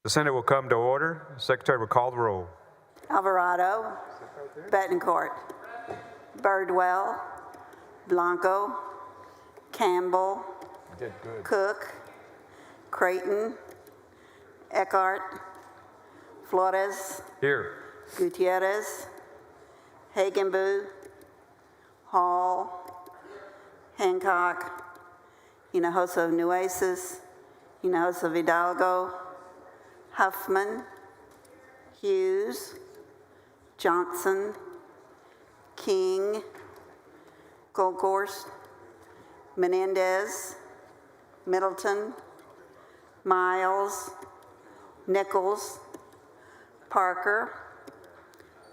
The Senate will come to order. The Secretary will call the roll. Alvarado, Betancourt, Birdwell, Blanco, Campbell, Cook, Creighton, Eckhart, Flores, Here. Gutierrez, Hagenbu, Hall, Hancock, Hinojosa Nueces, Hinojosa Hidalgo, Huffman, Hughes, Johnson, King, Goldgorst, Menendez, Middleton, Miles, Nichols, Parker,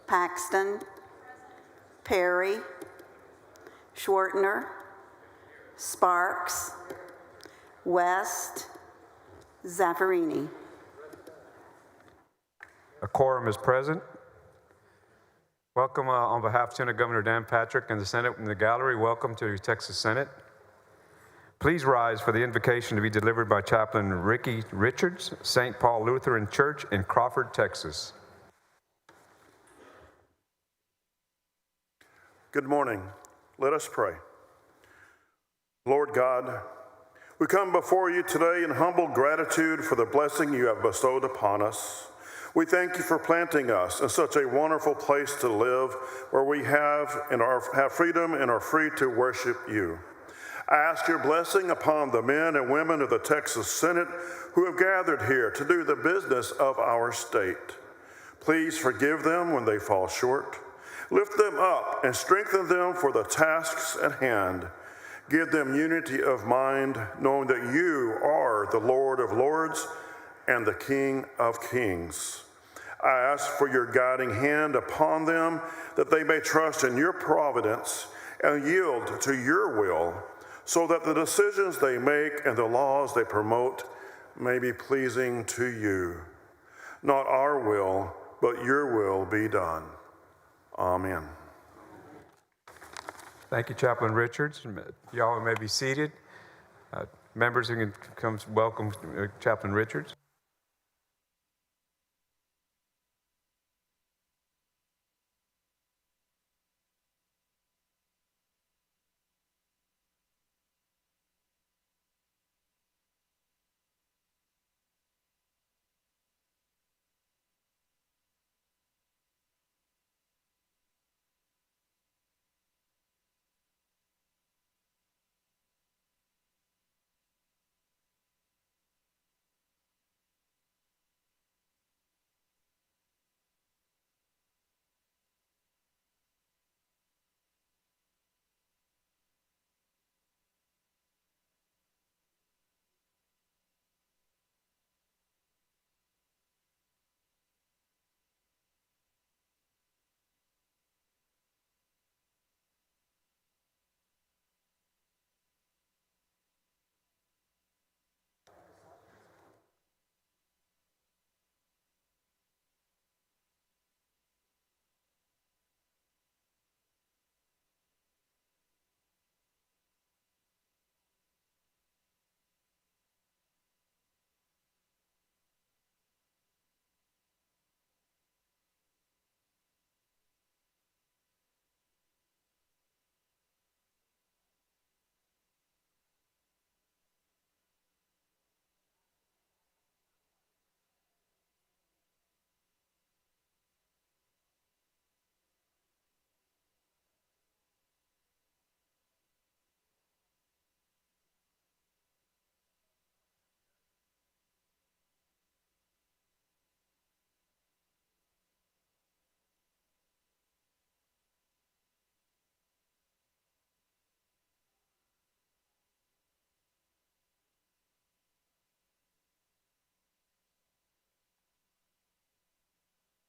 Paxton, Perry, Schwartner, Sparks, West, Zaffarini. A quorum is present. Welcome on behalf of Lieutenant Governor Dan Patrick and the Senate in the gallery. Welcome to the Texas Senate. Please rise for the invocation to be delivered by Chaplain Ricky Richards, St. Paul Lutheran Church in Crawford, Texas. Good morning. Let us pray. Lord God, we come before you today in humble gratitude for the blessing you have bestowed upon us. We thank you for planting us in such a wonderful place to live where we have freedom and are free to worship you. I ask your blessing upon the men and women of the Texas Senate who have gathered here to do the business of our state. Please forgive them when they fall short. Lift them up and strengthen them for the tasks at hand. Give them unity of mind, knowing that you are the Lord of Lords and the King of Kings. I ask for your guiding hand upon them, that they may trust in your providence and yield to your will, so that the decisions they make and the laws they promote may be pleasing to you. Not our will, but your will be done. Amen. Thank you, Chaplain Richards. Y'all may be seated. Members who can come welcome Chaplain Richards.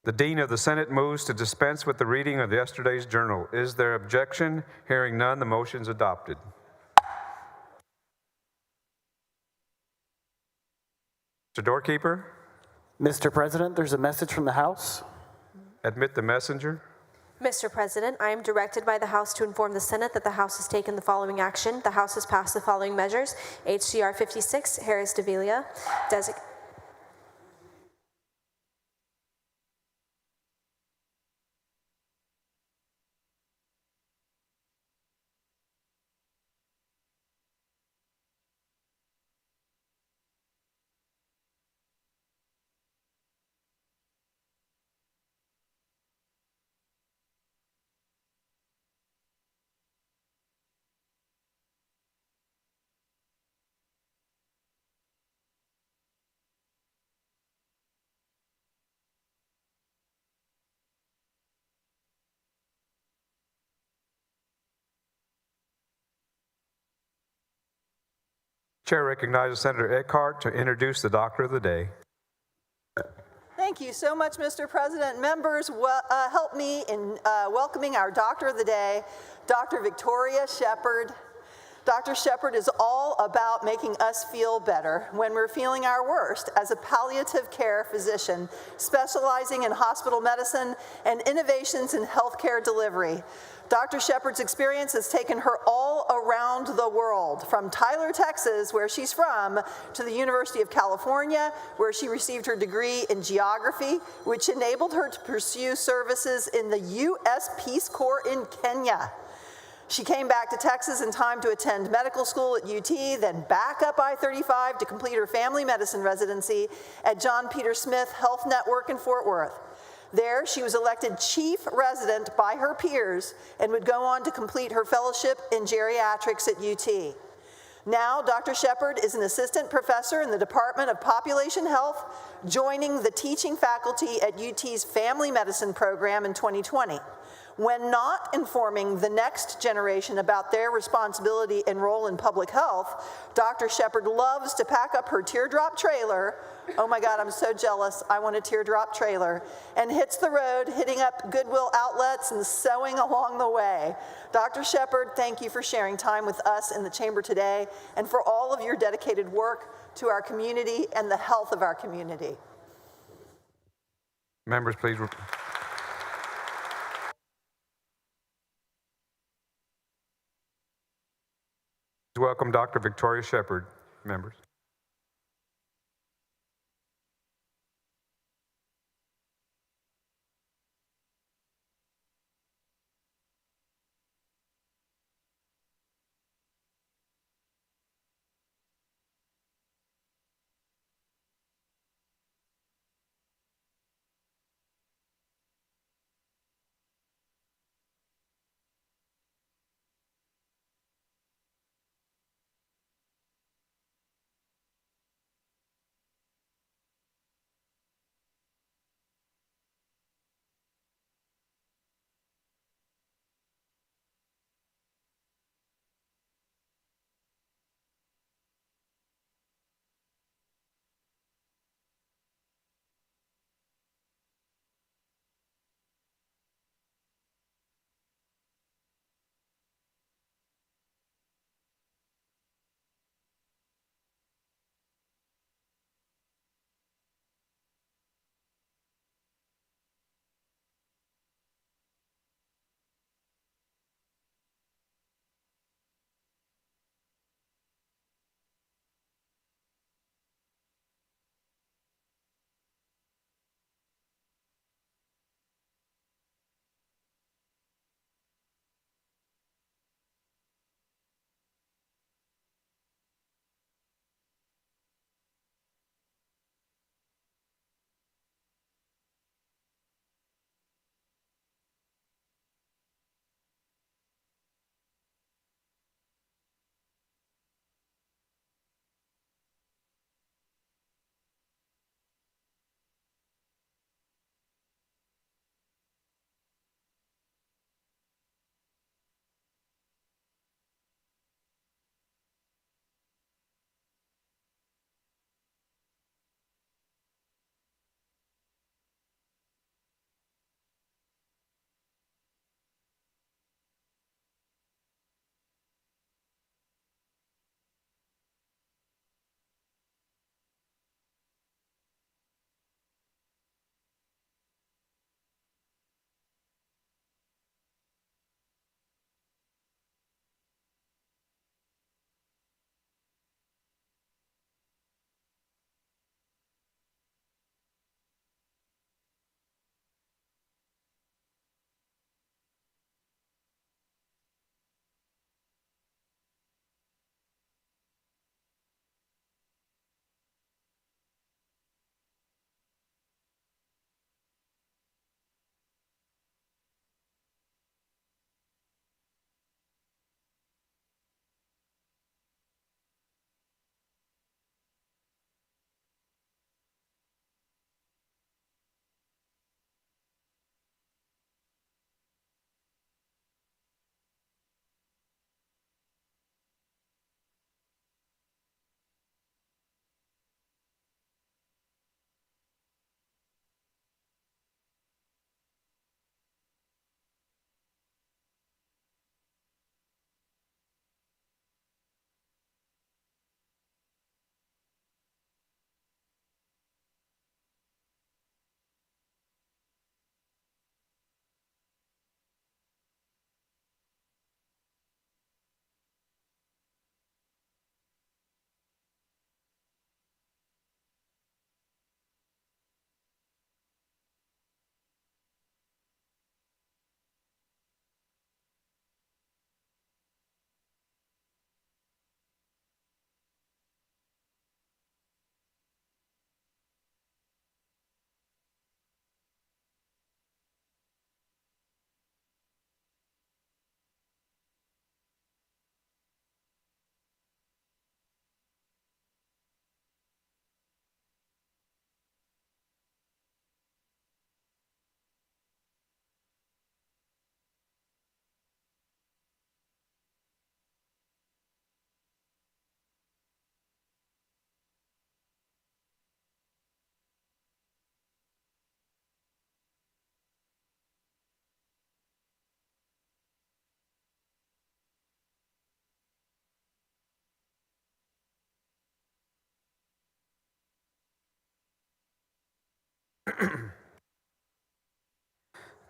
The Dean of the Senate moves to dispense with the reading of yesterday's journal. Is there objection? Hearing none, the motion is adopted. Mr. Doorkeeper? Mr. President, there's a message from the House. Admit the messenger. Mr. President, I am directed by the House to inform the Senate that the House has taken the following action. The House has passed the following measures. HCR 56, Harris-DeVilla, Chair recognizes Senator Eckhart to introduce the Doctor of the Day. Thank you so much, Mr. President. Members, help me in welcoming our Doctor of the Day, Dr. Victoria Shepard. Dr. Shepard is all about making us feel better when we're feeling our worst as a palliative care physician specializing in hospital medicine and innovations in healthcare delivery. Dr. Shepard's experience has taken her all around the world, from Tyler, Texas, where she's from, to the University of California, where she received her degree in geography, which enabled her to pursue services in the U.S. Peace Corps in Kenya. She came back to Texas in time to attend medical school at UT, then back up I-35 to complete her family medicine residency at John Peter Smith Health Network in Fort Worth. There, she was elected chief resident by her peers and would go on to complete her fellowship in geriatrics at UT. Now, Dr. Shepard is an assistant professor in the Department of Population Health, joining the teaching faculty at UT's Family Medicine program in 2020. When not informing the next generation about their responsibility and role in public health, Dr. Shepard loves to pack up her teardrop trailer. Oh my God, I'm so jealous. I want a teardrop trailer. And hits the road, hitting up Goodwill outlets and sewing along the way. Dr. Shepard, thank you for sharing time with us in the chamber today and for all of your dedicated work to our community and the health of our community. Members, please. Welcome Dr. Victoria Shepard, members.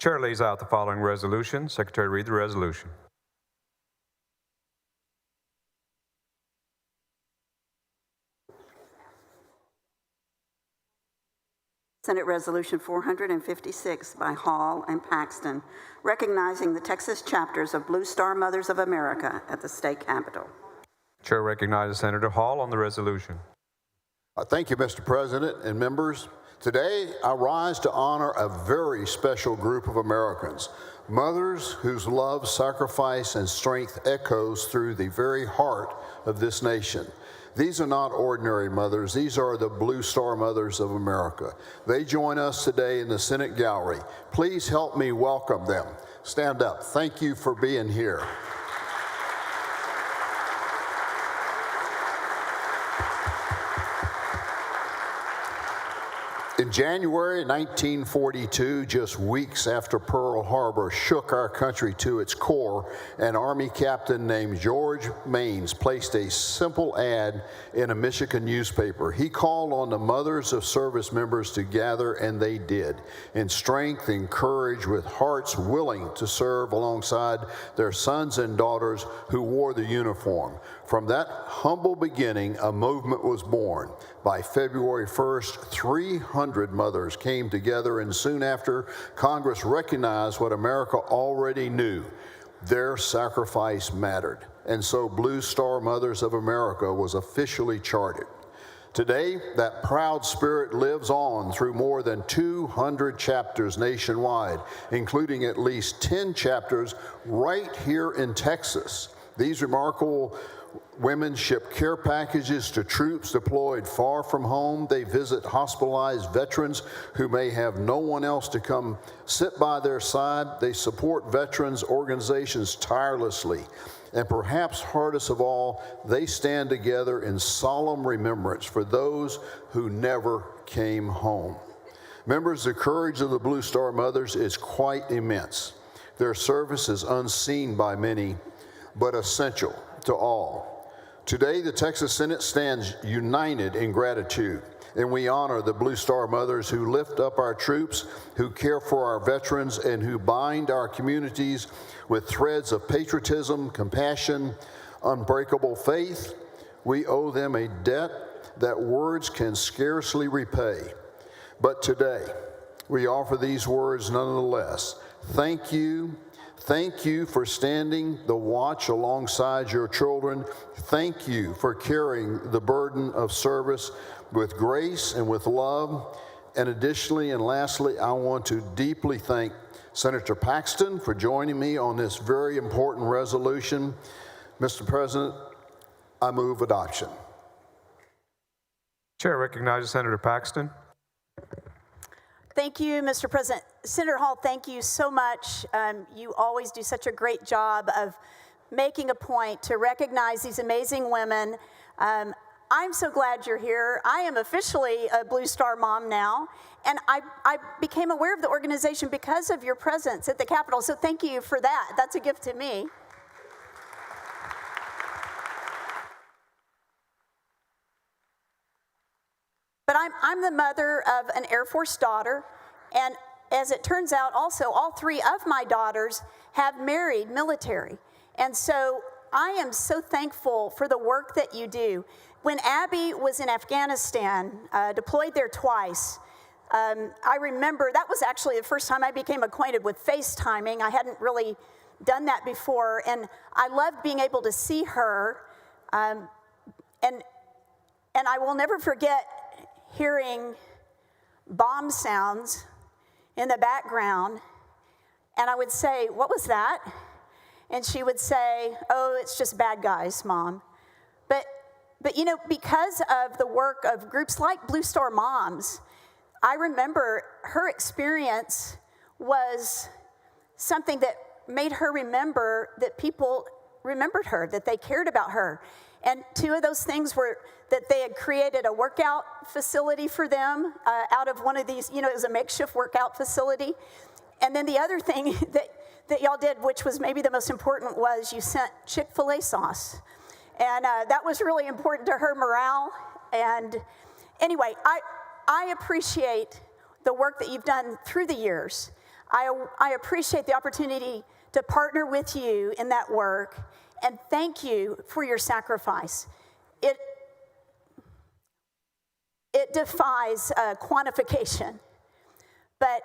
Chair lays out the following resolution. Secretary, read the resolution. Senate Resolution 456 by Hall and Paxton, recognizing the Texas chapters of Blue Star Mothers of America at the state capitol. Chair recognizes Senator Hall on the resolution. Thank you, Mr. President and members. Today, I rise to honor a very special group of Americans, mothers whose love, sacrifice, and strength echoes through the very heart of this nation. These are not ordinary mothers. These are the Blue Star Mothers of America. They join us today in the Senate gallery. Please help me welcome them. Stand up. Thank you for being here. In January 1942, just weeks after Pearl Harbor shook our country to its core, an Army captain named George Maines placed a simple ad in a Michigan newspaper. He called on the mothers of service members to gather, and they did, in strength and courage, with hearts willing to serve alongside their sons and daughters who wore the uniform. From that humble beginning, a movement was born. By February 1st, 300 mothers came together, and soon after, Congress recognized what America already knew. Their sacrifice mattered. And so Blue Star Mothers of America was officially charted. Today, that proud spirit lives on through more than 200 chapters nationwide, including at least 10 chapters right here in Texas. These remarkable women ship care packages to troops deployed far from home. They visit hospitalized veterans who may have no one else to come sit by their side. They support veterans organizations tirelessly. And perhaps hardest of all, they stand together in solemn remembrance for those who never came home. Members, the courage of the Blue Star Mothers is quite immense. Their service is unseen by many, but essential to all. Today, the Texas Senate stands united in gratitude, and we honor the Blue Star Mothers who lift up our troops, who care for our veterans, and who bind our communities with threads of patriotism, compassion, unbreakable faith. We owe them a debt that words can scarcely repay. But today, we offer these words nonetheless. Thank you. Thank you for standing the watch alongside your children. Thank you for carrying the burden of service with grace and with love. And additionally and lastly, I want to deeply thank Senator Paxton for joining me on this very important resolution. Mr. President, I move adoption. Chair recognizes Senator Paxton. Thank you, Mr. President. Senator Hall, thank you so much. You always do such a great job of making a point to recognize these amazing women. I'm so glad you're here. I am officially a Blue Star mom now, and I became aware of the organization because of your presence at the Capitol, so thank you for that. That's a gift to me. But I'm the mother of an Air Force daughter, and as it turns out, also, all three of my daughters have married military. And so I am so thankful for the work that you do. When Abby was in Afghanistan, deployed there twice, I remember that was actually the first time I became acquainted with FaceTiming. I hadn't really done that before, and I loved being able to see her. And I will never forget hearing bomb sounds in the background, and I would say, "What was that?" And she would say, "Oh, it's just bad guys, Mom." But you know, because of the work of groups like Blue Star Moms, I remember her experience was something that made her remember that people remembered her, that they cared about her. And two of those things were that they had created a workout facility for them out of one of these, you know, it was a makeshift workout facility. And then the other thing that y'all did, which was maybe the most important, was you sent Chick-fil-A sauce. And that was really important to her morale. And anyway, I appreciate the work that you've done through the years. I appreciate the opportunity to partner with you in that work, and thank you for your sacrifice. It defies quantification, but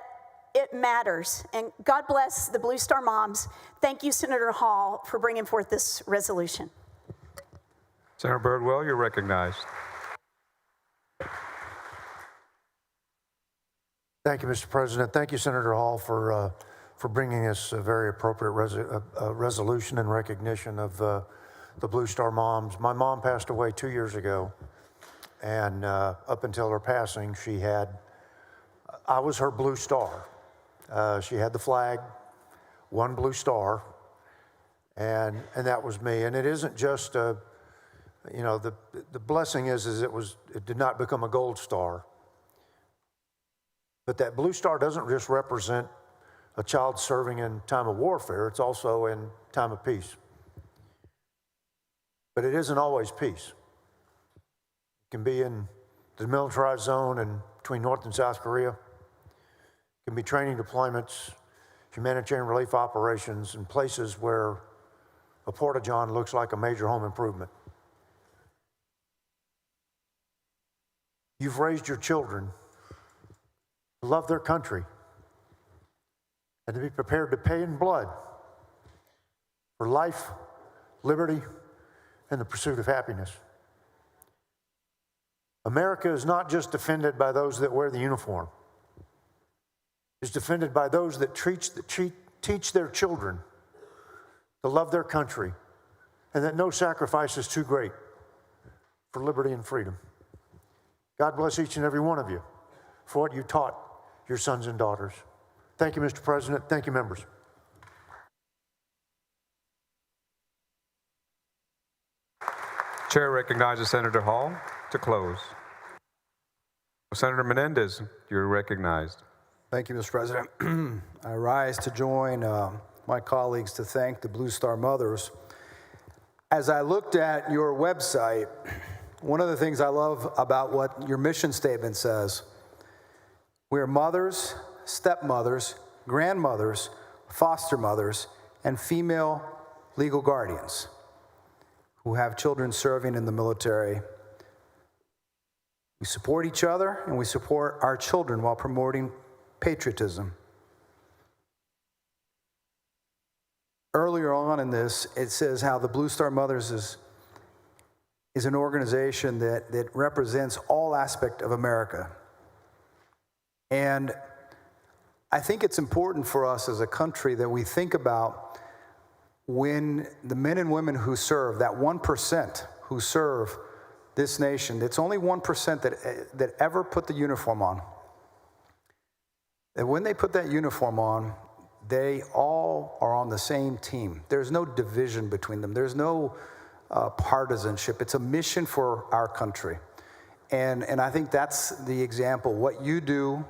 it matters. And God bless the Blue Star Moms. Thank you, Senator Hall, for bringing forth this resolution. Senator Birdwell, you're recognized. Thank you, Mr. President. Thank you, Senator Hall, for bringing us a very appropriate resolution in recognition of the Blue Star Moms. My mom passed away 2 years ago, and up until her passing, I was her Blue Star. She had the flag, one Blue Star, and that was me. And it isn't just the blessing is it did not become a gold star. But that Blue Star doesn't just represent a child serving in time of warfare, it's also in time of peace. But it isn't always peace. It can be in the militarized zone and between North and South Korea. It can be training deployments, humanitarian relief operations, in places where a Porta-John looks like a major home improvement. You've raised your children to love their country and to be prepared to pay in blood for life, liberty, and the pursuit of happiness. America is not just defended by those that wear the uniform. It's defended by those that teach their children to love their country and that no sacrifice is too great for liberty and freedom. God bless each and every one of you for what you taught your sons and daughters. Thank you, Mr. President. Thank you, members. Chair recognizes Senator Hall to close. Senator Menendez, you're recognized. Thank you, Mr. President. I rise to join my colleagues to thank the Blue Star Mothers. As I looked at your website, one of the things I love about what your mission statement says, we are mothers, stepmothers, grandmothers, foster mothers, and female legal guardians who have children serving in the military. We support each other and we support our children while promoting patriotism. Earlier on in this, it says how the Blue Star Mothers is an organization that represents all aspects of America. And I think it's important for us as a country that we think about when the men and women who serve, that 1% who serve this nation, it's only 1% that ever put the uniform on. And when they put that uniform on, they all are on the same team. There's no division between them. There's no partisanship. It's a mission for our country. And I think that's the example. What you do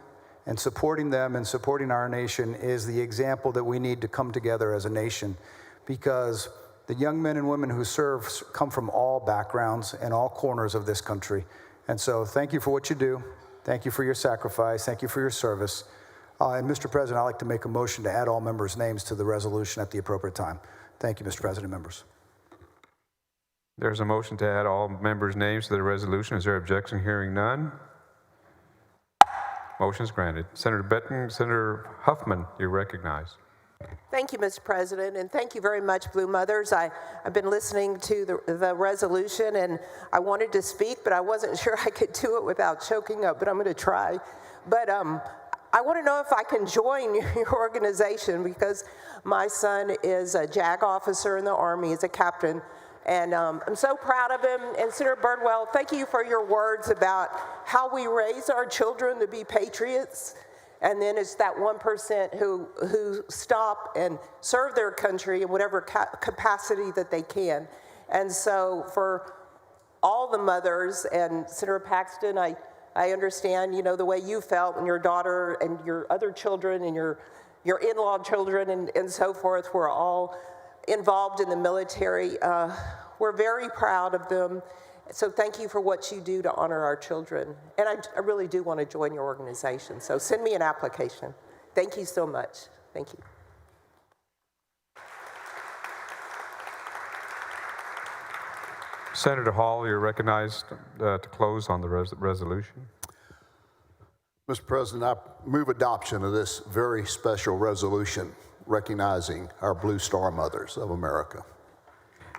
and supporting them and supporting our nation is the example that we need to come together as a nation, because the young men and women who serve come from all backgrounds and all corners of this country. And so thank you for what you do. Thank you for your sacrifice. Thank you for your service. And Mr. President, I'd like to make a motion to add all members' names to the resolution at the appropriate time. Thank you, Mr. President, members. There's a motion to add all members' names to the resolution. Is there objection? Hearing none. Motion is granted. Senator Benton, Senator Huffman, you're recognized. Thank you, Mr. President, and thank you very much, Blue Mothers. I've been listening to the resolution, and I wanted to speak, but I wasn't sure I could do it without choking up, but I'm going to try. But I want to know if I can join your organization, because my son is a JAG officer in the Army, he's a captain, and I'm so proud of him. And Senator Birdwell, thank you for your words about how we raise our children to be patriots. And then it's that 1% who stop and serve their country in whatever capacity that they can. And so for all the mothers, and Senator Paxton, I understand, you know, the way you felt when your daughter and your other children and your in-law children and so forth were all involved in the military. We're very proud of them. So thank you for what you do to honor our children. And I really do want to join your organization. So send me an application. Thank Thank you so much. Thank you. Senator Hall, you're recognized to close on the resolution. Mr. President, I move adoption of this very special resolution recognizing our Blue Star Mothers of America.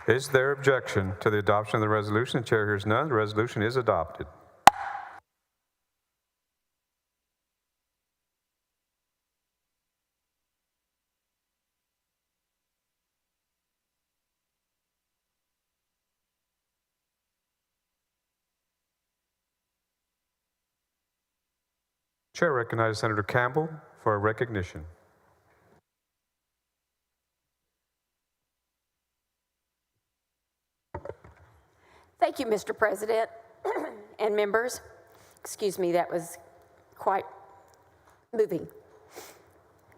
Is there objection to the adoption of the resolution? The chair hears none. The resolution is adopted. Chair recognizes Senator Campbell for a recognition. Thank you, Mr. President and members. Excuse me, that was quite moving.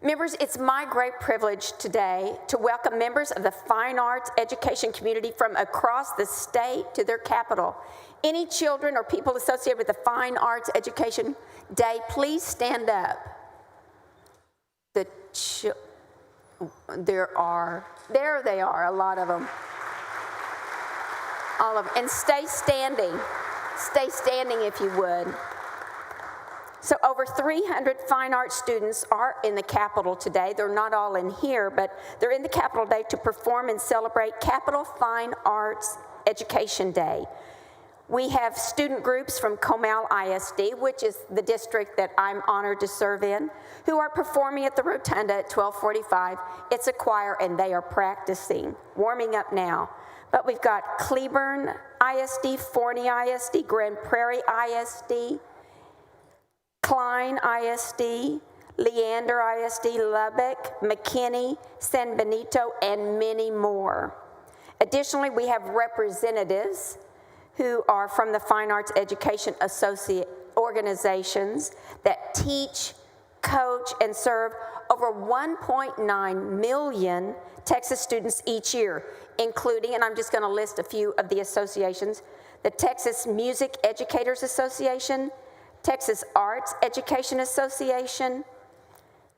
Members, it's my great privilege today to welcome members of the fine arts education community from across the state to their capital. Any children or people associated with the Fine Arts Education Day, please stand up. There they are, a lot of them. All of them. And stay standing if you would. So over 300 fine arts students are in the Capitol today. They're not all in here, but they're in the Capitol today to perform and celebrate Capitol Fine Arts Education Day. We have student groups from Comal ISD, which is the district that I'm honored to serve in, who are performing at the Rotunda at 12:45. It's a choir, and they are practicing, warming up now. But we've got Cleburne ISD, Forney ISD, Grand Prairie ISD, Klein ISD, Leander ISD, Lubbock, McKinney, San Benito, and many more. Additionally, we have representatives who are from the Fine Arts Education Associate organizations that teach, coach, and serve over 1.9 million Texas students each year, including, and I'm just going to list a few of the associations, the Texas Music Educators Association, Texas Arts Education Association,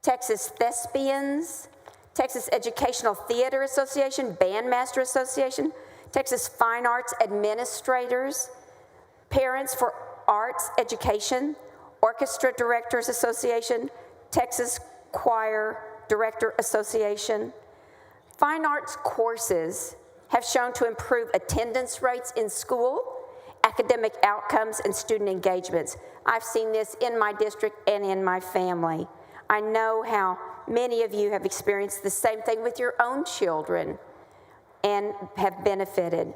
Texas Thespians, Texas Educational Theater Association, Bandmaster Association, Texas Fine Arts Administrators, Parents for Arts Education, Orchestra Directors Association, Texas Choir Director Association. Fine arts courses have shown to improve attendance rates in school, academic outcomes, and student engagements. I've seen this in my district and in my family. I know how many of you have experienced the same thing with your own children and have benefited.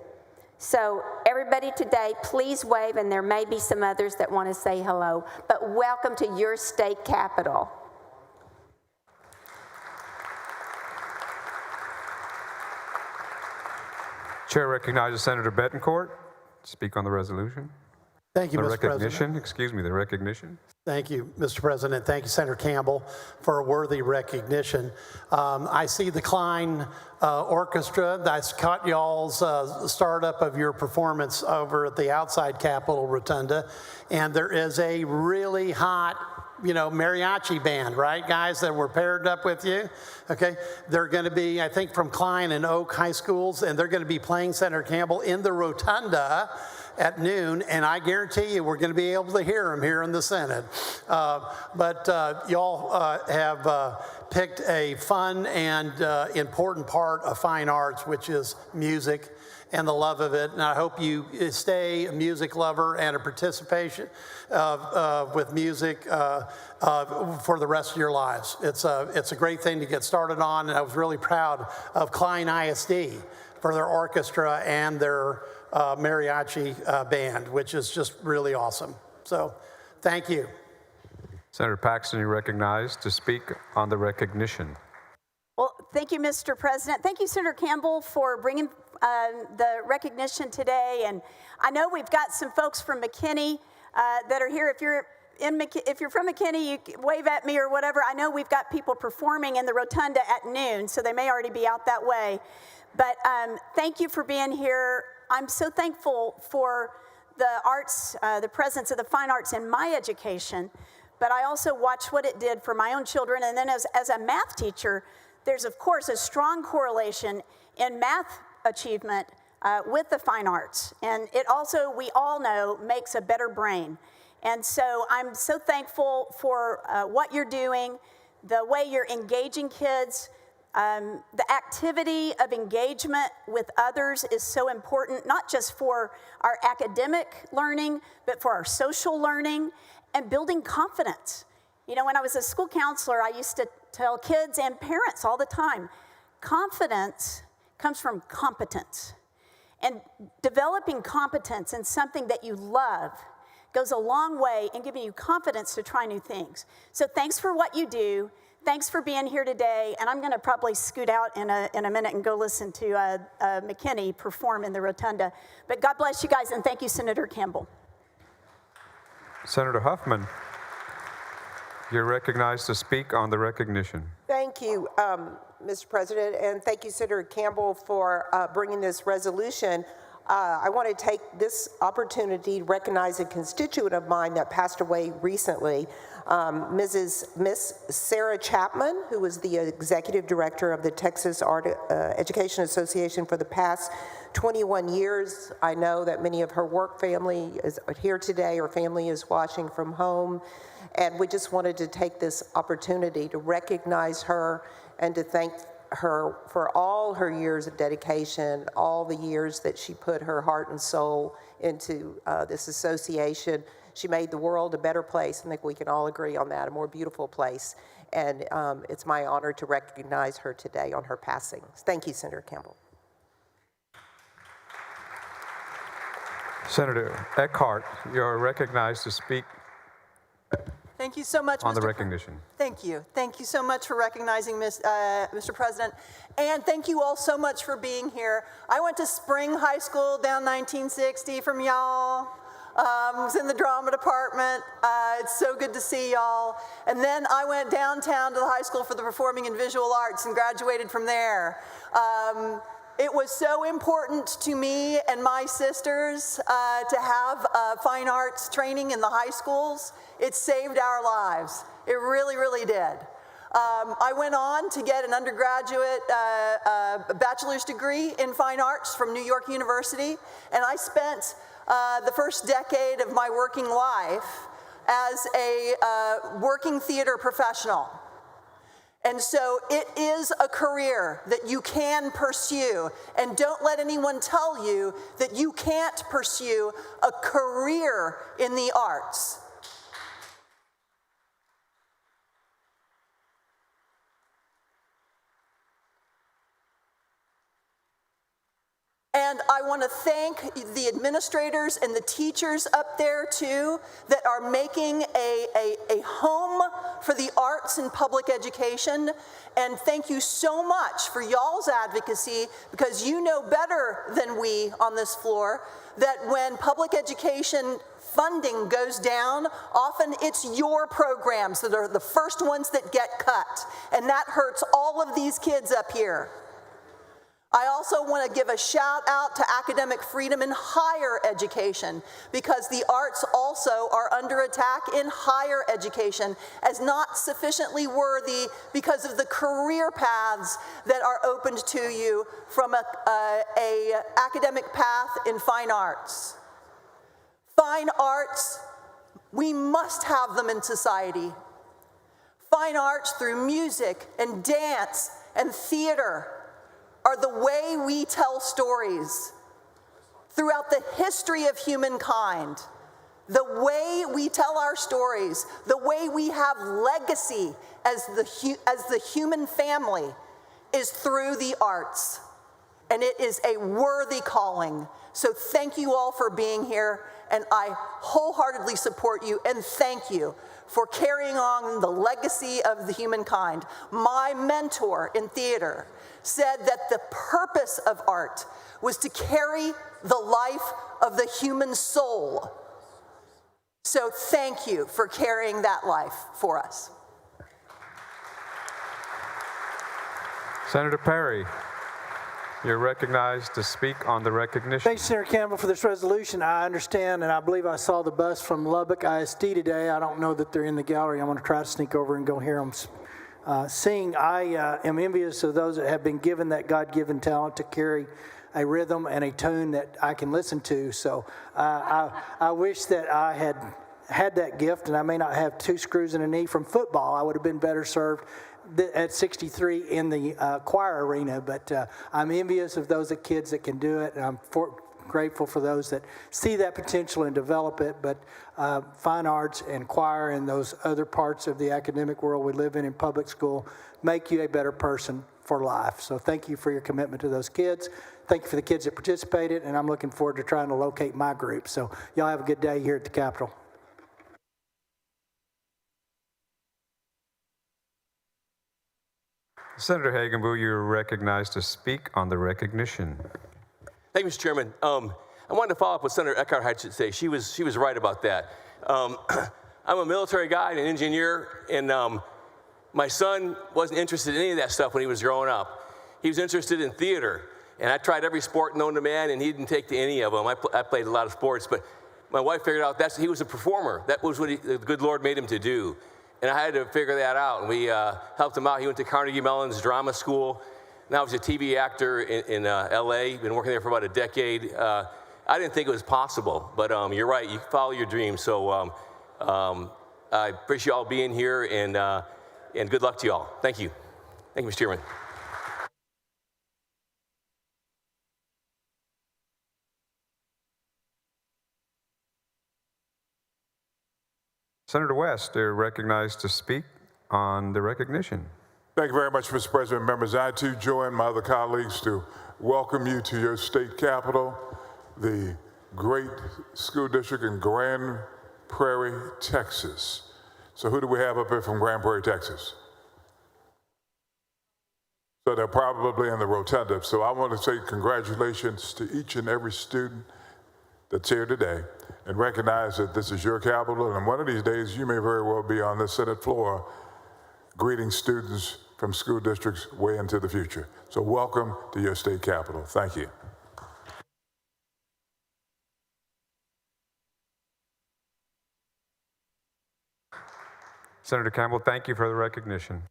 So everybody today, please wave, and there may be some others that want to say hello, but welcome to your state capital. Chair recognizes Senator Bettencourt to speak on the resolution. Thank you, The Mr. President. recognition, excuse me, the recognition. Thank you, Mr. President. Thank you, Senator Campbell, for a worthy recognition. I see the Klein Orchestra. That's caught y'all's startup of your performance over at the outside Capitol Rotunda. And there is a really hot, mariachi band, right, guys, that were paired up with you? Okay. They're going to be, I think, from Klein and Oak High Schools, and they're going to be playing Senator Campbell in the Rotunda at noon, and I guarantee you we're going to be able to hear them here in the Senate. But y'all have picked a fun and important part of fine arts, which is music and the love of it. And I hope you stay a music lover and a participation with music for the rest of your lives. It's a great thing to get started on, and I was really proud of Klein ISD for their orchestra and their mariachi band, which is just really awesome. So thank you. Senator Paxton, you're recognized to speak on the recognition. Well, thank you, Mr. President. Thank you, Senator Campbell, for bringing the recognition today. And I know we've got some folks from McKinney that are here. If you're from McKinney, you can wave at me or whatever. I know we've got people performing in the Rotunda at noon, so they may already be out that way. But thank you for being here. I'm so thankful for the arts, the presence of the fine arts in my education. but I also watched what it did for my own children. And then as a math teacher, there's of course a strong correlation in math achievement with the fine arts. And it also, we all know, makes a better brain. And so I'm so thankful for what you're doing, the way you're engaging kids. The activity of engagement with others is so important, not just for our academic learning, but for our social learning and building confidence. You know, when I was a school counselor, I used to tell kids and parents all the time, confidence comes from competence. And developing competence in something that you love goes a long way in giving you confidence to try new things. So thanks for what you do. Thanks for being here today. And I'm going to probably scoot out in a minute and go listen to McKinney perform in the rotunda. But God bless you guys, and thank you, Senator Campbell. Senator Huffman, you're recognized to speak on the recognition. Thank you, Mr. President, and thank you, Senator Campbell, for bringing this resolution. I want to take this opportunity to recognize a constituent of mine that passed away recently, Miss Sarah Chapman, who was the executive director of the Texas Art Education Association for the past 21 years. I know that many of her work family is here today. Her family is watching from home. And we just wanted to take this opportunity to recognize her and to thank her for all her years of dedication, all the years that she put her heart and soul into this association. She made the world a better place. I think we can all agree on that, a more beautiful place. And it's my honor to recognize her today on her passing. Thank you, Senator Campbell. Senator Eckhart, you're recognized to speak Thank you so much, on the Mr. recognition. Thank you. Thank you so much for recognizing Mr. President. And thank you all so much for being here. I went to Spring High School down 1960 from y'all. Was in the drama department. It's so good to see y'all. And then I went downtown to the high school for the performing and visual arts and graduated from there. It was so important to me and my sisters to have fine arts training in the high schools. It saved our lives. It really, really did. I went on to get an undergraduate bachelor's degree in fine arts from New York University, and I spent the first decade of my working life as a working theater professional. And so it is a career that you can pursue, and don't let anyone tell you that you can't pursue a career in the arts. And I want to thank the administrators and the teachers up there too that are making a home for the arts in public education. And thank you so much for y'all's advocacy, because you know better than we on this floor that when public education funding goes down, often it's your programs that are the first ones that get cut. And that hurts all of these kids up here. I also want to give a shout out to academic freedom in higher education, because the arts also are under attack in higher education as not sufficiently worthy because of the career paths that are opened to you from a academic path in fine arts. Fine arts, we must have them in society. Fine arts through music and dance and theater are the way we tell stories throughout the history of humankind. The way we tell our stories, the way we have legacy as the human family is through the arts. And it is a worthy calling. So thank you all for being here, and I wholeheartedly support you and thank you for carrying on the legacy of the humankind. My mentor in theater said that the purpose of art was to carry the life of the human soul. So thank you for carrying that life for us. Senator Perry, You're recognized to speak on the recognition. Thanks, Senator Campbell, for this resolution. I understand, and I believe I saw the bus from Lubbock ISD today. I don't know that they're in the gallery. I'm going to try to sneak over and go hear them sing. I am envious of those that have been given that God-given talent to carry a rhythm and a tune that I can listen to. So I wish that I had that gift, and I may not have 2 screws in a knee from football. I would have been better served at 63 in the choir arena, but I'm envious of those kids that can do it, and I'm grateful for those that see that potential and develop it. But fine arts and choir and those other parts of the academic world we live in public school make you a better person for life. So thank you for your commitment to those kids. Thank you for the kids that participated, and I'm looking forward to trying to locate my group. So y'all have a good day here at the Capitol. Senator Hagenbu, you're recognized to speak on the recognition. Thank you, Mr. Chairman. I wanted to follow up what Senator Eckhart had to say. She was right about that. I'm a military guy and an engineer, and my son wasn't interested in any of that stuff when he was growing up. He was interested in theater, and I tried every sport known to man, and he didn't take to any of them. I played a lot of sports, but my wife figured out he was a performer. That was what the good Lord made him to do. And I had to figure that out. And we helped him out. He went to Carnegie Mellon's drama school. Now he's a TV actor in LA. Been working there for about a decade. I didn't think it was possible, but you're right. You follow your dreams. So I appreciate you all being here, and good luck to you all. Thank you. Thank you, Mr. Chairman. Senator West, you're recognized to speak on the recognition. Thank you very much, Mr. President. Members, I too join my other colleagues to welcome you to your state capitol, the great school district in Grand Prairie, Texas. So who do we have up here from Grand Prairie, Texas? So they're probably in the rotunda. So I want to say congratulations to each and every student that's here today, and recognize that this is your capital, and one of these days you may very well be on the Senate floor greeting students from school districts way into the future. So welcome to your state capital. Thank you. Senator Campbell, thank you for the recognition.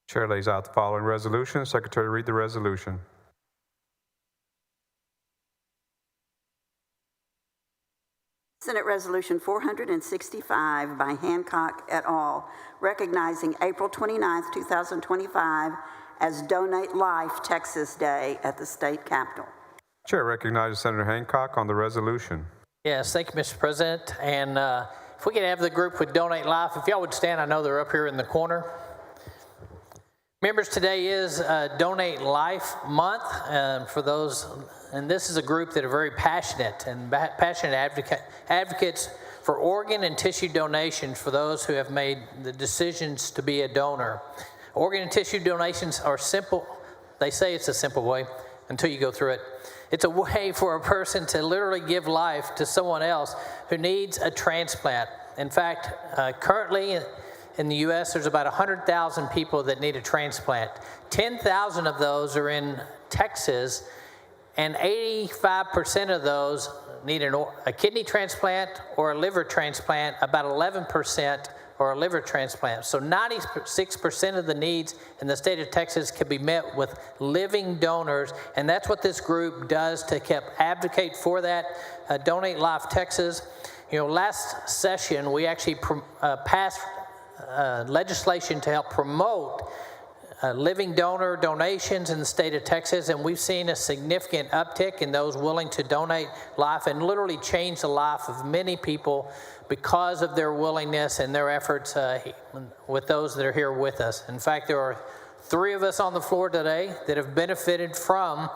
Chair lays out the following resolution. Secretary, read the resolution. Senate Resolution 465 by Hancock et al., recognizing April 29, 2025 as Donate Life Texas Day at the state capitol. Chair recognizes Senator Hancock on the resolution. Yes, thank you, Mr. President. And if we could have the group with Donate Life, if y'all would stand, I know they're up here in the corner. Members, today is Donate Life Month for those, and this is a group that are very passionate advocates for organ and tissue donations for those who have made the decisions to be a donor. Organ and tissue donations are simple. They say it's a simple way until you go through it. It's a way for a person to literally give life to someone else who needs a transplant. In fact, currently, in the U.S., there's about 100,000 people that need a transplant. 10,000 of those are in Texas, and 85% of those need a kidney transplant or a liver transplant, about 11% or a liver transplant. So 96% of the needs in the state of Texas can be met with living donors, and that's what this group does to advocate for that. Donate Life Texas. You know, last session, we actually passed legislation to help promote living donor donations in the state of Texas, and we've seen a significant uptick in those willing to donate life and literally change the life of many people because of their willingness and their efforts with those that are here with us. In fact, there are 3 of us on the floor today that have benefited from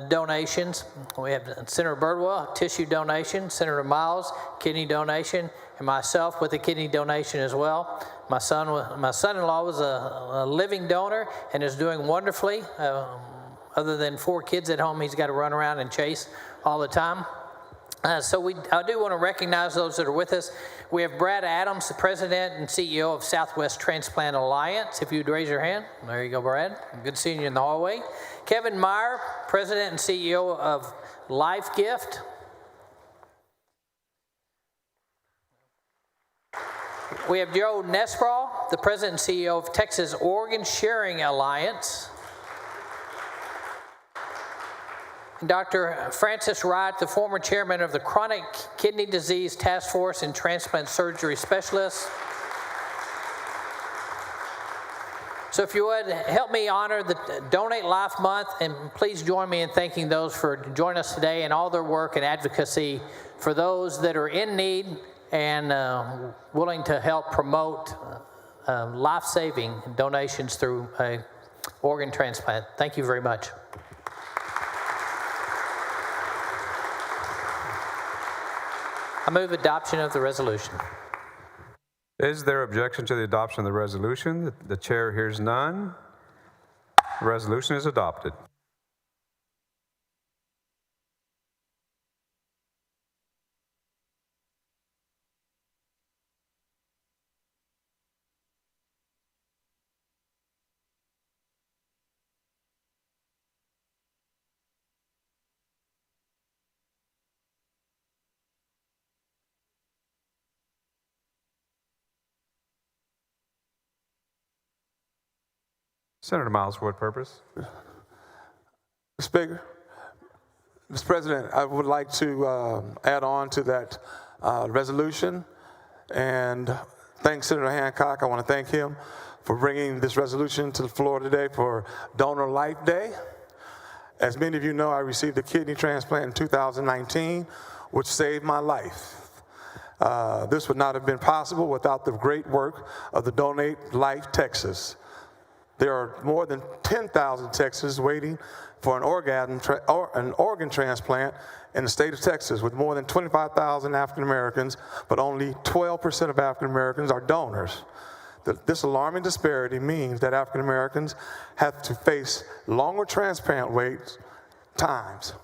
donations. We have Senator Birdwell, tissue donation, Senator Miles, kidney donation, and myself with a kidney donation as well. My son-in-law was a living donor and is doing wonderfully. other than 4 kids at home he's got to run around and chase all the time. I do want to recognize those that are with us. We have Brad Adams, the President and CEO of Southwest Transplant Alliance. If you'd raise your hand. There you go, Brad. Good seeing you in the hallway. Kevin Meyer, President and CEO of Life Gift. We have Joe Nesbraw, the President and CEO of Texas Organ Sharing Alliance. Dr. Francis Wright, the former chairman of the Chronic Kidney Disease Task Force and Transplant Surgery Specialist. So if you would, help me honor the Donate Life Month, and please join me in thanking those for joining us today and all their work and advocacy for those that are in need and willing to help promote life-saving donations through organ transplant. Thank you very much. I move adoption of the resolution. Is there objection to the adoption of the resolution? The chair hears none. The resolution is adopted. Senator Miles, for what purpose? Mr. Speaker, Mr. President, I would like to add on to that resolution and thank Senator Hancock. I want to thank him for bringing this resolution to the floor today for Donor Life Day. As many of you know, I received a kidney transplant in 2019, which saved my life. This would not have been possible without the great work of the Donate Life Texas. There are more than 10,000 Texans waiting for an organ transplant in the state of Texas, with more than 25,000 African Americans, but only 12% of African Americans are donors. This alarming disparity means that African Americans have to face longer transplant wait times.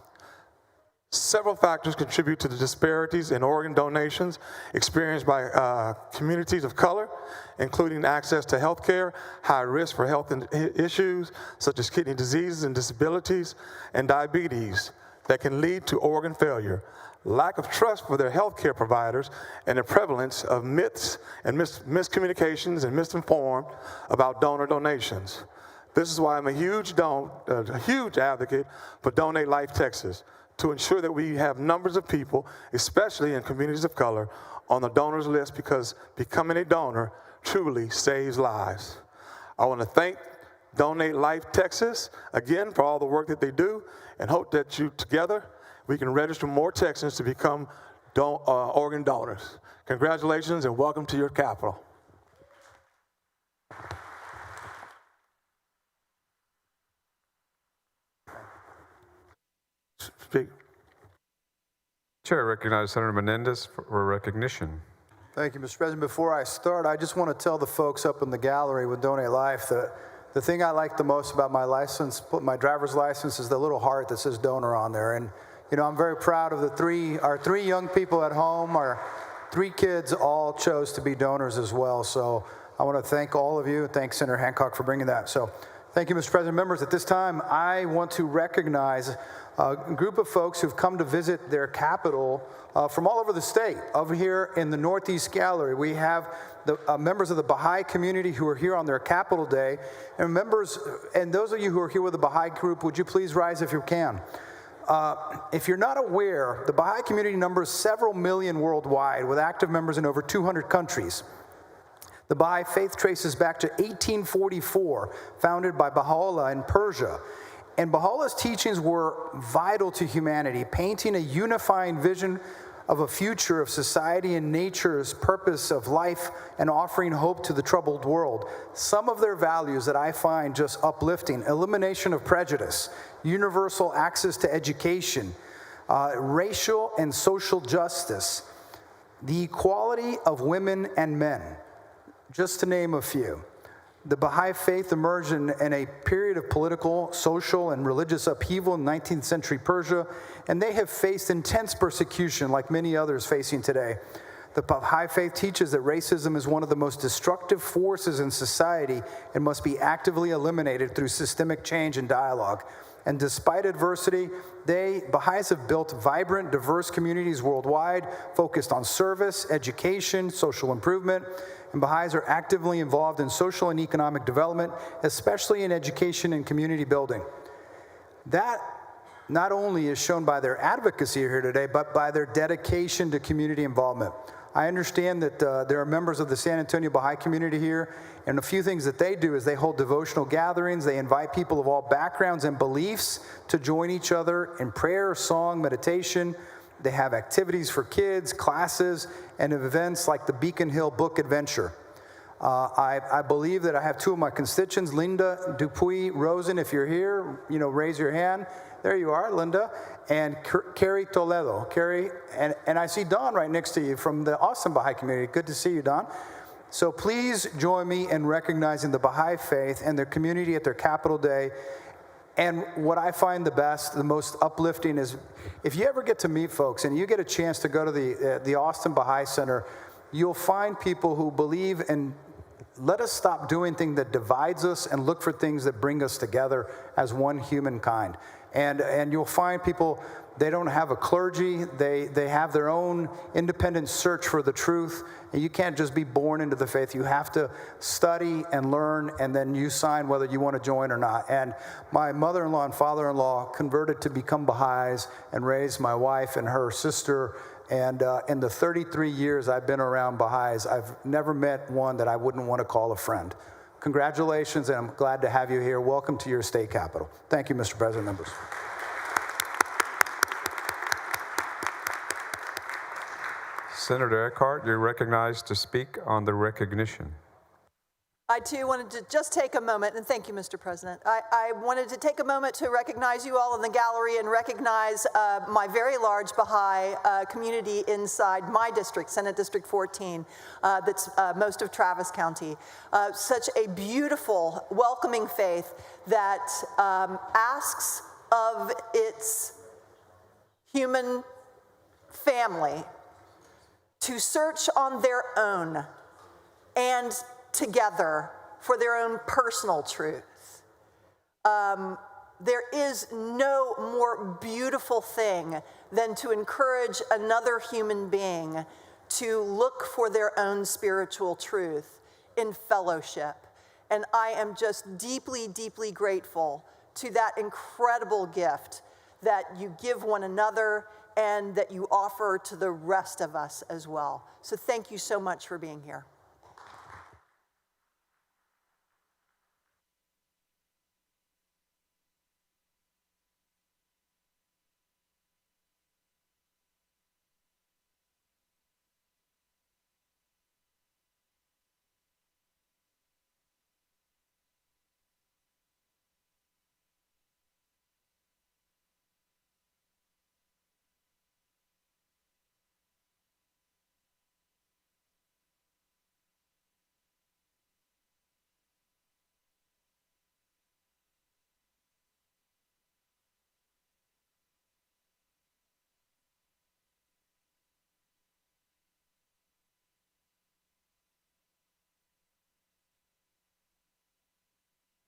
Several factors contribute to the disparities in organ donations experienced by communities of color, including access to health care, high risk for health issues such as kidney diseases and disabilities, and diabetes that can lead to organ failure, lack of trust for their health care providers, and the prevalence of myths and miscommunications and misinformed about donor donations. This is why I'm a huge advocate for Donate Life Texas, to ensure that we have numbers of people, especially in communities of color, on the donors list, because becoming a donor truly saves lives. I want to thank Donate Life Texas again for all the work that they do, and hope that together we can register more Texans to become organ donors. Congratulations and welcome to your capital. Chair recognizes Senator Menendez for recognition. Thank you, Mr. President. Before I start, I just want to tell the folks up in the gallery with Donate Life that the thing I like the most about my license, my driver's license, is the little heart that says donor on there. And, you know, I'm very proud of our three young people at home. Our 3 kids all chose to be donors as well. So I want to thank all of you. Thanks, Senator Hancock, for bringing that. So thank you, Mr. President. Members, at this time, I want to recognize a group of folks who've come to visit their capital from all over the state. Over here in the Northeast Gallery, we have the members of the Baha'i community who are here on their Capital Day. And those of you who are here with the Baha'i group, would you please rise if you can? If you're not aware, the Baha'i community numbers several million worldwide, with active members in over 200 countries. The Baha'i faith traces back to 1844, founded by Baha'u'llah in Persia. And Baha'u'llah's teachings were vital to humanity, painting a unifying vision of a future of society and nature's purpose of life, and offering hope to the troubled world. Some of their values that I find just uplifting: elimination of prejudice, universal access to education, racial and social justice, the equality of women and men, just to name a few. The Baha'i faith emerged in a period of political, social, and religious upheaval in 19th century Persia, and they have faced intense persecution like many others facing today. The Baha'i faith teaches that racism is one of the most destructive forces in society and must be actively eliminated through systemic change and dialogue. And despite adversity, Baha'is have built vibrant, diverse communities worldwide, focused on service, education, social improvement, and Baha'is are actively involved in social and economic development, especially in education and community building. That not only is shown by their advocacy here today, but by their dedication to community involvement. I understand that there are members of the San Antonio Baha'i community here, and a few things that they do is they hold devotional gatherings. They invite people of all backgrounds and beliefs to join each other in prayer, song, meditation. They have activities for kids, classes, and events like the Beacon Hill Book Adventure. I believe that I have two of my constituents, Linda Dupuy Rosen. If you're here, raise your hand. There you are, Linda. And Carrie Toledo. Carrie, and I see Don right next to you from the Austin Baha'i community. Good to see you, Don. So please join me in recognizing the Baha'i faith and their community at their Capital Day. And what I find the best, the most uplifting is if you ever get to meet folks and you get a chance to go to the Austin Baha'i Center, you'll find people who believe in let us stop doing things that divides us and look for things that bring us together as one humankind. And you'll find people, they don't have a clergy, they have their own independent search for the truth, and you can't just be born into the faith. You have to study and learn, and then you sign whether you want to join or not. And my mother-in-law and father-in-law converted to become Baha'is and raised my wife and her sister. And in the 33 years I've been around Baha'is, I've never met one that I wouldn't want to call a friend. Congratulations, and I'm glad to have you here. Welcome to your state capital. Thank you, Mr. President, members. Senator Eckhart, you're recognized to speak on the recognition. I too wanted to just take a moment, and thank you, Mr. President. I wanted to take a moment to recognize you all in the gallery and recognize my very large Baha'i community inside my district, Senate District 14, that's most of Travis County. Such a beautiful, welcoming faith that asks of its human family to search on their own and together for their own personal truth. There is no more beautiful thing than to encourage another human being to look for their own spiritual truth in fellowship. And I am just deeply, deeply grateful to that incredible gift that you give one another and that you offer to the rest of us as well. So thank you so much for being here.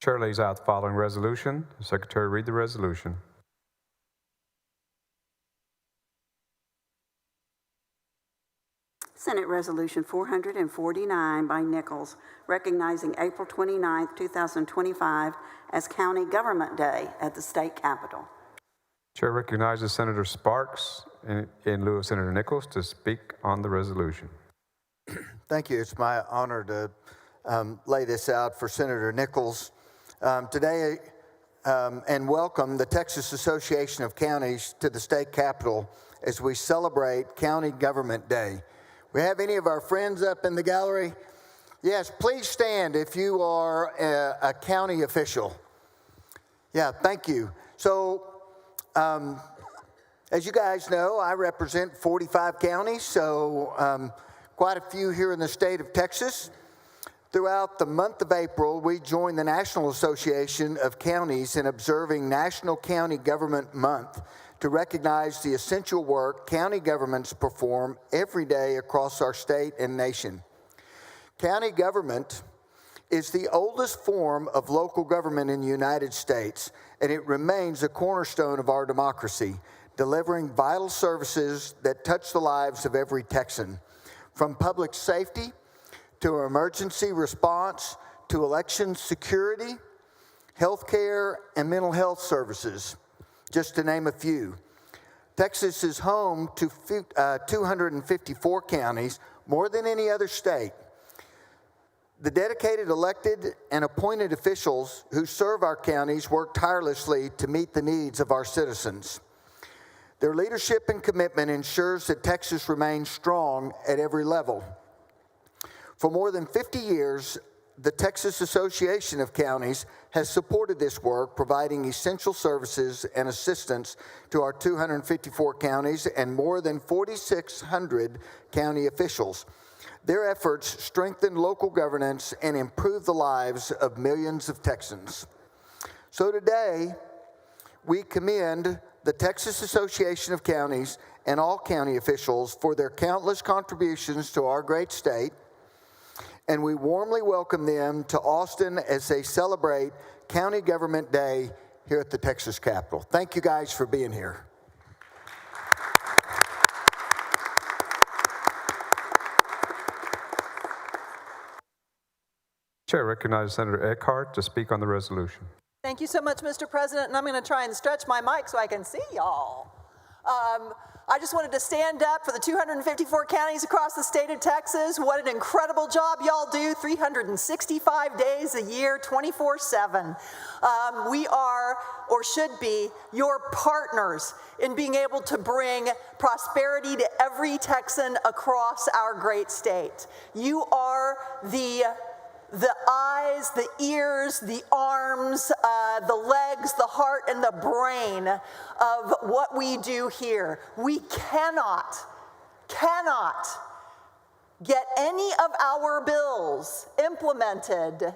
Chair lays out the following resolution. The Secretary read the resolution. Senate Resolution 449 by Nichols, recognizing April 29, 2025 as County Government Day at the state capitol. Chair recognizes Senator Sparks in lieu of Senator Nichols to speak on the resolution. Thank you. It's my honor to lay this out for Senator Nichols today and welcome the Texas Association of Counties to the state capitol as we celebrate County Government Day. We have any of our friends up in the gallery? Yes, please stand if you are a county official. Yeah, thank you. So, as you guys know, I represent 45 counties, so quite a few here in the state of Texas. Throughout the month of April, we joined the National Association of Counties in observing National County Government Month to recognize the essential work county governments perform every day across our state and nation. County government is the oldest form of local government in the United States, and it remains a cornerstone of our democracy, delivering vital services that touch the lives of every Texan. From public safety to emergency response to election security, healthcare, and mental health services, just to name a few. Texas is home to 254 counties, more than any other state. The dedicated elected and appointed officials who serve our counties work tirelessly to meet the needs of our citizens. Their leadership and commitment ensures that Texas remains strong at every level. For more than 50 years, the Texas Association of Counties has supported this work, providing essential services and assistance to our 254 counties and more than 4,600 county officials. Their efforts strengthen local governance and improve the lives of millions of Texans. So today, we commend the Texas Association of Counties and all county officials for their countless contributions to our great state, and we warmly welcome them to Austin as they celebrate County Government Day here at the Texas Capitol. Thank you guys for being here. Chair recognizes Senator Eckhart to speak on the resolution. Thank you so much, Mr. President, and I'm going to try and stretch my mic so I can see y'all. I just wanted to stand up for the 254 counties across the state of Texas. What an incredible job y'all do 365 days a year, 24/7. We are, or should be, your partners in being able to bring prosperity to every Texan across our great state. You are the eyes, the ears, the arms, the legs, the heart, and the brain of what we do here. We cannot get any of our bills implemented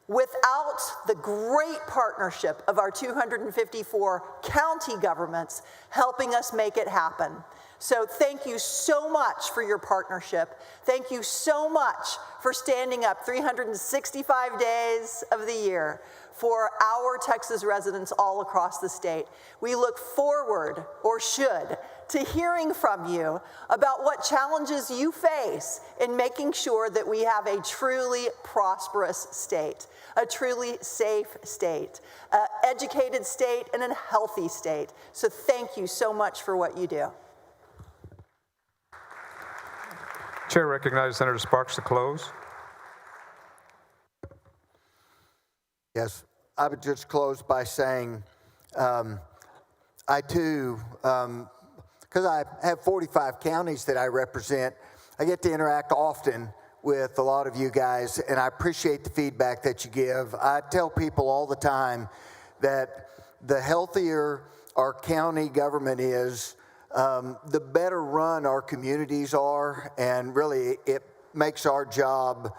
without the great partnership of our 254 county governments helping us make it happen. So thank you so much for your partnership. Thank you so much for standing up 365 days of the year for our Texas residents all across the state. We look forward, or should, to hearing from you about what challenges you face in making sure that we have a truly prosperous state, a truly safe state, an educated state, and a healthy state. So thank you so much for what you do. Chair recognizes Senator Sparks to close. Yes, I would just close by saying I too, because I have 45 counties that I represent, I get to interact often with a lot of you guys, and I appreciate the feedback that you give. I tell people all the time that the healthier our county government is, the better run our communities are, and really it makes our job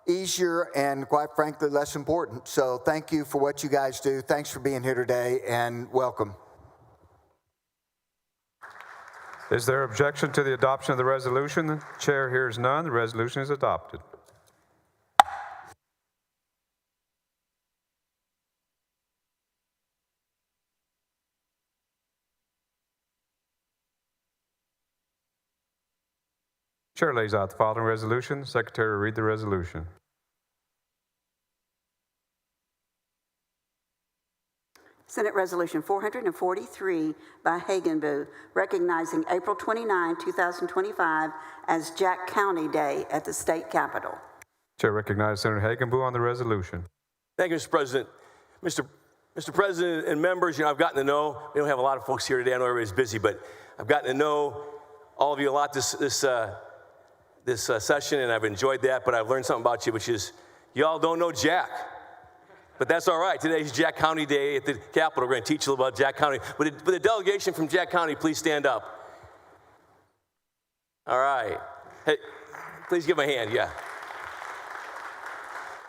easier and, quite frankly, less important. So thank you for what you guys do. Thanks for being here today, and welcome. Is there objection to the adoption of the resolution? The chair hears none. The resolution is adopted. Chair lays out the following resolution. The Secretary will read the resolution. Senate Resolution 443 by Hagenbu, recognizing April 29, 2025 as Jack County Day at the state capitol. Chair recognizes Senator Hagenbu on the resolution. Thank you, Mr. President. Mr. President and members, I've gotten to know, we don't have a lot of folks here today. I know everybody's busy, but I've gotten to know all of you a lot this session, and I've enjoyed that, but I've learned something about you, which is y'all don't know Jack. But that's all right. Today's Jack County Day at the Capitol. We're going to teach you a little about Jack County. Would the delegation from Jack County please stand up? All right. Hey, please give them a hand, yeah.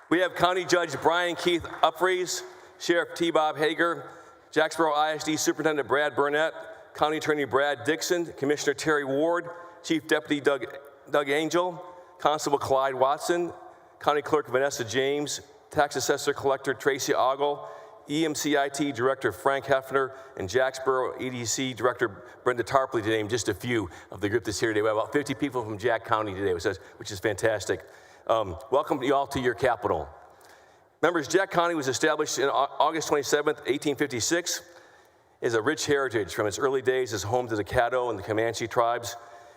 We have County Judge Brian Keith Upfries, Sheriff T. Bob Hager, Jacksboro ISD Superintendent Brad Burnett, County Attorney Brad Dixon, Commissioner Terry Ward, Chief Deputy Doug Angel, Constable Clyde Watson, County Clerk Vanessa James, Tax Assessor Collector Tracy Ogle, EMCIT Director Frank Hefner, and Jacksboro EDC Director Brenda Tarpley, to name just a few of the group that's here today. We have about 50 people from Jack County today, which is fantastic. Welcome you all to your capital. Members, Jack County was established on August 27th, 1856, is a rich heritage from its early days as home to the Caddo and the Comanche tribes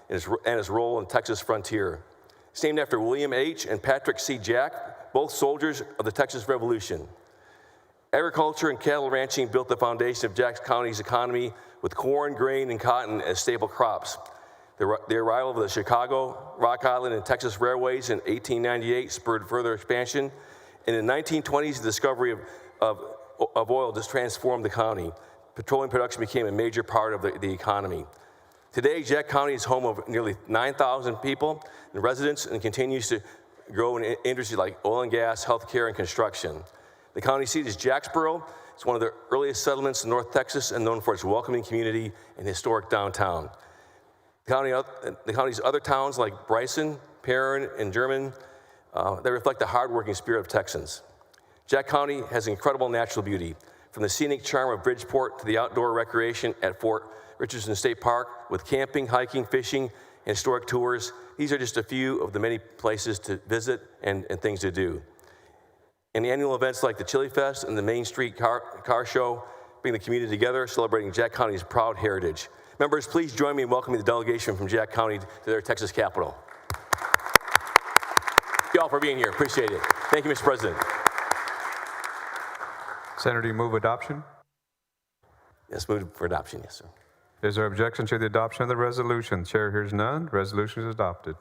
and its role in the Texas frontier. It's named after William H. and Patrick C. Jack, both soldiers of the Texas Revolution. Agriculture and cattle ranching built the foundation of Jack County's economy with corn, grain, and cotton as staple crops. The arrival of the Chicago, Rock Island, and Texas Railways in 1898 spurred further expansion. And in the 1920s, the discovery of oil just transformed the county. Petroleum production became a major part of the economy. Today, Jack County is home of nearly 9,000 people and residents and continues to grow in industries like oil and gas, healthcare, and construction. The county seat is Jacksboro. It's one of the earliest settlements in North Texas and known for its welcoming community and historic downtown. The county's other towns like Bryson, Perrin, and German, they reflect the hardworking spirit of Texans. Jack County has incredible natural beauty, from the scenic charm of Bridgeport to the outdoor recreation at Fort Richardson State Park with camping, hiking, fishing, and historic tours. These are just a few of the many places to visit and things to do. And the annual events like the Chili Fest and the Main Street Car Show bring the community together, celebrating Jack County's proud heritage. Members, please join me in welcoming the delegation from Jack County to their Texas capital. Thank you all for being here. Appreciate it. Thank you, Mr. President. Senator, do you move adoption? Yes, move for adoption, yes, sir. Is there objection to the adoption of the resolution? Chair hears none. Resolution is adopted.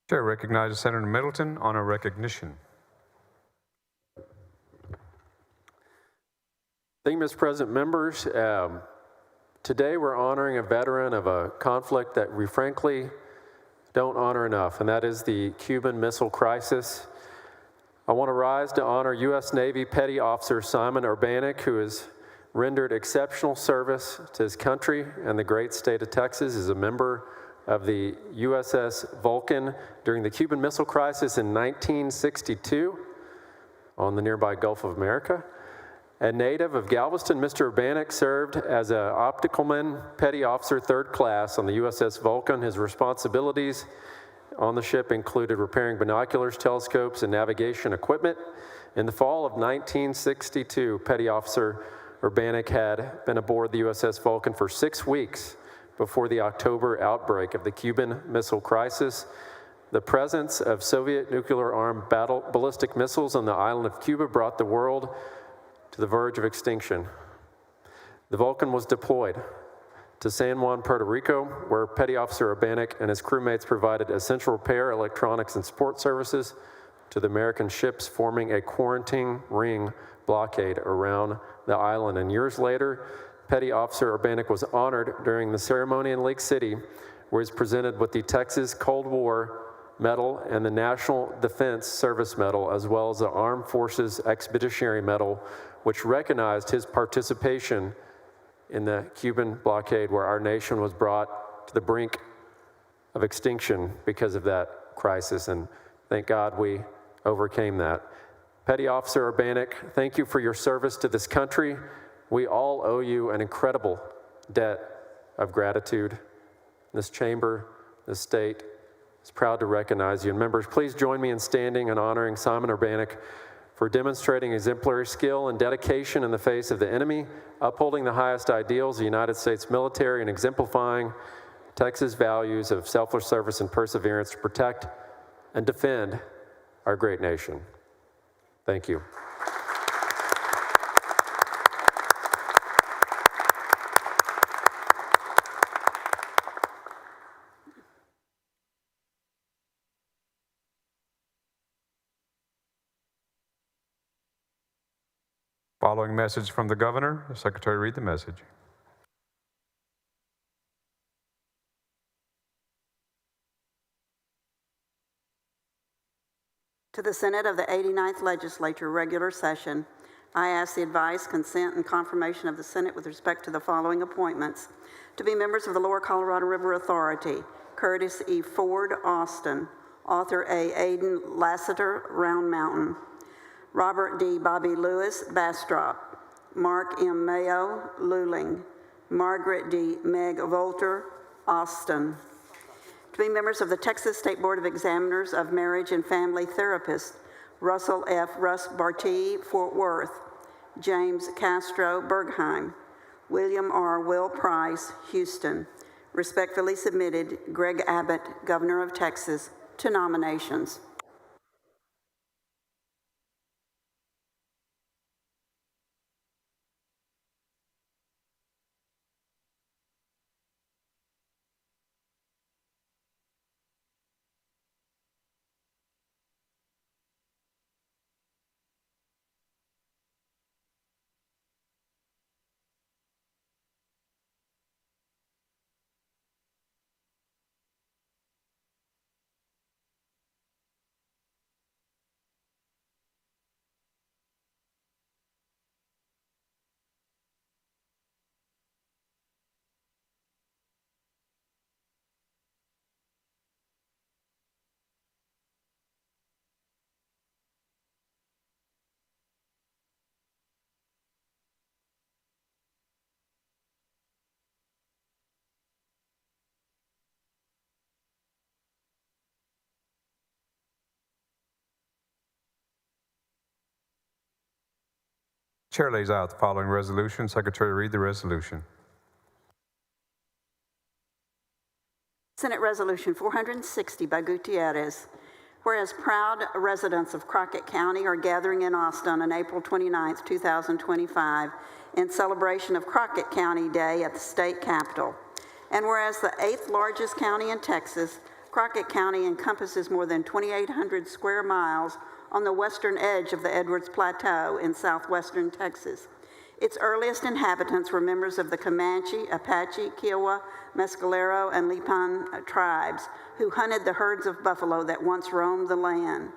Chair recognizes Senator Middleton on a recognition. Thank you, Mr. President. Members, today we're honoring a veteran of a conflict that we frankly don't honor enough, and that is the Cuban Missile Crisis. I want to rise to honor U.S. Navy Petty Officer Simon Urbanek, who has rendered exceptional service to his country and the great state of Texas as a member of the USS Vulcan during the Cuban Missile Crisis in 1962 on the nearby Gulf of America. A native of Galveston, Mr. Urbanek served as an opticalman, petty officer, 3rd class on the USS Vulcan. His responsibilities on the ship included repairing binoculars, telescopes, and navigation equipment. In the fall of 1962, Petty Officer Urbanek had been aboard the USS Vulcan for 6 weeks before the October outbreak of the Cuban Missile Crisis. The presence of Soviet nuclear-armed ballistic missiles on the island of Cuba brought the world to the verge of extinction. The Vulcan was deployed to San Juan, Puerto Rico, where Petty Officer Urbanek and his crewmates provided essential repair, electronics, and support services to the American ships, forming a quarantine ring blockade around the island. And years later, Petty Officer Urbanek was honored during the ceremony in Lake City, where he was presented with the Texas Cold War Medal and the National Defense Service Medal, as well as the Armed Forces Expeditionary Medal, which recognized his participation in the Cuban blockade, where our nation was brought to the brink of extinction because of that crisis. And thank God we overcame that. Petty Officer Urbanek, thank you for your service to this country. We all owe you an incredible debt of gratitude. This chamber, this state, is proud to recognize you. And members, please join me in standing and honoring Simon Urbanek for demonstrating exemplary skill and dedication in the face of the enemy, upholding the highest ideals of the United States military, and exemplifying Texas values of selfless service and perseverance to protect and defend our great nation. Thank you. Following message from the governor, the secretary read the message. To the Senate of the 89th Legislature, regular session, I ask the advice, consent, and confirmation of the Senate with respect to the following appointments. To be members of the Lower Colorado River Authority: Curtis E. Ford, Austin; Arthur A. Aiden Lassiter, Round Mountain; Robert D. Bobby Lewis, Bastrop; Mark M. Mayo, Luling; Margaret D. Meg Volter, Austin. To be members of the Texas State Board of Examiners of Marriage and Family Therapists: Russell F. Russ Bartee, Fort Worth; James Castro, Bergheim; William R. Will Price, Houston. Respectfully submitted, Greg Abbott, Governor of Texas, to nominations. Chair lays out the following resolution. Secretary read the resolution. Senate Resolution 460 by Gutierrez. Whereas proud residents of Crockett County are gathering in Austin on April 29, 2025, in celebration of Crockett County Day at the state capitol. And whereas the 8th largest county in Texas, Crockett County encompasses more than 2,800 square miles on the western edge of the Edwards Plateau in southwestern Texas. Its earliest inhabitants were members of the Comanche, Apache, Kiowa, Mescalero, and Lipan tribes who hunted the herds of buffalo that once roamed the land.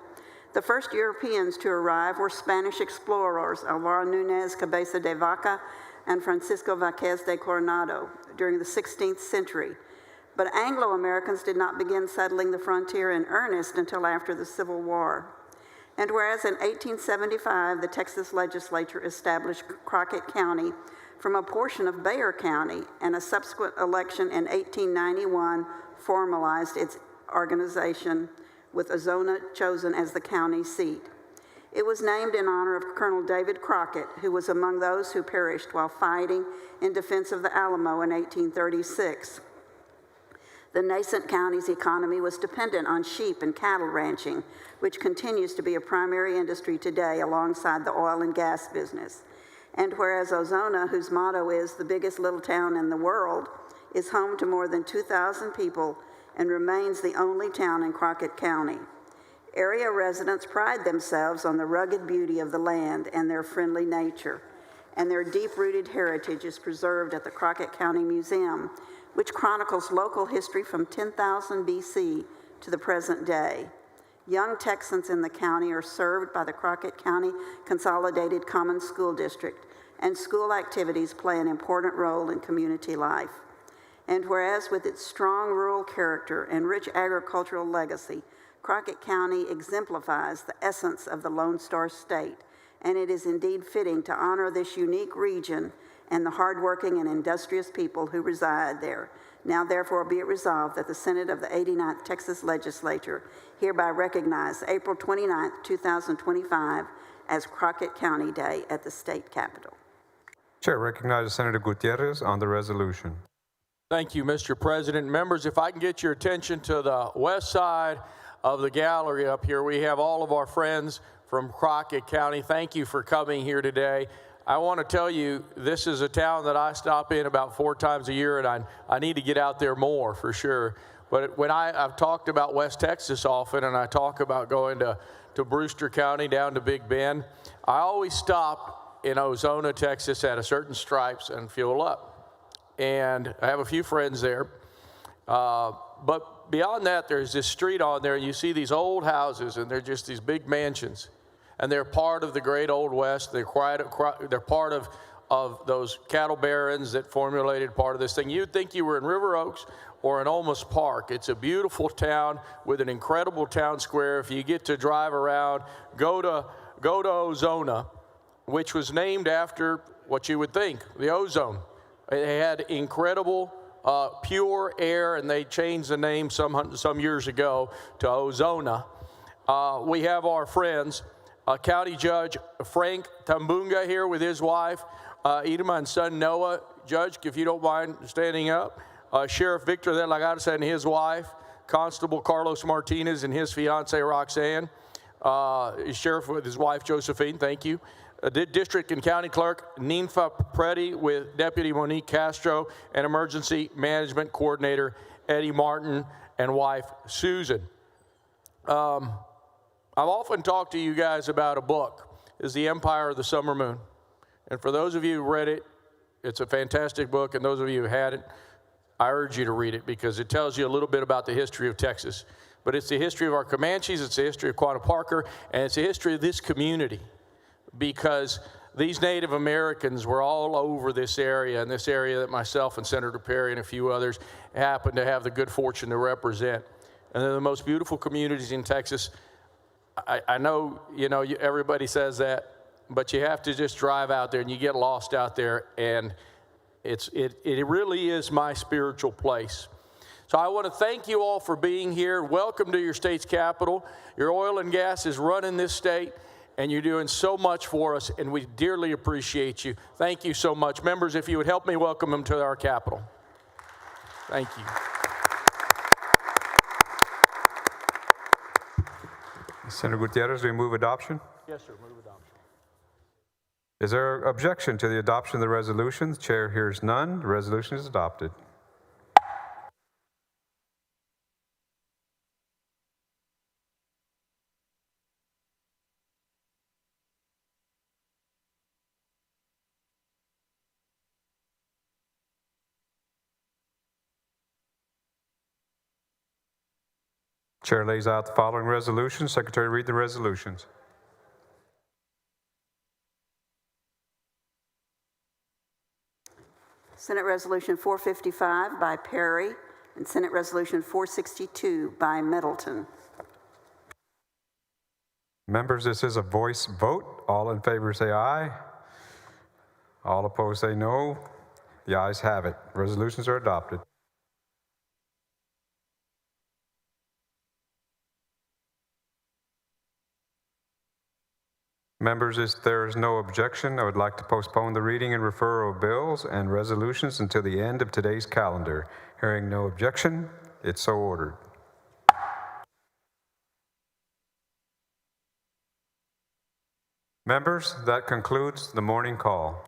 The first Europeans to arrive were Spanish explorers Alvaro Nunez Cabeza de Vaca and Francisco Vázquez de Coronado during the 16th century. But Anglo-Americans did not begin settling the frontier in earnest until after the Civil War. And whereas in 1875, the Texas legislature established Crockett County from a portion of Bayer County, and a subsequent election in 1891 formalized its organization, with Ozona chosen as the county seat. It was named in honor of Colonel David Crockett, who was among those who perished while fighting in defense of the Alamo in 1836. The nascent county's economy was dependent on sheep and cattle ranching, which continues to be a primary industry today alongside the oil and gas business. And whereas Ozona, whose motto is "the biggest little town in the world," is home to more than 2,000 people and remains the only town in Crockett County. Area residents pride themselves on the rugged beauty of the land and their friendly nature, and their deep-rooted heritage is preserved at the Crockett County Museum, which chronicles local history from 10,000 BC to the present day. Young Texans in the county are served by the Crockett County Consolidated Common School District, and school activities play an important role in community life. And whereas with its strong rural character and rich agricultural legacy, Crockett County exemplifies the essence of the Lone Star State, and it is indeed fitting to honor this unique region and the hardworking and industrious people who reside there. Now therefore be it resolved that the Senate of the 89th Texas Legislature hereby recognize April 29, 2025 as Crockett County Day at the state capitol. Chair recognizes Senator Gutierrez on the resolution. Thank you, Mr. President. Members, if I can get your attention to the west side of the gallery up here, we have all of our friends from Crockett County. Thank you for coming here today. I want to tell you, this is a town that I stop in about 4 times a year, and I need to get out there more for sure. But when I've talked about West Texas often, and I talk about going to Brewster County down to Big Bend, I always stop in Ozona, Texas at a certain Stripes and fuel up. And I have a few friends there. But beyond that, there's this street on there, and you see these old houses, and they're just these big mansions. And they're part of the great Old West. They're part of those cattle barons that formulated part of this thing. You'd think you were in River Oaks or in Olmus Park. It's a beautiful town with an incredible town square. If you get to drive around, go to Ozona, which was named after what you would think, the ozone. It had incredible pure air, and they changed the name some years ago to Ozona. We have our friends, County Judge Frank Tambunga here with his wife, Irma, and son Noah. Judge, if you don't mind standing up. Sheriff Victor De La Garza and his wife, Constable Carlos Martinez and his fiancee Roxanne, Sheriff with his wife Josephine, thank you. District and County Clerk Ninfa Preddy with Deputy Monique Castro and Emergency Management Coordinator Eddie Martin and wife Susan. I've often talked to you guys about a book. It's The Empire of the Summer Moon. And for those of you who read it, it's a fantastic book, and those of you who hadn't, I urge you to read it because it tells you a little bit about the history of Texas. But it's the history of our Comanches, it's the history of Quanah Parker, and it's the history of this community, because these Native Americans were all over this area, and this area that myself and Senator Perry and a few others happen to have the good fortune to represent. And they're the most beautiful communities in Texas. I know, everybody says that, but you have to just drive out there and you get lost out there, and it really is my spiritual place. So I want to thank you all for being here. Welcome to your state's capital. Your oil and gas is running this state, and you're doing so much for us, and we dearly appreciate you. Thank you so much. Members, if you would help me welcome them to our capital. Thank you. Senator Gutierrez, do you move adoption? Yes, sir. Move adoption. Is there objection to the adoption of the resolution? The chair hears none. The resolution is adopted. Chair lays out the following resolutions. Secretary, read the resolutions. Senate Resolution 455 by Perry and Senate Resolution 462 by Middleton. Members, this is a voice vote. All in favor say aye. All opposed say no. The ayes have it. Resolutions are adopted. Members, if there is no objection, I would like to postpone the reading and referral of bills and resolutions until the end of today's calendar. Hearing no objection, it's so ordered. Members, that concludes the morning call.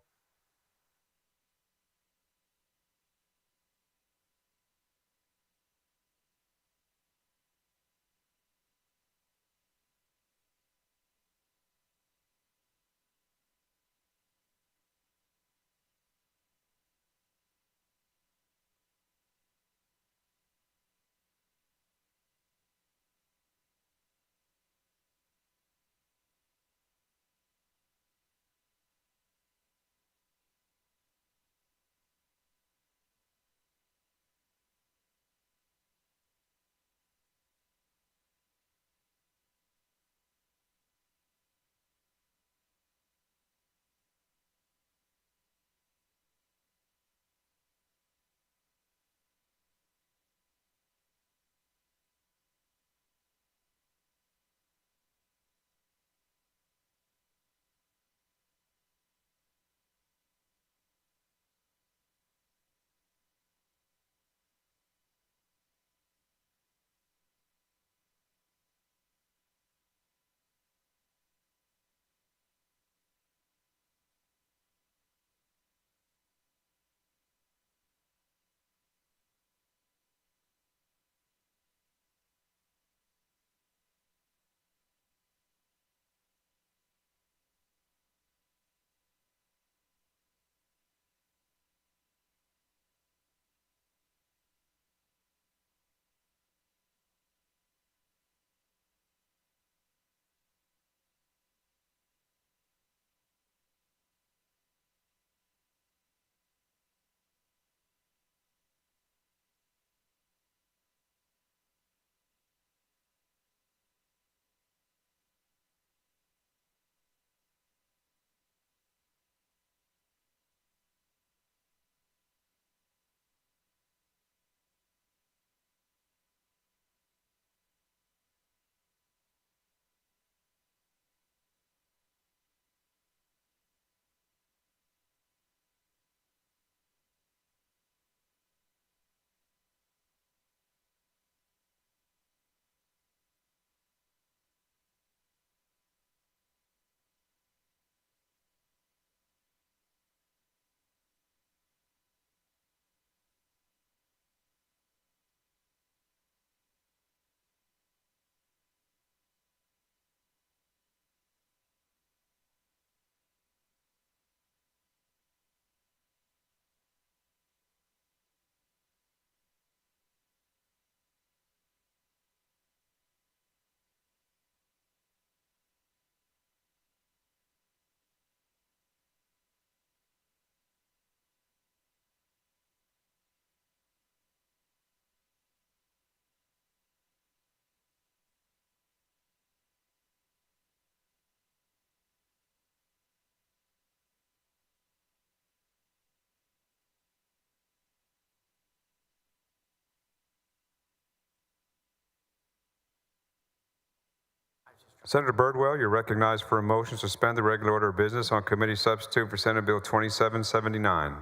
Senator Birdwell, you're recognized for a motion to suspend the regular order of business on committee substitute for Senate Bill 2779.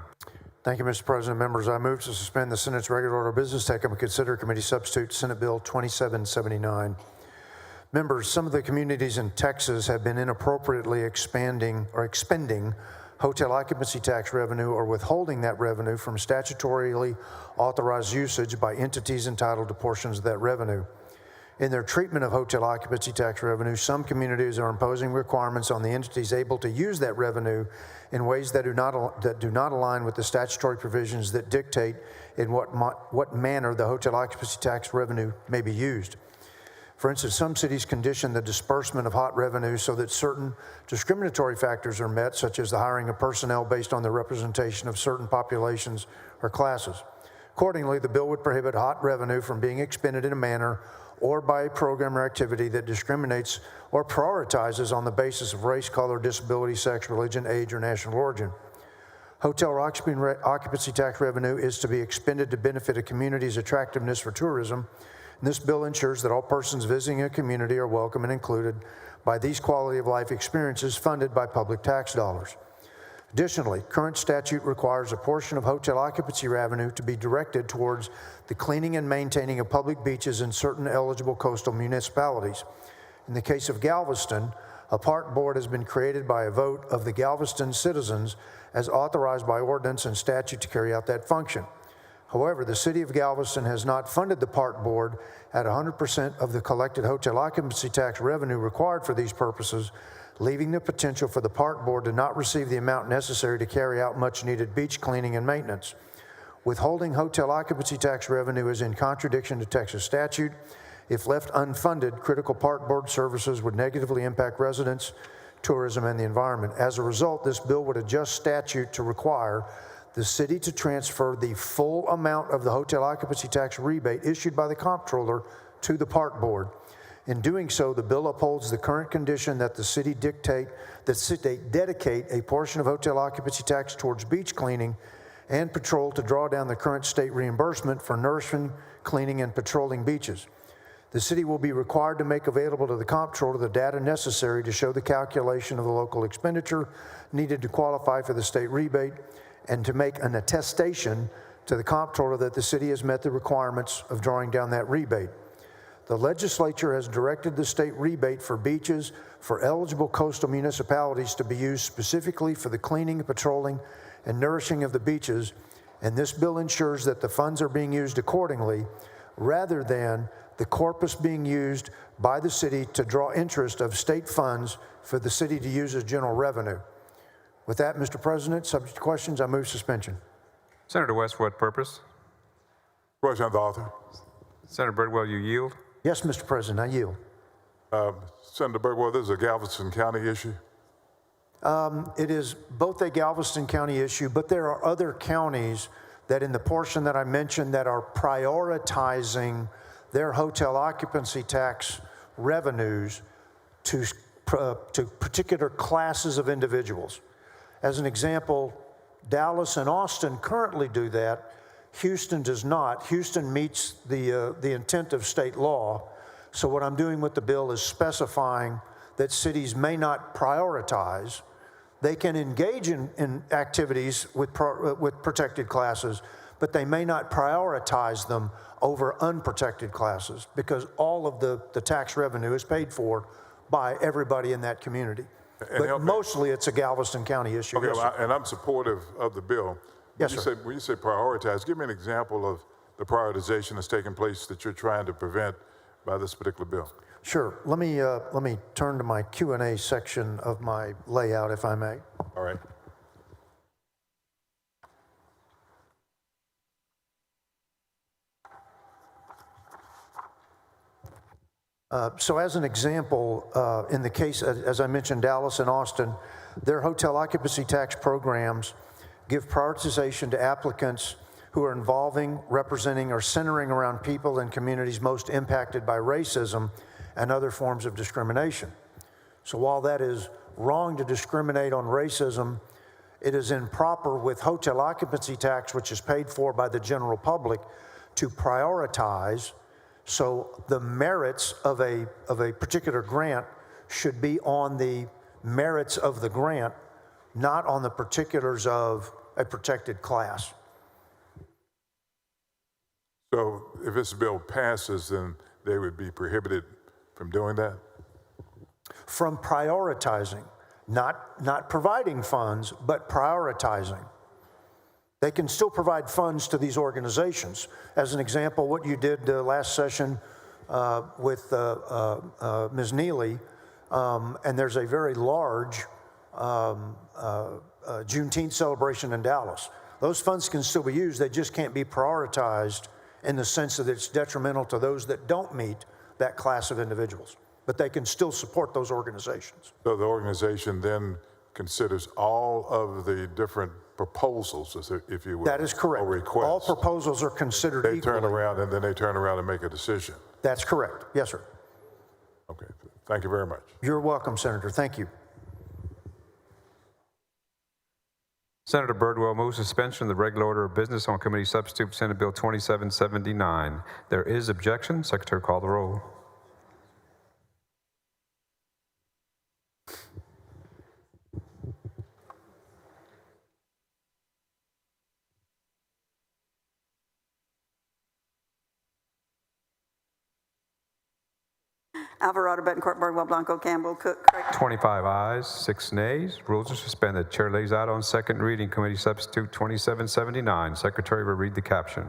Thank you, Mr. President. Members, I move to suspend the Senate's regular order of business, take up and consider committee substitute Senate Bill 2779. Members, some of the communities in Texas have been inappropriately expending hotel occupancy tax revenue or withholding that revenue from statutorily authorized usage by entities entitled to portions of that revenue. In their treatment of hotel occupancy tax revenue, some communities are imposing requirements on the entities able to use that revenue in ways that do not align with the statutory provisions that dictate in what manner the hotel occupancy tax revenue may be used. For instance, some cities condition the disbursement of hot revenue so that certain discriminatory factors are met, such as the hiring of personnel based on the representation of certain populations or classes. Accordingly, the bill would prohibit hot revenue from being expended in a manner or by a program or activity that discriminates or prioritizes on the basis of race, color, disability, sex, religion, age, or national origin. Hotel occupancy tax revenue is to be expended to benefit a community's attractiveness for tourism. And this bill ensures that all persons visiting a community are welcome and included by these quality of life experiences funded by public tax dollars. Additionally, current statute requires a portion of hotel occupancy revenue to be directed towards the cleaning and maintaining of public beaches in certain eligible coastal municipalities. In the case of Galveston, a park board has been created by a vote of the Galveston citizens as authorized by ordinance and statute to carry out that function. However, the city of Galveston has not funded the park board at 100% of the collected hotel occupancy tax revenue required for these purposes, leaving the potential for the park board to not receive the amount necessary to carry out much needed beach cleaning and maintenance. Withholding hotel occupancy tax revenue is in contradiction to Texas statute. If left unfunded, critical park board services would negatively impact residents, tourism, and the environment. As a result, this bill would adjust statute to require the city to transfer the full amount of the hotel occupancy tax rebate issued by the comptroller to the park board. In doing so, the bill upholds the current condition that the city dedicate a portion of hotel occupancy tax towards beach cleaning and patrol to draw down the current state reimbursement for nourishing, cleaning, and patrolling beaches. The city will be required to make available to the comptroller the data necessary to show the calculation of the local expenditure needed to qualify for the state rebate and to make an attestation to the comptroller that the city has met the requirements of drawing down that rebate. The legislature has directed the state rebate for beaches for eligible coastal municipalities to be used specifically for the cleaning, patrolling, and nourishing of the beaches, and this bill ensures that the funds are being used accordingly, rather than the corpus being used by the city to draw interest of state funds for the city to use as general revenue. With that, Mr. President, subject to questions, I move suspension. Senator West, for what purpose? Question of the author. Senator Birdwell, you yield? Yes, Mr. President, I yield. Senator Birdwell, this is a Galveston County issue? It is both a Galveston County issue, but there are other counties that in the portion that I mentioned that are prioritizing their hotel occupancy tax revenues to particular classes of individuals. As an example, Dallas and Austin currently do that. Houston does not. Houston meets the intent of state law. So what I'm doing with the bill is specifying that cities may not prioritize. They can engage in activities with protected classes, but they may not prioritize them over unprotected classes because all of the tax revenue is paid for by everybody in that community. But mostly it's a Galveston County issue. Okay, Yes, well, and I'm supportive of the bill. Yes, sir. When you say prioritize, give me an example of the prioritization that's taking place that you're trying to prevent by this particular bill. Sure. Let me turn to my Q&A section of my layout, if I may. All right. So as an example, in the case, as I mentioned, Dallas and Austin, their hotel occupancy tax programs give prioritization to applicants who are involving, representing, or centering around people in communities most impacted by racism and other forms of discrimination. So while that is wrong to discriminate on racism, it is improper with hotel occupancy tax, which is paid for by the general public, to prioritize. So the merits of a particular grant should be on the merits of the grant, not on the particulars of a protected class. So if this bill passes, then they would be prohibited from doing that? From prioritizing, not providing funds, but prioritizing. They can still provide funds to these organizations. As an example, what you did last session with Ms. Neely, and there's a very large Juneteenth celebration in Dallas. Those funds can still be used, they just can't be prioritized in the sense that it's detrimental to those that don't meet that class of individuals. But they can still support those organizations. So the organization then considers all of the different proposals, if you will. That is correct. Or requests. All proposals are considered They equally. turn around and then they turn around and make a decision. That's correct. Yes, sir. Okay, thank you very much. You're welcome, Senator. Thank you. Senator Birdwell moves suspension of the regular order of business on committee substitute for Senate Bill 2779. There is objection. Secretary, call the roll. Alvarado, Betancourt, Birdwell, Blanco, Campbell, Cook, Craig. 25 ayes, 6 nays. Rules are suspended. Chair lays out on second reading committee substitute 2779. Secretary will read the caption.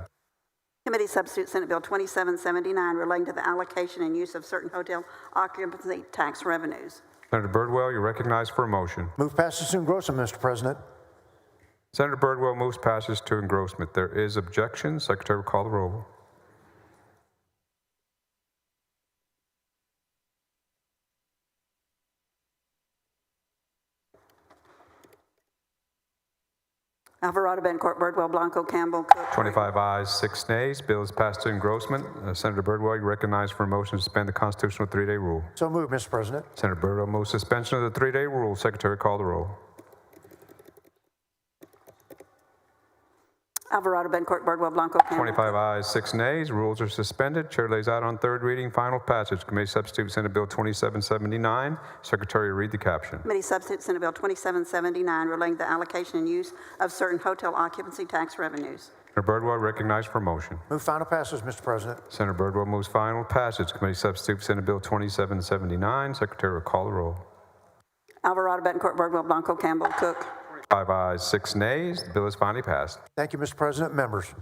Committee substitute Senate Bill 2779 relating to the allocation and use of certain hotel occupancy tax revenues. Senator Birdwell, you're recognized for a motion. Move passage to engrossment, Mr. President. Senator Birdwell moves passage to engrossment. There is objection. Secretary will call the roll. Alvarado, Betancourt, Birdwell, Blanco, Campbell, Cook. 25 ayes, 6 nays. Bill is passed to engrossment. Senator Birdwell, you're recognized for a motion to suspend the constitutional 3-day rule. So moved, Mr. President. Senator Birdwell moves suspension of the 3-day rule. Secretary, call the roll. Alvarado, Betancourt, Birdwell, Blanco, Campbell. 25 ayes, 6 nays. Rules are suspended. Chair lays out on third reading, final passage. Committee substitute Senate Bill 2779. Secretary will read the caption. Committee substitute Senate Bill 2779 relating to the allocation and use of certain hotel occupancy tax revenues. Senator Birdwell recognized for a motion. Move final passage, Mr. President. Senator Birdwell moves final passage. Committee substitute Senate Bill 2779. Secretary will call the roll. Alvarado, Betancourt, Birdwell, Blanco, Campbell, Cook. 5 ayes, 6 nays. The bill is finally passed. Thank you, Mr. President. Members.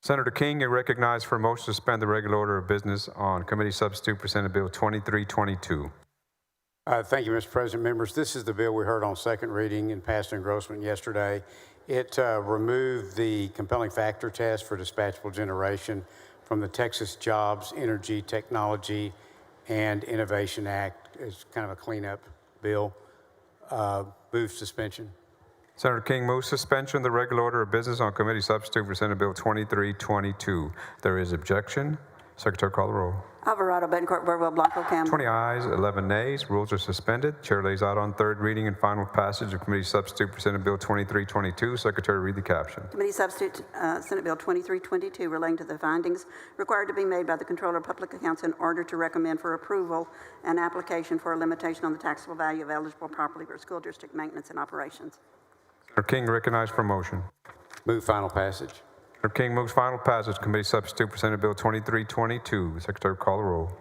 Senator King, you're recognized for a motion to suspend the regular order of business on committee substitute for Senate Bill 2322. Thank you, Mr. President. Members, this is the bill we heard on second reading and passed engrossment yesterday. It removed the compelling factor test for dispatchable generation from the Texas Jobs, Energy, Technology, and Innovation Act. It's kind of a cleanup bill. Move suspension. Senator King moves suspension of the regular order of business on committee substitute for Senate Bill 2322. There is objection. Secretary, call the roll. Alvarado, Betancourt, Birdwell, Blanco, Campbell. 20 ayes, 11 nays. Rules are suspended. Chair lays out on third reading and final passage of committee substitute for Senate Bill 2322. Secretary, read the caption. Committee substitute Senate Bill 2322 relating to the findings required to be made by the Controller of Public Accounts in order to recommend for approval an application for a limitation on the taxable value of eligible property for school district maintenance and operations. Senator King recognized for a motion. Move final passage. Senator King moves final passage. Committee substitute for Senate Bill 2322. Secretary, call the roll.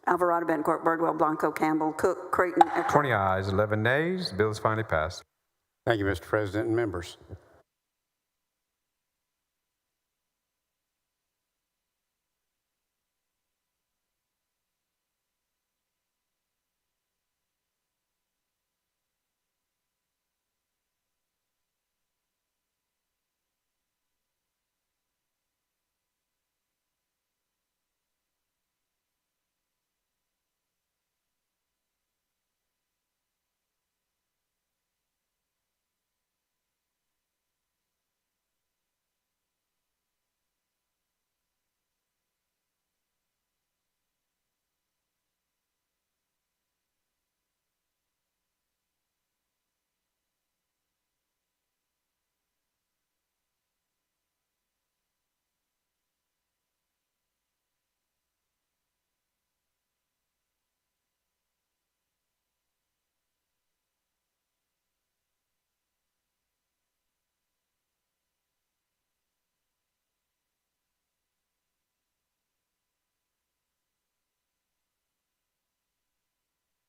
Alvarado, Bencourt, Birdwell, Blanco, Campbell, Cook, Creighton, Eckhart. 20 ayes, 11 nays. The bill is finally passed. Thank you, Mr. President and members.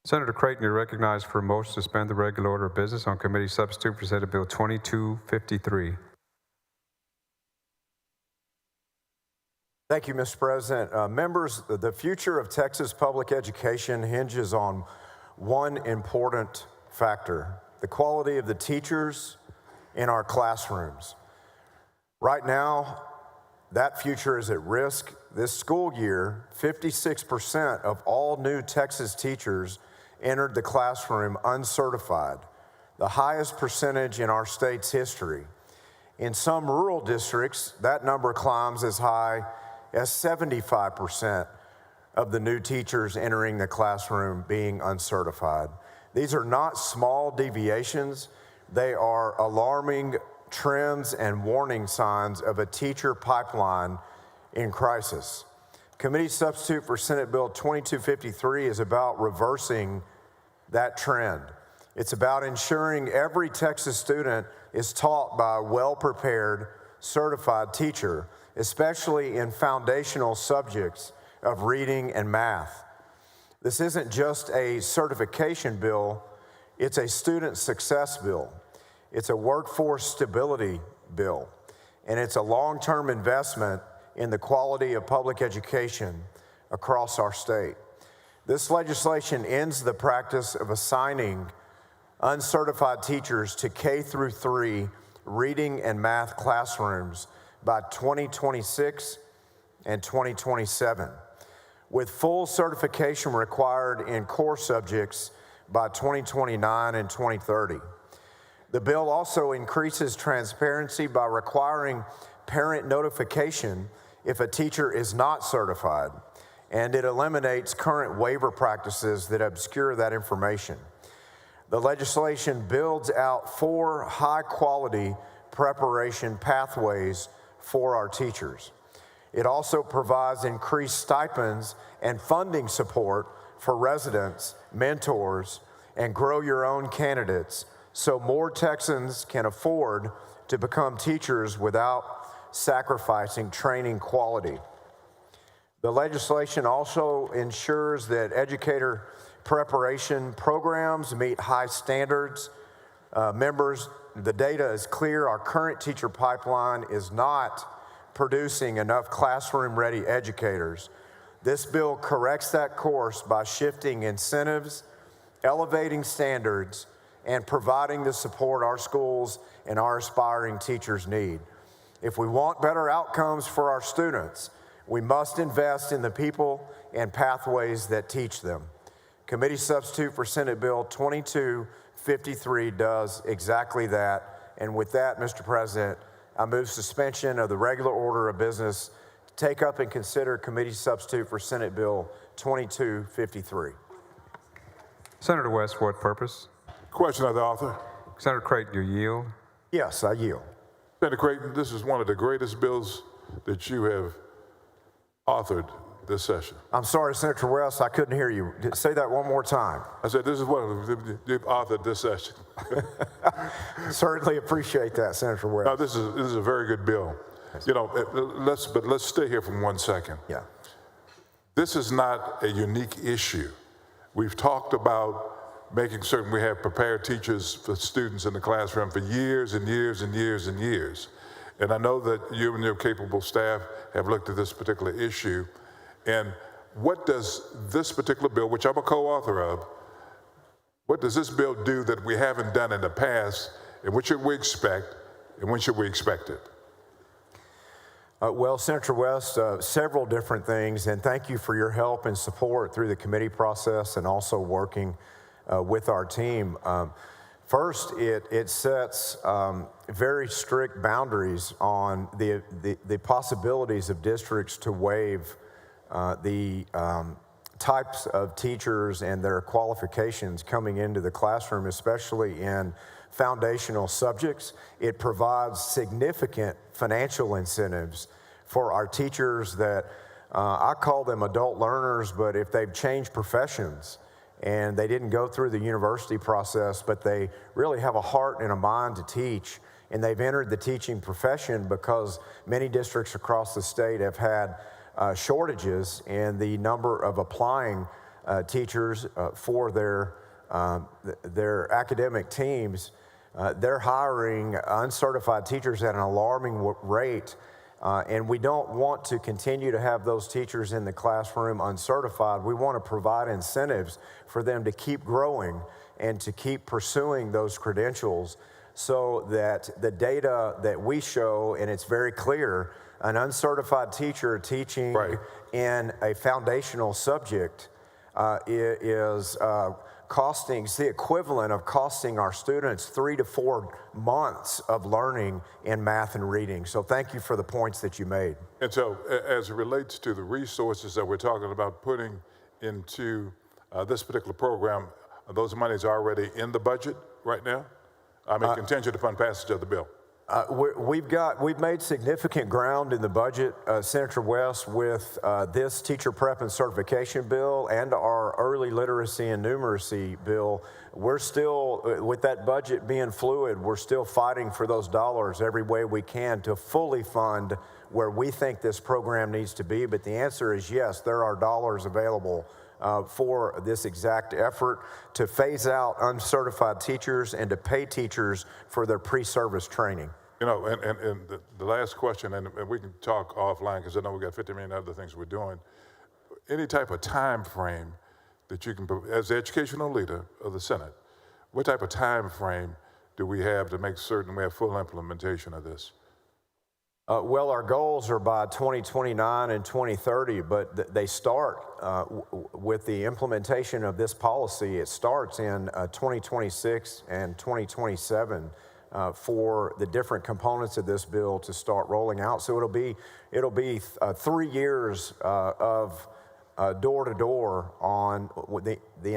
Senator Creighton, you're recognized for a motion to suspend the regular order of business on committee substitute for Senate Bill 2253. Thank you, Mr. President. Members, the future of Texas public education hinges on one important factor: the quality of the teachers in our classrooms. Right now, that future is at risk. This school year, 56% of all new Texas teachers entered the classroom uncertified, the highest percentage in our state's history. In some rural districts, that number climbs as high as 75% of the new teachers entering the classroom being uncertified. These are not small deviations. They are alarming trends and warning signs of a teacher pipeline in crisis. Committee substitute for Senate Bill 2253 is about reversing that trend. It's about ensuring every Texas student is taught by a well-prepared, certified teacher, especially in foundational subjects of reading and math. This isn't just a certification bill, it's a student success bill. It's a workforce stability bill, and it's a long-term investment in the quality of public education across our state. This legislation ends the practice of assigning uncertified teachers to K-3 reading and math classrooms by 2026 and 2027, with full certification required in core subjects by 2029 and 2030. The bill also increases transparency by requiring parent notification if a teacher is not certified, and it eliminates current waiver practices that obscure that information. The legislation builds out 4 high-quality preparation pathways for our teachers. It also provides increased stipends and funding support for residents, mentors, and grow-your-own candidates so more Texans can afford to become teachers without sacrificing training quality. The legislation also ensures that educator preparation programs meet high standards. Members, the data is clear. Our current teacher pipeline is not producing enough classroom-ready educators. This bill corrects that course by shifting incentives, elevating standards, and providing the support our schools and our aspiring teachers need. If we want better outcomes for our students, we must invest in the people and pathways that teach them. Committee substitute for Senate Bill 2253 does exactly that. And with that, Mr. President, I move suspension of the regular order of business to take up and consider committee substitute for Senate Bill 2253. Senator West, for what purpose? Question of the author. Senator Creighton, you yield? Yes, I yield. Senator Creighton, this is one of the greatest bills that you have authored this session. I'm sorry, Senator West, I couldn't hear you. Say that one more time. I said this is one of the you've authored this session. Certainly appreciate that, Senator West. No, this is a very good bill. You know, let's stay here for 1 second. Yeah. This is not a unique issue. We've talked about making certain we have prepared teachers for students in the classroom for years and years and years and years. And I know that you and your capable staff have looked at this particular issue. And what does this particular bill, which I'm a co-author of, what does this bill do that we haven't done in the past, and what should we expect, and when should we expect it? Well, Senator West, several different things, and thank you for your help and support through the committee process and also working with our team. First, it sets very strict boundaries on the possibilities of districts to waive the types of teachers and their qualifications coming into the classroom, especially in foundational subjects. It provides significant financial incentives for our teachers that I call them adult learners, but if they've changed professions and they didn't go through the university process, but they really have a heart and a mind to teach, and they've entered the teaching profession because many districts across the state have had shortages in the number of applying teachers for their academic teams. They're hiring uncertified teachers at an alarming rate, and we don't want to continue to have those teachers in the classroom uncertified. We want to provide incentives for them to keep growing and to keep pursuing those credentials so that the data that we show, and it's very clear, an uncertified teacher teaching in a foundational subject is costing, it's the equivalent of costing our students 3 to 4 months of learning in math and reading. So thank you for the points that you made. And so as it relates to the resources that we're talking about putting into this particular program, are those monies already in the budget right now? I mean, contingent upon passage of the bill. We've made significant ground in the budget, Senator West, with this teacher prep and certification bill and our early literacy and numeracy bill. We're still, with that budget being fluid, we're still fighting for those dollars every way we can to fully fund where we think this program needs to be. But the answer is yes, there are dollars available for this exact effort to phase out uncertified teachers and to pay teachers for their pre-service training. You know, and the last question, and we can talk offline because I know we got 50 million other things we're doing. Any type of time frame that you can, as the educational leader of the Senate, what type of time frame do we have to make certain we have full implementation of this? Well, our goals are by 2029 and 2030, but they start with the implementation of this policy. It starts in 2026 and 2027 for the different components of this bill to start rolling out. So it'll be 3 years of door to door on the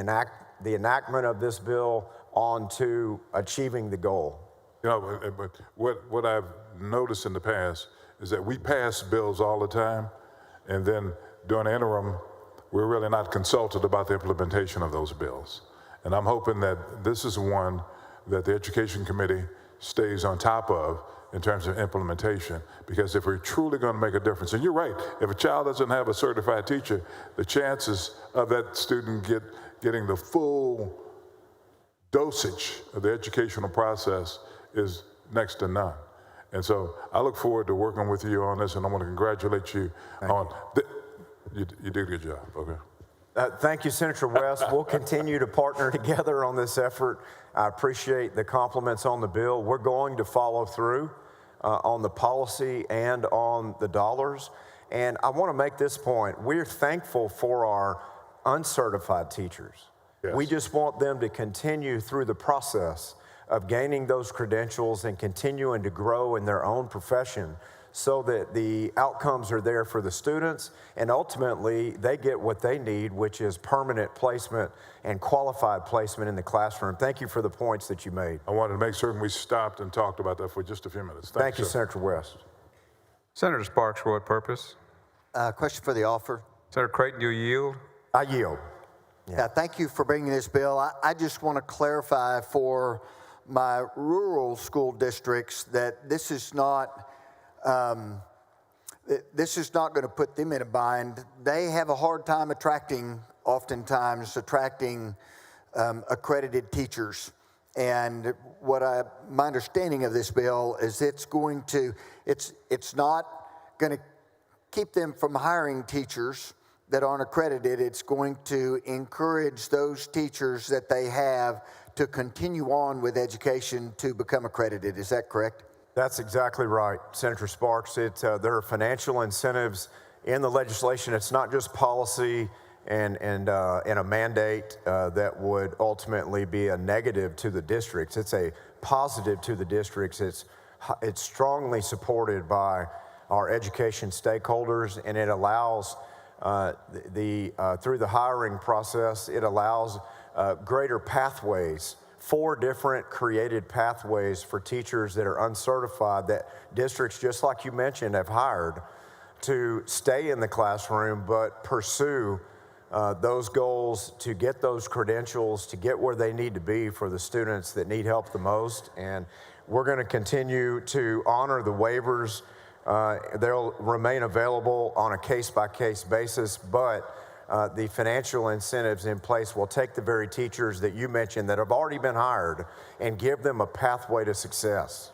enactment of this bill on to achieving the goal. You know, but what I've noticed in the past is that we pass bills all the time, and then during the interim, we're really not consulted about the implementation of those bills. And I'm hoping that this is one that the Education Committee stays on top of in terms of implementation, because if we're truly going to make a difference, and you're right, if a child doesn't have a certified teacher, the chances of that student getting the full dosage of the educational process is next to none. And so I look forward to working with you on this, and I want to congratulate you on you did a good job. Okay. Thank you, Senator West. We'll continue to partner together on this effort. I appreciate the compliments on the bill. We're going to follow through on the policy and on the dollars. And I want to make this point. We're thankful for our uncertified teachers. Yes. We just want them to continue through the process of gaining those credentials and continuing to grow in their own profession so that the outcomes are there for the students, and ultimately they get what they need, which is permanent placement and qualified placement in the classroom. Thank you for the points that you made. I wanted to make certain we stopped and talked about that for just a few minutes. Thank you, sir. Senator West. Senator Sparks, for what purpose? Question for the offer. Senator Creighton, do you yield? I yield. Yeah, thank you for bringing this bill. I just want to clarify for my rural school districts that this is not this is not going to put them in a bind. They have a hard time oftentimes attracting accredited teachers. And my understanding of this bill is it's not going to keep them from hiring teachers that aren't accredited. It's going to encourage those teachers that they have to continue on with education to become accredited. Is that correct? That's exactly right, Senator Sparks. There are financial incentives in the legislation. It's not just policy and a mandate that would ultimately be a negative to the districts. It's a positive to the districts. It's strongly supported by our education stakeholders, and it allows through the hiring process, it allows greater pathways, 4 different created pathways for teachers that are uncertified that districts, just like you mentioned, have hired to stay in the classroom but pursue those goals, to get those credentials, to get where they need to be for the students that need help the most. And we're going to continue to honor the waivers. They'll remain available on a case-by-case basis, but the financial incentives in place will take the very teachers that you mentioned that have already been hired and give them a pathway to success.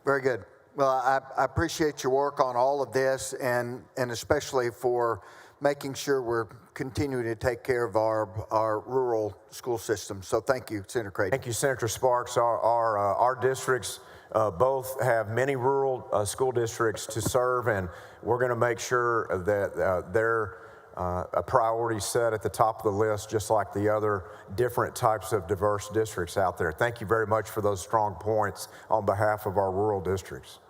Very good. Well, I appreciate your work on all of this, and especially for making sure we're continuing to take care of our rural school system. So thank you, Senator Creighton. Thank you, Senator Sparks. Our districts both have many rural school districts to serve, and we're going to make sure that they're a priority set at the top of the list, just like the other different types of diverse districts out there. Thank you very much for those strong points on behalf of our rural districts.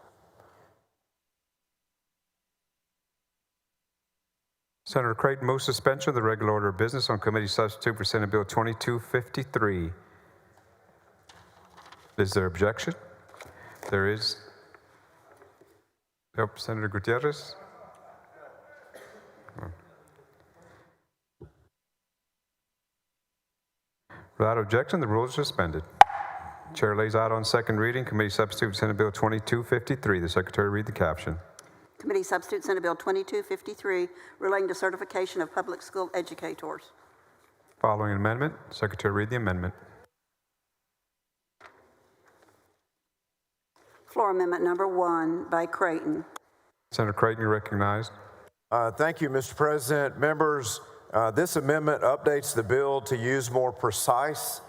Senator Creighton moves suspension of the regular order of business on committee substitute for Senate Bill 2253. Is there objection? There is. Senator Gutierrez. Without objection, the rules are suspended. Chair lays out on second reading committee substitute Senate Bill 2253. The Secretary read the caption. Committee substitute Senate Bill 2253 relating to certification of public school educators. Following amendment, Secretary read the amendment. Floor amendment number 1 by Creighton. Senator Creighton, you're recognized. Thank you, Mr. President. Members, this amendment updates the bill to use more precise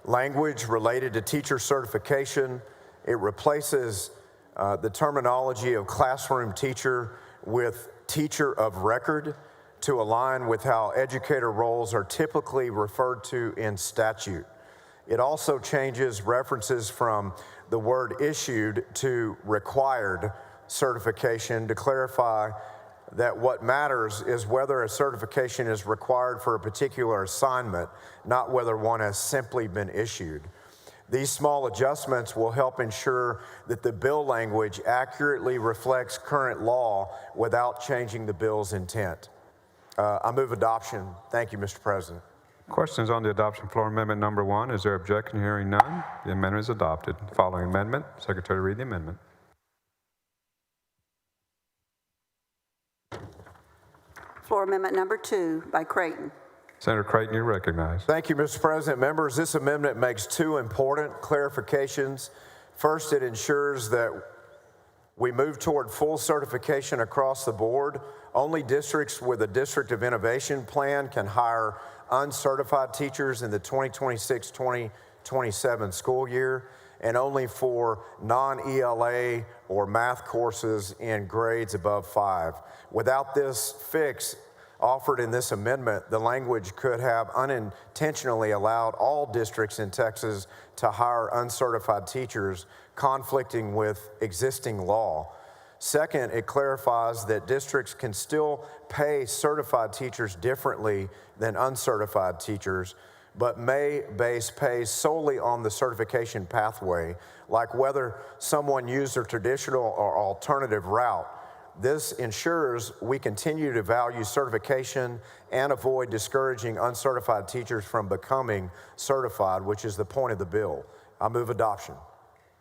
language related to teacher certification. It replaces the terminology of classroom teacher with teacher of record to align with how educator roles are typically referred to in statute. It also changes references from the word issued to required certification to clarify that what matters is whether a certification is required for a particular assignment, not whether one has simply been issued. These small adjustments will help ensure that the bill language accurately reflects current law without changing the bill's intent. I move adoption. Thank you, Mr. President. Questions on the adoption floor amendment number 1. Is there objection? Hearing none, the amendment is adopted. Following amendment, Secretary read the amendment. Floor amendment number 2 by Creighton. Senator Creighton, you're recognized. Thank you, Mr. President. Members, this amendment makes 2 important clarifications. First, it ensures that we move toward full certification across the board. Only districts with a District of Innovation plan can hire uncertified teachers in the 2026-2027 school year, and only for non-ELA or math courses in grades above 5. Without this fix offered in this amendment, the language could have unintentionally allowed all districts in Texas to hire uncertified teachers, conflicting with existing law. Second, it clarifies that districts can still pay certified teachers differently than uncertified teachers, but may base pay solely on the certification pathway, like whether someone used a traditional or alternative route. This ensures we continue to value certification and avoid discouraging uncertified teachers from becoming certified, which is the point of the bill. I move adoption.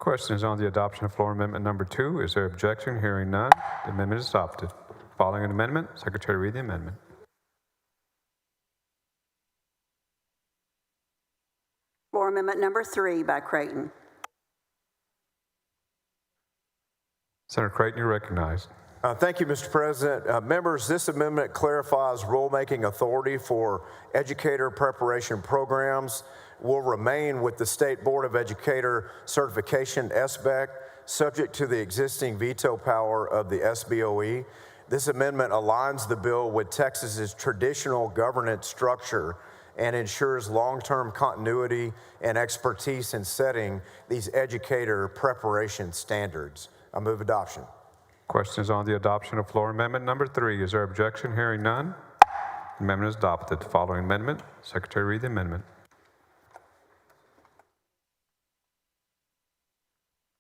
Question is on the adoption of floor amendment number 2. Is there objection? Hearing none, the amendment is adopted. Following an amendment, Secretary read the amendment. Floor amendment number 3 by Creighton. Senator Creighton, you're recognized. Thank you, Mr. President. Members, this amendment clarifies rulemaking authority for educator preparation programs will remain with the State Board of Educator Certification, SBEC, subject to the existing veto power of the SBOE. This amendment aligns the bill with Texas's traditional governance structure and ensures long-term continuity and expertise in setting these educator preparation standards. I move adoption. Question is on the adoption of floor amendment number 3. Is there objection? Hearing none, the amendment is adopted. Following amendment, Secretary read the amendment.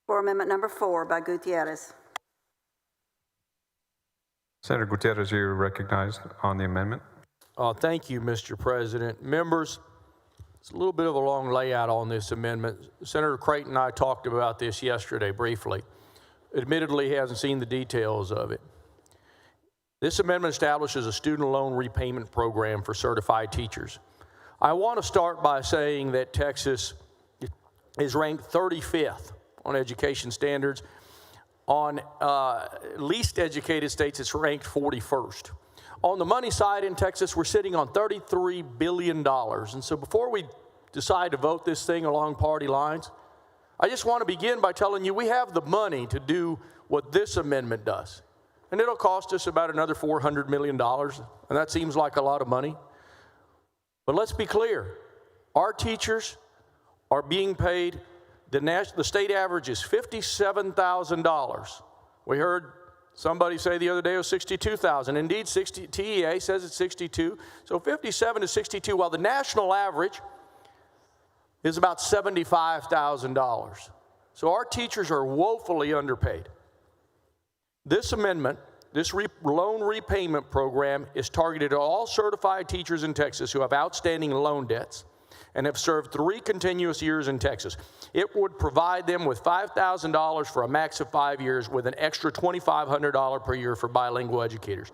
Floor amendment number 4 by Gutierrez. Senator Gutierrez, you're recognized on the amendment. Thank you, Mr. President. Members, it's a little bit of a long layout on this amendment. Senator Creighton and I talked about this yesterday briefly. Admittedly, he hasn't seen the details of it. This amendment establishes a student loan repayment program for certified teachers. I want to start by saying that Texas is ranked 35th on education standards. On least educated states, it's ranked 41st. On the money side in Texas, we're sitting on $33 billion. And so before we decide to vote this thing along party lines, I just want to begin by telling you we have the money to do what this amendment does. And it'll cost us about another $400 million, and that seems like a lot of money. But let's be clear, our teachers are being paid, the state average is $57,000. We heard somebody say the other day it was $62,000. Indeed, TEA says it's $62,000, so $57,000 to $62,000, while the national average is about $75,000. So our teachers are woefully underpaid. This amendment, this loan repayment program, is targeted at all certified teachers in Texas who have outstanding loan debts and have served 3 continuous years in Texas. It would provide them with $5,000 for a max of 5 years with an extra $2,500 per year for bilingual educators.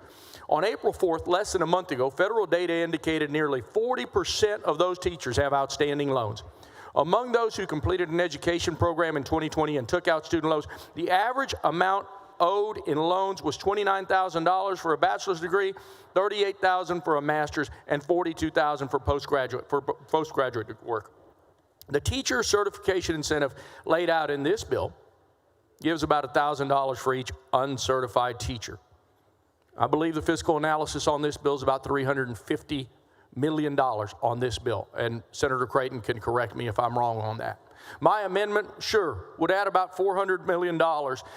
On April 4th, less than a month ago, federal data indicated nearly 40% of those teachers have outstanding loans. Among those who completed an education program in 2020 and took out student loans, the average amount owed in loans was $29,000 for a bachelor's degree, $38,000 for a master's, and $42,000 for postgraduate work. The teacher certification incentive laid out in this bill gives about $1,000 for each uncertified teacher. I believe the fiscal analysis on this bill is about $350 million on this bill, and Senator Creighton can correct me if I'm wrong on that. My amendment, sure, would add about $400 million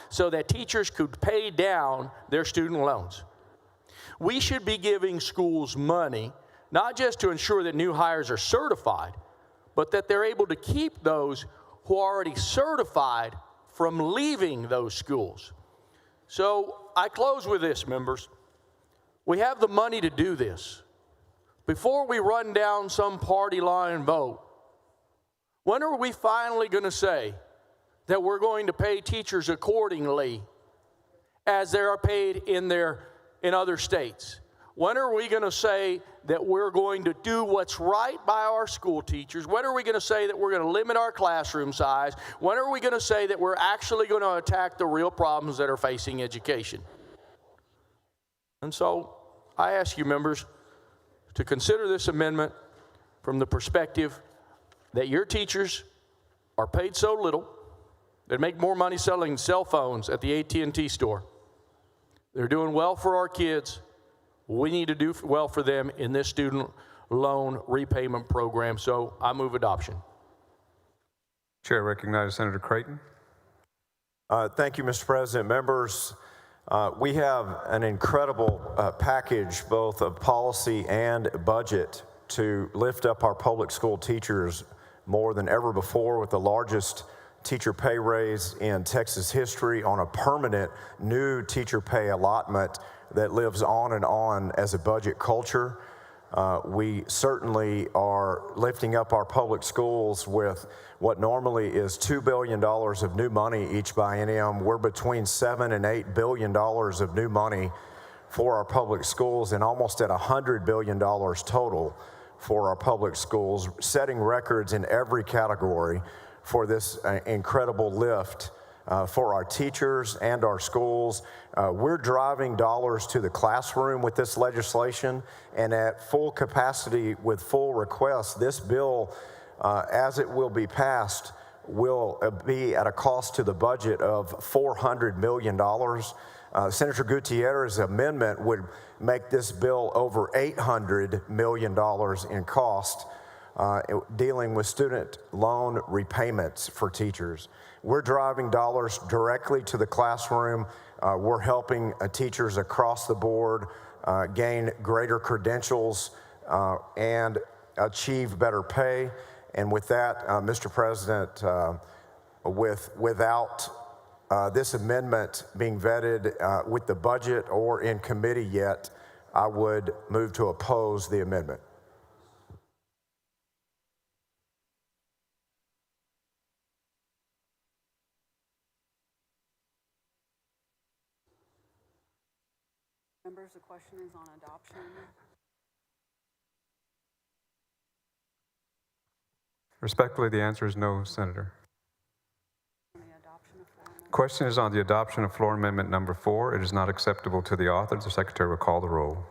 so that teachers could pay down their student loans. We should be giving schools money, not just to ensure that new hires are certified, but that they're able to keep those who are already certified from leaving those schools. So I close with this, members. We have the money to do this. Before we run down some party line vote, when are we finally going to say that we're going to pay teachers accordingly as they are paid in other states? When are we going to say that we're going to do what's right by our school teachers? When are we going to say that we're going to limit our classroom size? When are we going to say that we're actually going to attack the real problems that are facing education? And so I ask you, members, to consider this amendment from the perspective that your teachers are paid so little, they make more money selling cell phones at the AT&T store. They're doing well for our kids. We need to do well for them in this student loan repayment program, so I move adoption. Chair recognizes Senator Creighton. Thank you, Mr. President. Members, we have an incredible package, both of policy and budget, to lift up our public school teachers more than ever before, with the largest teacher pay raise in Texas history on a permanent new teacher pay allotment that lives on and on as a budget culture. We certainly are lifting up our public schools with what normally is $2 billion of new money each biennium. We're between $7 and $8 billion of new money for our public schools, and almost at $100 billion total for our public schools, setting records in every category for this incredible lift for our teachers and our schools. We're driving dollars to the classroom with this legislation, and at full capacity with full request, this bill, as it will be passed, will be at a cost to the budget of $400 million. Senator Gutierrez's amendment would make this bill over $800 million in cost, dealing with student loan repayments for teachers. We're driving dollars directly to the classroom. We're helping teachers across the board gain greater credentials and achieve better pay. And with that, Mr. President, without this amendment being vetted with the budget or in committee yet, I would move to oppose the amendment. Members, the question is on adoption. Respectfully, the answer is no, Senator. Question is on the adoption of floor amendment number 4. It is not acceptable to the author. The secretary will call the roll.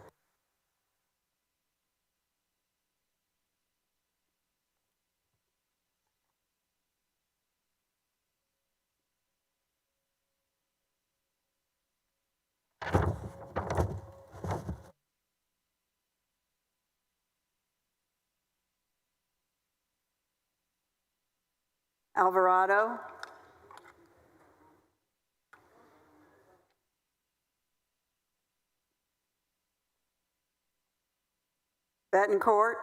Alvarado. Betancourt.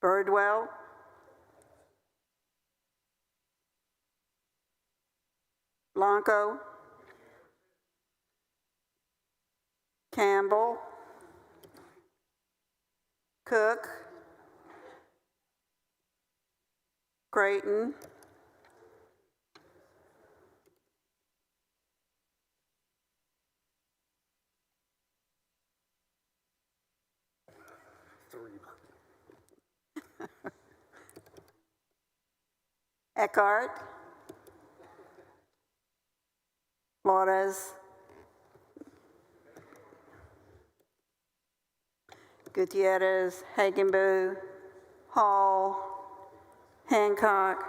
Birdwell. Blanco. Campbell. Cook. Creighton. Eckhart. Flores. Gutierrez, Hagenbu, Hall, Hancock.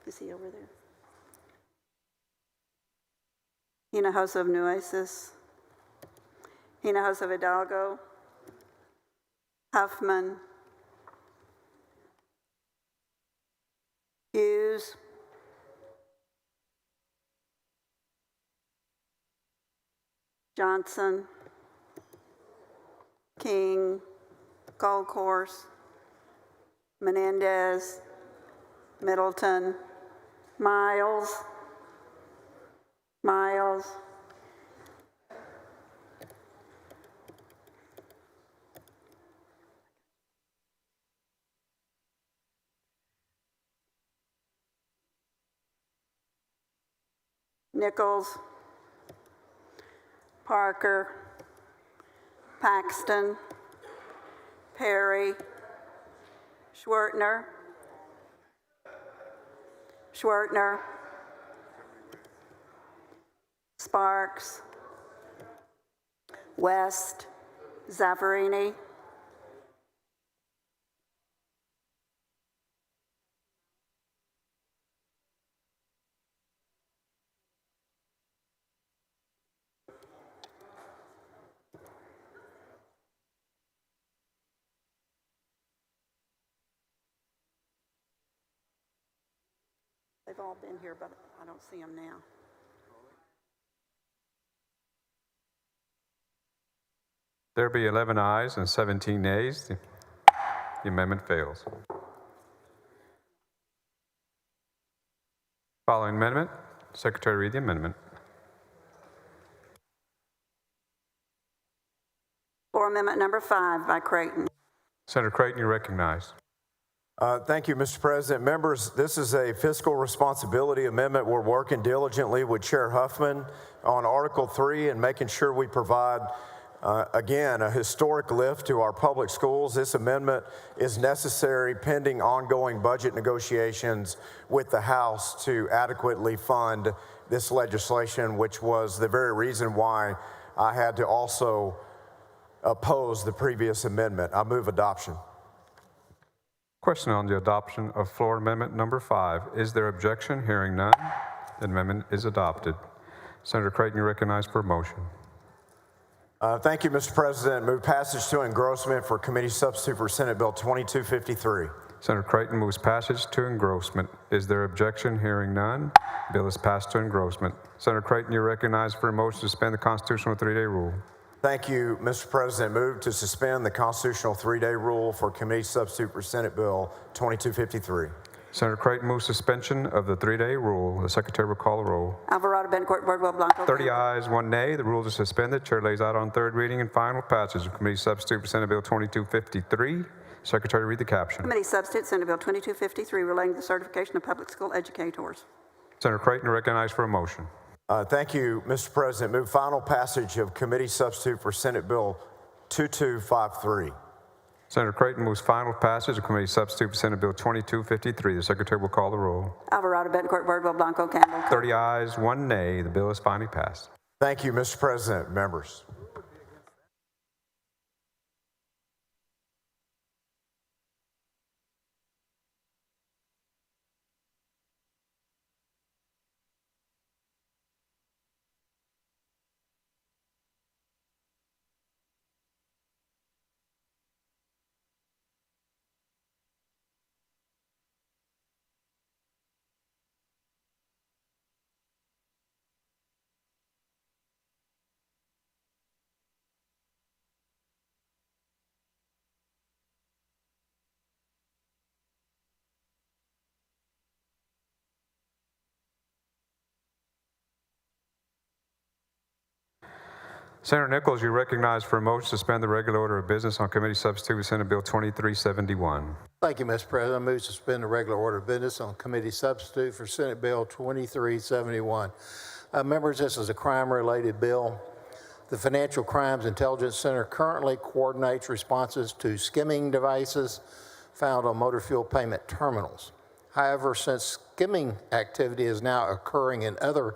Is he over there? Hinojosa of Nueces. Hinojosa of Hidalgo. Huffman. Hughes. Johnson. King. Gold Course. Menendez. Middleton. Miles. Miles. Nichols. Parker. Paxton. Perry. Schwertner. Schwertner. Sparks. West. Zaffarini. They've all been here, but I don't see them now. There be 11 ayes and 17 nays. The amendment fails. Following amendment, Secretary, read the amendment. Floor Amendment Number 5 by Creighton. Senator Creighton, you're recognized. Thank you, Mr. President. Members, this is a fiscal responsibility amendment. We're working diligently with Chair Huffman on Article 3 and making sure we provide, again, a historic lift to our public schools. This amendment is necessary pending ongoing budget negotiations with the House to adequately fund this legislation, which was the very reason why I had to also oppose the previous amendment. I move adoption. Question on the adoption of floor amendment number 5. Is there objection? Hearing none, the amendment is adopted. Senator Creighton, you're recognized for a motion. Thank you, Mr. President. Move passage to engrossment for committee substitute for Senate Bill 2253. Senator Creighton moves passage to engrossment. Is there objection? Hearing none, bill is passed to engrossment. Senator Creighton, you're recognized for a motion to suspend the constitutional 3-day rule. Thank you, Mr. President. Move to suspend the constitutional 3-day rule for committee substitute for Senate Bill 2253. Senator Creighton moves suspension of the 3-day rule. The Secretary will call the roll. Alvarado, Bencourt, Bardwell, Blanco. 30 ayes, 1 nay. The rules are suspended. Chair lays out on third reading and final passage of committee substitute for Senate Bill 2253. Secretary, read the caption. Committee Substitute Senate Bill 2253 relating to the certification of public school educators. Senator Creighton recognized for a motion. Thank you, Mr. President. Move final passage of committee substitute for Senate Bill 2253. Senator Creighton moves final passage of committee substitute for Senate Bill 2253. The Secretary will call the roll. Alvarado, Bencourt, Bardwell, Blanco, Campbell. 30 ayes, 1 nay. The bill is finally passed. Thank you, Mr. President. Members. Senator Nichols, you recognized for a motion to suspend the regular order of business on committee substitute for Senate Bill 2371. Thank you, Mr. President. I move to suspend the regular order of business on committee substitute for Senate Bill 2371. Members, this is a crime-related bill. The Financial Crimes Intelligence Center currently coordinates responses to skimming devices found on motor fuel payment terminals. However, since skimming activity is now occurring in other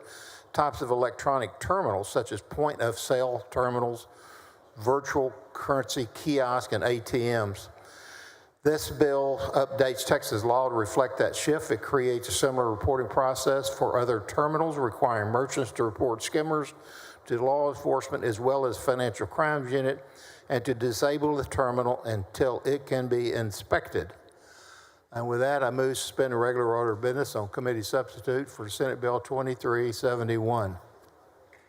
types of electronic terminals, such as point-of-sale terminals, virtual currency kiosks, and ATMs, this bill updates Texas law to reflect that shift. It creates a similar reporting process for other terminals, requiring merchants to report skimmers to law enforcement as well as Financial Crimes Unit, and to disable the terminal until it can be inspected. And with that, I move to suspend the regular order of business on committee substitute for Senate Bill 2371.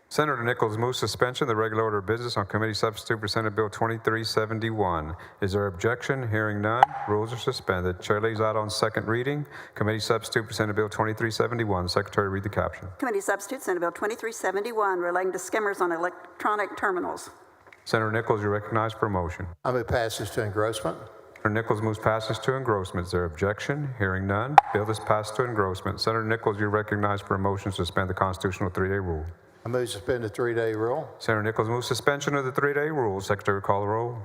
Senator Nichols moves suspension of the regular order of business on committee substitute for Senate Bill 2371. Is there objection? Hearing none, rules are suspended. Chair lays out on second reading. Committee substitute for Senate Bill 2371. Secretary, read the caption. Committee Substitute Senate Bill 2371 relating to skimmers on electronic terminals. Senator Nichols, you recognized for a motion. I move passage to engrossment. Senator Nichols moves passage to engrossment. Is there objection? Hearing none, bill is passed to engrossment. Senator Nichols, you recognized for a motion to suspend the constitutional 3-day rule. I move to suspend the 3-day rule. Senator Nichols moves suspension of the 3-day rule. Secretary, call the roll.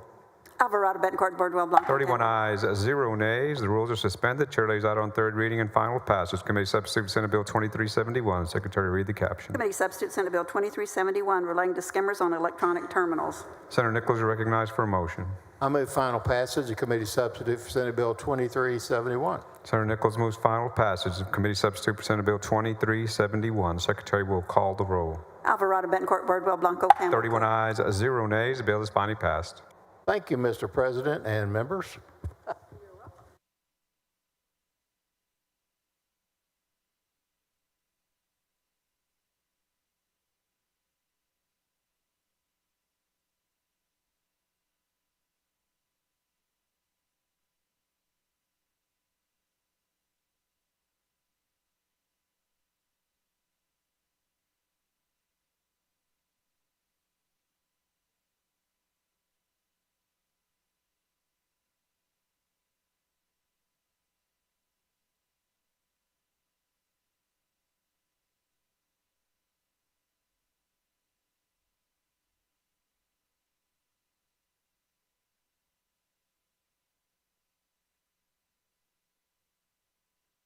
Alvarado, Bencourt, Bardwell, Blanco. 31 ayes, 0 nays. The rules are suspended. Chair lays out on third reading and final passage. Committee substitute Senate Bill 2371. Secretary, read the caption. Committee Substitute Senate Bill 2371 relating to skimmers on electronic terminals. Senator Nichols, you recognized for a motion. I move final passage of committee substitute for Senate Bill 2371. Senator Nichols moves final passage of committee substitute for Senate Bill 2371. Secretary will call the roll. Alvarado, Bencourt, Bardwell, Blanco, Campbell. 31 ayes, 0 nays. The bill is finally passed. Thank you, Mr. President and members.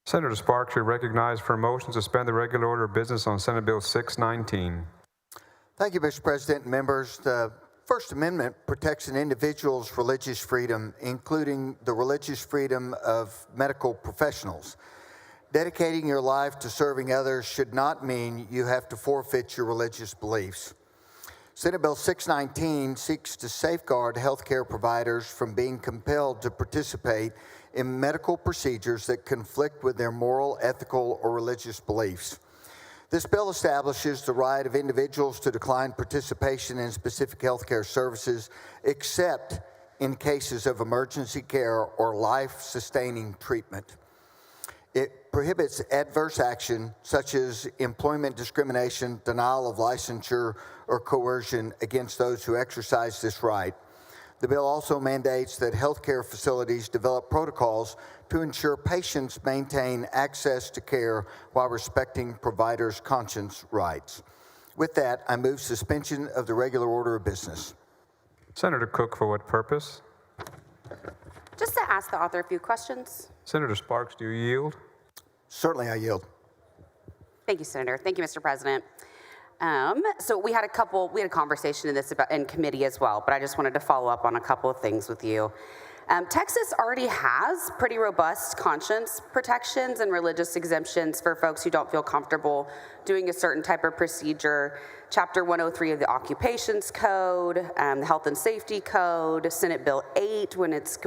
Senator Sparks, you're recognized for a motion to suspend the regular order of business on Senate Bill 619. Thank you, Mr. President and members. The First Amendment protects an individual's religious freedom, including the religious freedom of medical professionals. Dedicating your life to serving others should not mean you have to forfeit your religious beliefs. Senate Bill 619 seeks to safeguard healthcare providers from being compelled to participate in medical procedures that conflict with their moral, ethical, or religious beliefs. This bill establishes the right of individuals to decline participation in specific healthcare services, except in cases of emergency care or life-sustaining treatment. It prohibits adverse action such as employment discrimination, denial of licensure, or coercion against those who exercise this right. The bill also mandates that healthcare facilities develop protocols to ensure patients maintain access to care while respecting providers' conscience rights. With that, I move suspension of the regular order of business. Senator Cook, for what purpose? Just to ask the author a few questions. Senator Sparks, do you yield? Certainly, I yield. Thank you, Senator. Thank you, Mr. President. So we had a conversation in this in committee as well, but I just wanted to follow up on a couple of things with you. Texas already has pretty robust conscience protections and religious exemptions for folks who don't feel comfortable doing a certain type of procedure. Chapter 103 of the Occupations Code, the Health and Safety Code, Senate Bill 8 when it's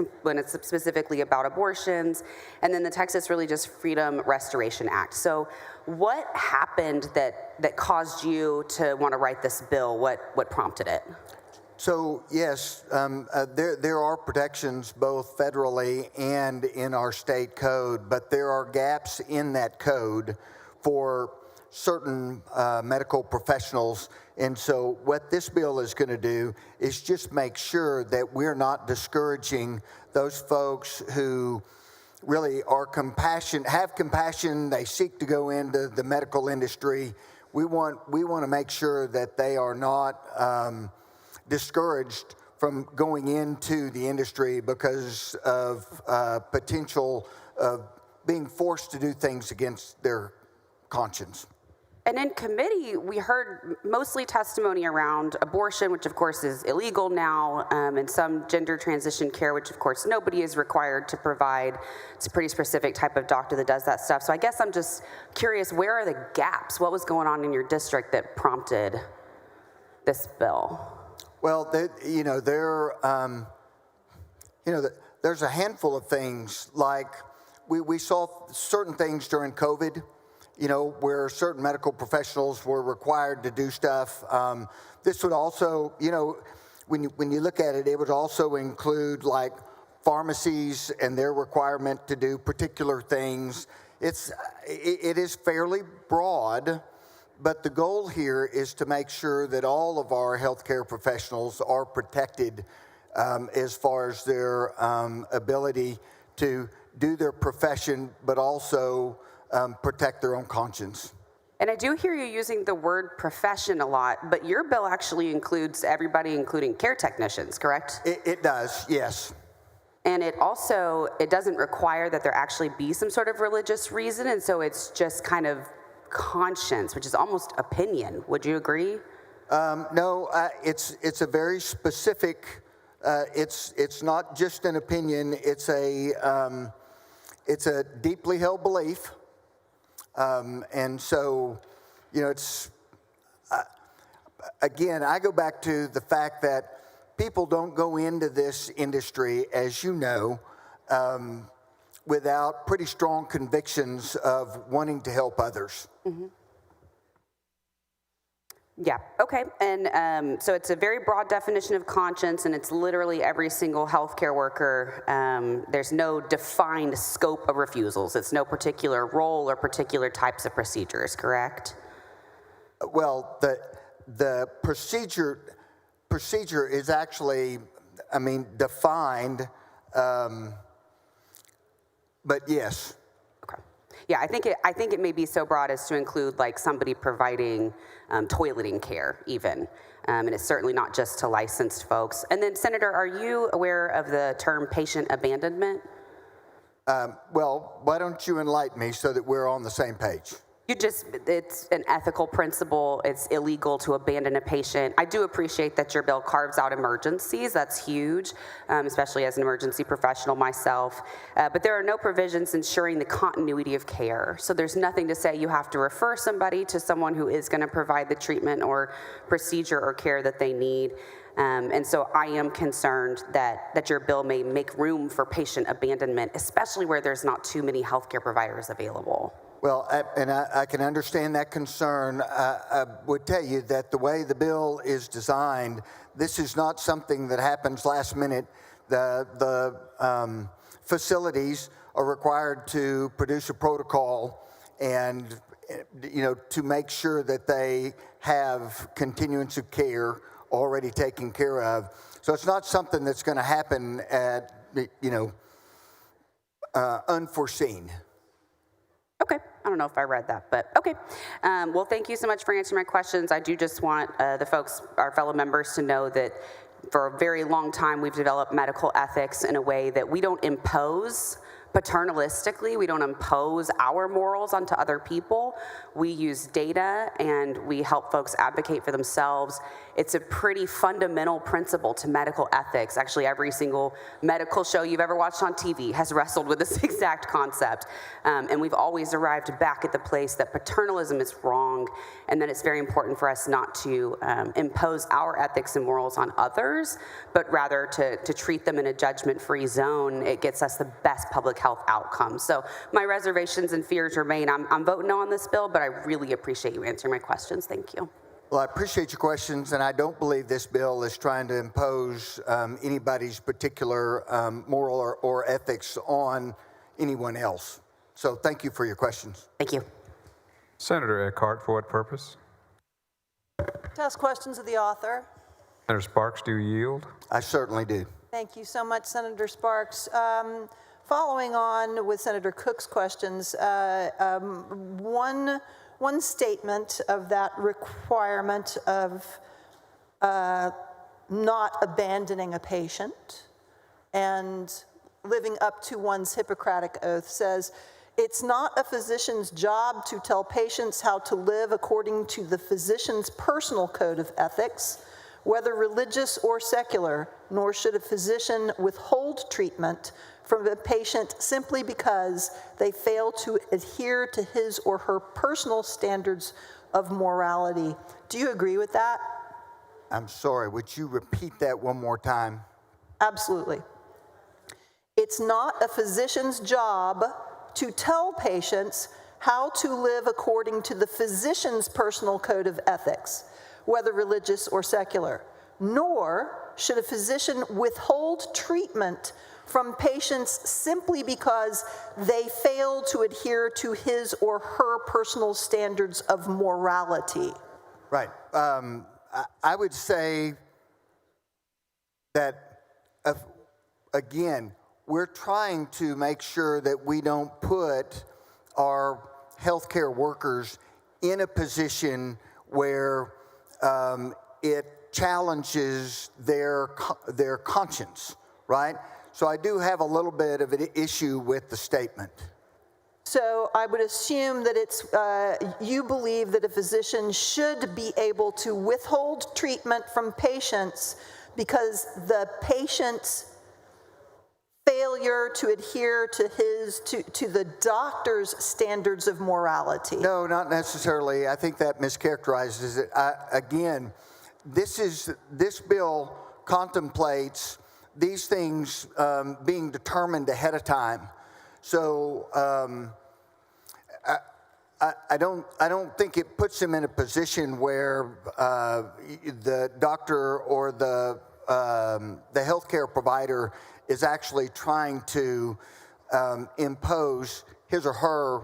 specifically about abortions, and then the Texas Religious Freedom Restoration Act. So what happened that caused you to want to write this bill? What prompted it? So yes, there are protections both federally and in our state code, but there are gaps in that code for certain medical professionals. And so what this bill is going to do is just make sure that we're not discouraging those folks who really are have compassion, they seek to go into the medical industry. We want to make sure that they are not discouraged from going into the industry because of potential of being forced to do things against their conscience. And in committee, we heard mostly testimony around abortion, which of course is illegal now, and some gender transition care, which of course nobody is required to provide. It's a pretty specific type of doctor that does that stuff. So I guess I'm just curious, where are the gaps? What was going on in your district that prompted this bill? Well, there's a handful of things. Like we saw certain things during COVID, where certain medical professionals were required to do stuff. This would also, when you look at it, it would also include like pharmacies and their requirement to do particular things. It is fairly broad. But the goal here is to make sure that all of our healthcare professionals are protected as far as their ability to do their profession, but also protect their own conscience. And I do hear you using the word profession a lot, but your bill actually includes everybody, including care technicians, correct? It does, yes. And it doesn't require that there actually be some sort of religious reason, and so it's just kind of conscience, which is almost opinion. Would you agree? No, it's a very specific. It's not just an opinion. It's a deeply held belief, and so it's again. I go back to the fact that people don't go into this industry, as you know, without pretty strong convictions of wanting to help others. Mm-hmm. Yeah, okay. And so it's a very broad definition of conscience, and it's literally every single healthcare worker. There's no defined scope of refusals. It's no particular role or particular types of procedures, correct? Well, the procedure is actually, defined, but yes. Okay. Yeah, I think it may be so broad as to include like somebody providing toileting care even. And it's certainly not just to licensed folks. And then Senator, are you aware of the term patient abandonment? Well, why don't you enlighten me so that we're on the same page? It's an ethical principle. It's illegal to abandon a patient. I do appreciate that your bill carves out emergencies. That's huge, especially as an emergency professional myself. But there are no provisions ensuring the continuity of care. So there's nothing to say you have to refer somebody to someone who is going to provide the treatment or procedure or care that they need. And so I am concerned that your bill may make room for patient abandonment, especially where there's not too many healthcare providers available. Well, I can understand that concern. I would tell you that the way the bill is designed, this is not something that happens last minute. The facilities are required to produce a protocol and, to make sure that they have continuance of care already taken care of. So it's not something that's going to happen at, unforeseen. Okay, I don't know if I read that, but okay. Well, thank you so much for answering my questions. I do just want the folks, our fellow members, to know that for a very long time we've developed medical ethics in a way that we don't impose paternalistically. We don't impose our morals onto other people. We use data and we help folks advocate for themselves. It's a pretty fundamental principle to medical ethics. Actually, every single medical show you've ever watched on TV has wrestled with this exact concept. And we've always arrived back at the place that paternalism is wrong and that it's very important for us not to impose our ethics and morals on others, but rather to treat them in a judgment-free zone. It gets us the best public health outcomes. So my reservations and fears remain. I'm voting no on this bill, but I really appreciate you answering my questions. Thank you. Well, I appreciate your questions, and I don't believe this bill is trying to impose anybody's particular moral or ethics on anyone else. So thank you for your questions. Thank you. Senator Eckhart, for what purpose? To ask questions of the author. Senator Sparks, do you yield? I certainly do. Thank you so much, Senator Sparks. Following on with Senator Cook's questions, one statement of that requirement of not abandoning a patient and living up to one's Hippocratic oath says, it's not a physician's job to tell patients how to live according to the physician's personal code of ethics, whether religious or secular, nor should a physician withhold treatment from a patient simply because they fail to adhere to his or her personal standards of morality. Do you agree with that? I'm sorry, would you repeat that one more time? Absolutely. It's not a physician's job to tell patients how to live according to the physician's personal code of ethics, whether religious or secular, nor should a physician withhold treatment from patients simply because they fail to adhere to his or her personal standards of morality. Right. I would say that, again, we're trying to make sure that we don't put our healthcare workers in a position where it challenges their conscience, right? So I do have a little bit of an issue with the statement. So I would assume that it's, you believe that a physician should be able to withhold treatment from patients because the patient's failure to adhere to to the doctor's standards of morality. No, not necessarily. I think that mischaracterizes it. Again, this bill contemplates these things being determined ahead of time. So I don't think it puts him in a position where the doctor or the healthcare provider is actually trying to impose his or her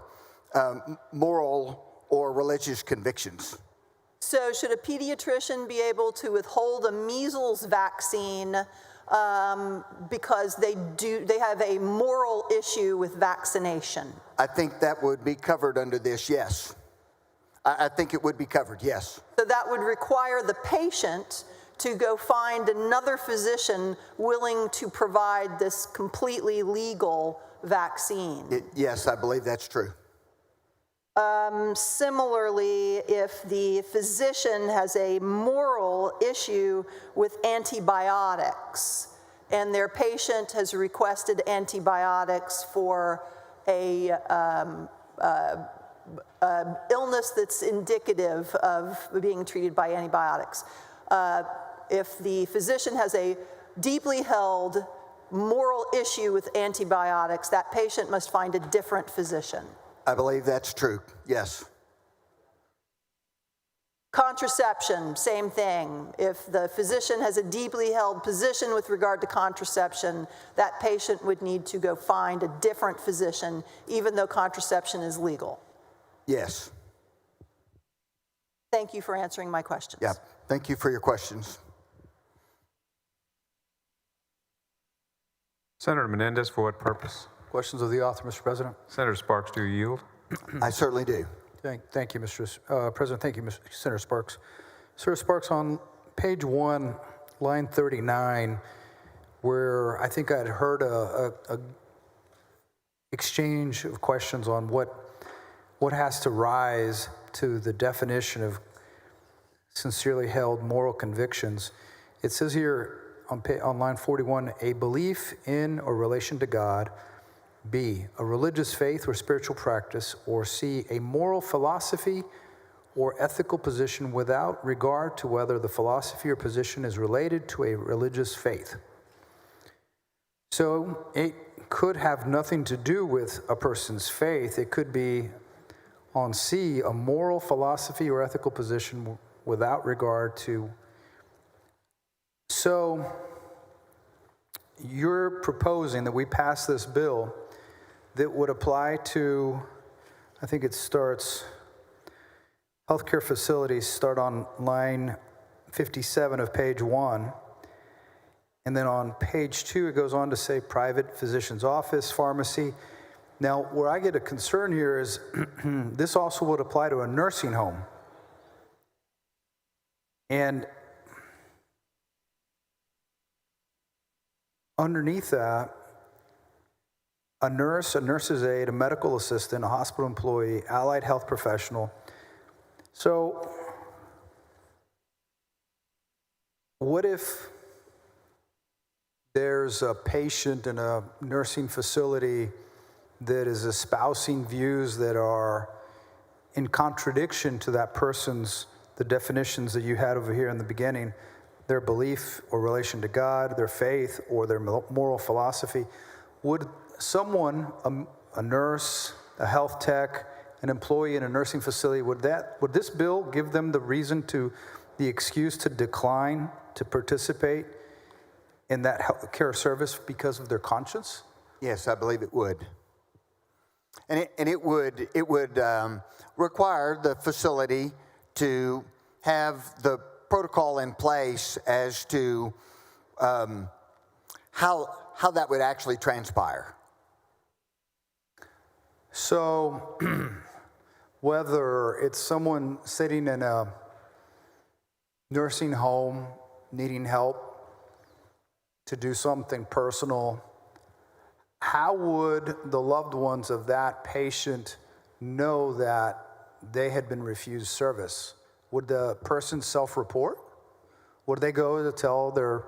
moral or religious convictions. So should a pediatrician be able to withhold a measles vaccine because they have a moral issue with vaccination? I think that would be covered under this, yes. I think it would be covered, yes. So that would require the patient to go find another physician willing to provide this completely legal vaccine. Yes, I believe that's true. Similarly, if the physician has a moral issue with antibiotics and their patient has requested antibiotics for a illness that's indicative of being treated by antibiotics. If the physician has a deeply held moral issue with antibiotics, that patient must find a different physician. I believe that's true, yes. Contraception, same thing. If the physician has a deeply held position with regard to contraception, that patient would need to go find a different physician, even though contraception is legal. Yes. Thank you for answering my questions. Yeah, thank you for your questions. Senator Menendez, for what purpose? Questions of the author, Mr. President? Senator Sparks, do you yield? I certainly do. Thank you, Mr. President. Thank you, Senator Sparks. Senator Sparks, on page 1, line 39, where I think I'd heard a exchange of questions on what has to rise to the definition of sincerely held moral convictions. It says here on line 41, a belief in or relation to God, B, a religious faith or spiritual practice, or C, a moral philosophy or ethical position without regard to whether the philosophy or position is related to a religious faith. So it could have nothing to do with a person's faith. It could be on C, a moral philosophy or ethical position without regard to. So you're proposing that we pass this bill that would apply to, I think it starts, healthcare facilities start on line 57 of page 1. And then on page 2, it goes on to say private physician's office, pharmacy. Now, where I get a concern here is this also would apply to a nursing home. And underneath that, a nurse, a nurse's aide, a medical assistant, a hospital employee, allied health professional. So what if there's a patient in a nursing facility that is espousing views that are in contradiction to that person's, the definitions that you had over here in the beginning, their belief or relation to God, their faith, or their moral philosophy? Would someone, a nurse, a health tech, an employee in a nursing facility, would this bill give them the excuse to decline to participate in that health care service because of their conscience? Yes, I believe it would. And it would require the facility to have the protocol in place as to how that would actually transpire. So whether it's someone sitting in a nursing home needing help to do something personal, how would the loved ones of that patient know that they had been refused service? Would the person self-report? Would they go to tell their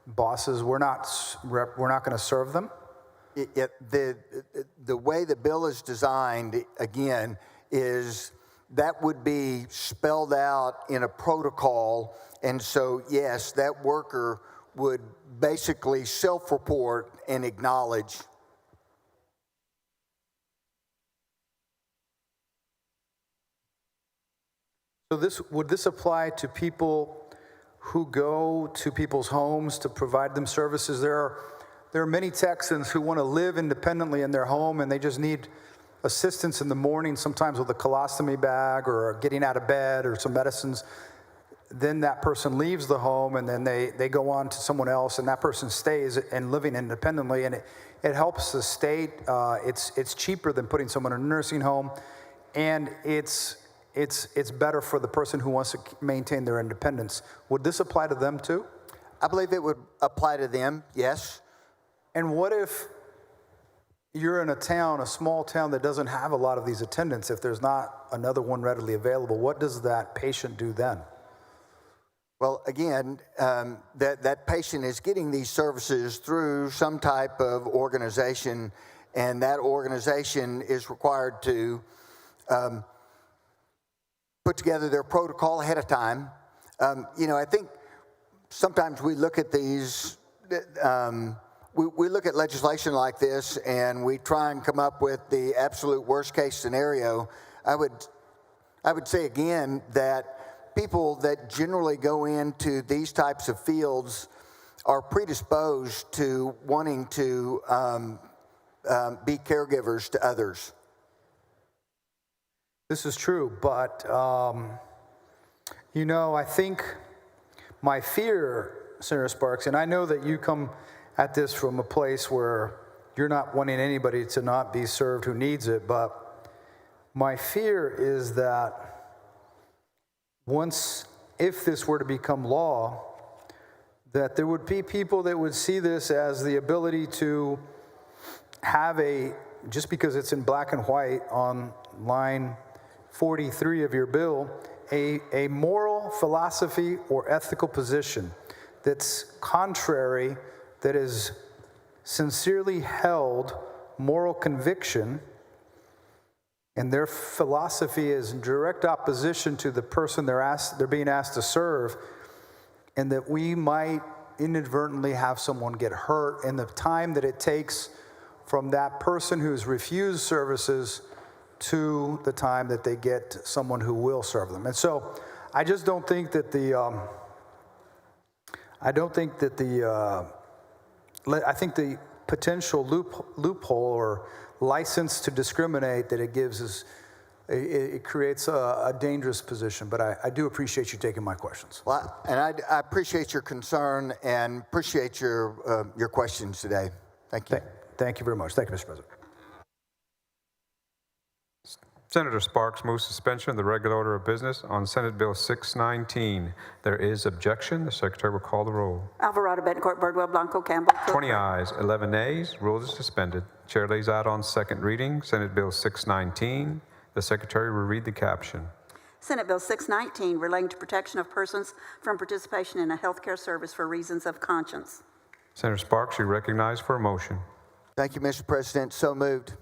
bosses, we're not going to serve them? The way the bill is designed, again, is that would be spelled out in a protocol. And so, yes, that worker would basically self-report and acknowledge. So would this apply to people who go to people's homes to provide them services? There are many Texans who want to live independently in their home, and they just need assistance in the morning, sometimes with a colostomy bag or getting out of bed or some medicines. Then that person leaves the home, and then they go on to someone else, and that person stays and living independently, and it helps the state. It's cheaper than putting someone in a nursing home, and it's it's better for the person who wants to maintain their independence. Would this apply to them too? I believe it would apply to them, yes. And what if you're in a town, a small town that doesn't have a lot of these attendants? If there's not another one readily available, what does that patient do then? Well, again, that patient is getting these services through some type of organization, and that organization is required to put together their protocol ahead of time. I think sometimes we look at these, we look at legislation like this and we try and come up with the absolute worst case scenario. I would say again that people that generally go into these types of fields are predisposed to wanting to be caregivers to others. This is true, but I think my fear, Senator Sparks, and I know that you come at this from a place where you're not wanting anybody to not be served who needs it, but my fear is that if this were to become law, that there would be people that would see this as the ability to have just because it's in black and white on line 43 of your bill, a moral philosophy or ethical position that's contrary, that is sincerely held moral conviction, and their philosophy is in direct opposition to the person they're being asked to serve, and that we might inadvertently have someone get hurt in the time that it takes from that person who's refused services to the time that they get someone who will serve them. And so I just don't think that I think the potential loophole or license to discriminate that it gives is, it creates a dangerous position. But I do appreciate you taking my questions. Well, and I appreciate your concern and appreciate your questions today. Thank you. Thank you very much. Thank you, Mr. President. Senator Sparks moves suspension of the regular order of business on Senate Bill 619. There is objection. The Secretary will call the roll. Alvarado, Bettencourt, Birdwell, Blanco, Campbell, Cook. 20 ayes, 11 nays. Rules is suspended. Chair lays out on second reading Senate Bill 619. The Secretary will read the caption. Senate Bill 619, relating to protection of persons from participation in a health care service for reasons of conscience. Senator Sparks, you recognize for a motion. Thank you, Mr. President. So moved.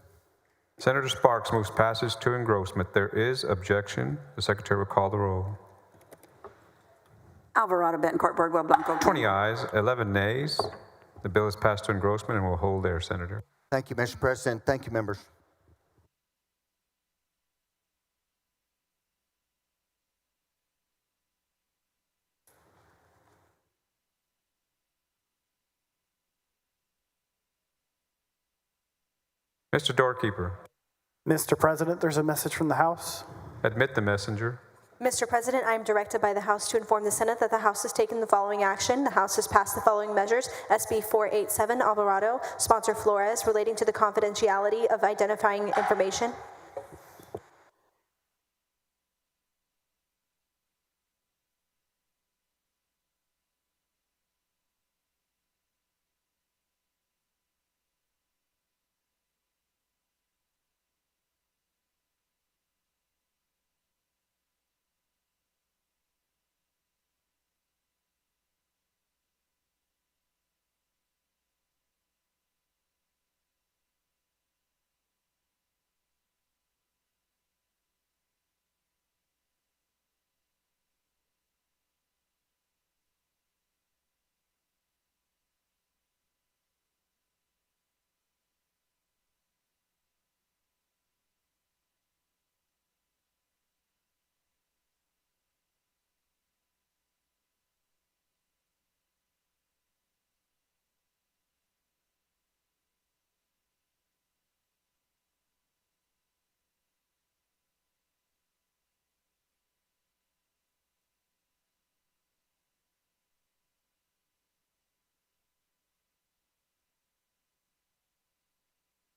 Senator Sparks moves passage to engrossment. There is objection. The Secretary will call the roll. Alvarado, Bettencourt, Birdwell, Blanco. 20 ayes, 11 nays. The bill is passed to engrossment and will hold there, Senator. Thank you, Mr. President. Thank you, members. Mr. Doorkeeper. Mr. President, there's a message from the House. Admit the messenger. Mr. President, I am directed by the House to inform the Senate that the House has taken the following action. The House has passed the following measures. SB 487, Alvarado, sponsor Flores, relating to the confidentiality of identifying information.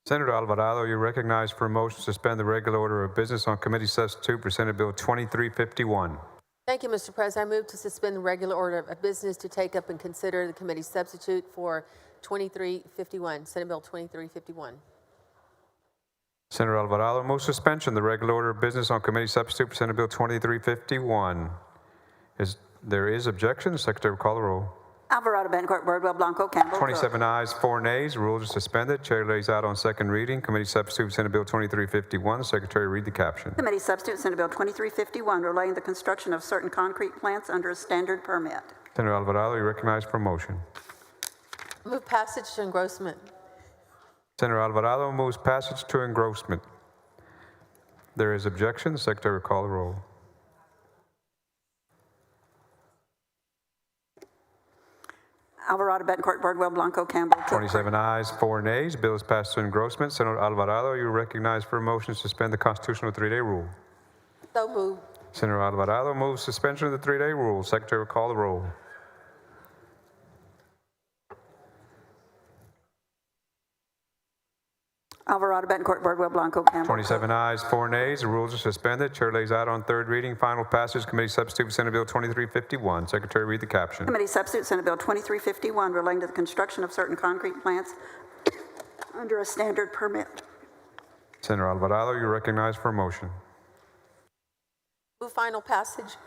Senator Alvarado, you're recognized for a motion to suspend the regular order of business on committee substitute for Senate Bill 2351. Thank you, Mr. President. I move to suspend the regular order of business to take up and consider the committee substitute for 2351, Senate Bill 2351. Senator Alvarado moves suspension of the regular order of business on committee substitute for Senate Bill 2351. There is objection. Secretary will call the roll. Alvarado, Bettencourt, Birdwell, Blanco, Campbell, 27 ayes, 4 nays. Rules are suspended. Chair lays out on second reading. Committee substitute Senate Bill 2351. Secretary read the caption. Committee substitute Senate Bill 2351 relating the construction of certain concrete plants under a standard permit. Senator Alvarado, you recognized for a motion. Move passage to engrossment. Senator Alvarado moves passage to engrossment. There is objection. Secretary will call the roll. Alvarado, Bettencourt, Birdwell, Blanco, Campbell, 27 ayes, 4 nays. Bill is passed to engrossment. Senator Alvarado, you are recognized for a motion to suspend the constitutional 3-day rule. So moved. Senator Alvarado moves suspension of the 3-day rule. Secretary will call the roll. Alvarado, Bettencourt, Birdwell, Blanco, Campbell. 27 ayes, 4 nays. The rules are suspended. Chair lays out on third reading. Final passage. Committee substitute Senate Bill 2351. Secretary read the caption. Committee substitute Senate Bill 2351 relating to the construction of certain concrete plants under a standard permit. Senator Alvarado, you're recognized for a motion. Move final passage.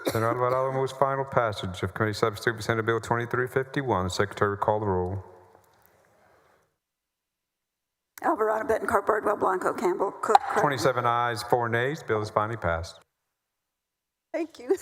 Senator Alvarado moves final passage of committee substitute Senate Bill 2351. Secretary will call the roll. Alvarado, Bettencourt, Birdwell, Blanco, Campbell, Cook, 27 ayes, 4 nays. Bill is finally passed. Thank you.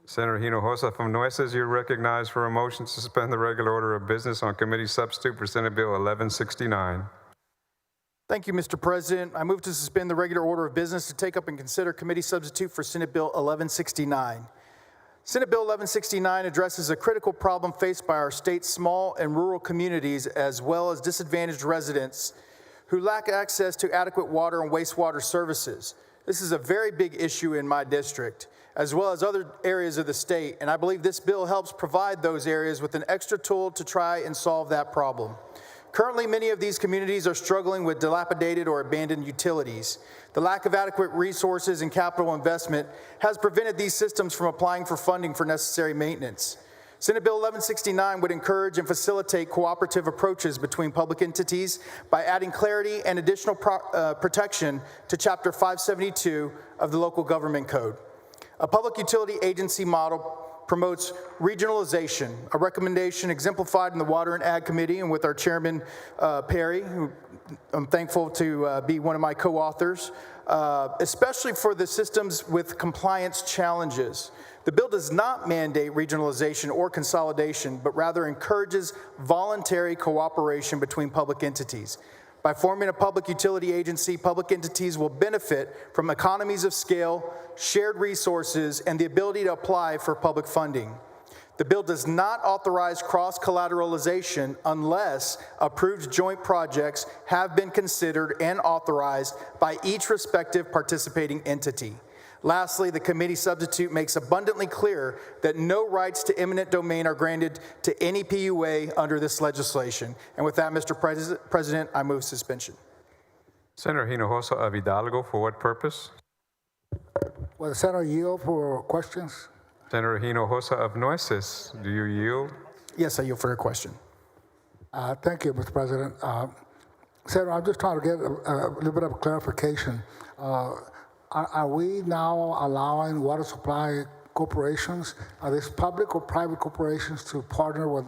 Senator Hinojosa from Nueces, you're recognized for a motion to suspend the regular order of business on committee substitute for Senate Bill 1169. Thank you, Mr. President. I move to suspend the regular order of business to take up and consider committee substitute for Senate Bill 1169. Senate Bill 1169 addresses a critical problem faced by our state's small and rural communities as well as disadvantaged residents who lack access to adequate water and wastewater services. This is a very big issue in my district, as well as other areas of the state, and I believe this bill helps provide those areas with an extra tool to try and solve that problem. Currently, many of these communities are struggling with dilapidated or abandoned utilities. The lack of adequate resources and capital investment has prevented these systems from applying for funding for necessary maintenance. Senate Bill 1169 would encourage and facilitate cooperative approaches between public entities by adding clarity and additional protection to Chapter 572 of the Local Government Code. A public utility agency model promotes regionalization, a recommendation exemplified in the Water and Ag Committee and with our chairman, Perry, who I'm thankful to be one of my co-authors, especially for the systems with compliance challenges. The bill does not mandate regionalization or consolidation, but rather encourages voluntary cooperation between public entities. By forming a public utility agency, public entities will benefit from economies of scale, shared resources, and the ability to apply for public funding. The bill does not authorize cross-collateralization unless approved joint projects have been considered and authorized by each respective participating entity. Lastly, the committee substitute makes abundantly clear that no rights to eminent domain are granted to any PUA under this legislation. And with that, Mr. President, I move suspension. Senator Hinojosa of Hidalgo, for what purpose? Will the Senator yield for questions? Senator Hinojosa of Nueces, do you yield? Yes, I yield for your question. Thank you, Mr. President. Senator, I'm just trying to get a little bit of clarification. Are we now allowing water supply corporations, are these public or private corporations, to partner with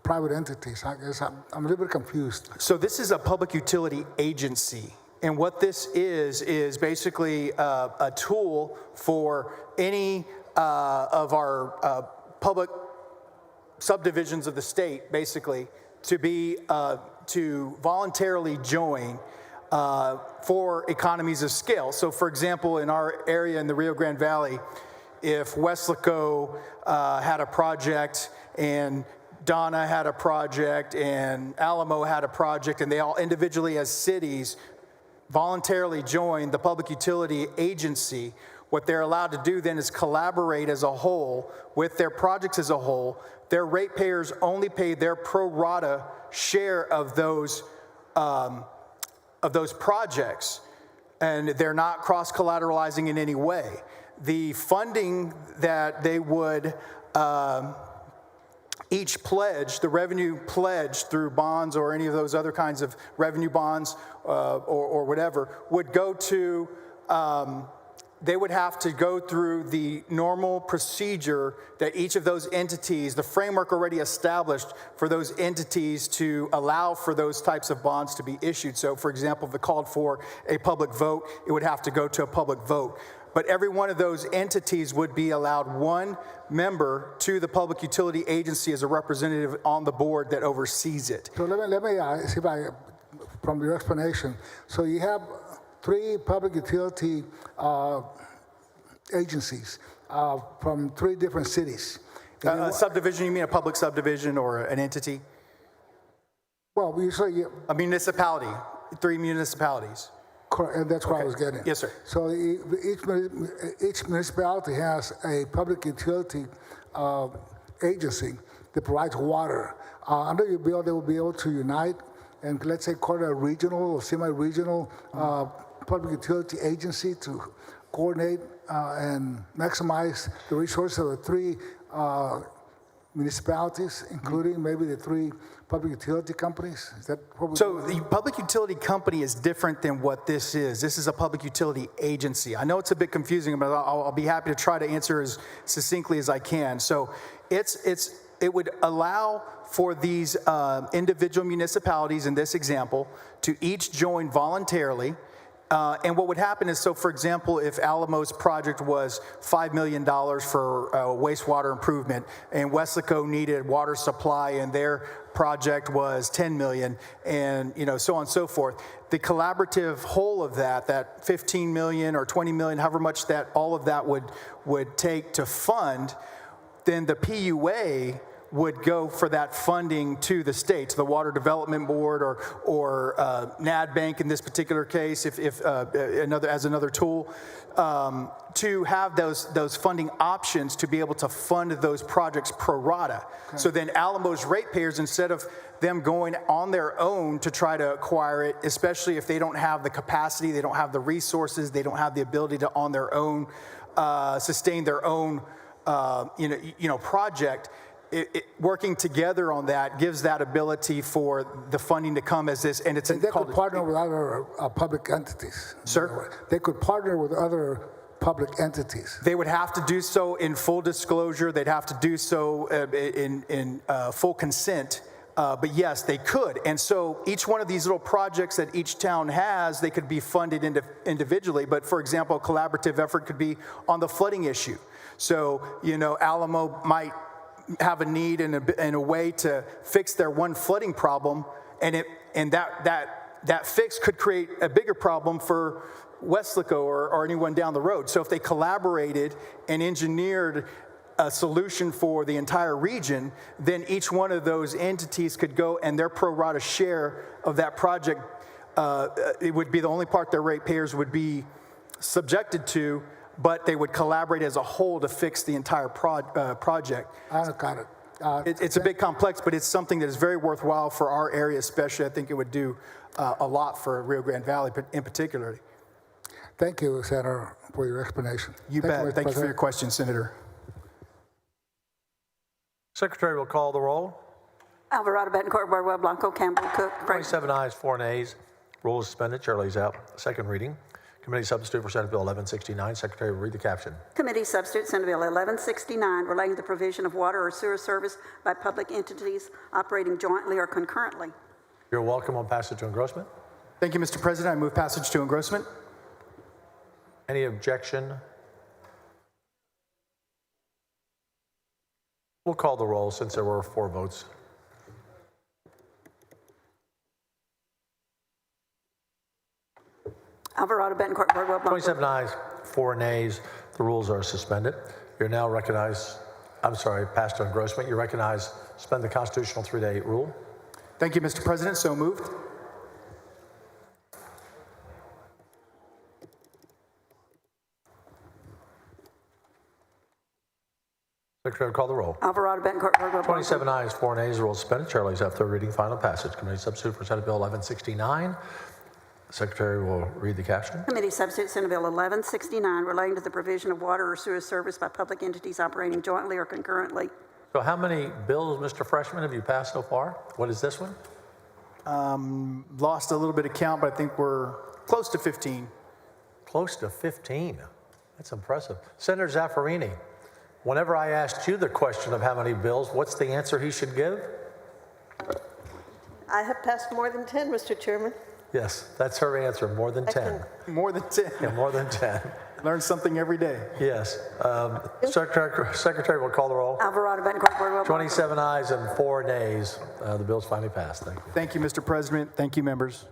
private entities? I guess I'm a little bit confused. So this is a public utility agency. And what this is basically a tool for any of our public subdivisions of the state, basically, to be to voluntarily join for economies of scale. So, for example, in our area in the Rio Grande Valley, if Weslaco had a project and Donna had a project and Alamo had a project, and they all individually as cities voluntarily joined the public utility agency, what they're allowed to do then is collaborate as a whole with their projects as a whole. Their ratepayers only pay their pro rata share of those projects, and they're not cross-collateralizing in any way. The funding that they would each pledge, the revenue pledge through bonds or any of those other kinds of revenue bonds or whatever, would go to, they would have to go through the normal procedure that each of those entities, the framework already established for those entities to allow for those types of bonds to be issued. So, for example, if it called for a public vote, it would have to go to a public vote. But every one of those entities would be allowed one member to the public utility agency as a representative on the board that oversees it. So let me see if I, from your explanation, so you have 3 public utility agencies from 3 different cities. A subdivision, you mean a public subdivision or an entity? Well, you say a municipality, 3 municipalities. Correct, and that's what I was getting. Yes, sir. So each municipality has a public utility agency that provides water. Under your bill, they will be able to unite and, let's say, call it a regional or semi-regional public utility agency to coordinate and maximize the resources of the 3 municipalities, including maybe the 3 public utility companies? Is that what we're So the public utility company is different than what this is. This is a public utility agency. I know it's a bit confusing, but I'll be happy to try to answer as succinctly as I can. So it would allow for these individual municipalities in this example to each join voluntarily. And what would happen is, so for example, if Alamo's project was $5 million for wastewater improvement, and Weslaco needed water supply, and their project was $10 million, and so on and so forth, the collaborative whole of that $15 million or $20 million, however much that all of that would take to fund, then the PUA would go for that funding to the state, to the Water Development Board or NADBank in this particular case, if another tool, to have those funding options to be able to fund those projects pro rata. Okay. So then Alamo's ratepayers, instead of them going on their own to try to acquire it, especially if they don't have the capacity, they don't have the resources, they don't have the ability to on their own sustain their own project. Working together on that gives that ability for the funding to come as this, and they could partner with other public entities. Sir? They could partner with other public entities. They would have to do so in full disclosure. They'd have to do so in full consent. But yes, they could. And so each one of these little projects that each town has, they could be funded individually. But for example, a collaborative effort could be on the flooding issue. So, Alamo might have a need and a way to fix their one flooding problem, and that fix could create a bigger problem for Weslaco or anyone down the road. So if they collaborated and engineered a solution for the entire region, then each one of those entities could go, and their pro rata share of that project, it would be the only part their ratepayers would be subjected to, but they would collaborate as a whole to fix the entire project. I got it. It's a bit complex, but it's something that is very worthwhile for our area especially. I think it would do a lot for Rio Grande Valley in particular. Thank you, Senator, for your explanation. You bet. Thank you for your question, Senator. Secretary will call the roll. Alvarado, Betancourt, Bardwell, Blanco, Campbell, Cook, Creighton. 27 ayes, 4 nays. Rules suspended. Chair lays out. Second reading. Committee substitute for Senate Bill 1169. Secretary will read the caption. Committee substitute Senate Bill 1169 relating to the provision of water or sewer service by public entities operating jointly or concurrently. You're welcome on passage to engrossment. Thank you, Mr. President. I move passage to engrossment. Any objection? We'll call the roll since there were 4 votes. Alvarado, Betancourt, Bardwell, Blanco. 27 ayes, 4 nays. The rules are suspended. You're now recognized, passed to engrossment. You recognize suspend the constitutional 3-day rule. Thank you, Mr. President. So moved. Secretary will call the roll. Alvarado, Betancourt, Bardwell, Blanco. 27 ayes, 4 nays. Rules suspended. Chair lays out third reading, final passage. Committee substitute for Senate Bill 1169. Secretary will read the caption. Committee substitute Senate Bill 1169 relating to the provision of water or sewer service by public entities operating jointly or concurrently. So how many bills, Mr. Freshman, have you passed so far? What is this one? Lost a little bit of count, but I think we're close to 15. Close to 15. That's impressive. Senator Zaffarini, whenever I asked you the question of how many bills, what's the answer he should give? I have passed more than 10, Mr. Chairman. Yes, that's her answer, more than 10. More than 10. Yeah, more than 10. Learn something every day. Yes. Secretary will call the roll. Alvarado, Betancourt, Bardwell, 27 ayes and 4 nays. The bill's finally passed. Thank you. Thank you, Mr. President. Thank you, members.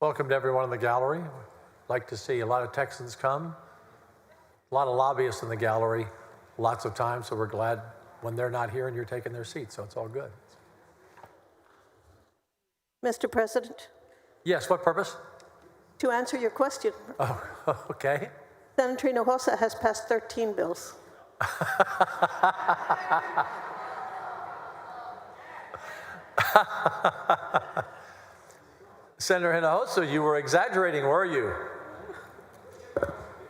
Welcome to everyone in the gallery. Like to see a lot of Texans come. A lot of lobbyists in the gallery, lots of time, so we're glad when they're not here and you're taking their seats, so it's all good. Mr. President, Yes, what purpose? to answer your question, Oh, okay. Senator Hinojosa has passed 13 bills. Senator Hinojosa, you were exaggerating, were you?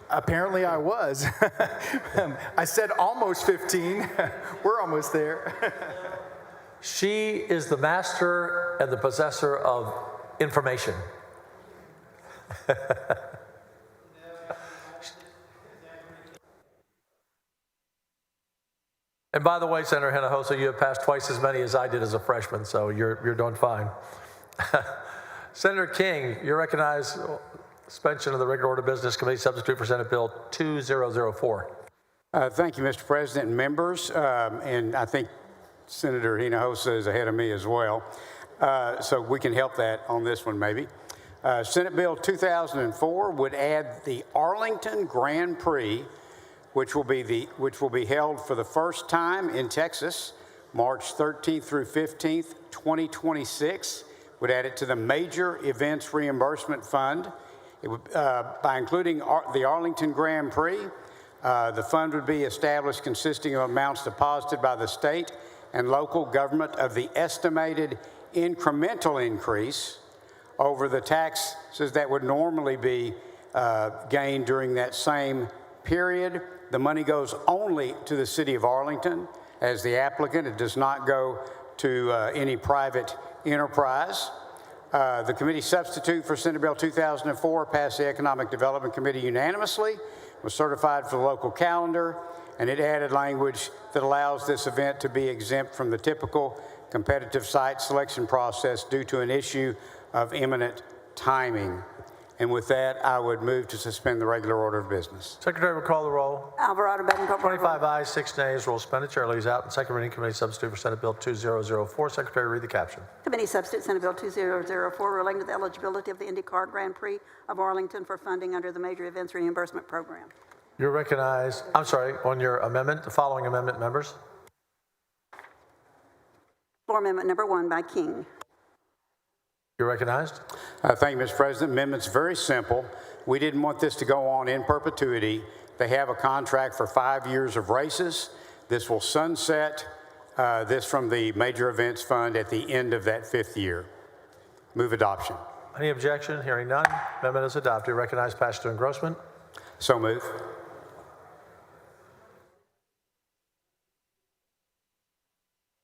Apparently I was. I said almost 15. We're almost there. She is the master and the possessor of information. And by the way, Senator Hinojosa, you have passed twice as many as I did as a freshman, so you're doing fine. Senator King, you recognize suspension of the regular order of business committee substitute for Senate Bill 2004. Thank you, Mr. President and members. And I think Senator Hinojosa is ahead of me as well. So we can help that on this one maybe. Senate Bill 2004 would add the Arlington Grand Prix, which will be held for the first time in Texas, March 13th through 15th, 2026. Would add it to the Major Events Reimbursement Fund. It would, by including the Arlington Grand Prix, the fund would be established consisting of amounts deposited by the state and local government of the estimated incremental increase over the taxes that would normally be gained during that same period. The money goes only to the city of Arlington as the applicant. It does not go to any private enterprise. The committee substitute for Senate Bill 2004 passed the Economic Development Committee unanimously, was certified for the local calendar, and it added language that allows this event to be exempt from the typical competitive site selection process due to an issue of imminent timing. And with that, I would move to suspend the regular order of business. Secretary will call the roll. Alvarado, Betancourt, 25 ayes, 6 nays. Rule suspended. Chair lays out. And second reading committee substitute for Senate Bill 2004. Secretary, read the caption. Committee substitute Senate Bill 2004 relating to the eligibility of the IndyCar Grand Prix of Arlington for funding under the Major Events Reimbursement Program. You're recognized. On your amendment, the following amendment, members. Floor Amendment Number 1 by King. You're recognized. Thank you, Mr. President. Amendment's very simple. We didn't want this to go on in perpetuity. They have a contract for 5 years of races. This will sunset this from the Major Events Fund at the end of that 5th year. Move adoption. Any objection? Hearing none. Amendment is adopted. Recognize passage to engrossment. So move.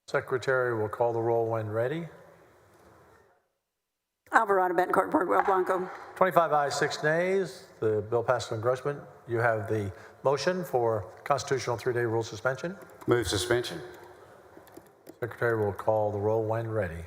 Secretary will call the roll when ready. Alvarado, Betancourt, Bardwell, Blanco. 25 ayes, 6 nays. The bill passes to engrossment. You have the motion for constitutional 3-day rule suspension. Move suspension. Secretary will call the roll when ready.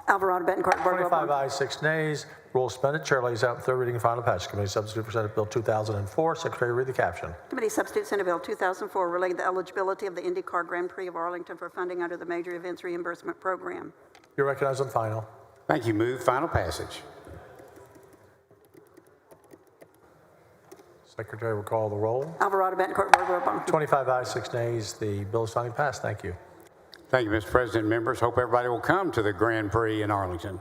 Alvarado, Betancourt, Bardwell, 25 Blanco. ayes, 6 nays. Rule suspended. Chair lays out in third reading and final passage. Committee substitute for Senate Bill 2004. Secretary, read the caption. Committee substitute Senate Bill 2004 relating the eligibility of the IndyCar Grand Prix of Arlington for funding under the Major Events Reimbursement Program. You're recognized on final. Thank you. Move final passage. Secretary will call the roll. Alvarado, Betancourt, Bardwell, Blanco. 25 ayes, 6 nays. The bill is finally passed. Thank you. Thank you, Mr. President. Members, hope everybody will come to the Grand Prix in Arlington.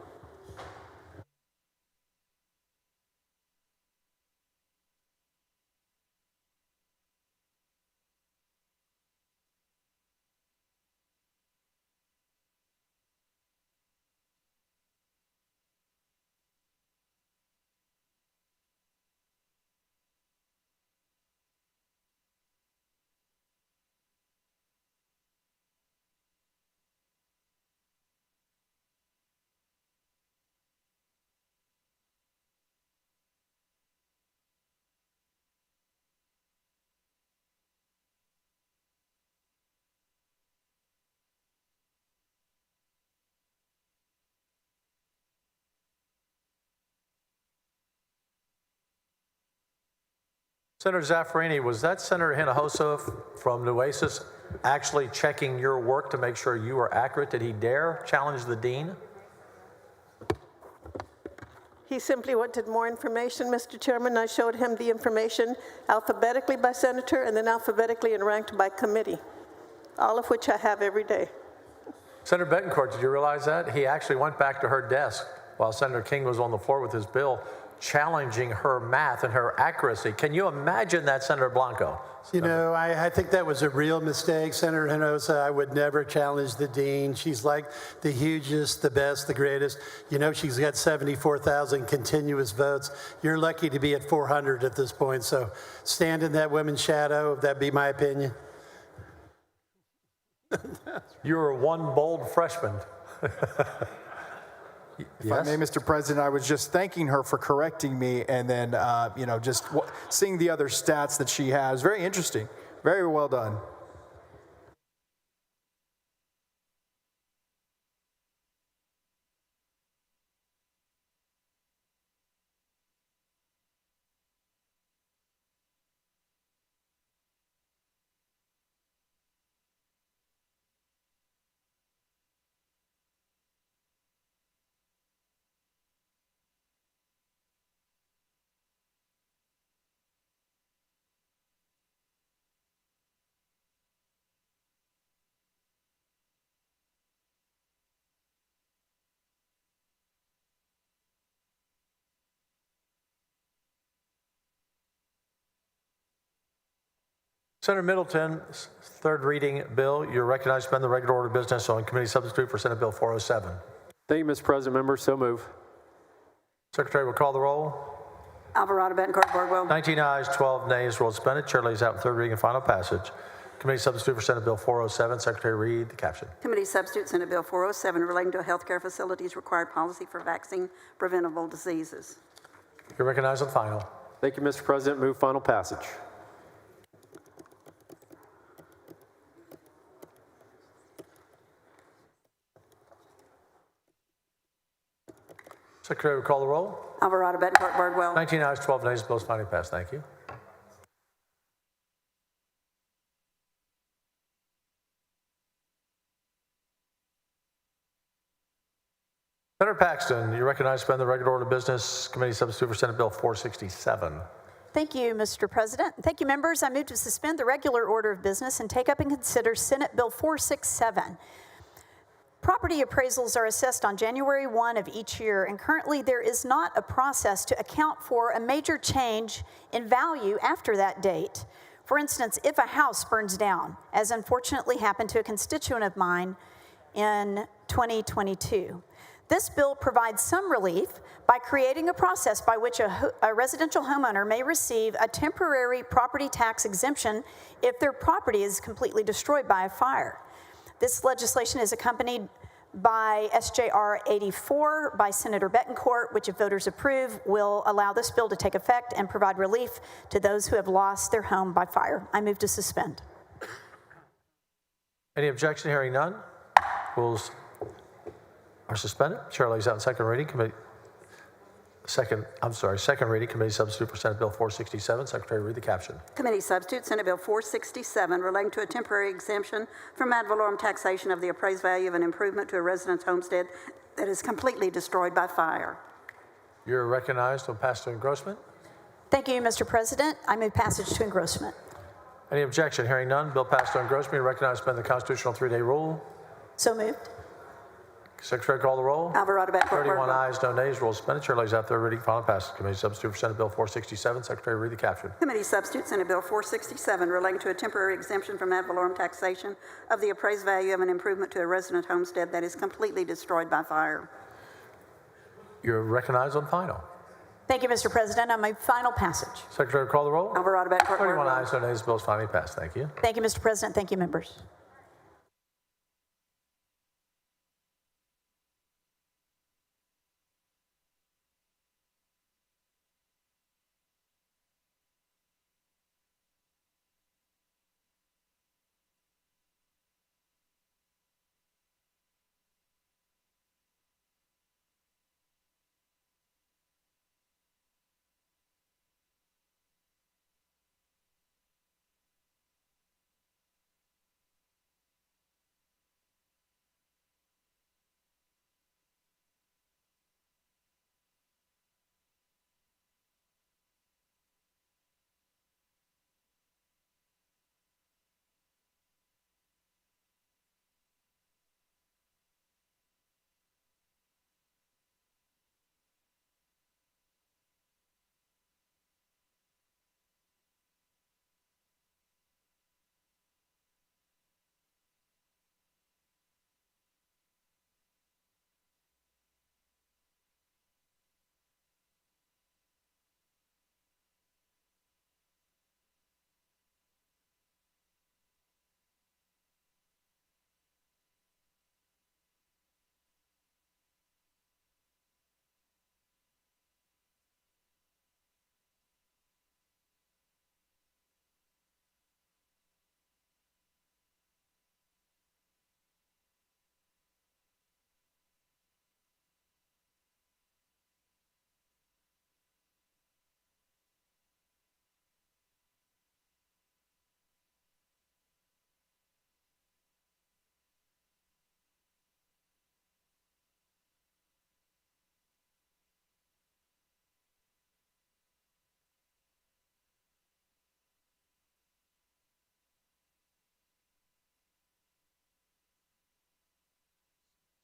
Senator Zaffarini, was that Senator Hinojosa from Nueces actually checking your work to make sure you were accurate? Did he dare challenge the dean? He simply wanted more information, Mr. Chairman. I showed him the information alphabetically by senator and then alphabetically and ranked by committee, all of which I have every day. Senator Betancourt, did you realize that? He actually went back to her desk while Senator King was on the floor with his bill, challenging her math and her accuracy. Can you imagine that, Senator Blanco? You know, I think that was a real mistake, Senator Hinojosa. I would never challenge the dean. She's like the hugest, the best, the greatest. You know, she's got 74,000 continuous votes. You're lucky to be at 400 at this point. So stand in that woman's shadow. That'd be my opinion. You're one bold freshman. If I may, Mr. President, I was just thanking her for correcting me and then, just seeing the other stats that she has. Very interesting. Very well done. Senator Middleton, third reading bill. You're recognized to suspend the regular order of business on committee substitute for Senate Bill 407. Thank you, Mr. President. Members, so move. Secretary will call the roll. Alvarado, Betancourt, Bardwell. 19 ayes, 12 nays. Rule suspended. Chair lays out in third reading and final passage. Committee substitute for Senate Bill 407. Secretary, read the caption. Committee substitute Senate Bill 407 relating to a healthcare facilities required policy for vaccine preventable diseases. You're recognized on final. Thank you, Mr. President. Move final passage. Secretary will call the roll. Alvarado, Betancourt, Bardwell. 19 ayes, 12 nays. Bill is finally passed. Thank you. Senator Paxton. Paxton, you recognize to suspend the regular order of business committee substitute for Senate Bill 467. Thank you, Mr. President. Thank you, members. I move to suspend the regular order of business and take up and consider Senate Bill 467. Property appraisals are assessed on January 1 of each year, and currently there is not a process to account for a major change in value after that date. For instance, if a house burns down, as unfortunately happened to a constituent of mine in 2022. This bill provides some relief by creating a process by which a residential homeowner may receive a temporary property tax exemption if their property is completely destroyed by a fire. This legislation is accompanied by SJR 84 by Senator Bettencourt, which if voters approve, will allow this bill to take effect and provide relief to those who have lost their home by fire. I move to suspend. Any objection? Hearing none. Rules are suspended. Chair lays out second reading. Second reading. Committee substitute for Senate Bill 467. Secretary, read the caption. Committee substitute Senate Bill 467 relating to a temporary exemption from ad valorem taxation of the appraised value of an improvement to a resident's homestead that is completely destroyed by fire. You're recognized. Will pass to engrossment. Thank you, Mr. President. I move passage to engrossment. Any objection? Hearing none. Bill passed to engrossment. You recognize to suspend the constitutional 3-day rule. So moved. Secretary, call the roll. Alvarado, Bettencourt, 31 ayes, no nays. Rules suspended. Chair lays out third reading. Final passage. Committee substitute for Senate Bill 467. Secretary, read the caption. Committee substitute Senate Bill 467 relating to a temporary exemption from ad valorem taxation of the appraised value of an improvement to a resident homestead that is completely destroyed by fire. You're recognized on final. Thank you, Mr. President. On my final passage. Secretary, call the roll. Alvarado, Bettencourt, 31 ayes, no nays. Bill is finally passed. Thank you. Thank you, Mr. President. Thank you, members.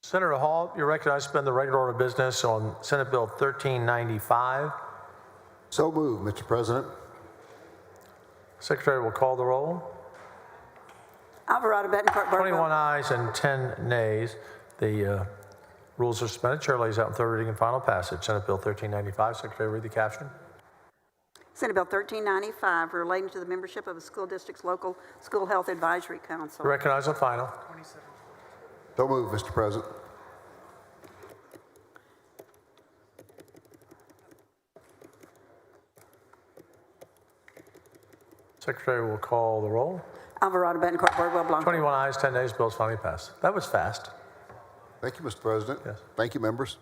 Senator Hall, you're recognized to suspend the regular order of business on Senate Bill 1395. So moved, Mr. President. Secretary will call the roll. Alvarado, Bettencourt, 21 ayes and 10 nays. The rules are suspended. Chair lays out in third reading and final passage. Senate Bill 1395. Secretary, read the caption. Senate Bill 1395 relating to the membership of a school district's local school health advisory council. Recognized on final. So moved, Mr. President. Secretary will call the roll. Alvarado, Bettencourt, Birdwell, Blanco. 21 ayes, 10 nays. Bill is finally passed. That was fast. Thank you, Mr. President. Yes. Thank you, members.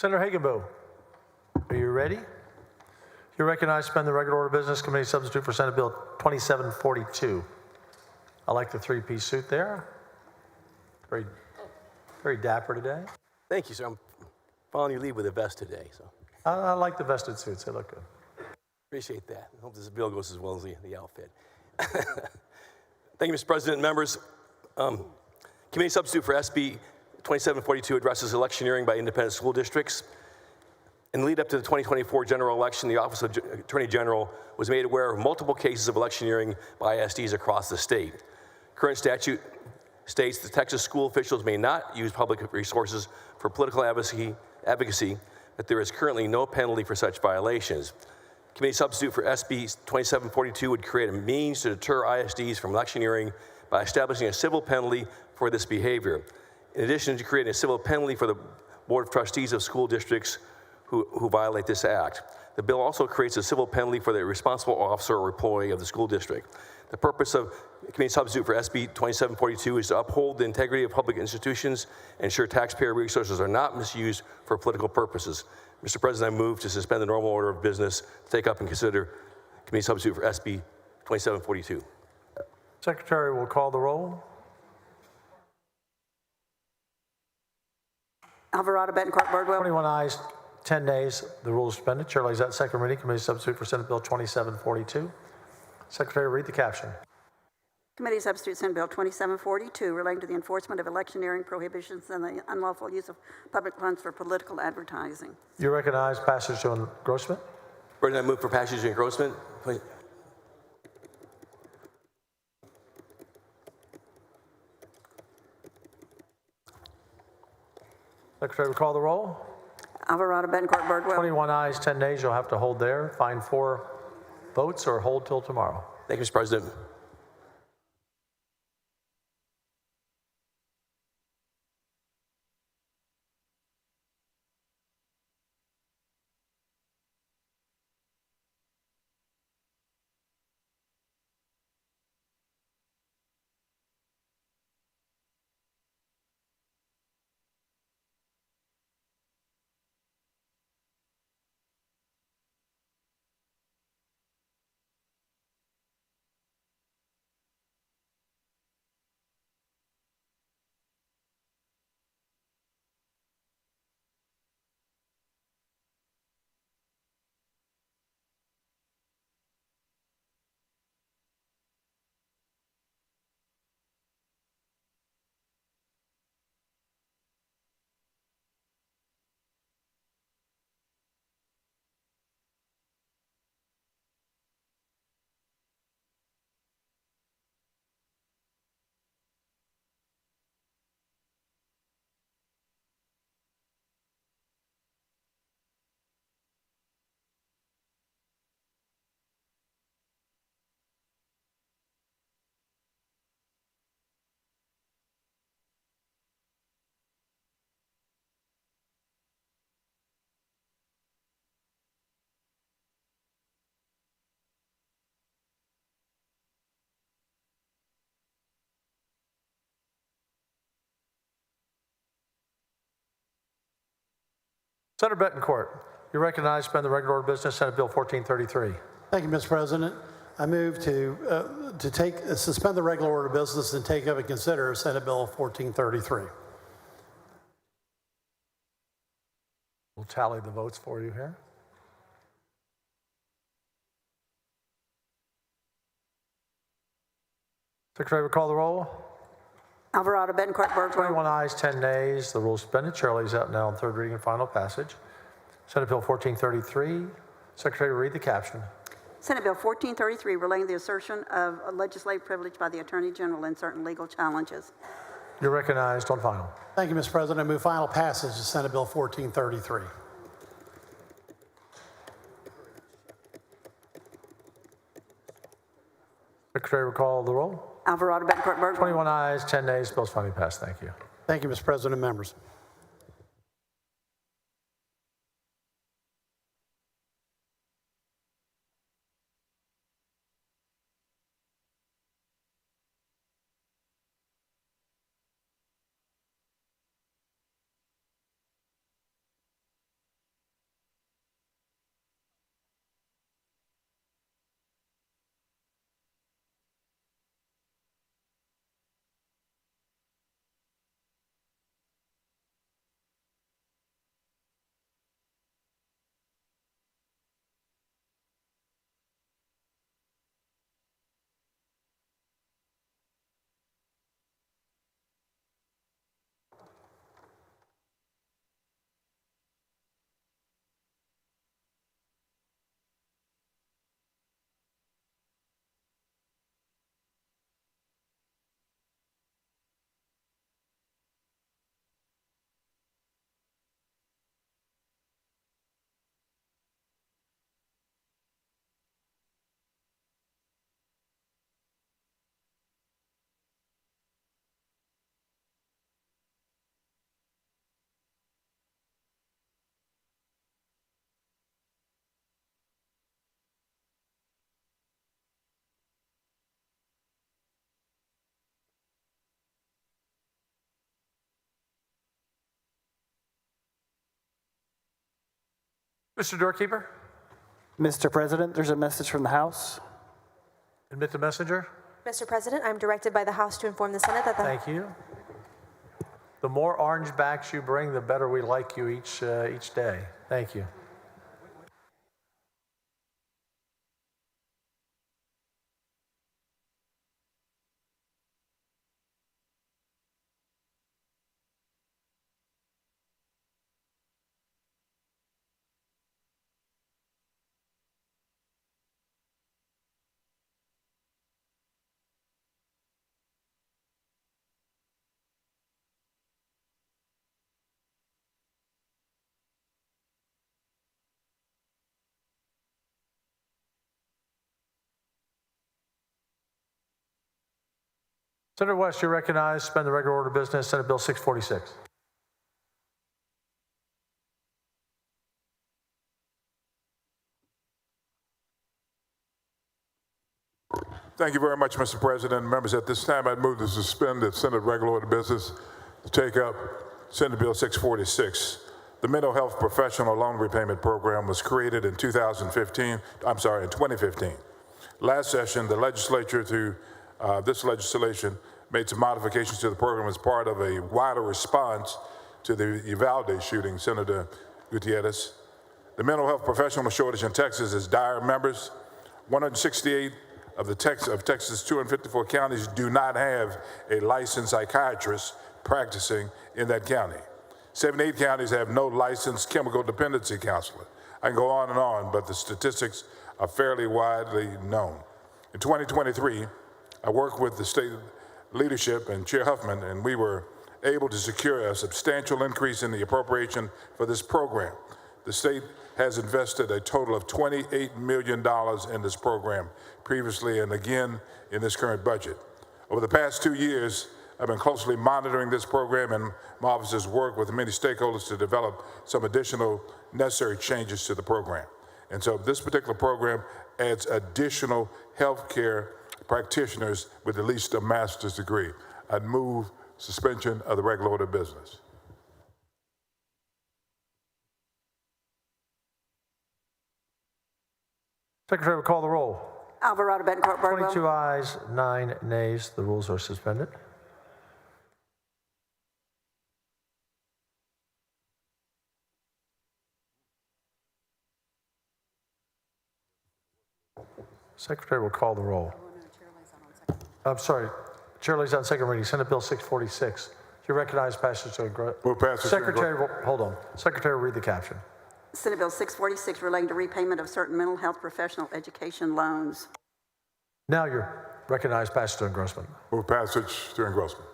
Senator Hagenbo, are you ready? You're recognized to suspend the regular order of business committee substitute for Senate Bill 2742. I like the three-piece suit there. Very, very dapper today. Thank you, sir. I'm following your lead with a vest today, so I like the vested suits. They look good. appreciate that. I hope this bill goes as well as the outfit. Thank you, Mr. President and members. Committee substitute for SB 2742 addresses electioneering by independent school districts. In the lead up to the 2024 general election, the Office of Attorney General was made aware of multiple cases of electioneering by ISDs across the state. Current statute states that Texas school officials may not use public resources for political advocacy, but there is currently no penalty for such violations. Committee substitute for SB 2742 would create a means to deter ISDs from electioneering by establishing a civil penalty for this behavior. In addition to creating a civil penalty for the Board of Trustees of school districts who violate this act. The bill also creates a civil penalty for the responsible officer or employee of the school district. The purpose of committee substitute for SB 2742 is to uphold the integrity of public institutions and ensure taxpayer resources are not misused for political purposes. Mr. President, I move to suspend the normal order of business, take up and consider committee substitute for SB 2742. Secretary will call the roll. Alvarado, Betancourt, Birdwell. 21 ayes, 10 nays. The rule is suspended. Chair lays that second reading. Committee substitute for Senate Bill 2742. Secretary, read the caption. Committee substitute Senate Bill 2742 relating to the enforcement of electioneering prohibitions and the unlawful use of public funds for political advertising. You recognize passage to engrossment. President, I move for passage to engrossment. Please. Secretary will call the roll. Alvarado, Betancourt, Birdwell. 21 ayes, 10 nays. You'll have to hold there. Find 4 votes or hold till tomorrow. Thank you, Mr. President. Senator Betancourt, you recognize to suspend the regular order of business, Senate Bill 1433. Thank you, Mr. President. I move to suspend the regular order of business and take up and consider Senate Bill 1433. We'll tally the votes for you here. Secretary will call the roll. Alvarado, Betancourt, Birdwell. 21 ayes, 10 nays. The rule is suspended. Chair lays out now on third reading and final passage. Senate Bill 1433. Secretary will read the caption. Senate Bill 1433 relating the assertion of a legislative privilege by the Attorney General in certain legal challenges. You're recognized on final. Thank you, Mr. President. I move final passage of Senate Bill 1433. Secretary will call the roll. Alvarado, Betancourt, Birdwell. 21 ayes, 10 nays. Bill's finally passed. Thank you. Thank you, Mr. President and members. Mr. Doorkeeper, Mr. President, there's a message from the House. admit the messenger. Mr. President, I'm directed by the House to inform the Senate that the Thank you. The more orange backs you bring, the better we like you each day. Thank you. Senator West, you're recognized. Suspend the regular order of business. Senate Bill 646. Thank you very much, Mr. President. Members, at this time, I'd move to suspend the Senate regular order of business to take up Senate Bill 646. The Mental Health Professional Loan Repayment Program was created in 2015. Last session, the legislature, through this legislation, made some modifications to the program as part of a wider response to the Uvalde shooting, Senator Gutierrez. The mental health professional shortage in Texas is dire. Members, 168 of Texas' 254 counties do not have a licensed psychiatrist practicing in that county. 78 counties have no licensed chemical dependency counselor. I can go on, but the statistics are fairly widely known. In 2023, I worked with the state leadership and Chair Huffman, and we were able to secure a substantial increase in the appropriation for this program. The state has invested a total of $28 million in this program previously and again in this current budget. Over the past 2 years, I've been closely monitoring this program, and my office has worked with many stakeholders to develop some additional necessary changes to the program. And so this particular program adds additional healthcare practitioners with at least a master's degree. I'd move suspension of the regular order of business. Secretary will call the roll. Alvarado, Betancourt, Birdwell. 22 ayes, 9 nays. The rules are suspended. Secretary will call the roll. I'm sorry. Chair lays on second reading. Senate Bill 646. You recognize passage to Secretary will, hold on. Secretary will read the caption. Senate Bill 646 relating to repayment of certain mental health professional education loans. Now you're recognized passage to engrossment. Move passage to engrossment.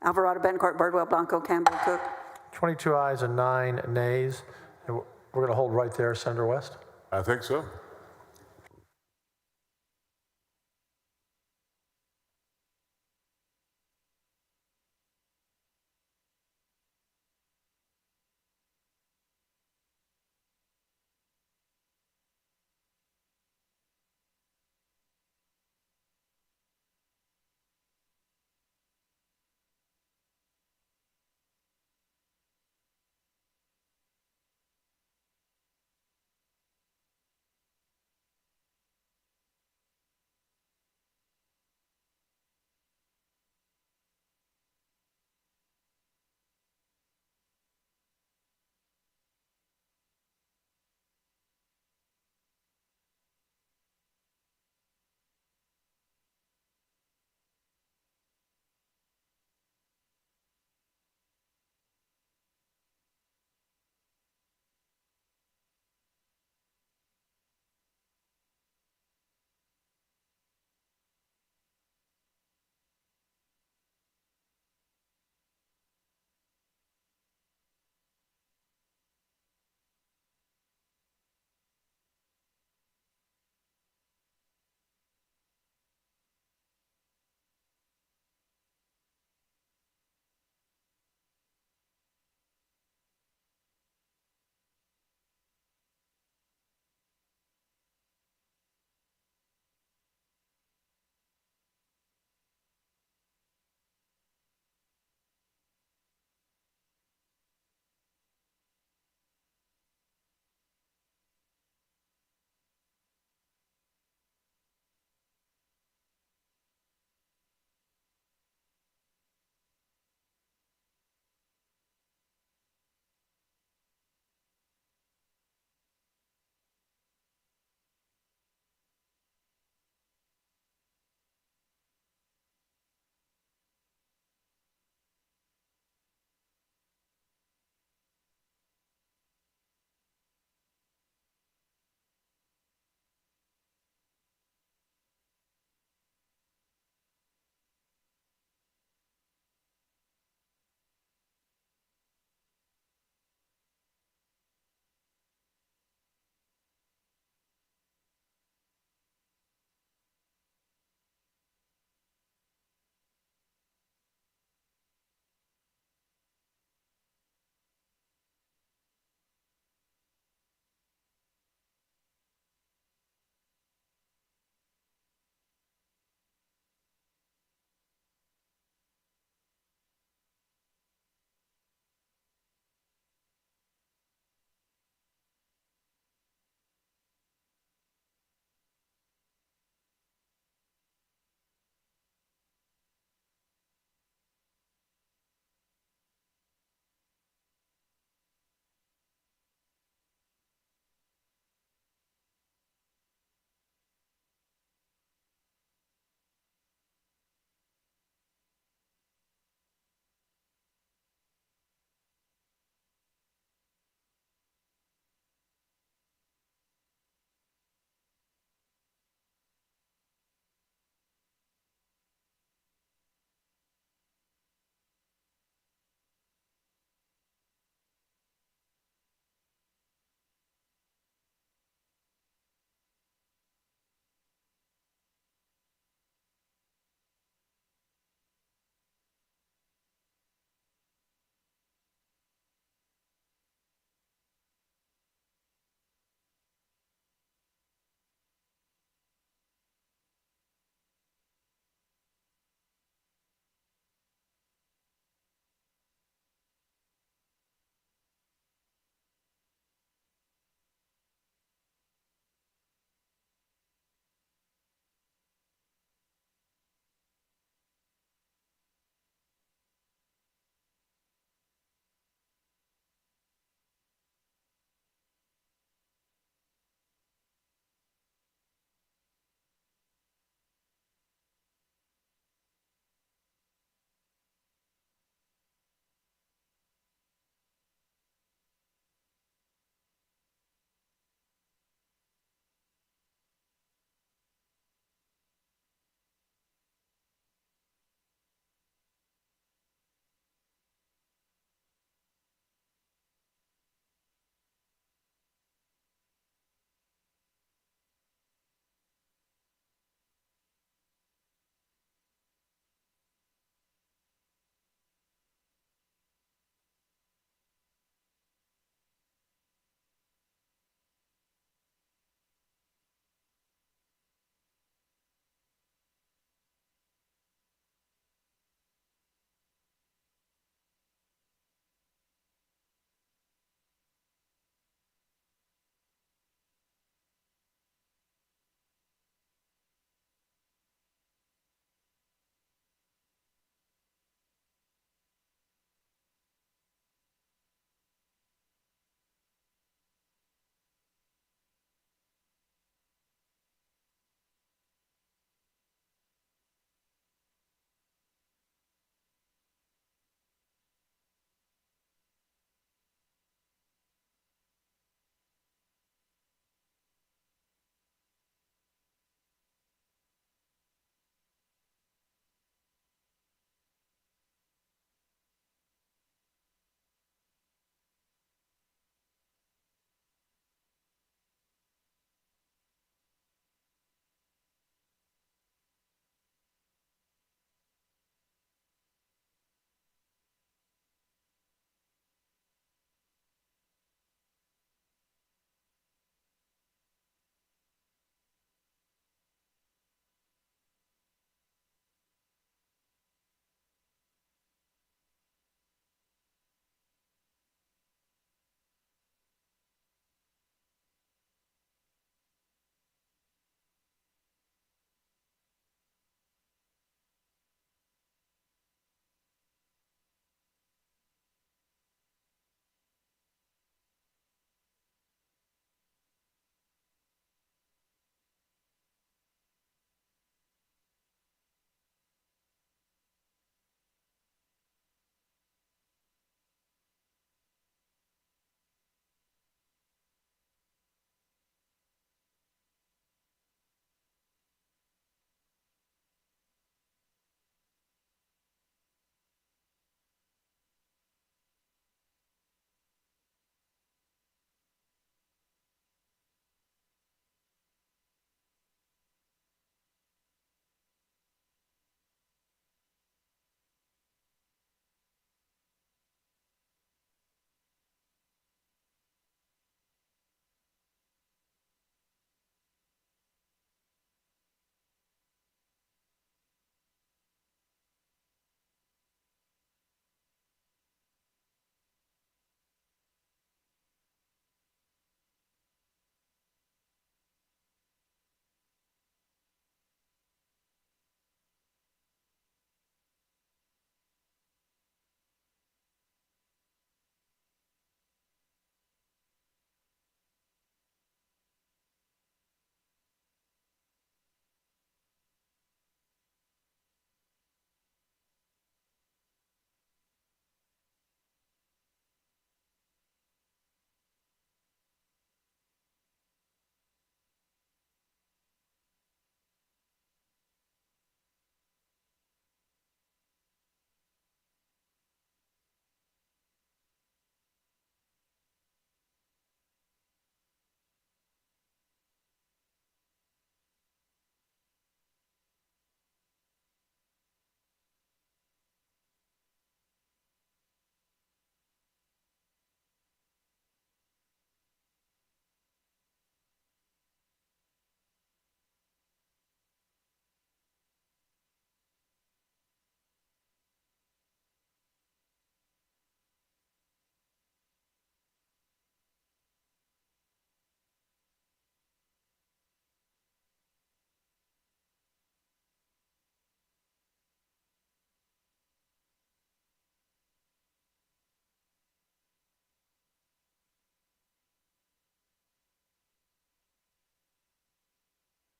Alvarado, Betancourt, Birdwell, Blanco, Campbell, Cook. 22 ayes and 9 nays. And we're going to hold right there, Senator West. I think so.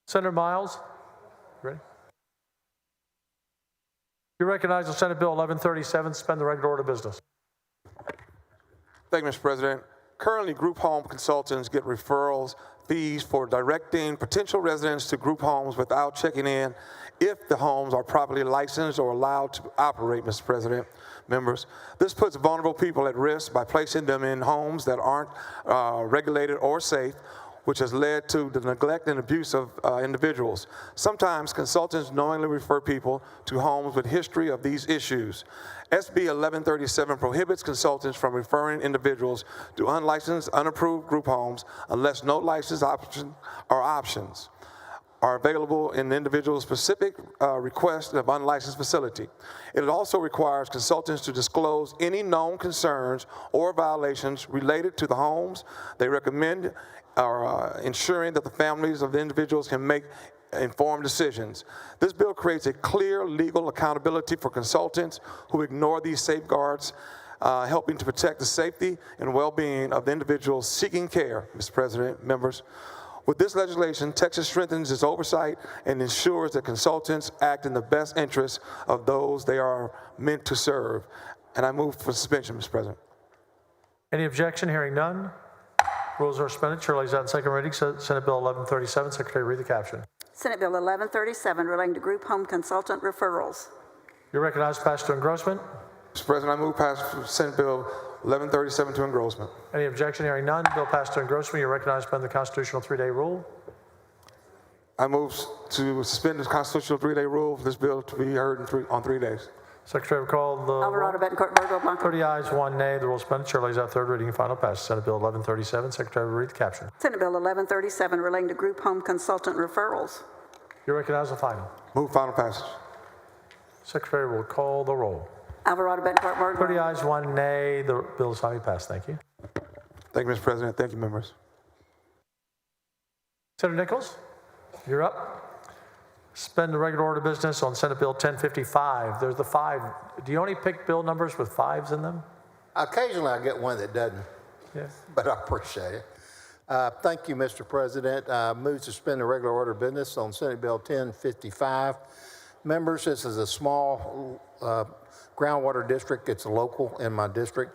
Senator Miles, ready? You recognize on Senate Bill 1137, suspend the regular order of business. Thank you, Mr. President. Currently, group home consultants get referrals fees for directing potential residents to group homes without checking in if the homes are properly licensed or allowed to operate, Mr. President. Members, this puts vulnerable people at risk by placing them in homes that aren't regulated or safe, which has led to the neglect and abuse of individuals. Sometimes consultants knowingly refer people to homes with history of these issues. SB 1137 prohibits consultants from referring individuals to unlicensed, unapproved group homes unless no license option or options are available in the individual's specific request of unlicensed facility. It also requires consultants to disclose any known concerns or violations related to the homes they recommend, or ensuring that the families of the individuals can make informed decisions. This bill creates a clear legal accountability for consultants who ignore these safeguards, helping to protect the safety and well-being of the individuals seeking care, Mr. President, members. With this legislation, Texas strengthens its oversight and ensures that consultants act in the best interests of those they are meant to serve. And I move for suspension, Mr. President. Any objection? Hearing none. Rules are suspended. Chair lays out in second reading Senate Bill 1137. Secretary, read the caption. Senate Bill 1137 relating to group home consultant referrals. You recognize pass to engrossment. Mr. President, I move pass Senate Bill 1137 to engrossment. Any objection? Hearing none. Bill passed to engrossment. You recognize suspend the constitutional 3-day rule. I move to suspend the constitutional 3-day rule for this bill to be heard on 3 days. Secretary will call the Alvarado, Betancourt, Burgo, Blanco. 30 ayes, 1 nay. The rule is suspended. Chair lays out third reading and final passage. Senate Bill 1137. Secretary will read the caption. Senate Bill 1137 relating to group home consultant referrals. You recognize the final. Move final passage. Secretary will call the roll. Alvarado, Betancourt, Burgo. 30 ayes, 1 nay. The bill is finally passed. Thank you. Thank you, Mr. President. Thank you, members. Senator Nichols, you're up. Suspend the regular order of business on Senate Bill 1055. There's the 5. Do you only pick bill numbers with 5s in them? Occasionally I get one that doesn't, Yes. but I appreciate it. Thank you, Mr. President. Move to suspend the regular order of business on Senate Bill 1055. Members, this is a small groundwater district. It's local in my district.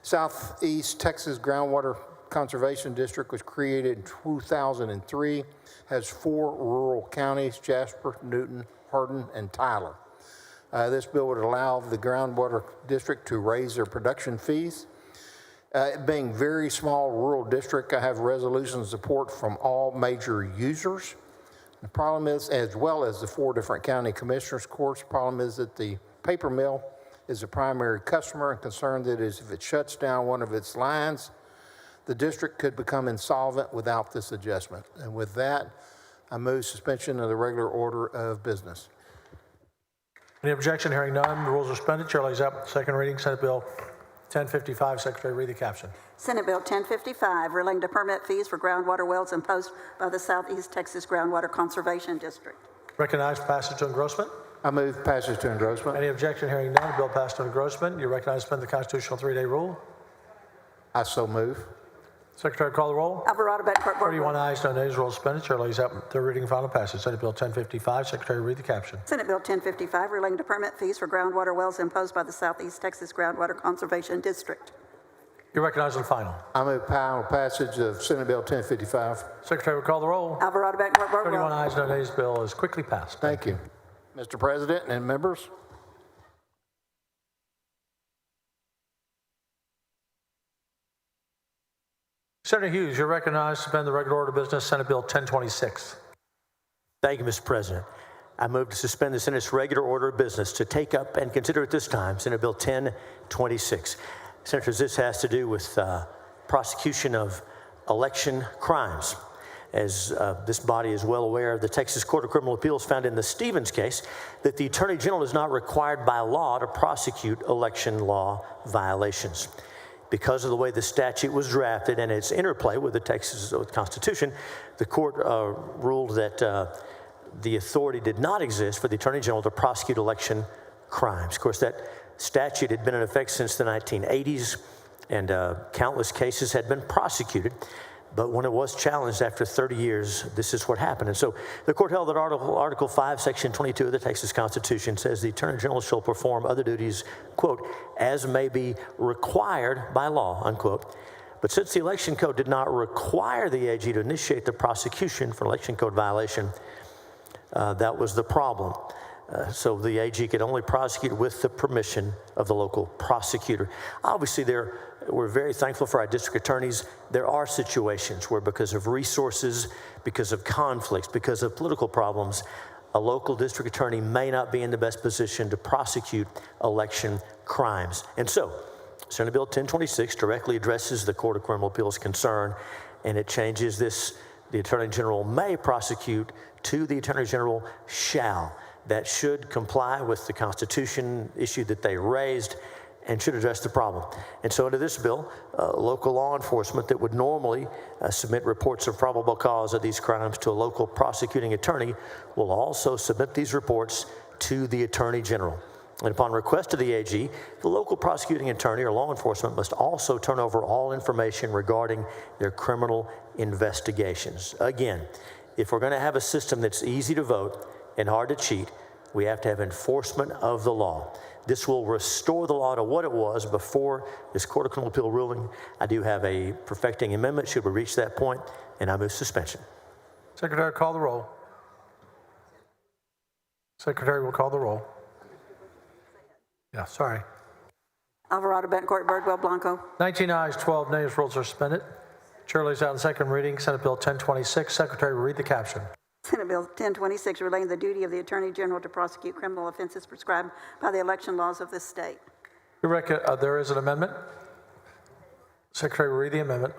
Southeast Texas Groundwater Conservation District was created in 2003, has 4 rural counties, Jasper, Newton, Hardin, and Tyler. This bill would allow the groundwater district to raise their production fees. Being very small rural district, I have resolution support from all major users. The problem is, as well as the 4 different county commissioners' courts, the problem is that the paper mill is a primary customer and concerned that if it shuts down one of its lines, the district could become insolvent without this adjustment. And with that, I move suspension of the regular order of business. Any objection? Hearing none. The rules are suspended. Chair lays out second reading Senate Bill 1055. Secretary, read the caption. Senate Bill 1055 relating to permit fees for groundwater wells imposed by the Southeast Texas Groundwater Conservation District. Recognize passage to engrossment. I move passage to engrossment. Any objection? Hearing none. The bill passed to engrossment. You recognize suspend the constitutional 3-day rule. I so move. Secretary, call the roll. Alvarado, Betancourt, Burgo. 31 ayes, no nays. Rules suspended. Chair lays out third reading and final passage. Senate Bill 1055. Secretary, read the caption. Senate Bill 1055 relating to permit fees for groundwater wells imposed by the Southeast Texas Groundwater Conservation District. You recognize the final. I move final passage of Senate Bill 1055. Secretary will call the roll. Alvarado, Betancourt, Burgo. 31 ayes, no nays. Bill is quickly passed. Thank you. Mr. President and members. Senator Hughes, you're recognized to suspend the regular order of business, Senate Bill 1026. Thank you, Mr. President. I move to suspend the Senate's regular order of business to take up and consider at this time Senate Bill 1026. Senators, this has to do with prosecution of election crimes. As this body is well aware, the Texas Court of Criminal Appeals found in the Stevens case that the Attorney General is not required by law to prosecute election law violations. Because of the way the statute was drafted and its interplay with the Texas Constitution, the court ruled that the authority did not exist for the Attorney General to prosecute election crimes. Of course, that statute had been in effect since the 1980s, and countless cases had been prosecuted. But when it was challenged after 30 years, this is what happened. And so the court held that Article 5, Section 22 of the Texas Constitution says the Attorney General shall perform other duties, quote, as may be required by law, unquote. But since the Election Code did not require the AG to initiate the prosecution for an Election Code violation, that was the problem. So the AG could only prosecute with the permission of the local prosecutor. Obviously, we're very thankful for our district attorneys. There are situations where, because of resources, because of conflicts, because of political problems, a local district attorney may not be in the best position to prosecute election crimes. And so, Senate Bill 1026 directly addresses the Court of Criminal Appeals concern, and it changes this. The Attorney General may prosecute to the Attorney General shall. That should comply with the Constitution issue that they raised and should address the problem. And so under this bill, local law enforcement that would normally submit reports of probable cause of these crimes to a local prosecuting attorney will also submit these reports to the Attorney General. And upon request of the AG, the local prosecuting attorney or law enforcement must also turn over all information regarding their criminal investigations. Again, if we're going to have a system that's easy to vote and hard to cheat, we have to have enforcement of the law. This will restore the law to what it was before this Court of Criminal Appeal ruling. I do have a perfecting amendment should we reach that point, and I move suspension. Secretary, call the roll. Secretary will call the roll. Yeah, sorry. Alvarado, Betancourt, Birdwell, Blanco. 19 ayes, 12 nays, rules are suspended. Chair lays out on second reading Senate Bill 1026. Secretary will read the caption. Senate Bill 1026, relating the duty of the Attorney General to prosecute criminal offenses prescribed by the election laws of this state. There is an amendment. Secretary will read the amendment.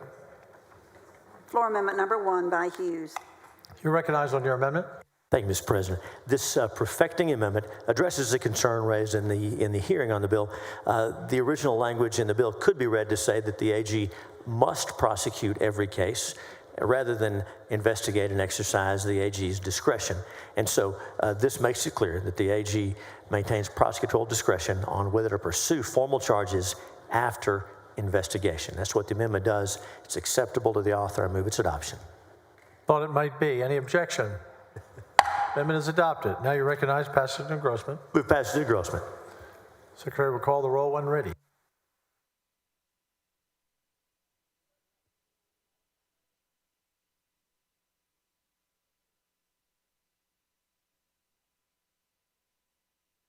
Floor amendment number 1 by Hughes. You're recognized on your amendment. Thank you, Mr. President. This perfecting amendment addresses the concern raised in the hearing on the bill. The original language in the bill could be read to say that the AG must prosecute every case rather than investigate and exercise the AG's discretion. And so this makes it clear that the AG maintains prosecutorial discretion on whether to pursue formal charges after investigation. That's what the amendment does. It's acceptable to the author. I move its adoption. Thought it might be. Any objection? Amendment is adopted. Now you recognize passage and engrossment. Move passage and engrossment. Secretary will call the roll when ready.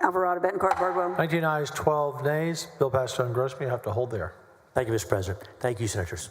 Alvarado, Betancourt, Birdwell. 19 ayes, 12 nays. Bill passed to engrossment. You have to hold there. Thank you, Mr. President. Thank you, Senators.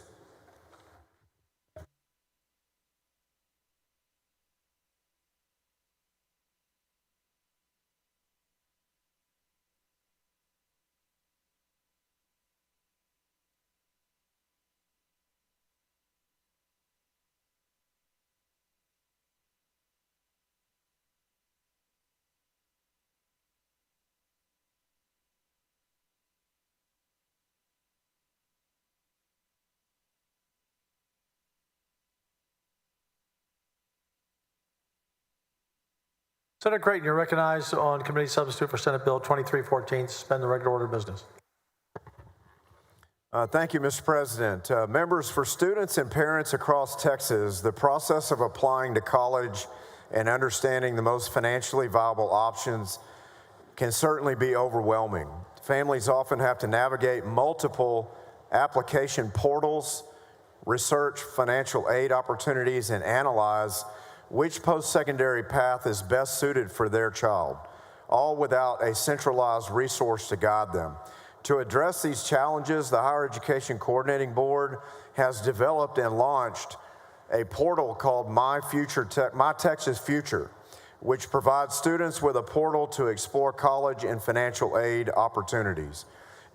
Senator Creighton, you're recognized on committee substitute for Senate Bill 2314, suspend the regular order of business. Thank you, Mr. President. Members, for students and parents across Texas, the process of applying to college and understanding the most financially viable options can certainly be overwhelming. Families often have to navigate multiple application portals, research financial aid opportunities, and analyze which post-secondary path is best suited for their child, all without a centralized resource to guide them. To address these challenges, the Higher Education Coordinating Board has developed and launched a portal called My Texas Future, which provides students with a portal to explore college and financial aid opportunities.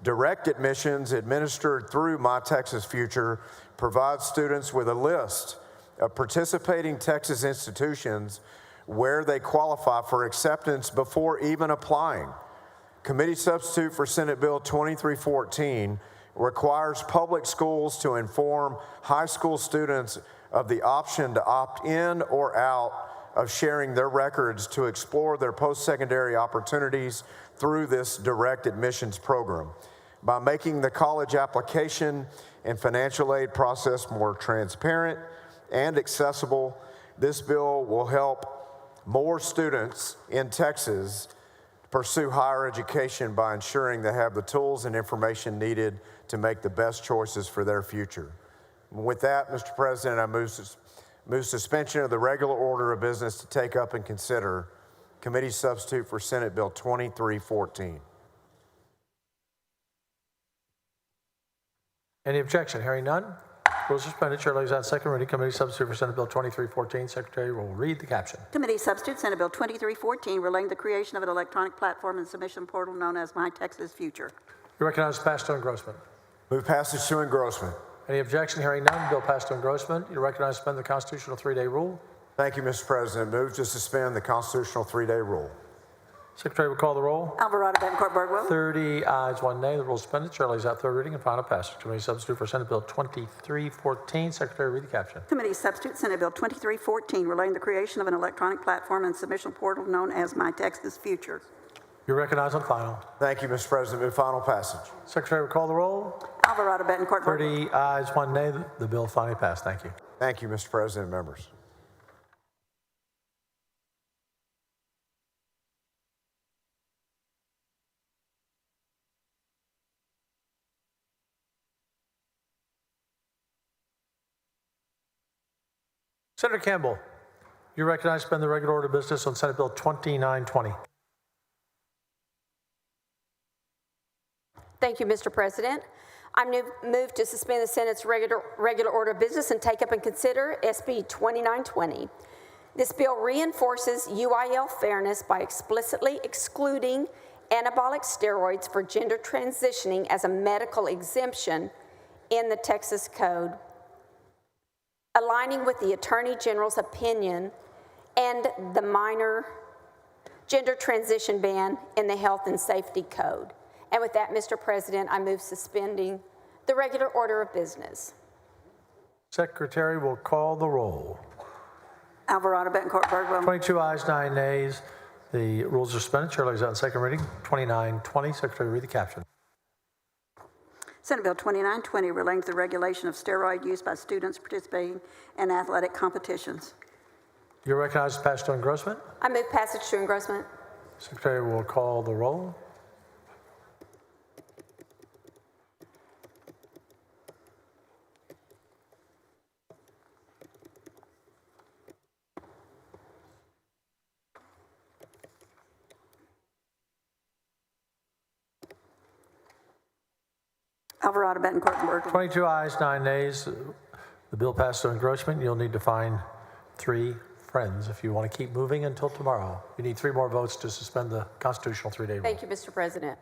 Direct admissions administered through My Texas Future provides students with a list of participating Texas institutions where they qualify for acceptance before even applying. Committee substitute for Senate Bill 2314 requires public schools to inform high school students of the option to opt in or out of sharing their records to explore their post-secondary opportunities through this direct admissions program. By making the college application and financial aid process more transparent and accessible, this bill will help more students in Texas pursue higher education by ensuring they have the tools and information needed to make the best choices for their future. With that, Mr. President, I move suspension of the regular order of business to take up and consider committee substitute for Senate Bill 2314. Any objection? Hearing none. Rules suspended. Chair lays on second reading. Committee substitute for Senate Bill 2314. Secretary will read the caption. Committee substitute Senate Bill 2314 relating to the creation of an electronic platform and submission portal known as My Texas Future. You recognize pass to engrossment. Move passage to engrossment. Any objection? Hearing none. Bill passed to engrossment. You recognize suspend the constitutional 3-day rule. Thank you, Mr. President. Move to suspend the constitutional 3-day rule. Secretary will call the roll. Alvarado, Bettencourt, Birdwell. 30 ayes, 1 nay. The rule is suspended. Chair lays out third reading and final passage. Committee substitute for Senate Bill 2314. Secretary, read the caption. Committee substitute Senate Bill 2314 relating to the creation of an electronic platform and submission portal known as My Texas Future. You recognize on final. Thank you, Mr. President. Move final passage. Secretary will call the roll. Alvarado, Bettencourt, 30 ayes, 1 nay. The bill finally passed. Thank you. Thank you, Mr. President, members. Senator Campbell, you recognize suspend the regular order of business on Senate Bill 2920. Thank you, Mr. President. I move to suspend the Senate's regular order of business and take up and consider SB 2920. This bill reinforces UIL fairness by explicitly excluding anabolic steroids for gender transitioning as a medical exemption in the Texas Code, aligning with the Attorney General's opinion and the minor gender transition ban in the Health and Safety Code. And with that, Mr. President, I move suspending the regular order of business. Secretary will call the roll. Alvarado, Bettencourt, Birdwell. 22 ayes, 9 nays. The rules are suspended. Chair lays out on second reading. 2920. Secretary, read the caption. Senate Bill 2920 relating to the regulation of steroid use by students participating in athletic competitions. You recognize pass to engrossment. I move passage to engrossment. Secretary will call the roll. Alvarado, Bettencourt, Birdwell. 22 ayes, 9 nays. The bill passed to engrossment. You'll need to find 3 friends if you want to keep moving until tomorrow. You need 3 more votes to suspend the constitutional 3-day rule. Thank you, Mr. President.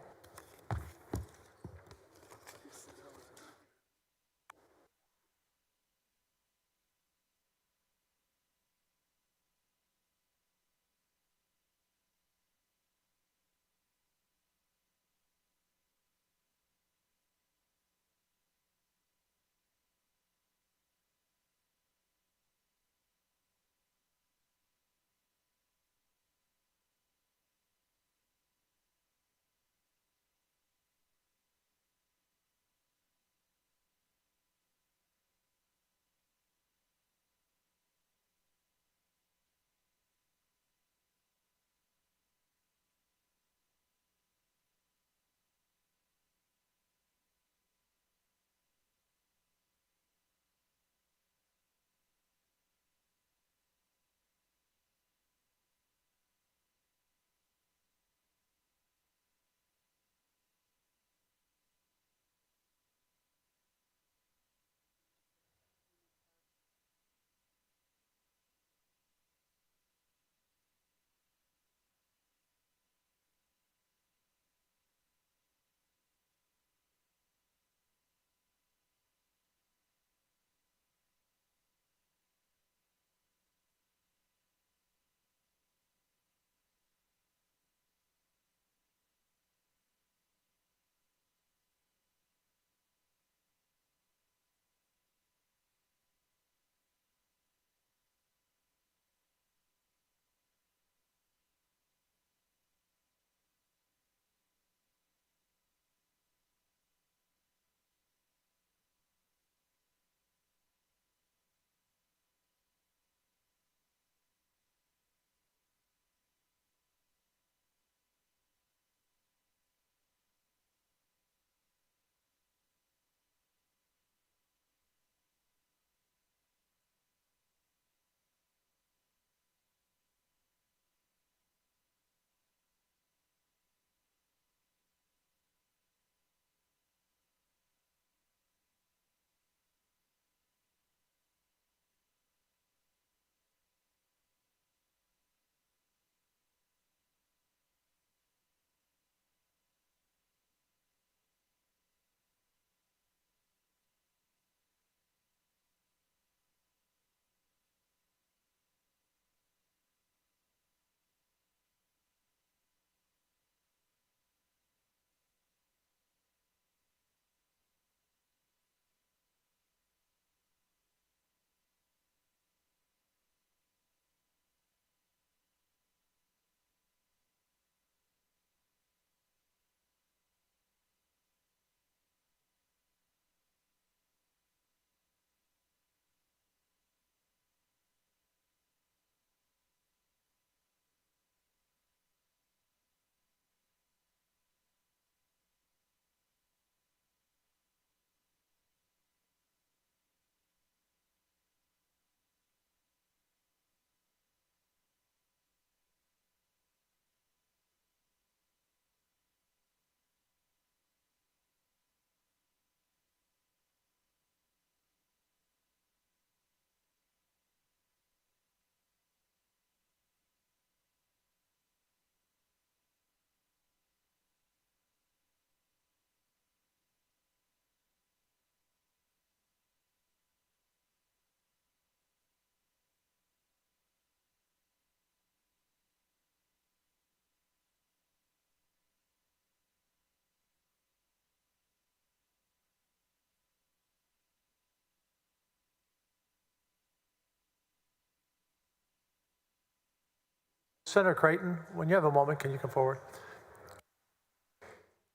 Senator Creighton, when you have a moment, can you come forward?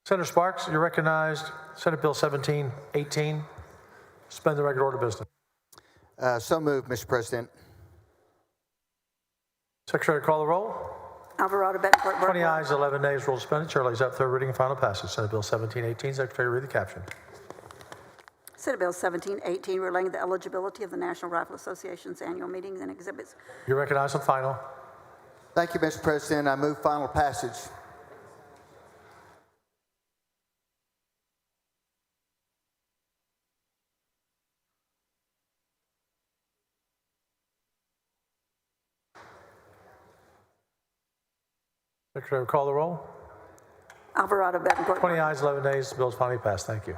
Senator Sparks, you're recognized. Senate Bill 1718, suspend the regular order of business. So moved, Mr. President. Secretary, call the roll. Alvarado, Bettencourt, 20 Birdwell. ayes, 11 nays, rules suspended. Chair lays out third reading and final passage. Senate Bill 1718. Secretary, read the caption. Senate Bill 1718, relating to the eligibility of the National Rifle Association's annual meetings and exhibits. You're recognized on final. Thank you, Mr. President. I move final passage. Secretary, call the roll. Alvarado, Bettencourt. 20 ayes, 11 nays. The bill is finally passed. Thank you.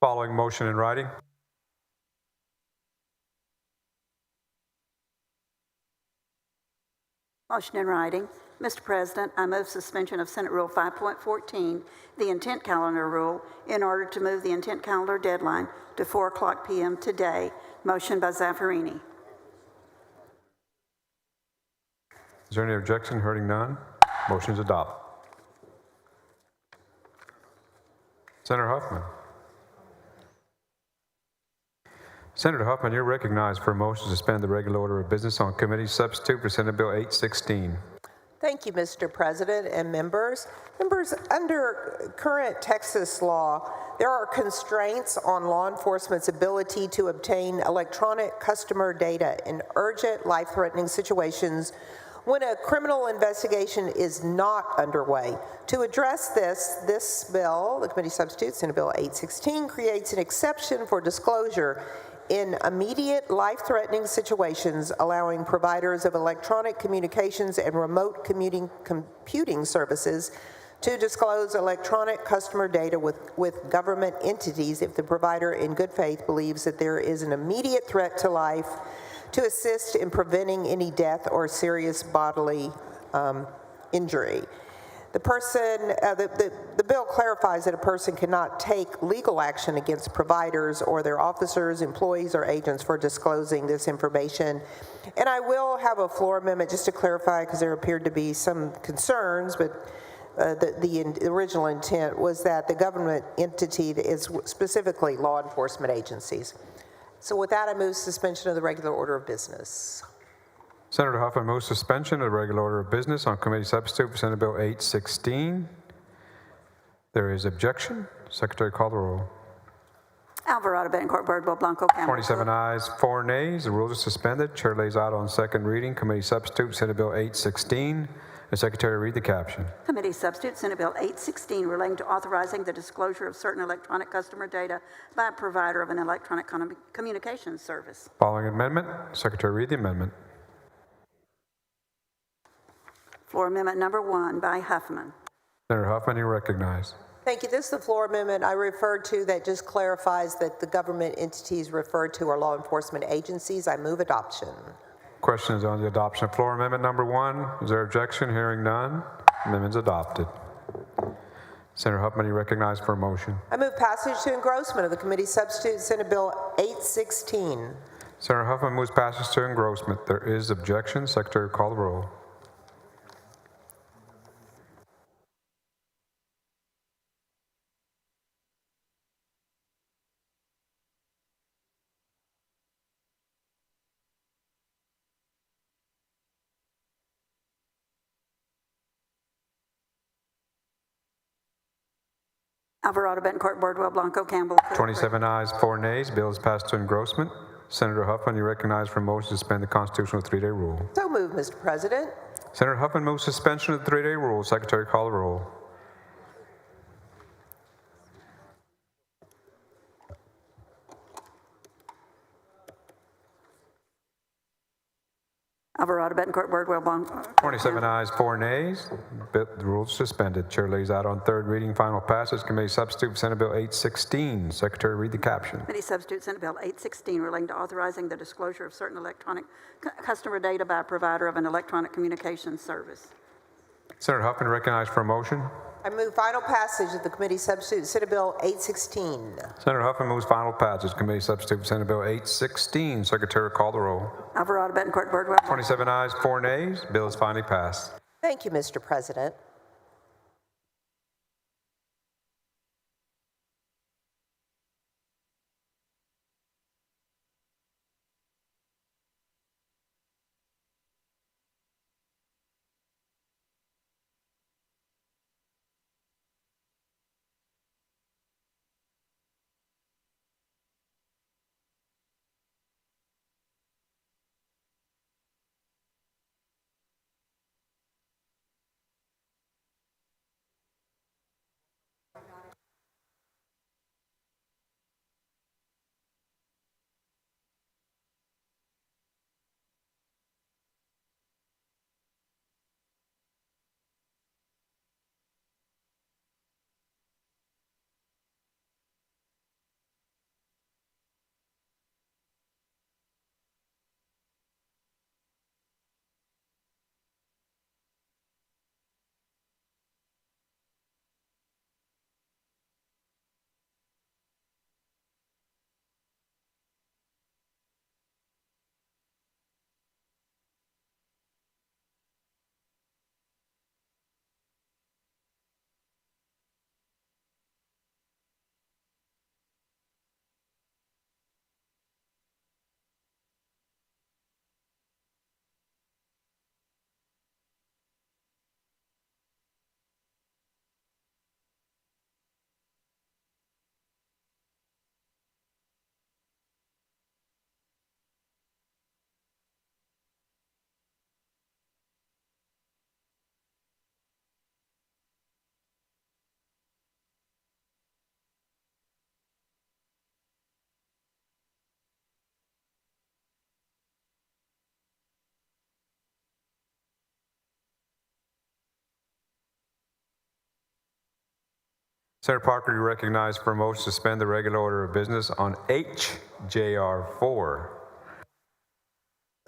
Following motion in writing. Motion in writing. Mr. President, I move suspension of Senate Rule 5.14, the intent calendar rule, in order to move the intent calendar deadline to 4:00 p.m. today. Motion by Zaffarini. Is there any objection? Hearing none. Motion is adopted. Senator Huffman. Senator Huffman, you're recognized for a motion to suspend the regular order of business on committee substitute for Senate Bill 816. Thank you, Mr. President and members. Members, under current Texas law, there are constraints on law enforcement's ability to obtain electronic customer data in urgent, life-threatening situations when a criminal investigation is not underway. To address this bill, the committee substitute, Senate Bill 816, creates an exception for disclosure in immediate life-threatening situations, allowing providers of electronic communications and remote computing services to disclose electronic customer data with government entities if the provider in good faith believes that there is an immediate threat to life, to assist in preventing any death or serious bodily injury. The bill clarifies that a person cannot take legal action against providers or their officers, employees, or agents for disclosing this information. And I will have a floor amendment just to clarify, because there appeared to be some concerns, but the original intent was that the government entity is specifically law enforcement agencies. So with that, I move suspension of the regular order of business. Senator Huffman moves suspension of the regular order of business on committee substitute for Senate Bill 816. There is objection. Secretary, call the roll. Alvarado, Bettencourt, Birdwell, Blanco, Campbell. 27 ayes, 4 nays. The rules are suspended. Chair lays out on second reading. Committee substitute, Senate Bill 816. The Secretary read the caption. Committee substitute, Senate Bill 816, relating to authorizing the disclosure of certain electronic customer data by a provider of an electronic communications service. Following amendment. Secretary read the amendment. Floor amendment number 1 by Huffman. Senator Huffman, you recognize. Thank you. This is the floor amendment I referred to that just clarifies that the government entities referred to are law enforcement agencies. I move adoption. Question is on the adoption of floor amendment number 1. Is there objection? Hearing none. Amendment's adopted. Senator Huffman, you recognize for a motion. I move passage to engrossment of the committee substitute Senate Bill 816. Senator Huffman moves passage to engrossment. There is objection. Secretary, call the roll. Alvarado, Betancourt, Bardwell, Blanco, Campbell. 27 ayes, 4 nays. Bill is passed to engrossment. Senator Huffman, you recognize for a motion to suspend the constitutional 3-day rule. So moved, Mr. President. Senator Huffman moves suspension of the 3-day rule. Secretary, call the roll. Alvarado, Betancourt, Bardwell, Blanco. 27 ayes, 4 nays. The rules suspended. Chair lays out on third reading, final passage. Committee substitute for Senate Bill 816. Secretary, read the caption. Committee substitute Senate Bill 816 relating to authorizing the disclosure of certain electronic customer data by a provider of an electronic communications service. Senator Huffman recognized for a motion. I move final passage of the committee substitute Senate Bill 816. Senator Huffman moves final passage. Committee substitute for Senate Bill 816. Secretary, call the roll. Alvarado, Betancourt, Bardwell. 27 ayes, 4 nays. Bill is finally passed. Thank you, Mr. President. Senator Parker, you recognize for a motion to suspend the regular order of business on HJR 4.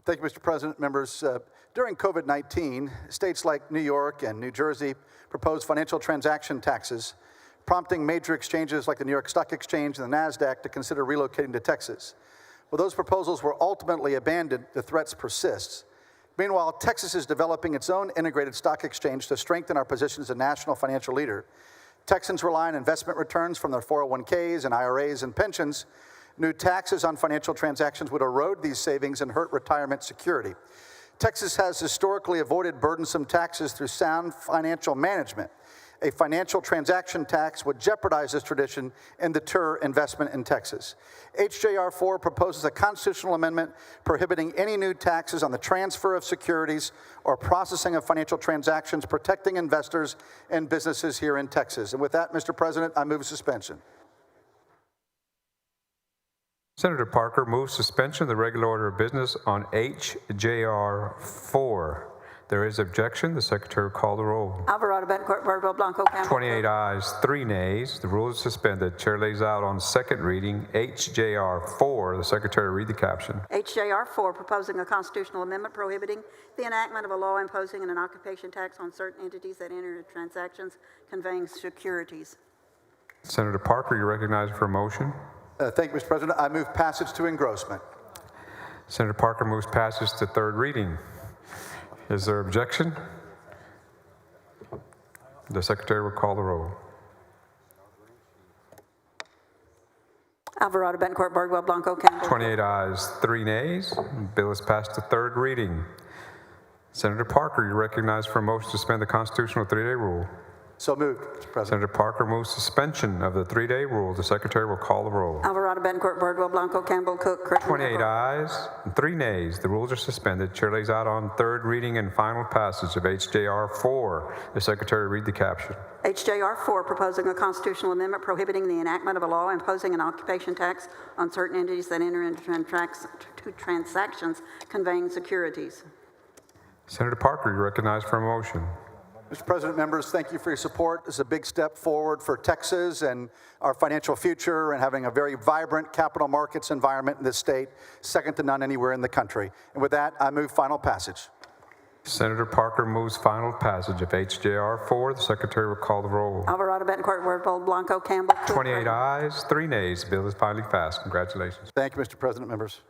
Thank you, Mr. President. Members, during COVID-19, states like New York and New Jersey proposed financial transaction taxes, prompting major exchanges like the New York Stock Exchange and the NASDAQ to consider relocating to Texas. Well, those proposals were ultimately abandoned. The threats persist. Meanwhile, Texas is developing its own integrated stock exchange to strengthen our position as a national financial leader. Texans rely on investment returns from their 401ks and IRAs and pensions. New taxes on financial transactions would erode these savings and hurt retirement security. Texas has historically avoided burdensome taxes through sound financial management. A financial transaction tax would jeopardize this tradition and deter investment in Texas. HJR 4 proposes a constitutional amendment prohibiting any new taxes on the transfer of securities or processing of financial transactions, protecting investors and businesses here in Texas. And with that, Mr. President, I move suspension. Senator Parker moves suspension of the regular order of business on HJR 4. There is objection. The Secretary will call the roll. Alvarado, Betancourt, Bardwell, Blanco, Campbell. 28 ayes, 3 nays. The rule is suspended. Chair lays out on second reading HJR 4. The Secretary will read the caption. HJR 4, proposing a constitutional amendment prohibiting the enactment of a law imposing an occupation tax on certain entities that enter into transactions conveying securities. Senator Parker, you recognize for a motion. Thank you, Mr. President. I move passage to engrossment. Senator Parker moves passage to third reading. Is there objection? The Secretary will call the roll. Alvarado, Betancourt, Bardwell, Blanco, Campbell. 28 ayes, 3 nays. Bill is passed to third reading. Senator Parker, you recognize for a motion to suspend the constitutional 3-day rule. So moved, Mr. President. Senator Parker moves suspension of the 3-day rule. The secretary will call the roll. Alvarado, Betancourt, Birdwell, Blanco, Campbell, Cook, Creighton. 28 ayes and 3 nays. The rules are suspended. Chair lays out on third reading and final passage of HJR 4. The secretary read the caption. HJR 4, proposing a constitutional amendment prohibiting the enactment of a law imposing an occupation tax on certain entities that enter into transactions conveying securities. Senator Parker, you're recognized for a motion. Mr. President, members, thank you for your support. This is a big step forward for Texas and our financial future and having a very vibrant capital markets environment in this state, second to none anywhere in the country. And with that, I move final passage. Senator Parker moves final passage of HJR 4. The secretary will call the roll. Alvarado, Betancourt, Birdwell, Blanco, Campbell, Cook. 28 ayes, 3 nays. The bill is finally passed. Congratulations. Thank you, Mr. President, members.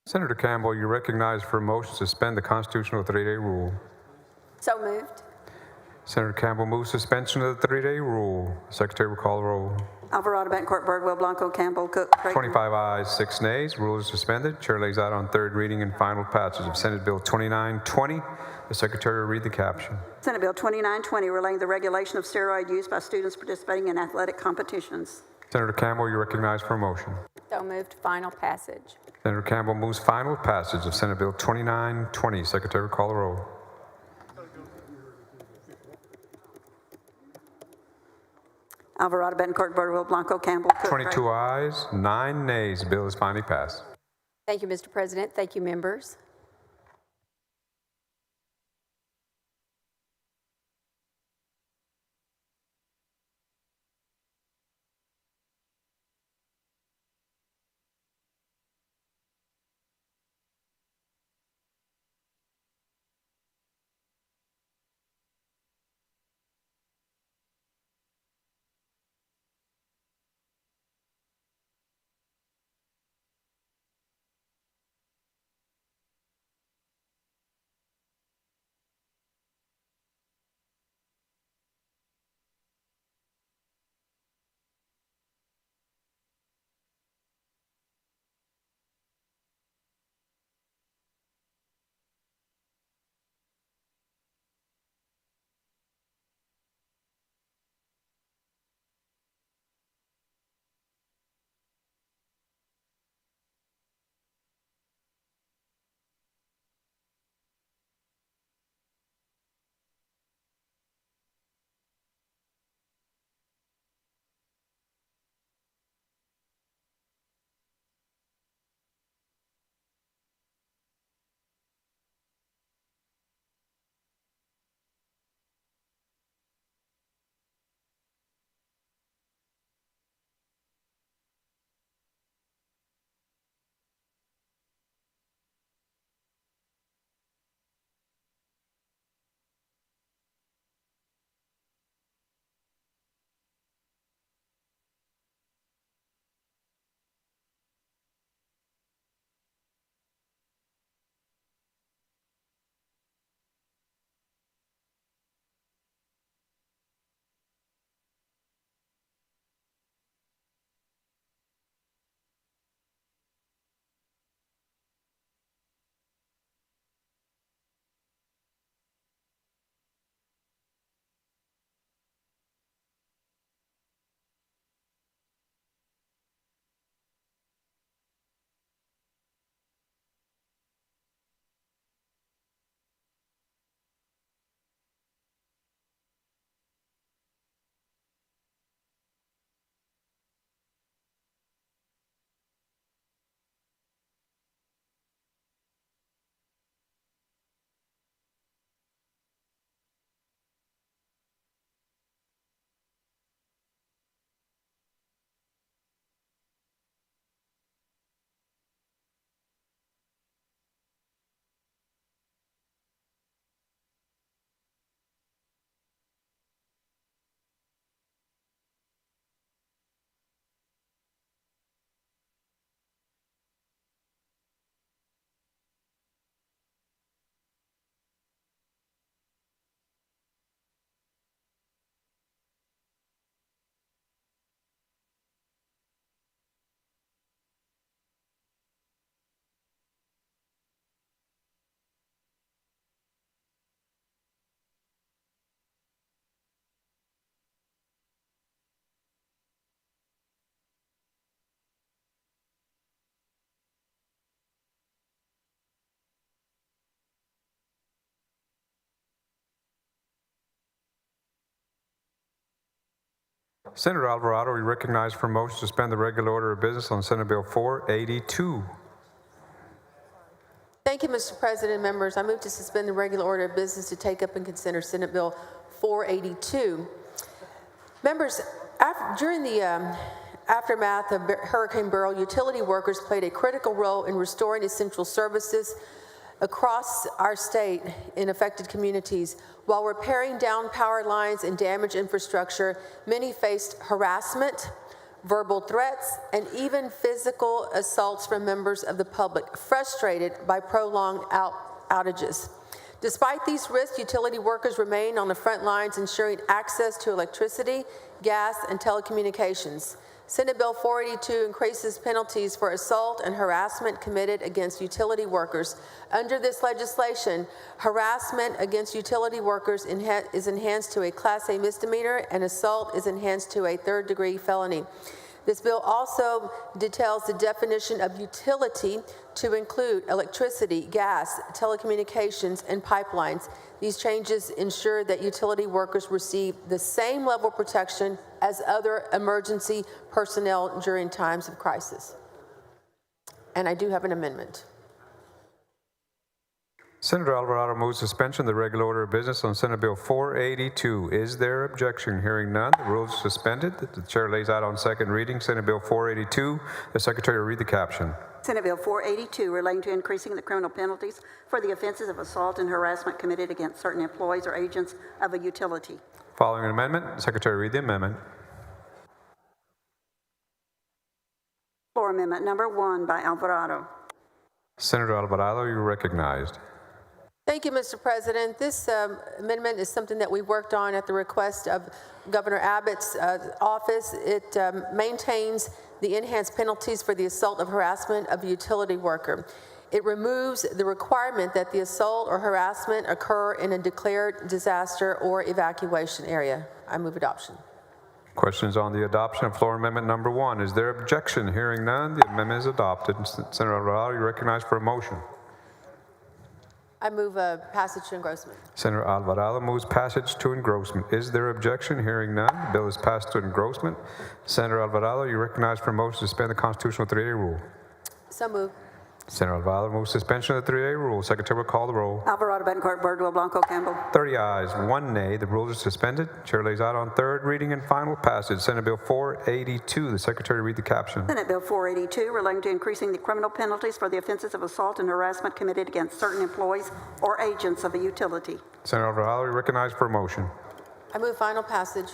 Senator Campbell, you're recognized for a motion to suspend the constitutional 3-day rule. So moved. Senator Campbell moves suspension of the 3-day rule. Secretary will call the roll. Alvarado, Betancourt, Birdwell, Blanco, Campbell, Cook, Creighton. 25 ayes, 6 nays. Rule is suspended. Chair lays out on third reading and final passage of Senate Bill 2920. The secretary will read the caption. Senate Bill 2920, relating the regulation of steroid use by students participating in athletic competitions. Senator Campbell, you're recognized for a motion. So moved. Final passage. Senator Campbell moves final passage of Senate Bill 2920. Secretary will call the roll. Alvarado, Betancourt, Birdwell, Blanco, Campbell, Cook. 22 ayes, 9 nays. The bill is finally passed. Thank you, Mr. President. Thank you, members. Senator Alvarado, you recognize for a motion to suspend the regular order of business on Senate Bill 482. Thank you, Mr. President. Members, I move to suspend the regular order of business to take up and consider Senate Bill 482. Members, during the aftermath of Hurricane Beryl, utility workers played a critical role in restoring essential services across our state in affected communities. While repairing down power lines and damaged infrastructure, many faced harassment, verbal threats, and even physical assaults from members of the public, frustrated by prolonged outages. Despite these risks, utility workers remain on the front lines ensuring access to electricity, gas, and telecommunications. Senate Bill 482 increases penalties for assault and harassment committed against utility workers. Under this legislation, harassment against utility workers is enhanced to a Class A misdemeanor, and assault is enhanced to a third-degree felony. This bill also details the definition of utility to include electricity, gas, telecommunications, and pipelines. These changes ensure that utility workers receive the same level of protection as other emergency personnel during times of crisis. And I do have an amendment. Senator Alvarado moves suspension of the regular order of business on Senate Bill 482. Is there objection? Hearing none, the rules are suspended. The chair lays out on second reading Senate Bill 482. The secretary will read the caption. Senate Bill 482 relating to increasing the criminal penalties for the offenses of assault and harassment committed against certain employees or agents of a utility. Following an amendment, the secretary will read the amendment. Floor amendment number 1 by Alvarado. Senator Alvarado, you're recognized. Thank you, Mr. President. This amendment is something that we worked on at the request of Governor Abbott's office. It maintains the enhanced penalties for the assault of harassment of a utility worker. It removes the requirement that the assault or harassment occur in a declared disaster or evacuation area. I move adoption. Questions on the adoption of floor amendment number 1. Is there objection? Hearing none, the amendment is adopted. Senator Alvarado, you're recognized for a motion. I move passage to engrossment. Senator Alvarado moves passage to engrossment. Is there objection? Hearing none, the bill is passed to engrossment. Senator Alvarado, you recognize for a motion to suspend the constitutional 3A rule. So moved. Senator Alvarado moves suspension of the 3A rule. Secretary will call the roll. Alvarado, Betancourt, Birdwell, Blanco, Campbell. 30 ayes, 1 nay. The rules are suspended. Chair lays out on third reading and final passage Senate Bill 482. The secretary will read the caption. Senate Bill 482 relating to increasing the criminal penalties for the offenses of assault and harassment committed against certain employees or agents of a utility. Senator Alvarado, you recognized for a motion. I move final passage.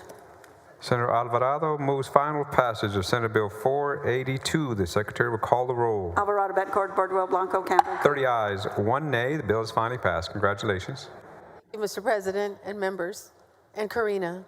Senator Alvarado moves final passage of Senate Bill 482. The secretary will call the roll. Alvarado, Betancourt, Birdwell, Blanco, Campbell. 30 ayes, 1 nay. The bill is finally passed. Congratulations. Thank you, Mr. President and members, and Karina.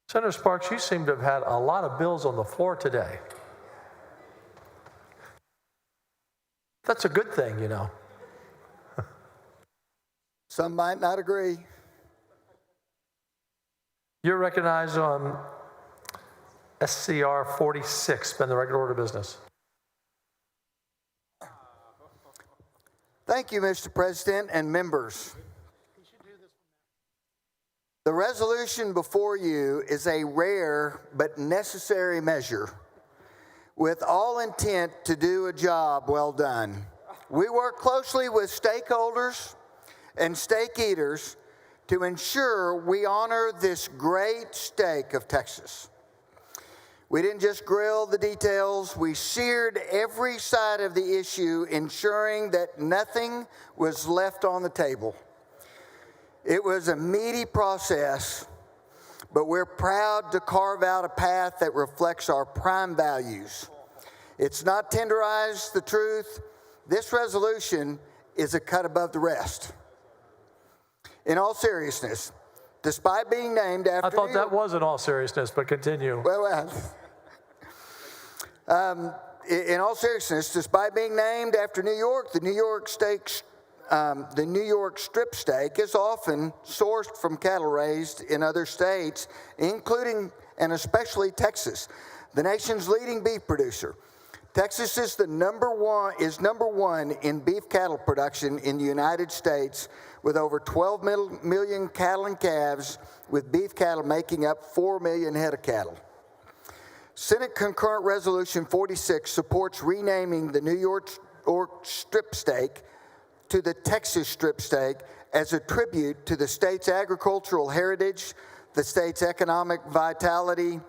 Senator Sparks, you seem to have had a lot of bills on the floor today. That's a good thing, you know. Some might not agree. You're recognized on SCR 46, suspend the regular order of business. Thank you, Mr. President and members. The resolution before you is a rare but necessary measure with all intent to do a job well done. We work closely with stakeholders and stake eaters to ensure we honor this great stake of Texas. We didn't just grill the details, we seared every side of the issue, ensuring that nothing was left on the table. It was a meaty process, but we're proud to carve out a path that reflects our prime values. It's not tenderize the truth. This resolution is a cut above the rest. In all seriousness, despite being named after... I thought that was in all seriousness, but continue. In all seriousness, despite being named after New York, the New York strip steak is often sourced from cattle raised in other states, including and especially Texas, the nation's leading beef producer. Texas is number one in beef cattle production in the United States, with over 12 million cattle and calves, with beef cattle making up 4 million head of cattle. Senate Concurrent Resolution 46 supports renaming the New York strip steak to the Texas strip steak as a tribute to the state's agricultural heritage, the state's economic vitality,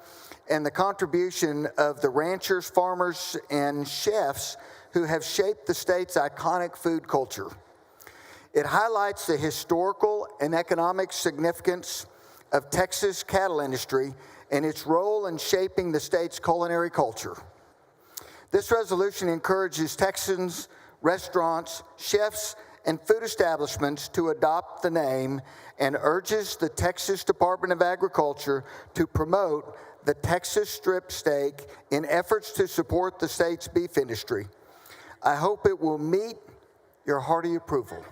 and the contribution of the ranchers, farmers, and chefs who have shaped the state's iconic food culture. It highlights the historical and economic significance of Texas cattle industry and its role in shaping the state's culinary culture. This resolution encourages Texans, restaurants, chefs, and food establishments to adopt the name and urges the Texas Department of Agriculture to promote the Texas strip steak in efforts to support the state's beef industry. I hope it will meet your hearty approval.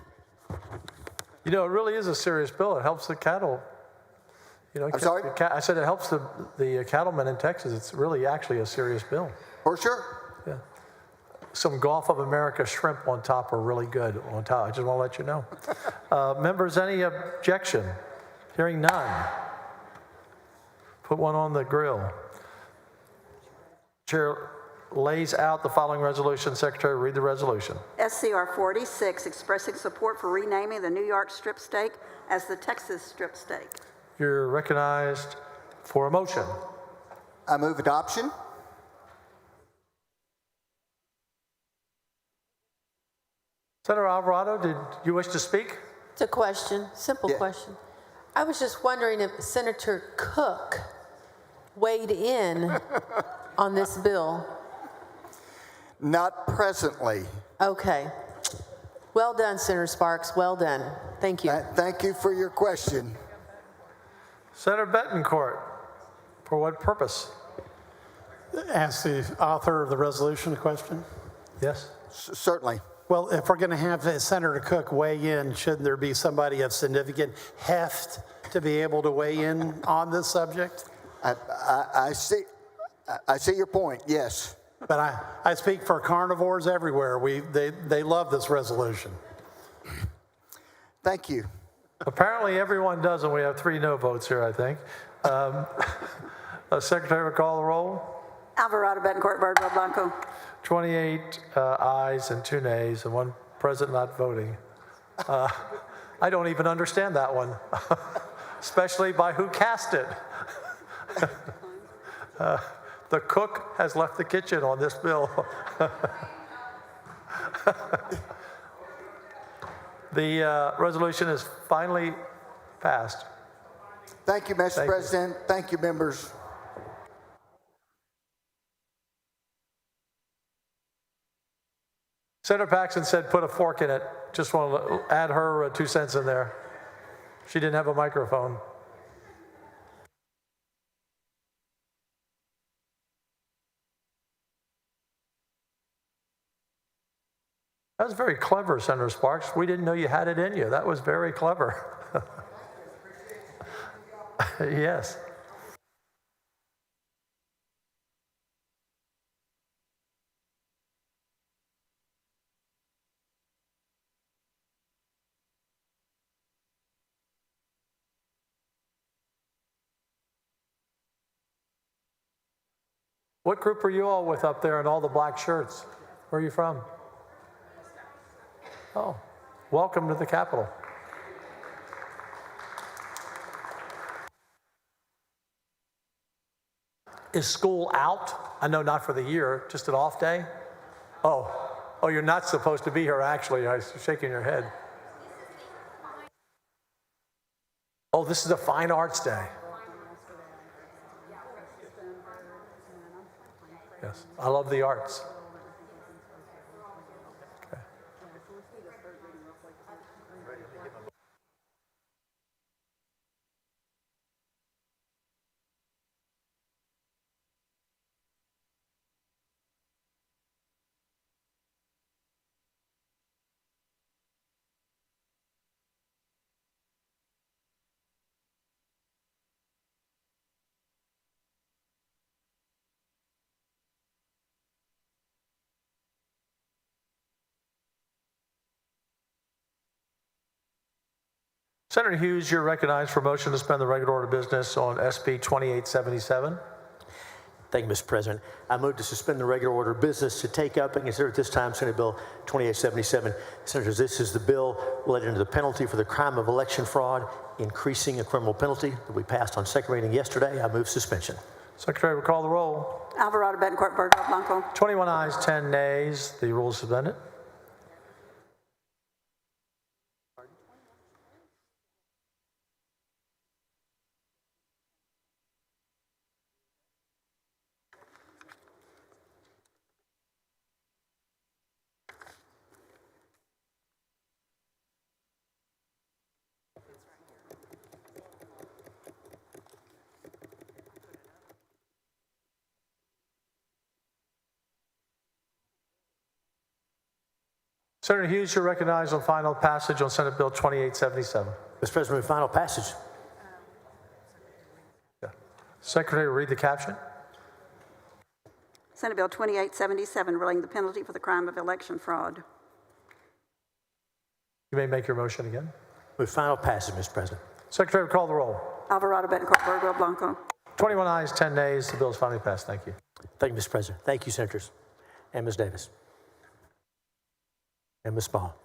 You know, it really is a serious bill. It helps the cattle. You know, I'm sorry? I said it helps the cattlemen in Texas. It's really actually a serious bill. For sure. Yeah. Some Gulf of America shrimp on top are really good on top. I just want to let you know. Members, any objection? Hearing none. Put one on the grill. Chair lays out the following resolution. Secretary, read the resolution. SCR 46, expressing support for renaming the New York strip steak as the Texas strip steak. You're recognized for a motion. I move adoption. Senator Alvarado, did you wish to speak? It's a question, simple question. I was just wondering if Senator Cook weighed in on this bill. Not presently. Okay. Well done, Senator Sparks. Well done. Thank you. Thank you for your question. Senator Bettencourt, for what purpose? Ask the author of the resolution a question. Yes. Certainly. Well, if we're going to have Senator Cook weigh in, shouldn't there be somebody of significant heft to be able to weigh in on this subject? I see your point, yes. But I speak for carnivores everywhere. They love this resolution. Thank you. Apparently everyone does, and we have 3 no votes here, I think. Secretary will call the roll. Alvarado, Bettencourt, Bardwell, Blanco. 28 ayes and 2 nays, and 1 present not voting. I don't even understand that one, especially by who cast it. The cook has left the kitchen on this bill. The resolution is finally passed. Thank you, Mr. President. Thank you, members. Senator Paxton said put a fork in it. Just want to add her 2 cents in there. She didn't have a microphone. That was very clever, Senator Sparks. We didn't know you had it in you. That was very clever. Yes. What group are you all with up there in all the black shirts? Where are you from? Oh, welcome to the Capitol. Is school out? I know not for the year, just an off day? Oh, you're not supposed to be here actually. I was shaking your head. Oh, this is a fine arts day. Yes, I love the arts. Okay. Senator Hughes, you're recognized for motion to suspend the regular order of business on SB 2877. Thank you, Mr. President. I move to suspend the regular order of business to take up and consider at this time Senate Bill 2877. Senators, this is the bill related to the penalty for the crime of election fraud, increasing a criminal penalty that we passed on second reading yesterday. I move suspension. Secretary will call the roll. Alvarado, Betancourt, Birdwell, Blanco. 21 ayes, 10 nays. The rule is suspended. Senator Hughes, you're recognized on final passage on Senate Bill 2877. Mr. President, move final passage. Secretary will read the caption. Senate Bill 2877, relating the penalty for the crime of election fraud. You may make your motion again. Move final passage, Mr. President. Secretary will call the roll. Alvarado, Betancourt, Birdwell, Blanco. 21 ayes, 10 nays. The bill is finally passed. Thank you. Thank you, Mr. President. Thank you, Senators. And Ms. Davis. And Ms. Ball.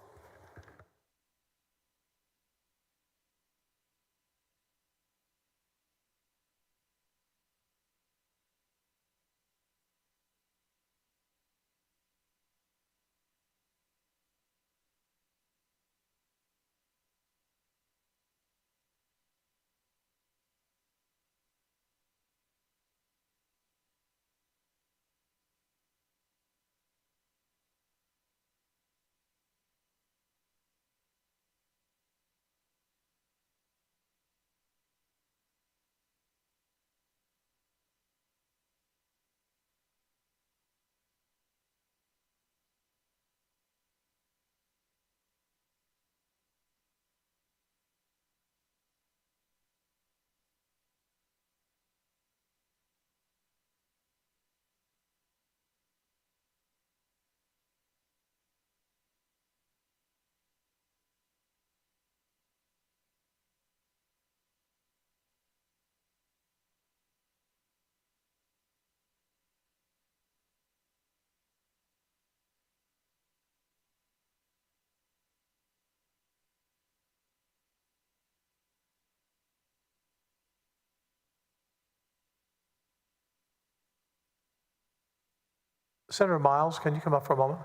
Senator Miles, can you come up for a moment?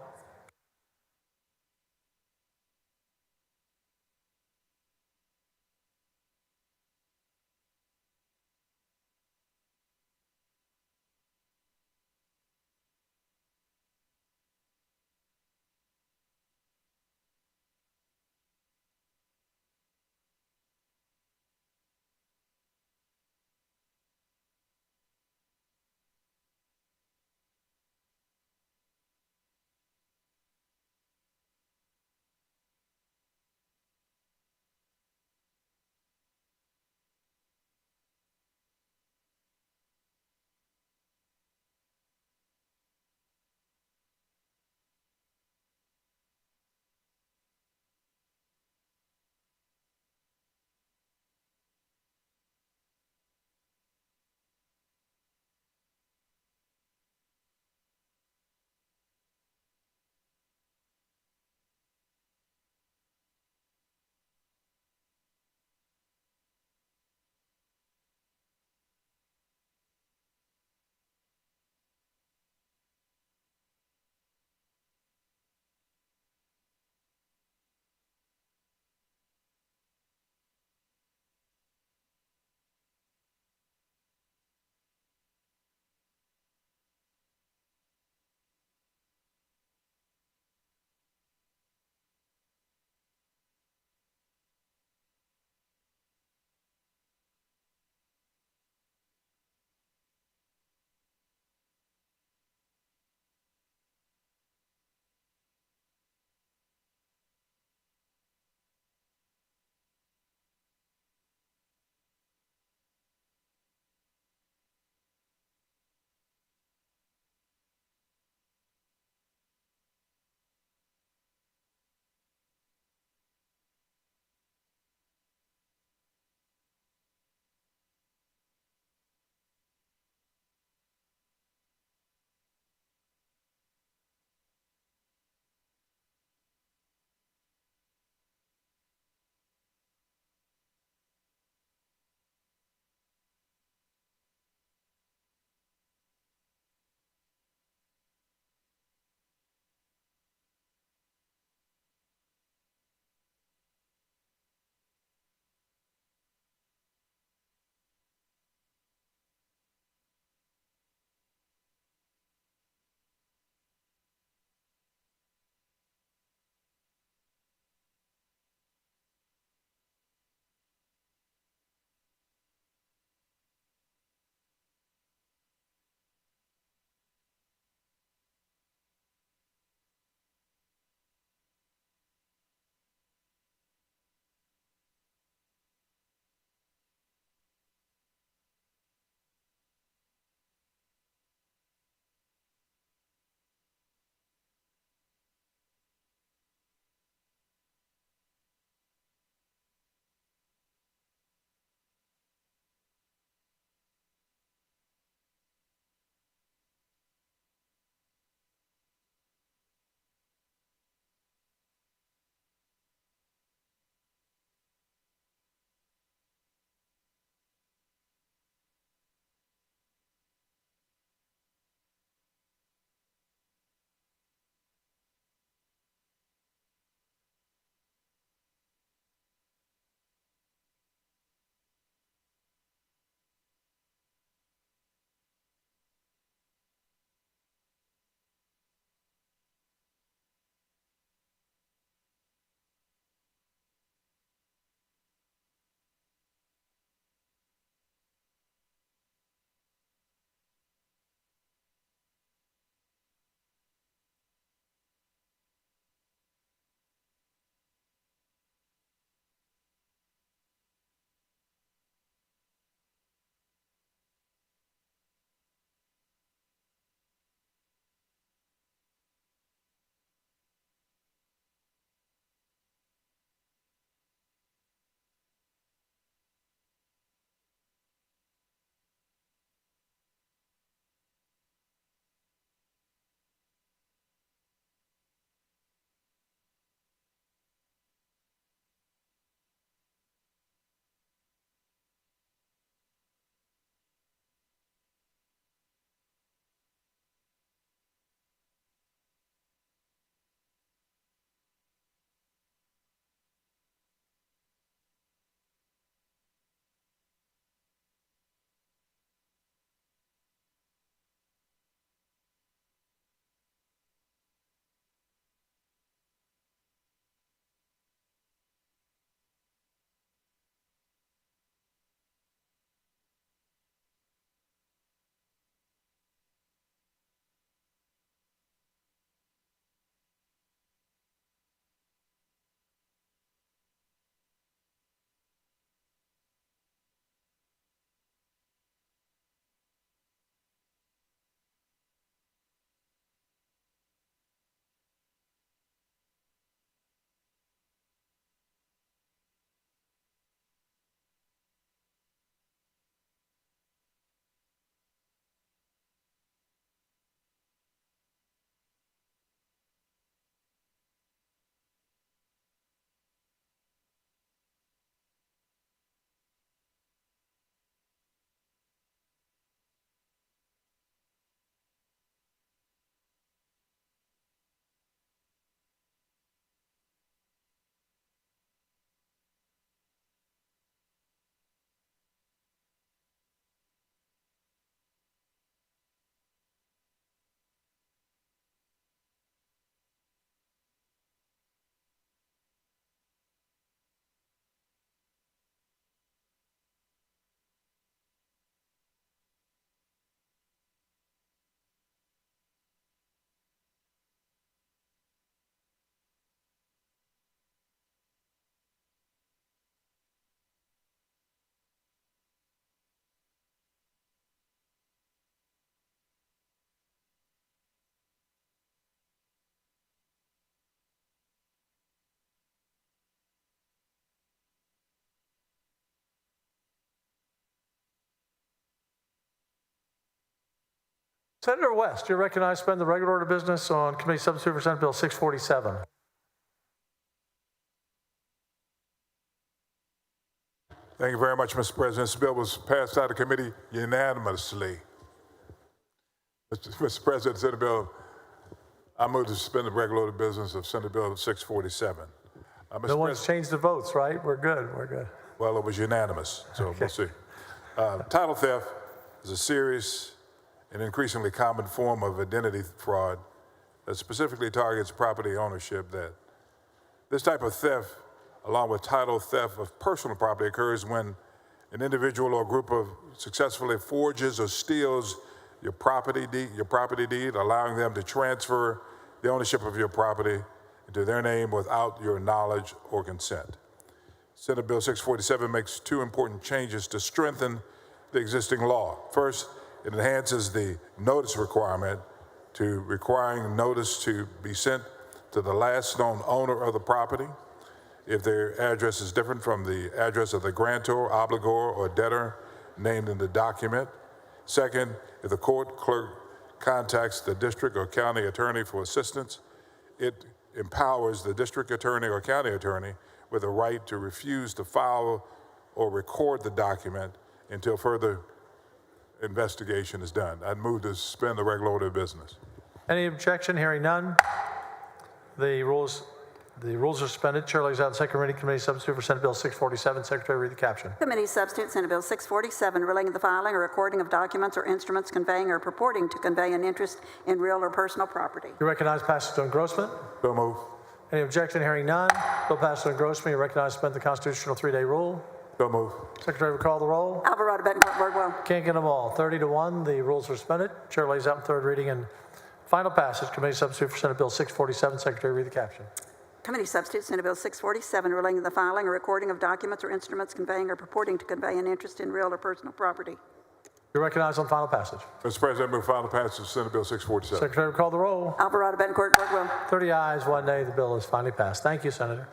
Senator West, you're recognized to suspend the regular order of business on committee substitute for Senate Bill 647. Thank you very much, Mr. President. This bill was passed out of committee unanimously. Mr. President, Senate Bill, I move to suspend the regular order of business of Senate Bill 647. No one's changed the votes, right? We're good. We're good. Well, it was unanimous, so we'll see. Title theft is a serious and increasingly common form of identity fraud that specifically targets property ownership. That this type of theft, along with title theft of personal property, occurs when an individual or group of successfully forges or steals your property deed, allowing them to transfer the ownership of your property into their name without your knowledge or consent. Senate Bill 647 makes two important changes to strengthen the existing law. First, it enhances the notice requirement to requiring notice to be sent to the last known owner of the property if their address is different from the address of the grantor, obligor, or debtor named in the document. Second, if the court clerk contacts the district or county attorney for assistance, it empowers the district attorney or county attorney with the right to refuse to file or record the document until further investigation is done. I'd move to suspend the regular order of business. Any objection? Hearing none. The rules are suspended. Chair lays out second reading committee substitute for Senate Bill 647. Secretary, read the caption. Committee substitute Senate Bill 647 relating to the filing or recording of documents or instruments conveying or purporting to convey an interest in real or personal property. You recognize passage to engrossment. So move. Any objection? Hearing none. Bill passes to engrossment. You recognize to suspend the constitutional 3-day rule. So move. Secretary will call the roll. Alvarado, Betancourt, Birdwell. Can't get them all. 30-1. The rules are suspended. Chair lays out in third reading and final passage. Committee substitute for Senate Bill 647. Secretary, read the caption. Committee substitute Senate Bill 647 relating to the filing or recording of documents or instruments conveying or purporting to convey an interest in real or personal property. You're recognized on final passage. Mr. President, I move final passage of Senate Bill 647. Secretary will call the roll. Alvarado, Betancourt, Birdwell. 30 ayes, 1 nay. The bill is finally passed. Thank you, Senator.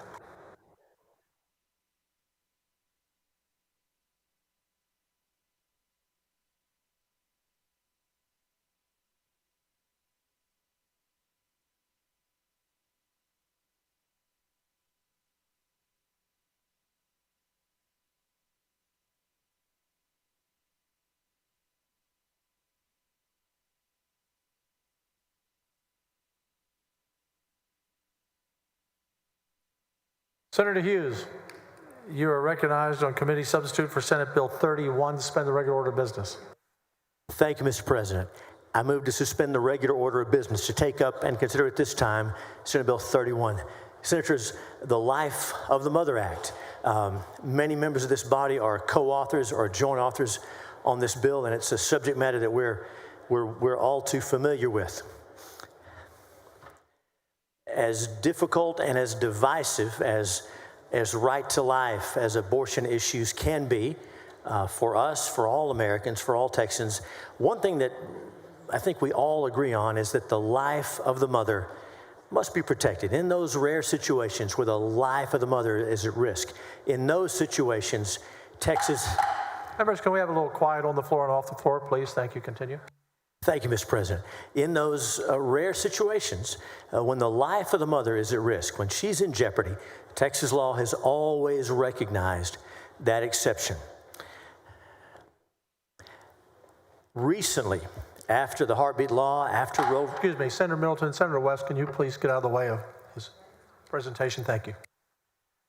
Senator Hughes, you are recognized on committee substitute for Senate Bill 31, to suspend the regular order of business. Thank you, Mr. President. I move to suspend the regular order of business to take up and consider at this time Senate Bill 31. Senators, the Life of the Mother Act. Many members of this body are co-authors or joint authors on this bill, and it's a subject matter that we're all too familiar with. As difficult and as divisive as right to life, as abortion issues can be for us, for all Americans, for all Texans, one thing that I think we all agree on is that the life of the mother must be protected. In those rare situations where the life of the mother is at risk, in those situations, Texas... Members, can we have a little quiet on the floor and off the floor, please? Thank you. Continue. Thank you, Mr. President. In those rare situations, when the life of the mother is at risk, when she's in jeopardy, Texas law has always recognized that exception. Recently, after the heartbeat law, after Roe... Excuse me, Senator Middleton, Senator West, can you please get out of the way of his presentation? Thank you.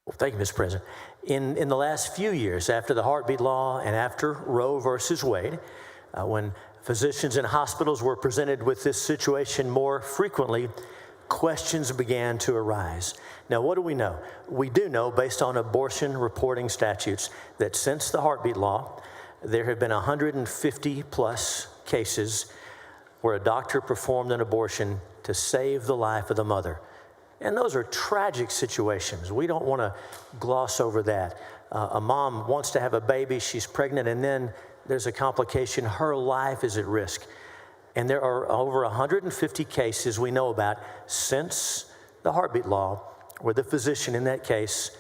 Well, thank you, Mr. President. In the last few years, after the heartbeat law and after Roe versus Wade, when physicians in hospitals were presented with this situation more frequently, questions began to arise. Now, what do we know? We do know, based on abortion reporting statutes, that since the heartbeat law, there have been 150 plus cases where a doctor performed an abortion to save the life of the mother. And those are tragic situations. We don't want to gloss over that. A mom wants to have a baby, she's pregnant, and then there's a complication. Her life is at risk. And there are over 150 cases we know about since the heartbeat law where the physician in that case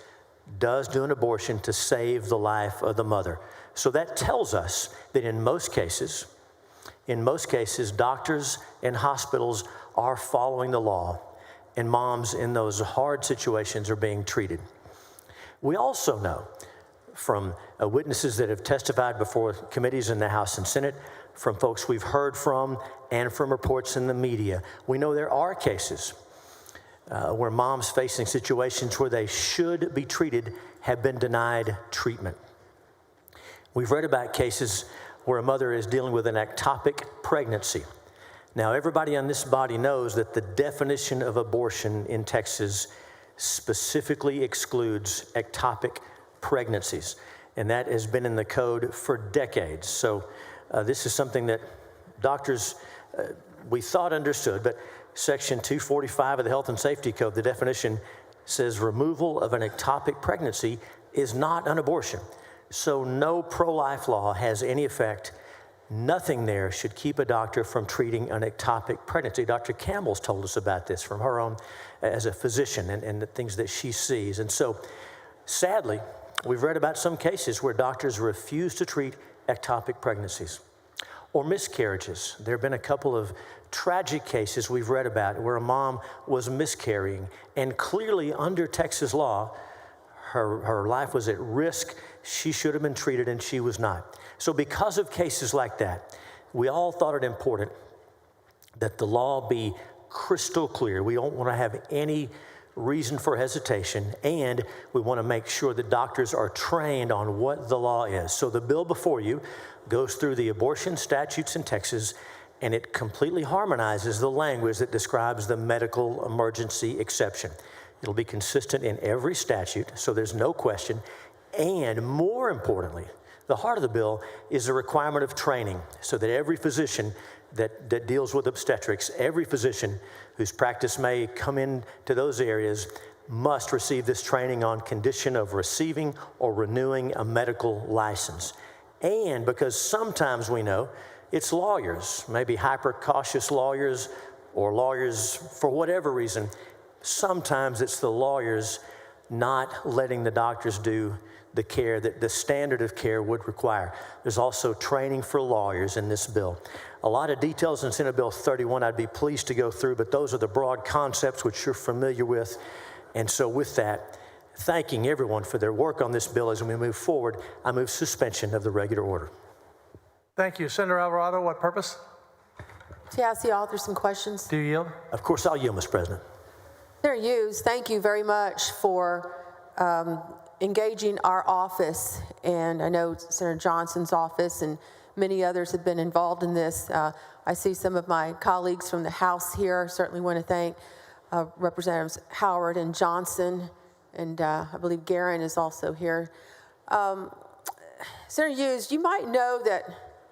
does do an abortion to save the life of the mother. So that tells us that in most cases, in most cases, doctors and hospitals are following the law, and moms in those hard situations are being treated. We also know from witnesses that have testified before committees in the House and Senate, from folks we've heard from, and from reports in the media, we know there are cases where moms facing situations where they should be treated have been denied treatment. We've read about cases where a mother is dealing with an ectopic pregnancy. Now, everybody on this body knows that the definition of abortion in Texas specifically excludes ectopic pregnancies, and that has been in the code for decades. So this is something that doctors, we thought understood, but Section 245 of the Health and Safety Code, the definition says removal of an ectopic pregnancy is not an abortion. So no pro-life law has any effect. Nothing there should keep a doctor from treating an ectopic pregnancy. Dr. Campbell's told us about this from her own as a physician and the things that she sees. And so, sadly, we've read about some cases where doctors refuse to treat ectopic pregnancies or miscarriages. There have been a couple of tragic cases we've read about where a mom was miscarrying, and clearly under Texas law, her life was at risk. She should have been treated, and she was not. So because of cases like that, we all thought it important that the law be crystal clear. We don't want to have any reason for hesitation, and we want to make sure that doctors are trained on what the law is. So the bill before you goes through the abortion statutes in Texas, and it completely harmonizes the language that describes the medical emergency exception. It'll be consistent in every statute, so there's no question. And more importantly, the heart of the bill is a requirement of training so that every physician that deals with obstetrics, every physician whose practice may come into those areas must receive this training on condition of receiving or renewing a medical license. And because sometimes we know it's lawyers, maybe hyper-cautious lawyers or lawyers for whatever reason, sometimes it's the lawyers not letting the doctors do the care that the standard of care would require. There's also training for lawyers in this bill. A lot of details in Senate Bill 31 I'd be pleased to go through, but those are the broad concepts which you're familiar with. And so with that, thanking everyone for their work on this bill as we move forward, I move suspension of the regular order. Thank you. Senator Alvarado, what purpose? To ask the author some questions. Do you yield? Of course I'll yield, Mr. President. Senator Hughes, thank you very much for engaging our office, and I know Senator Johnson's office and many others have been involved in this. I see some of my colleagues from the House here. Certainly want to thank Representatives Howard and Johnson, and I believe Guerin is also here. Senator Hughes, you might know that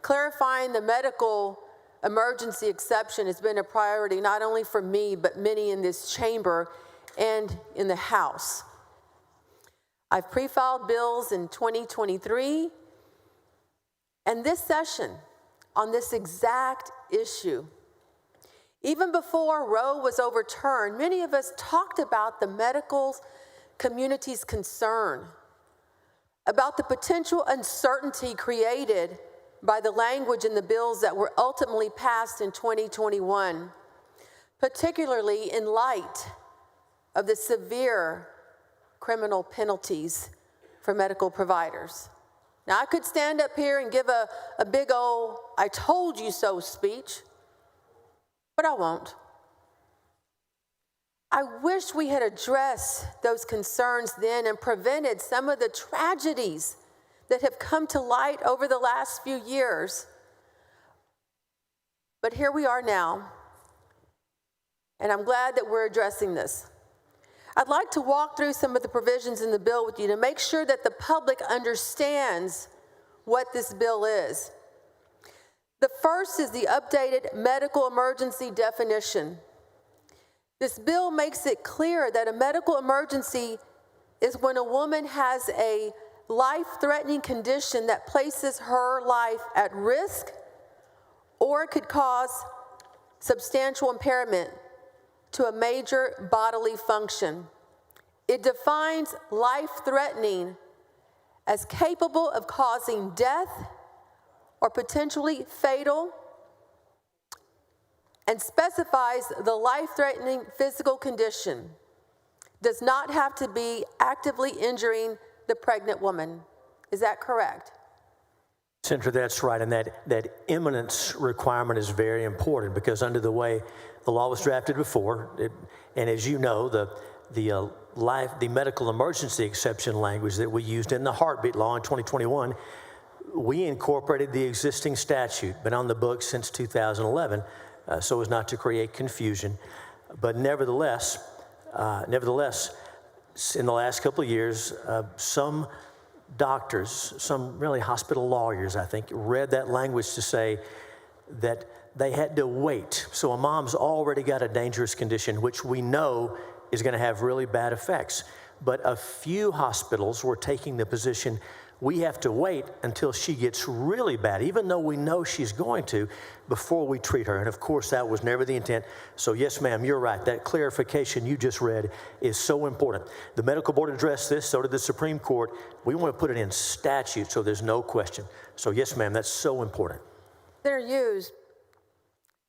clarifying the medical emergency exception has been a priority not only for me, but many in this chamber and in the House. I've pre-filed bills in 2023 and this session on this exact issue. Even before Roe was overturned, many of us talked about the medical community's concern about the potential uncertainty created by the language in the bills that were ultimately passed in 2021, particularly in light of the severe criminal penalties for medical providers. Now, I could stand up here and give a big old "I told you so" speech, but I won't. I wish we had addressed those concerns then and prevented some of the tragedies that have come to light over the last few years. But here we are now, and I'm glad that we're addressing this. I'd like to walk through some of the provisions in the bill with you to make sure that the public understands what this bill is. The first is the updated medical emergency definition. This bill makes it clear that a medical emergency is when a woman has a life-threatening condition that places her life at risk or could cause substantial impairment to a major bodily function. It defines life-threatening as capable of causing death or potentially fatal and specifies the life-threatening physical condition does not have to be actively injuring the pregnant woman. Is that correct? Senator, that's right. And that imminence requirement is very important because under the way the law was drafted before, and as you know, the medical emergency exception language that we used in the heartbeat law in 2021, we incorporated the existing statute, been on the books since 2011, so as not to create confusion. But nevertheless, in the last couple of years, some doctors, some really hospital lawyers, I think, read that language to say that they had to wait. So a mom's already got a dangerous condition, which we know is going to have really bad effects. But a few hospitals were taking the position, we have to wait until she gets really bad, even though we know she's going to, before we treat her. And of course, that was never the intent. So yes, ma'am, you're right. That clarification you just read is so important. The medical board addressed this, so did the Supreme Court. We want to put it in statute so there's no question. So yes, ma'am, that's so important. They're used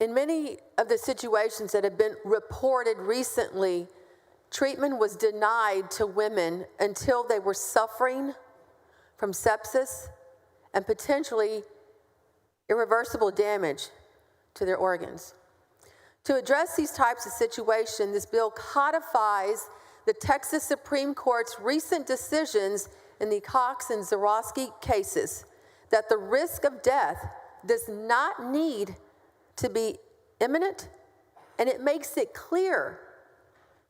in many of the situations that have been reported recently. Treatment was denied to women until they were suffering from sepsis and potentially irreversible damage to their organs. To address these types of situations, this bill codifies the Texas Supreme Court's recent decisions in the Cox and Zarowski cases that the risk of death does not need to be imminent, and it makes it clear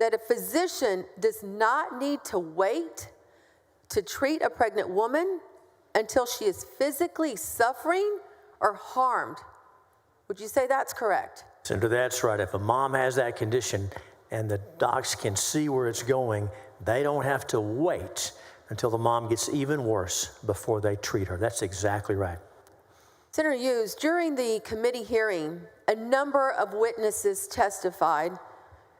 that a physician does not need to wait to treat a pregnant woman until she is physically suffering or harmed. Would you say that's correct? Senator, that's right. If a mom has that condition and the docs can see where it's going, they don't have to wait until the mom gets even worse before they treat her. That's exactly right. Senator Hughes, during the committee hearing, a number of witnesses testified,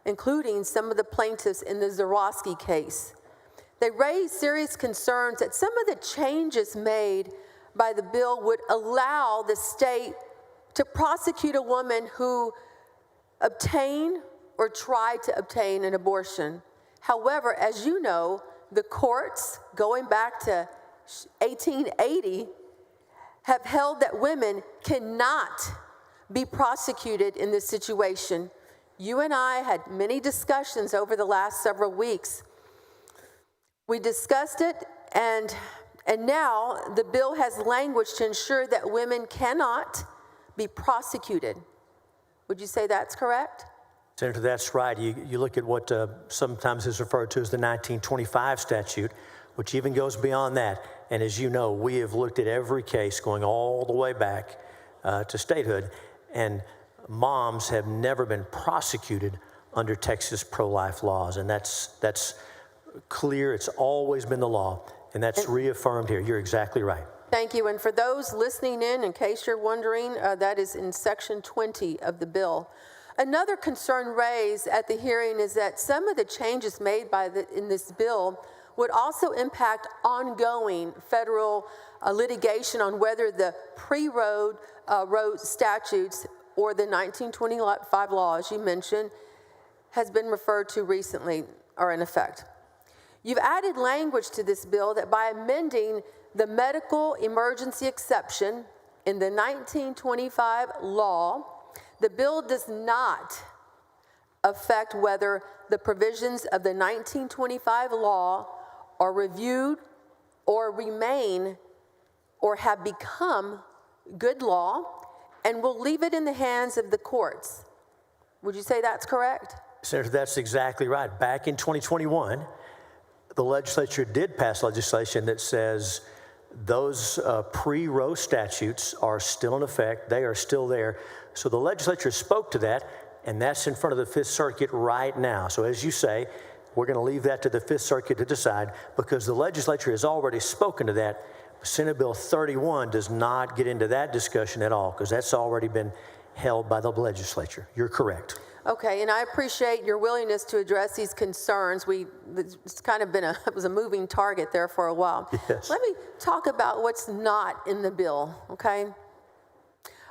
including some of the plaintiffs in the Zarowski case. They raised serious concerns that some of the changes made by the bill would allow the state to prosecute a woman who obtained or tried to obtain an abortion. However, as you know, the courts, going back to 1880, have held that women cannot be prosecuted in this situation. You and I had many discussions over the last several weeks. We discussed it, and now the bill has language to ensure that women cannot be prosecuted. Would you say that's correct? Senator, that's right. You look at what sometimes is referred to as the 1925 statute, which even goes beyond that. And as you know, we have looked at every case going all the way back to statehood, and moms have never been prosecuted under Texas pro-life laws. And that's clear. It's always been the law, and that's reaffirmed here. You're exactly right. Thank you. And for those listening in case you're wondering, that is in Section 20 of the bill. Another concern raised at the hearing is that some of the changes made in this bill would also impact ongoing federal litigation on whether the pre-road road statutes or the 1925 laws you mentioned has been referred to recently are in effect. You've added language to this bill that by amending the medical emergency exception in the 1925 law, the bill does not affect whether the provisions of the 1925 law are reviewed or remain or have become good law, and will leave it in the hands of the courts. Would you say that's correct? Senator, that's exactly right. Back in 2021, the legislature did pass legislation that says those pre-Roe statutes are still in effect. They are still there. So the legislature spoke to that, and that's in front of the Fifth Circuit right now. So as you say, we're going to leave that to the Fifth Circuit to decide because the legislature has already spoken to that. Senate Bill 31 does not get into that discussion at all because that's already been held by the legislature. You're correct. Okay, and I appreciate your willingness to address these concerns. It's kind of been it was a moving target there for a while. Yes. Let me talk about what's not in the bill, okay?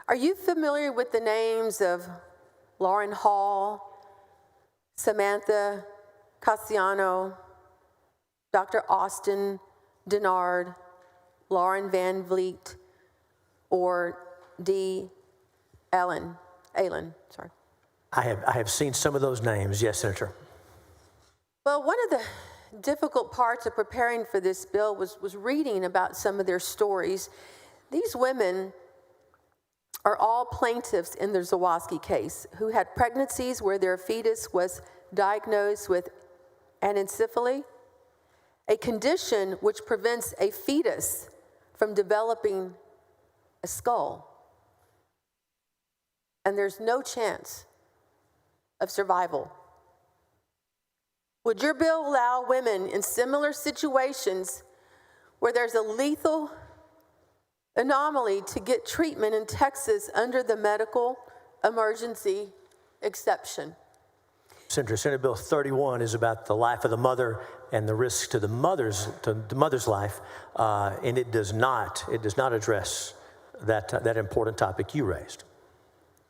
Are you familiar with the names of Lauren Hall, Samantha Cassiano, Dr. Austin Denard, Lauren Van Vliet, or D. Allen, sorry. I have seen some of those names, yes, Senator. Well, one of the difficult parts of preparing for this bill was reading about some of their stories. These women are all plaintiffs in the Zawoski case who had pregnancies where their fetus was diagnosed with anencephaly, a condition which prevents a fetus from developing a skull. And there's no chance of survival. Would your bill allow women in similar situations where there's a lethal anomaly to get treatment in Texas under the medical emergency exception? Senator, Senate Bill 31 is about the life of the mother and the risk to the mother's life, and it does not address that important topic you raised.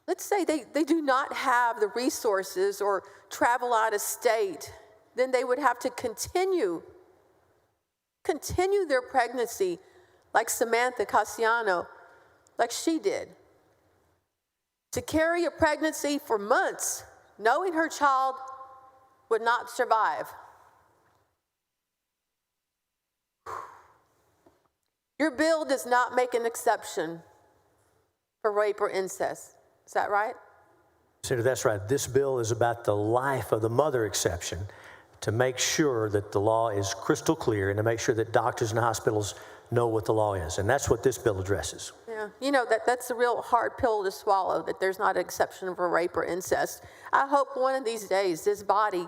Let's say they do not have the resources or travel out of state, then they would have to continue their pregnancy like Samantha Cassiano, like she did. To carry a pregnancy for months, knowing her child would not survive. Your bill does not make an exception for rape or incest. Is that right? Senator, that's right. This bill is about the life of the mother exception to make sure that the law is crystal clear and to make sure that doctors and hospitals know what the law is. And that's what this bill addresses. Yeah, you know, that's a real hard pill to swallow, that there's not an exception for rape or incest. I hope one of these days this body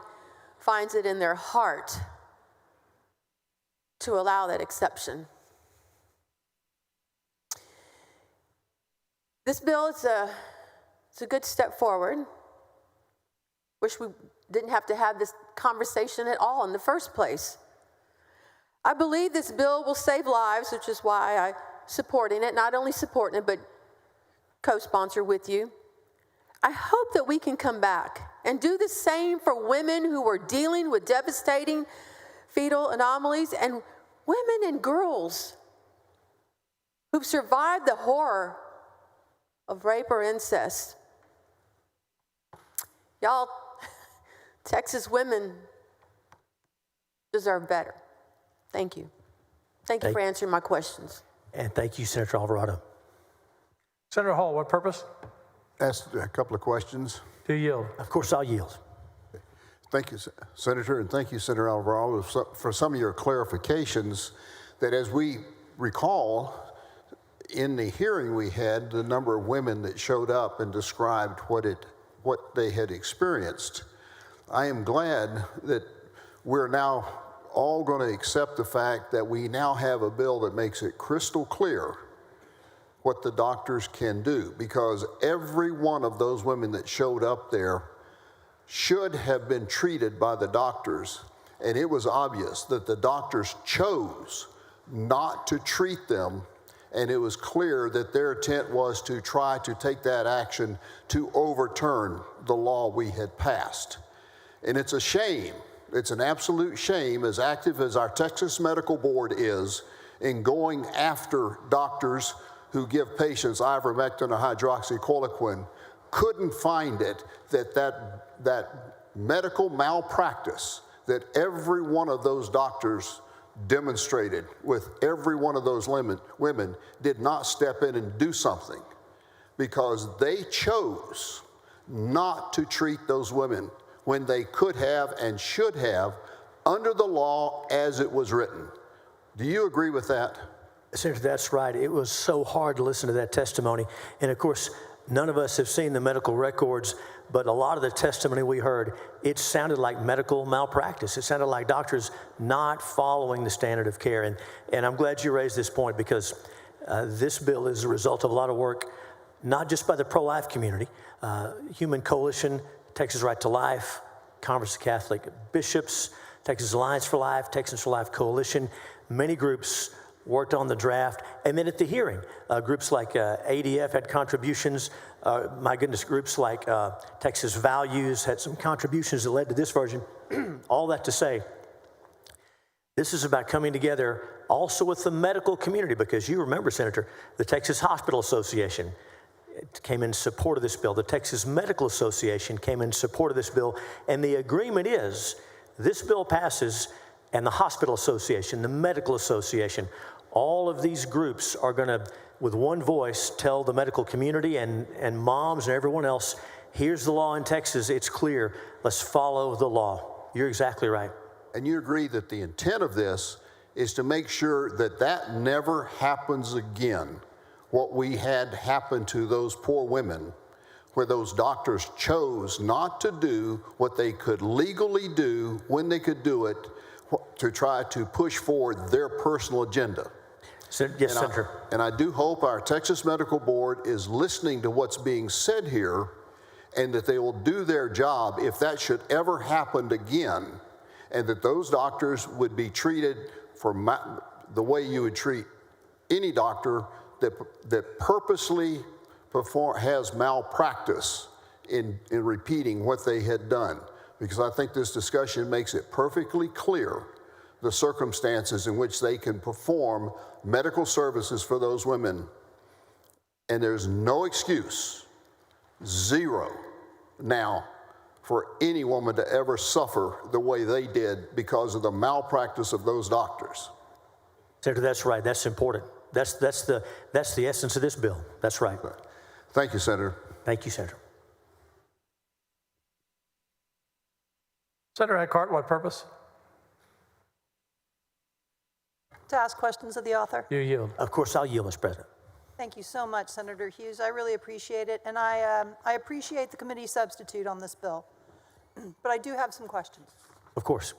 finds it in their heart to allow that exception. This bill is a good step forward. Wish we didn't have to have this conversation at all in the first place. I believe this bill will save lives, which is why I'm supporting it, not only supporting it, but co-sponsor with you. I hope that we can come back and do the same for women who are dealing with devastating fetal anomalies and women and girls who've survived the horror of rape or incest. Y'all, Texas women deserve better. Thank you. Thank you for answering my questions. And thank you, Senator Alvarado. Senator Hall, what purpose? Ask a couple of questions. Do you yield? Of course, I'll yield. Thank you, Senator, and thank you, Senator Alvarado, for some of your clarifications that, as we recall, in the hearing we had, the number of women that showed up and described what they had experienced. I am glad that we're now all going to accept the fact that we now have a bill that makes it crystal clear what the doctors can do, because every one of those women that showed up there should have been treated by the doctors, and it was obvious that the doctors chose not to treat them, and it was clear that their intent was to try to take that action to overturn the law we had passed. And it's a shame. It's an absolute shame, as active as our Texas Medical Board is in going after doctors who give patients ivermectin or hydroxychloroquine, couldn't find it that medical malpractice that every one of those doctors demonstrated with every one of those women did not step in and do something, because they chose not to treat those women when they could have and should have under the law as it was written. Do you agree with that? Senator, that's right. It was so hard to listen to that testimony. And of course, none of us have seen the medical records, but a lot of the testimony we heard, it sounded like medical malpractice. It sounded like doctors not following the standard of care. And I'm glad you raised this point, because this bill is a result of a lot of work, not just by the pro-life community, Human Coalition, Texas Right to Life, Conference of Catholic Bishops, Texas Alliance for Life, Texans for Life Coalition. Many groups worked on the draft. And then at the hearing, groups like ADF had contributions. My goodness, groups like Texas Values had some contributions that led to this version. All that to say, this is about coming together also with the medical community, because you remember, Senator, the Texas Hospital Association came in support of this bill. The Texas Medical Association came in support of this bill. And the agreement is this bill passes, and the Hospital Association, the Medical Association, all of these groups are going to, with one voice, tell the medical community and moms and everyone else, here's the law in Texas. It's clear. Let's follow the law. You're exactly right. And you agree that the intent of this is to make sure that that never happens again. What we had happen to those poor women, where those doctors chose not to do what they could legally do when they could do it, to try to push forward their personal agenda. Yes, Senator. And I do hope our Texas Medical Board is listening to what's being said here, and that they will do their job if that should ever happen again, and that those doctors would be treated for the way you would treat any doctor that purposely has malpractice in repeating what they had done. Because I think this discussion makes it perfectly clear the circumstances in which they can perform medical services for those women. And there's no excuse, zero, now, for any woman to ever suffer the way they did because of the malpractice of those doctors. Senator, that's right. That's important. That's the essence of this bill. That's right. Thank you, Senator. Thank you, Senator. Senator Eckhart, what purpose? To ask questions of the author. You yield. Of course, I'll yield, Mr. President. Thank you so much, Senator Hughes. I really appreciate it, and I appreciate the committee substitute on this bill. But I do have some questions. Of course.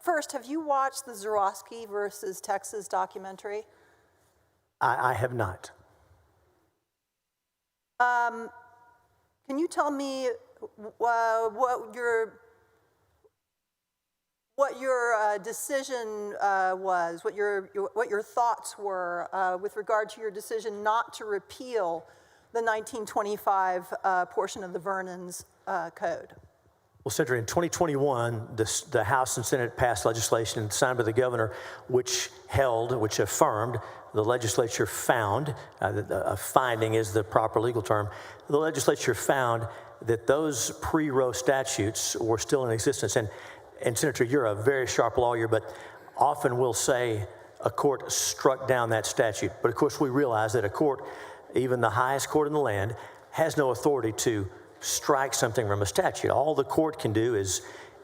First, have you watched the Zurofsky versus Texas documentary? I have not. Can you tell me what your decision was, what your thoughts were with regard to your decision not to repeal the 1925 portion of the Vernon's Code? Well, Senator, in 2021, the House and Senate passed legislation signed by the governor, which affirmed, the legislature found, a finding is the proper legal term, the legislature found that those pre-Roe statutes were still in existence. And Senator, you're a very sharp lawyer, but often we'll say a court struck down that statute. But of course, we realize that a court, even the highest court in the land, has no authority to strike something from a statute. All the court can do is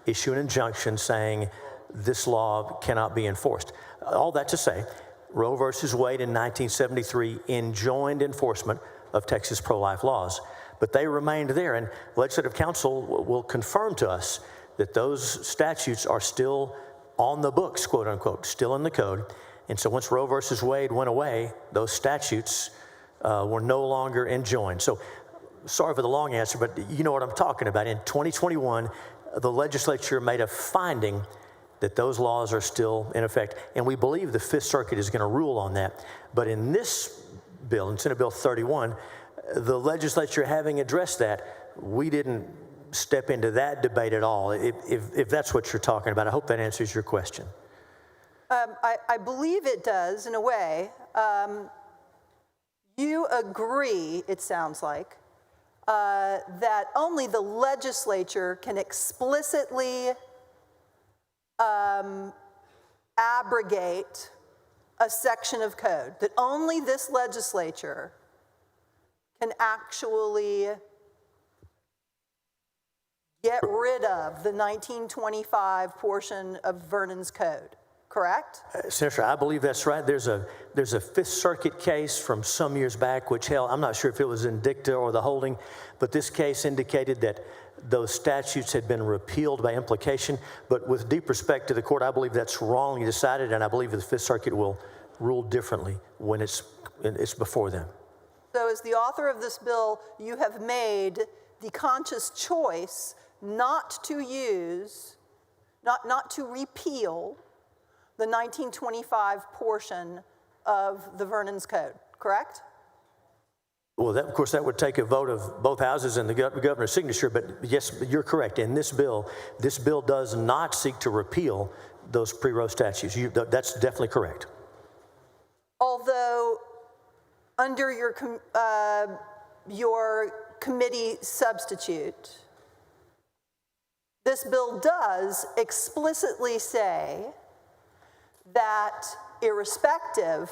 issue an injunction saying this law cannot be enforced. All that to say, Roe versus Wade in 1973 enjoined enforcement of Texas pro-life laws, but they remained there, and Legislative Council will confirm to us that those statutes are still on the books, quote unquote, still in the code. And so once Roe versus Wade went away, those statutes were no longer enjoined. So sorry for the long answer, but you know what I'm talking about. In 2021, the legislature made a finding that those laws are still in effect, and we believe the Fifth Circuit is going to rule on that. But in this bill, in Senate Bill 31, the legislature having addressed that, we didn't step into that debate at all, if that's what you're talking about. I hope that answers your question. I believe it does, in a way. You agree, it sounds like, that only the legislature can explicitly abrogate a section of code, that only this legislature can actually get rid of the 1925 portion of Vernon's Code, correct? Senator, I believe that's right. There's a Fifth Circuit case from some years back which held, I'm not sure if it was in dicta or the holding, but this case indicated that those statutes had been repealed by implication. But with deep respect to the court, I believe that's wrongly decided, and I believe the Fifth Circuit will rule differently when it's before them. So as the author of this bill, you have made the conscious choice not to use not to repeal the 1925 portion of the Vernon's Code, correct? Well, of course, that would take a vote of both houses and the governor's signature, but yes, you're correct. In this bill does not seek to repeal those pre-Roe statutes. That's definitely correct. Although, under your committee substitute, this bill does explicitly say that irrespective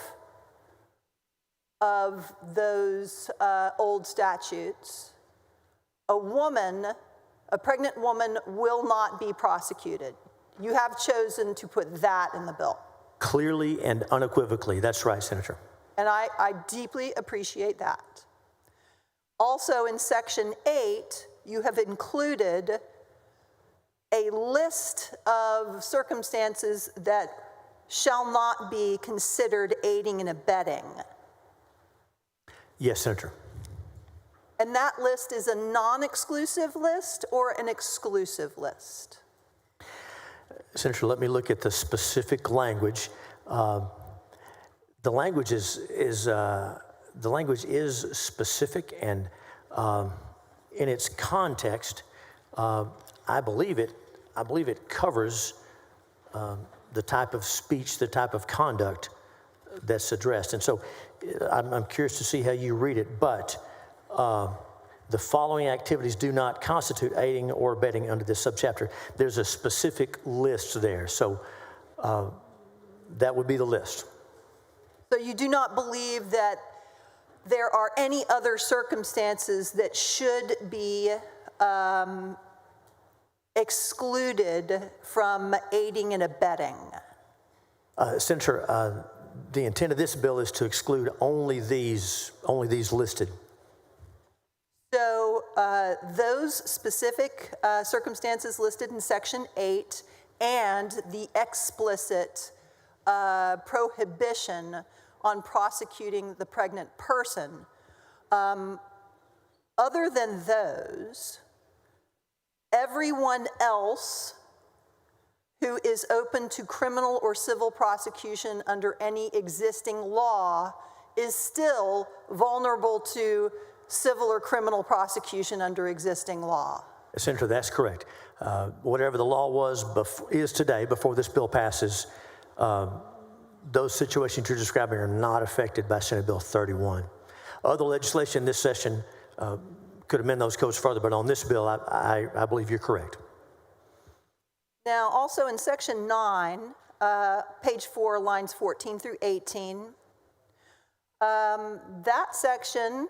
of those old statutes, a pregnant woman will not be prosecuted. You have chosen to put that in the bill. Clearly and unequivocally. That's right, Senator. And I deeply appreciate that. Also, in Section 8, you have included a list of circumstances that shall not be considered aiding and abetting. Yes, Senator. And that list is a non-exclusive list or an exclusive list? Senator, let me look at the specific language. The language is specific, and in its context, I believe it covers the type of speech, the type of conduct that's addressed. And so I'm curious to see how you read it, but the following activities do not constitute aiding or abetting under this subchapter. There's a specific list there, so that would be the list. So you do not believe that there are any other circumstances that should be excluded from aiding and abetting? Senator, the intent of this bill is to exclude only these listed. So those specific circumstances listed in Section 8 and the explicit prohibition on prosecuting the pregnant person, other than those, everyone else who is open to criminal or civil prosecution under any existing law is still vulnerable to civil or criminal prosecution under existing law. Senator, that's correct. Whatever the law is today, before this bill passes, those situations you're describing are not affected by Senate Bill 31. Other legislation in this session could amend those codes further, but on this bill, I believe you're correct. Now, also in Section 9, page 4, lines 14 through 18, that section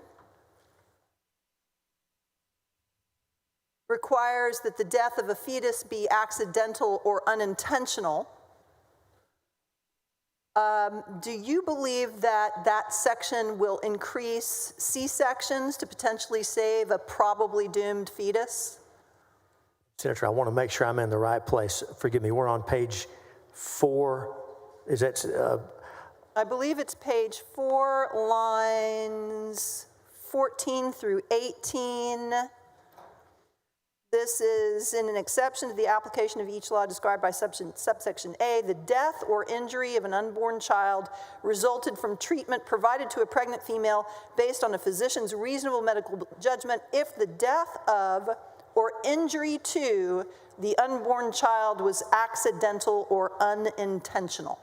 requires that the death of a fetus be accidental or unintentional. Do you believe that that section will increase C-sections to potentially save a probably doomed fetus? Senator, I want to make sure I'm in the right place. Forgive me, we're on page 4. Is that? I believe it's page 4, lines 14 through 18. This is in an exception to the application of each law described by subsection A. The death or injury of an unborn child resulted from treatment provided to a pregnant female based on a physician's reasonable medical judgment if the death of or injury to the unborn child was accidental or unintentional.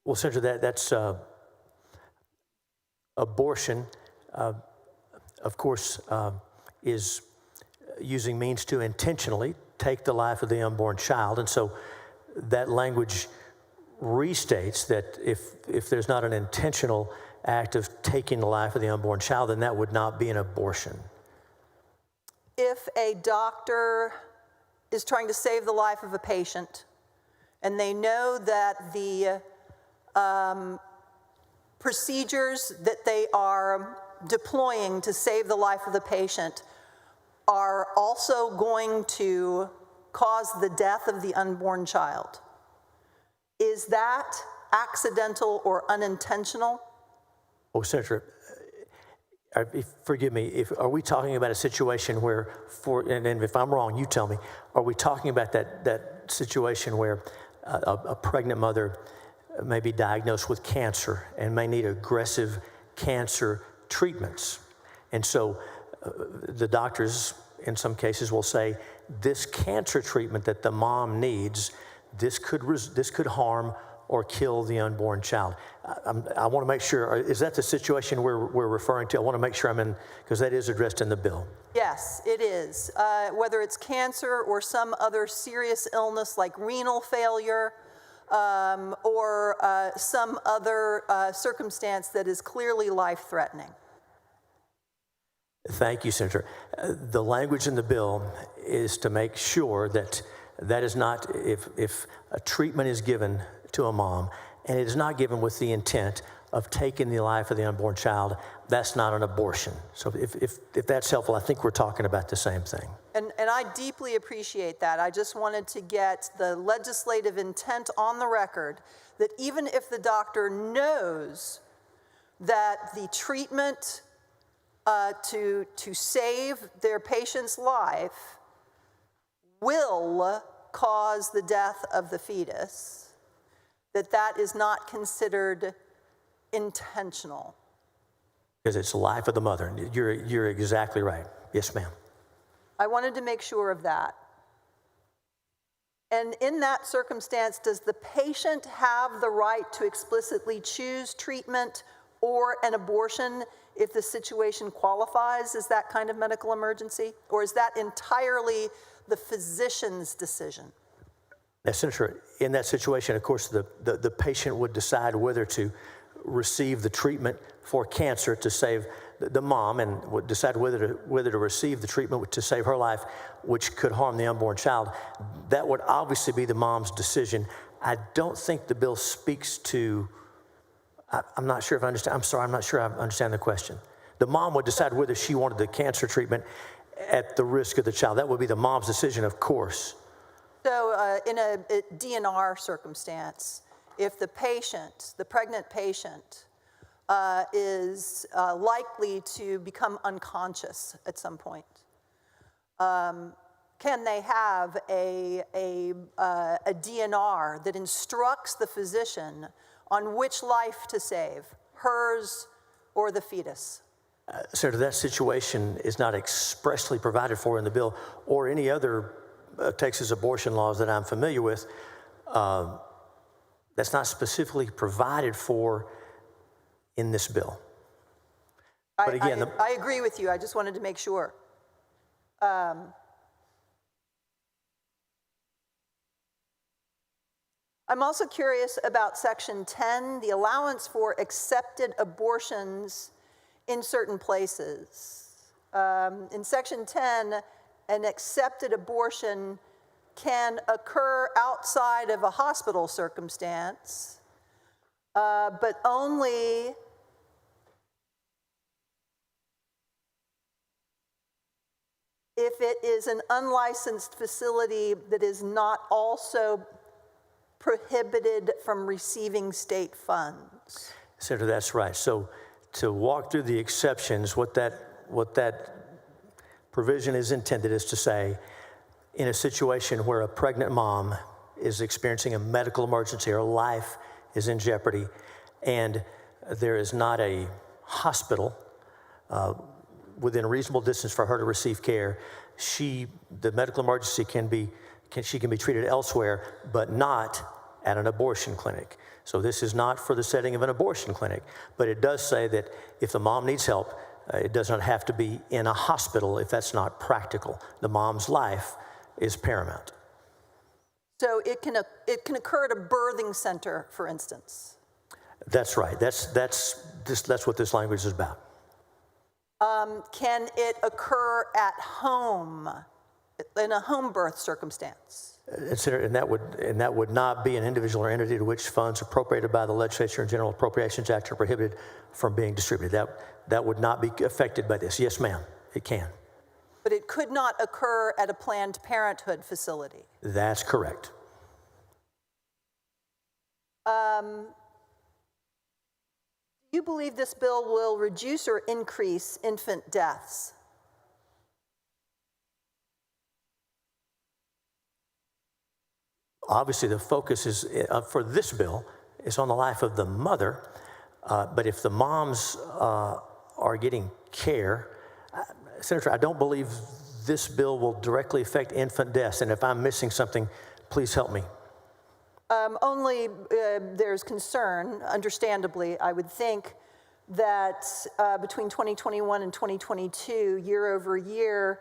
Well, Senator, that's abortion. Of course, is using means to intentionally take the life of the unborn child. And so that language restates that if there's not an intentional act of taking the life of the unborn child, then that would not be an abortion. If a doctor is trying to save the life of a patient and they know that the procedures that they are deploying to save the life of the patient are also going to cause the death of the unborn child, is that accidental or unintentional? Oh, Senator, forgive me, are we talking about a situation where, and if I'm wrong, you tell me, are we talking about that situation where a pregnant mother may be diagnosed with cancer and may need aggressive cancer treatments? And so the doctors, in some cases, will say, this cancer treatment that the mom needs, this could harm or kill the unborn child. I want to make sure, is that the situation we're referring to? I want to make sure I'm in, because that is addressed in the bill. Yes, it is. Whether it's cancer or some other serious illness like renal failure or some other circumstance that is clearly life-threatening. Thank you, Senator. The language in the bill is to make sure that that is not, if a treatment is given to a mom and it is not given with the intent of taking the life of the unborn child, that's not an abortion. So if that's helpful, I think we're talking about the same thing. And I deeply appreciate that. I just wanted to get the legislative intent on the record that even if the doctor knows that the treatment to save their patient's life will cause the death of the fetus, that is not considered intentional. Because it's the life of the mother. You're exactly right. Yes, ma'am. I wanted to make sure of that. And in that circumstance, does the patient have the right to explicitly choose treatment or an abortion if the situation qualifies as that kind of medical emergency? Or is that entirely the physician's decision? Now, Senator, in that situation, of course, the patient would decide whether to receive the treatment for cancer to save the mom, and would decide whether to receive the treatment to save her life, which could harm the unborn child. That would obviously be the mom's decision. I don't think the bill speaks to, I'm not sure if I understand, I'm sorry, I'm not sure I understand the question. The mom would decide whether she wanted the cancer treatment at the risk of the child. That would be the mom's decision, of course. So in a DNR circumstance, if the patient, the pregnant patient, is likely to become unconscious at some point, can they have a DNR that instructs the physician on which life to save, hers or the fetus? Senator, that situation is not expressly provided for in the bill or any other Texas abortion laws that I'm familiar with. That's not specifically provided for in this bill. But again, I agree with you. I just wanted to make sure. I'm also curious about Section 10, the allowance for accepted abortions in certain places. In Section 10, an accepted abortion can occur outside of a hospital circumstance, but only if it is an unlicensed facility that is not also prohibited from receiving state funds. Senator, that's right. So to walk through the exceptions, what that provision is intended is to say, in a situation where a pregnant mom is experiencing a medical emergency, her life is in jeopardy, and there is not a hospital within a reasonable distance for her to receive care, the medical emergency can be treated elsewhere, but not at an abortion clinic. So this is not for the setting of an abortion clinic, but it does say that if the mom needs help, it does not have to be in a hospital if that's not practical. The mom's life is paramount. So it can occur at a birthing center, for instance. That's right. That's what this language is about. Can it occur at home, in a home birth circumstance? And that would not be an individual or entity to which funds appropriated by the legislature and General Appropriations Act are prohibited from being distributed. That would not be affected by this. Yes, ma'am, it can. But it could not occur at a Planned Parenthood facility. That's correct. Do you believe this bill will reduce or increase infant deaths? Obviously, the focus is for this bill is on the life of the mother, but if the moms are getting care, Senator, I don't believe this bill will directly affect infant deaths, and if I'm missing something, please help me. Only there's concern, understandably. I would think that between 2021 and 2022, year over year,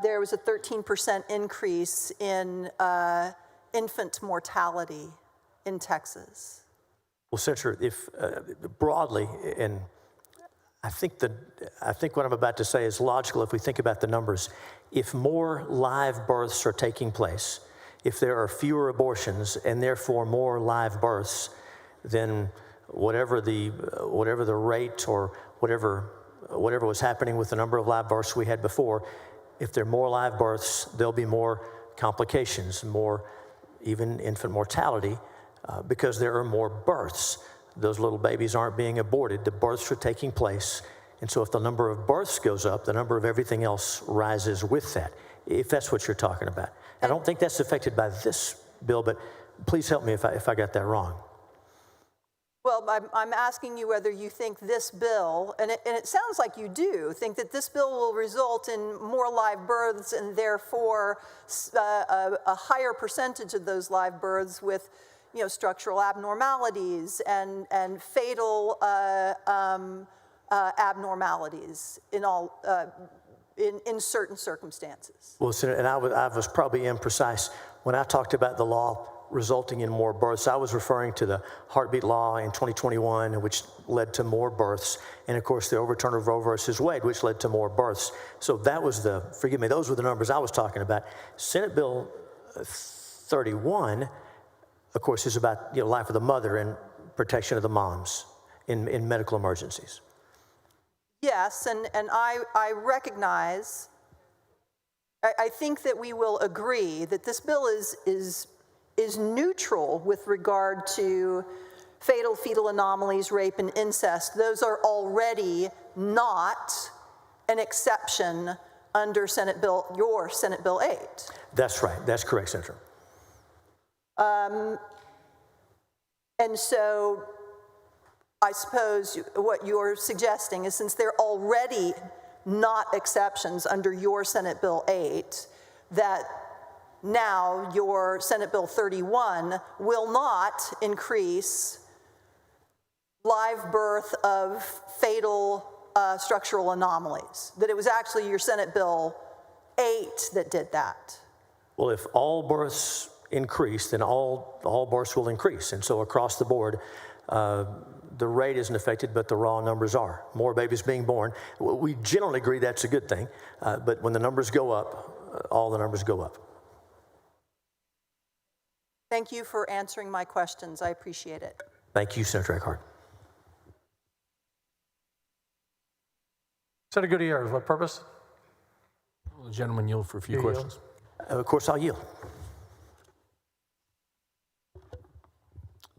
there was a 13% increase in infant mortality in Texas. Well, Senator, if broadly, and I think what I'm about to say is logical if we think about the numbers. If more live births are taking place, if there are fewer abortions and therefore more live births, then whatever the rate or whatever was happening with the number of live births we had before, if there are more live births, there'll be more complications, more even infant mortality, because there are more births. Those little babies aren't being aborted. The births are taking place. And so if the number of births goes up, the number of everything else rises with that, if that's what you're talking about. I don't think that's affected by this bill, but please help me if I got that wrong. Well, I'm asking you whether you think this bill, and it sounds like you do, think that this bill will result in more live births and therefore a higher percentage of those live births with, structural abnormalities and fatal abnormalities in certain circumstances. Well, Senator, and I was probably imprecise. When I talked about the law resulting in more births, I was referring to the heartbeat law in 2021, which led to more births, and of course the overturn of Roe versus Wade, which led to more births. So that was those were the numbers I was talking about. Senate Bill 31, of course, is about life of the mother and protection of the moms in medical emergencies. Yes, and I recognize, I think that we will agree that this bill is neutral with regard to fatal fetal anomalies, rape, and incest. Those are already not an exception under your Senate Bill 8. That's right. That's correct, Senator. And so I suppose what you're suggesting is, since they're already not exceptions under your Senate Bill 8, that now your Senate Bill 31 will not increase live birth of fatal structural anomalies, that it was actually your Senate Bill 8 that did that. Well, if all births increase, then all births will increase. And so across the board, the rate isn't affected, but the raw numbers are. More babies being born. We generally agree that's a good thing, but when the numbers go up, all the numbers go up. Thank you for answering my questions. I appreciate it. Thank you, Senator Eckhart. Senator Gutierrez, what purpose? Will the gentleman yield for a few questions? Of course, I'll yield.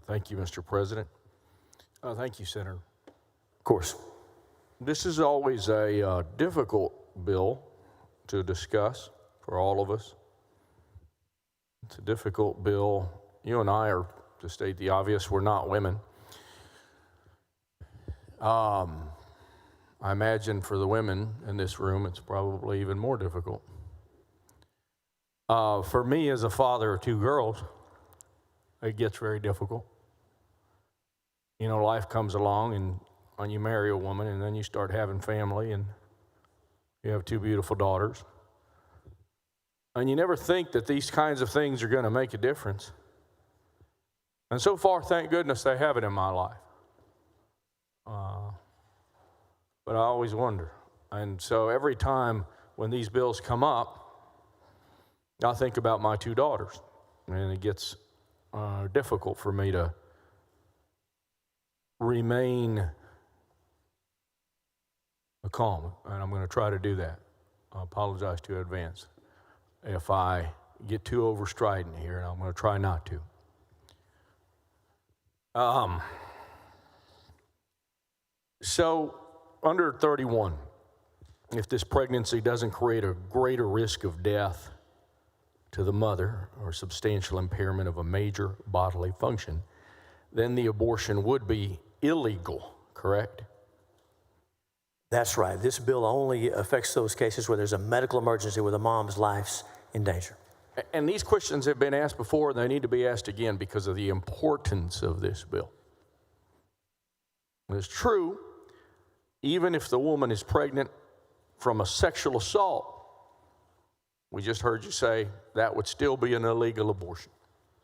Thank you, Mr. President. Thank you, Senator. Of course. This is always a difficult bill to discuss for all of us. It's a difficult bill. You and I are, to state the obvious, we're not women. I imagine for the women in this room, it's probably even more difficult. For me, as a father of two girls, it gets very difficult. Life comes along and when you marry a woman and then you start having family and you have two beautiful daughters. And you never think that these kinds of things are going to make a difference. And so far, thank goodness they haven't in my life. But I always wonder. And so every time when these bills come up, I think about my two daughters. And it gets difficult for me to remain calm. And I'm going to try to do that. I apologize to you in advance if I get too overstrident here, and I'm going to try not to. So, under 31, if this pregnancy doesn't create a greater risk of death to the mother or substantial impairment of a major bodily function, then the abortion would be illegal, correct? That's right. This bill only affects those cases where there's a medical emergency where the mom's life's in danger. And these questions have been asked before, and they need to be asked again because of the importance of this bill. It's true, even if the woman is pregnant from a sexual assault, we just heard you say that would still be an illegal abortion.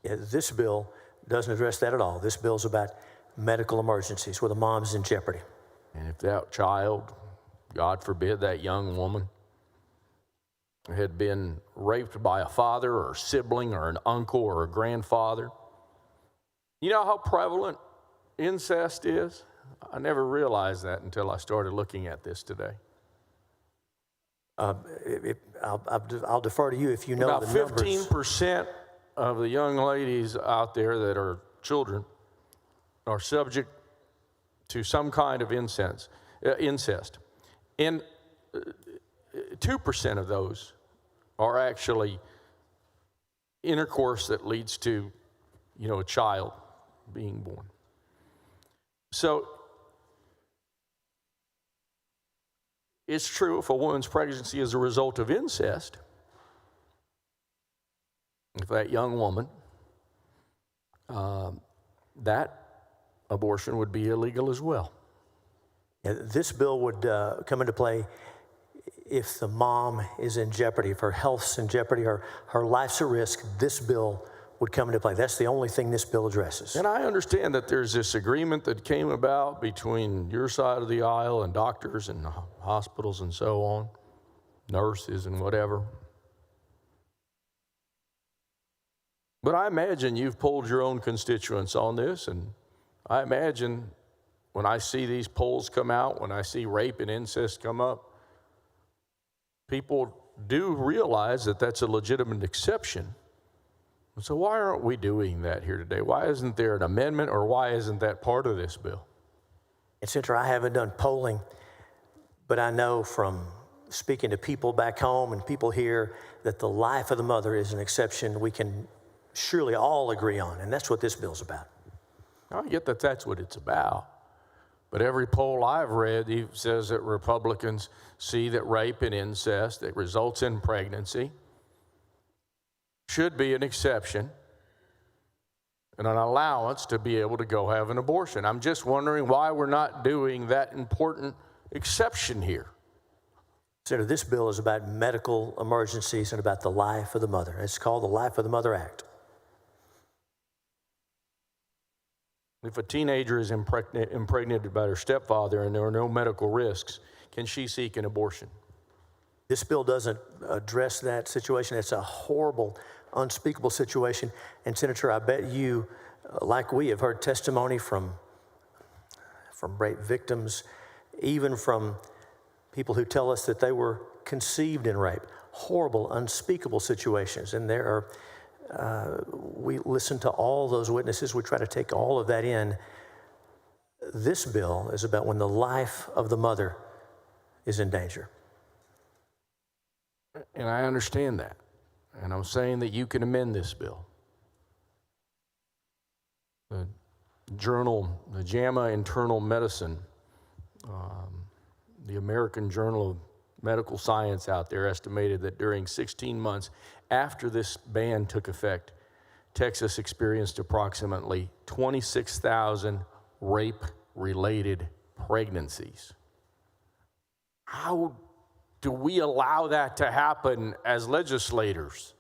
Yeah, this bill doesn't address that at all. This bill's about medical emergencies where the mom's in jeopardy. And if that child, God forbid, that young woman, had been raped by a father or a sibling or an uncle or a grandfather, you know how prevalent incest is? I never realized that until I started looking at this today. I'll defer to you if you know About the numbers. 15% of the young ladies out there that are children are subject to some kind of incest. And 2% of those are actually intercourse that leads to, a child being born. So it's true if a woman's pregnancy is a result of incest, if that young woman, that abortion would be illegal as well. Yeah, this bill would come into play if the mom is in jeopardy, if her health's in jeopardy, or her life's at risk. This bill would come into play. That's the only thing this bill addresses. And I understand that there's this agreement that came about between your side of the aisle and doctors and hospitals and so on, nurses and whatever. But I imagine you've polled your own constituents on this, and I imagine when I see these polls come out, when I see rape and incest come up, people do realize that that's a legitimate exception. So why aren't we doing that here today? Why isn't there an amendment, or why isn't that part of this bill? It's interesting, I haven't done polling, but I know from speaking to people back home and people here that the life of the mother is an exception we can surely all agree on, and that's what this bill's about. I get that that's what it's about. But every poll I've read says that Republicans see that rape and incest that results in pregnancy should be an exception and an allowance to be able to go have an abortion. I'm just wondering why we're not doing that important exception here. Senator, this bill is about medical emergencies and about the life of the mother. It's called the Life of the Mother Act. If a teenager is impregnated by her stepfather and there are no medical risks, can she seek an abortion? This bill doesn't address that situation. It's a horrible, unspeakable situation. And Senator, I bet you, like we, have heard testimony from rape victims, even from people who tell us that they were conceived in rape. Horrible, unspeakable situations. And there are we listen to all those witnesses. We try to take all of that in. This bill is about when the life of the mother is in danger. And I understand that. And I'm saying that you can amend this bill. The journal, the JAMA Internal Medicine, the American Journal of Medical Science out there estimated that during 16 months after this ban took effect, Texas experienced approximately 26,000 rape-related pregnancies. How do we allow that to happen as legislators?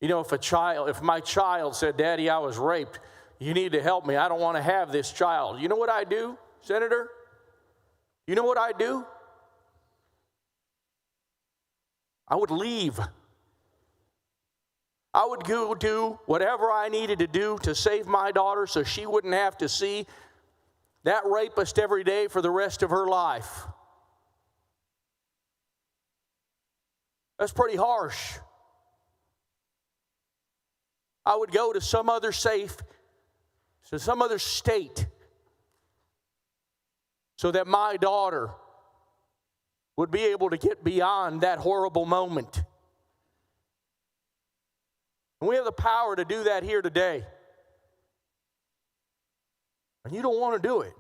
You know, if my child said, "Daddy, I was raped, you need to help me, I don't want to have this child," you know what I do, Senator? You know what I do? I would leave. I would go do whatever I needed to do to save my daughter so she wouldn't have to see that rapist every day for the rest of her life. That's pretty harsh. I would go to some other state so that my daughter would be able to get beyond that horrible moment. And we have the power to do that here today. And you don't want to do it.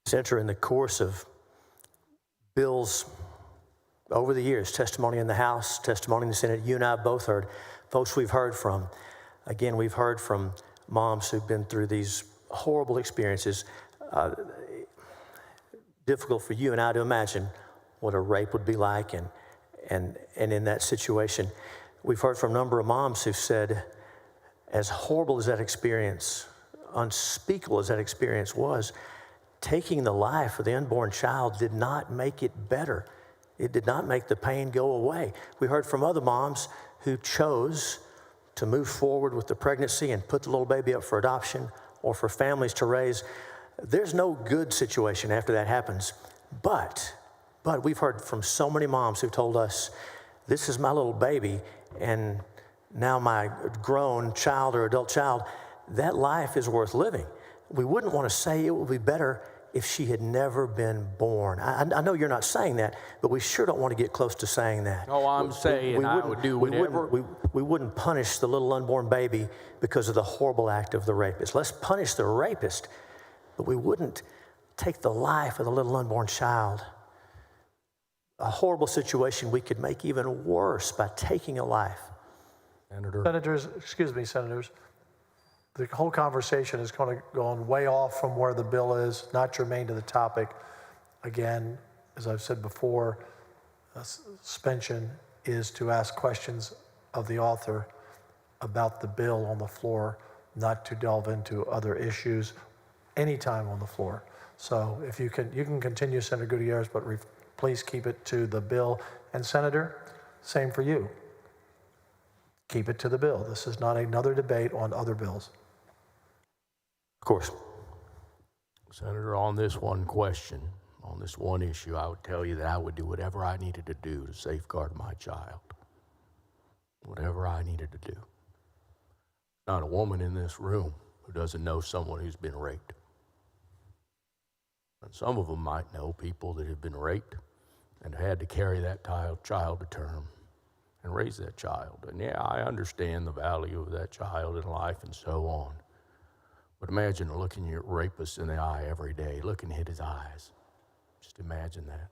Senator, in the course of bills over the years, testimony in the House, testimony in the Senate, you and I both heard folks we've heard from. Again, we've heard from moms who've been through these horrible experiences. Difficult for you and I to imagine what a rape would be like, and in that situation. We've heard from a number of moms who've said, as horrible as that experience, unspeakable as that experience was, taking the life of the unborn child did not make it better. It did not make the pain go away. We heard from other moms who chose to move forward with the pregnancy and put the little baby up for adoption or for families to raise. There's no good situation after that happens. But we've heard from so many moms who told us, this is my little baby, and now my grown child or adult child, that life is worth living. We wouldn't want to say it would be better if she had never been born. I know you're not saying that, but we sure don't want to get close to saying that. Oh, I'm saying I would do whatever. We wouldn't punish the little unborn baby because of the horrible act of the rapist. Let's punish the rapist, but we wouldn't take the life of the little unborn child. A horrible situation we could make even worse by taking a life. Senators, the whole conversation is going to go on way off from where the bill is, not germane to the topic. Again, as I've said before, suspension is to ask questions of the author about the bill on the floor, not to delve into other issues anytime on the floor. So if you can continue, Senator Gutierrez, but please keep it to the bill. And Senator, same for you. Keep it to the bill. This is not another debate on other bills. Of course. Senator, on this one question, on this one issue, I would tell you that I would do whatever I needed to do to safeguard my child. Whatever I needed to do. Not a woman in this room who doesn't know someone who's been raped. And some of them might know people that have been raped and had to carry that child to term and raise that child. And yeah, I understand the value of that child in life and so on. But imagine looking your rapist in the eye every day, looking at his eyes. Just imagine that.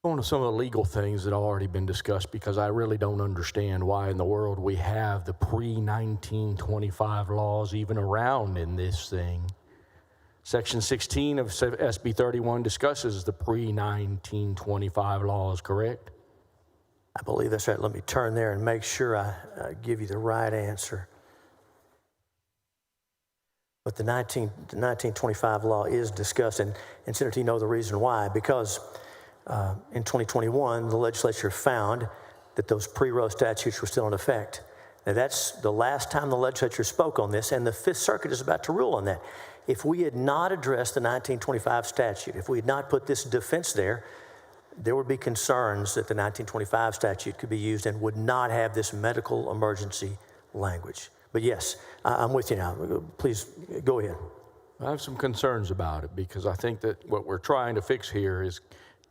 Going to some of the legal things that have already been discussed, because I really don't understand why in the world we have the pre-1925 laws even around in this thing. Section 16 of SB 31 discusses the pre-1925 laws, correct? I believe that's right. Let me turn there and make sure I give you the right answer. But the 1925 law is discussed, and Senator, you know the reason why. Because in 2021, the legislature found that those pre-Roe statutes were still in effect. Now, that's the last time the legislature spoke on this, and the Fifth Circuit is about to rule on that. If we had not addressed the 1925 statute, if we had not put this defense there, there would be concerns that the 1925 statute could be used and would not have this medical emergency language. But yes, I'm with you now. Please go ahead. I have some concerns about it, because I think that what we're trying to fix here is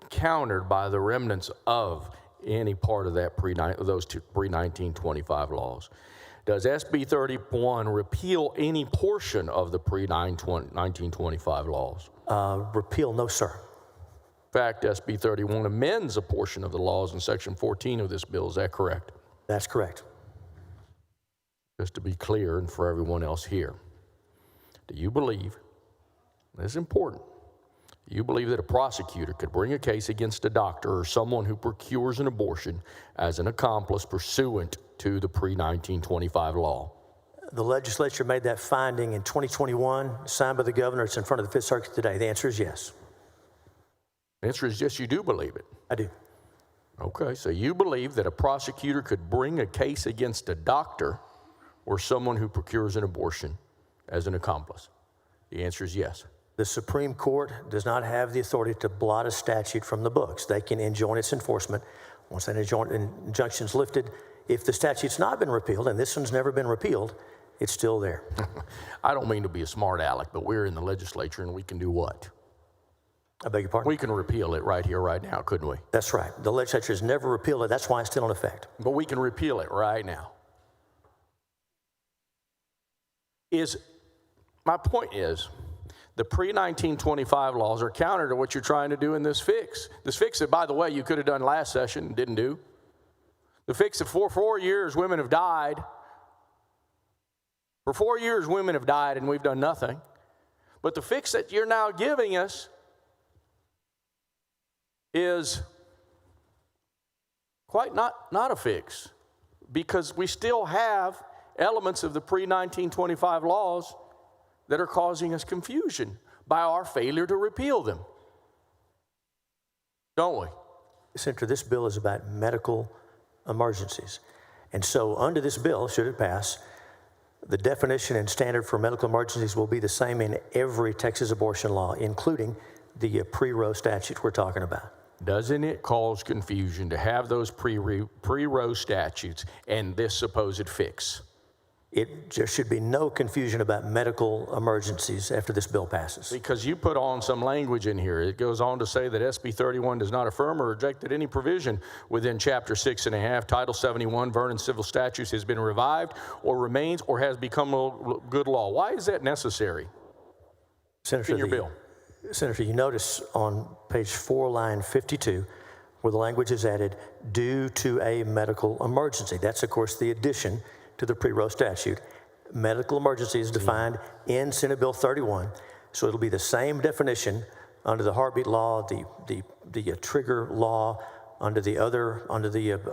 countered by the remnants of any part of that those two pre-1925 laws. Does SB 31 repeal any portion of the pre-1925 laws? Repeal, no, sir. In fact, SB 31 amends a portion of the laws in Section 14 of this bill. Is that correct? That's correct. Just to be clear and for everyone else here, do you believe, this is important, do you believe that a prosecutor could bring a case against a doctor or someone who procures an abortion as an accomplice pursuant to the pre-1925 law? The legislature made that finding in 2021, signed by the governor. It's in front of the Fifth Circuit today. The answer is yes. The answer is yes, you do believe it. I do. Okay, so you believe that a prosecutor could bring a case against a doctor or someone who procures an abortion as an accomplice? The answer is yes. The Supreme Court does not have the authority to blot a statute from the books. They can enjoin its enforcement. Once that injunction is lifted, if the statute's not been repealed, and this one's never been repealed, it's still there. I don't mean to be a smart aleck, but we're in the legislature and we can do what? I beg your pardon? We can repeal it right here, right now, couldn't we? That's right. The legislature has never repealed it. That's why it's still in effect. But we can repeal it right now. My point is, the pre-1925 laws are counter to what you're trying to do in this fix. This fix that, by the way, you could have done last session and didn't do. The fix that for 4 years women have died. For 4 years women have died and we've done nothing. But the fix that you're now giving us is quite not a fix, because we still have elements of the pre-1925 laws that are causing us confusion by our failure to repeal them. Don't we? Senator, this bill is about medical emergencies. And so under this bill, should it pass, the definition and standard for medical emergencies will be the same in every Texas abortion law, including the pre-Roe statute we're talking about. Doesn't it cause confusion to have those pre-Roe statutes and this supposed fix? There should be no confusion about medical emergencies after this bill passes. Because you put on some language in here. It goes on to say that SB 31 does not affirm or reject that any provision within Chapter 6.5, Title 71, Vernon Civil Statutes has been revived or remains or has become a good law. Why is that necessary in your bill? Senator, you notice on page 4, line 52, where the language is added, due to a medical emergency. That's, of course, the addition to the pre-Roe statute. Medical emergency is defined in Senate Bill 31, so it'll be the same definition under the heartbeat law, the trigger law, under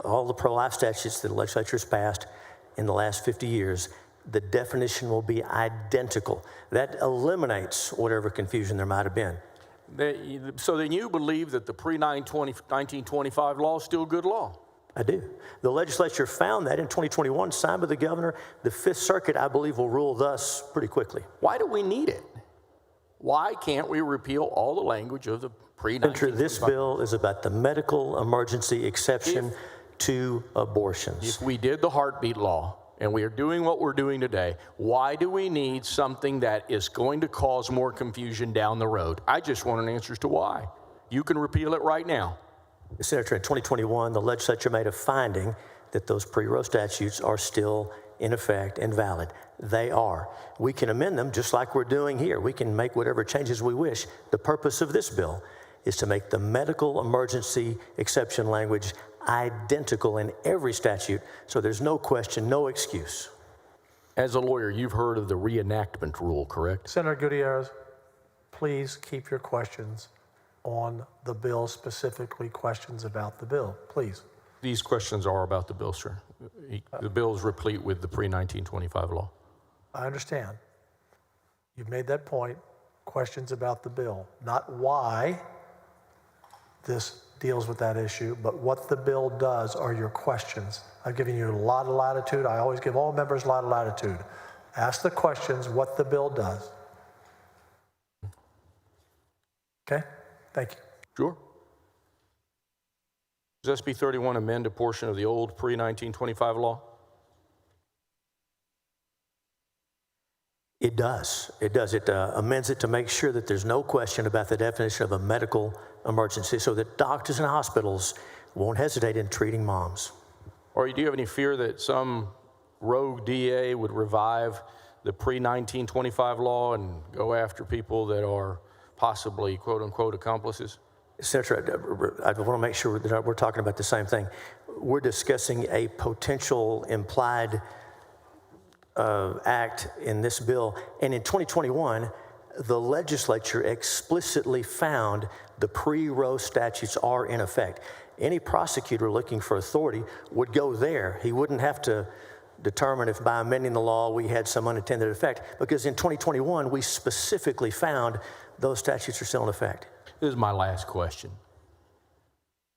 all the pro-life statutes that the legislature has passed in the last 50 years. The definition will be identical. That eliminates whatever confusion there might have been. So then you believe that the pre-1925 law is still good law? I do. The legislature found that in 2021, signed by the governor. The Fifth Circuit, I believe, will rule thus pretty quickly. Why do we need it? Why can't we repeal all the language of the pre-1925? This bill is about the medical emergency exception to abortions. If we did the heartbeat law and we are doing what we're doing today, why do we need something that is going to cause more confusion down the road? I just want an answer as to why. You can repeal it right now. Senator, in 2021, the legislature made a finding that those pre-Roe statutes are still in effect and valid. They are. We can amend them just like we're doing here. We can make whatever changes we wish. The purpose of this bill is to make the medical emergency exception language identical in every statute, so there's no question, no excuse. As a lawyer, you've heard of the reenactment rule, correct? Senator Gutierrez, please keep your questions on the bill, specifically questions about the bill, please. These questions are about the bill, sir. The bill is replete with the pre-1925 law. I understand. You've made that point. Questions about the bill, not why this deals with that issue, but what the bill does are your questions. I've given you a lot of latitude. I always give all members a lot of latitude. Ask the questions what the bill does. Okay? Thank you. Sure. Does SB 31 amend a portion of the old pre-1925 law? It does. It does. It amends it to make sure that there's no question about the definition of a medical emergency so that doctors and hospitals won't hesitate in treating moms. Or do you have any fear that some rogue DA would revive the pre-1925 law and go after people that are possibly quote-unquote accomplices? Senator, I want to make sure that we're talking about the same thing. We're discussing a potential implied act in this bill. And in 2021, the legislature explicitly found the pre-Roe statutes are in effect. Any prosecutor looking for authority would go there. He wouldn't have to determine if by amending the law we had some unintended effect, because in 2021 we specifically found those statutes are still in effect. This is my last question.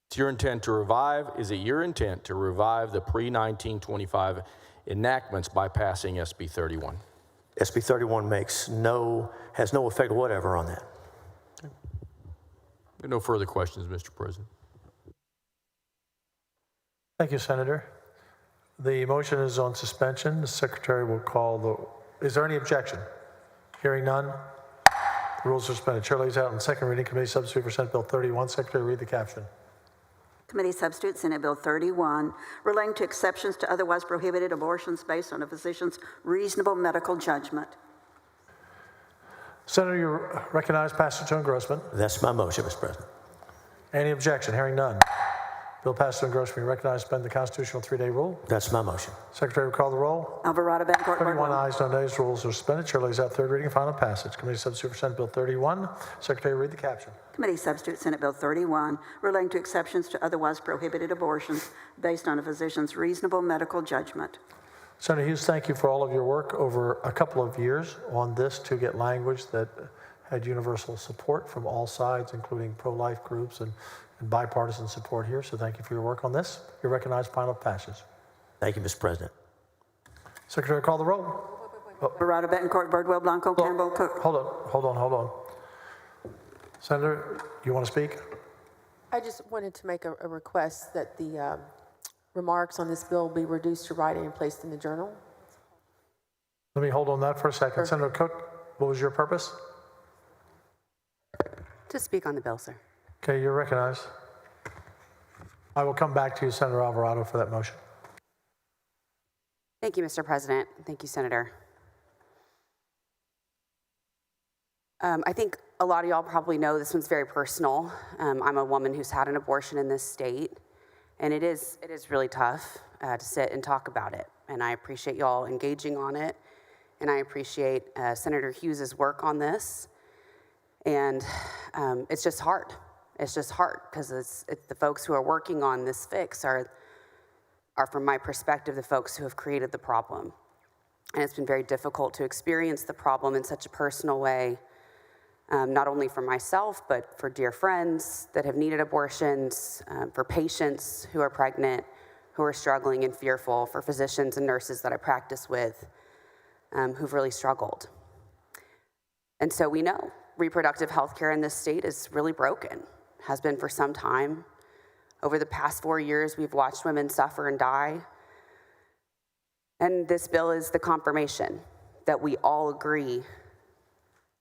It's your intent to revive, is it your intent to revive the pre-1925 enactments by passing SB 31? SB 31 has no effect whatever on that. Okay. No further questions, Mr. President. Thank you, Senator. The motion is on suspension. The secretary will call the, is there any objection? Hearing none, the rules are suspended. Chair lays out on second reading, committee substitute for Senate Bill 31. Secretary, read the caption. Committee substitute Senate Bill 31, relating to exceptions to otherwise prohibited abortions based on a physician's reasonable medical judgment. Senator, you recognize passes to engrossment. That's my motion, Mr. President. Any objection? Hearing none. Bill passes to engrossment. You recognize suspend the constitutional 3-day rule. That's my motion. Secretary will call the roll. Alvarado, Bettencourt, 31 Birdwell. ayes, no nays. Rules are suspended. Chair lays out third reading, final passage. Committee substitute for Senate Bill 31. Secretary, read the caption. Committee substitute Senate Bill 31, relating to exceptions to otherwise prohibited abortions based on a physician's reasonable medical judgment. Senator Hughes, thank you for all of your work over a couple of years on this to get language that had universal support from all sides, including pro-life groups and bipartisan support here. So thank you for your work on this. You recognize final passage. Thank you, Mr. President. Secretary, call the roll. Alvarado, Bettencourt, Birdwell, Blanco, Campbell, Cook. Hold on. Senator, you want to speak? I just wanted to make a request that the remarks on this bill be reduced to writing and placed in the journal. Let me hold on that for a second. Sure. Senator Cook, what was your purpose? To speak on the bill, sir. Okay, you're recognized. I will come back to you, Senator Alvarado, for that motion. Thank you, Mr. President. Thank you, Senator. I think a lot of y'all probably know this one's very personal. I'm a woman who's had an abortion in this state, and it is really tough to sit and talk about it. And I appreciate y'all engaging on it, and I appreciate Senator Hughes's work on this. And it's just hard. It's just hard because it's the folks who are working on this fix are, from my perspective, the folks who have created the problem. And it's been very difficult to experience the problem in such a personal way, not only for myself, but for dear friends that have needed abortions, for patients who are pregnant, who are struggling and fearful, for physicians and nurses that I practice with, who've really struggled. And so we know reproductive health care in this state is really broken, has been for some time. Over the past 4 years, we've watched women suffer and die. And this bill is the confirmation that we all agree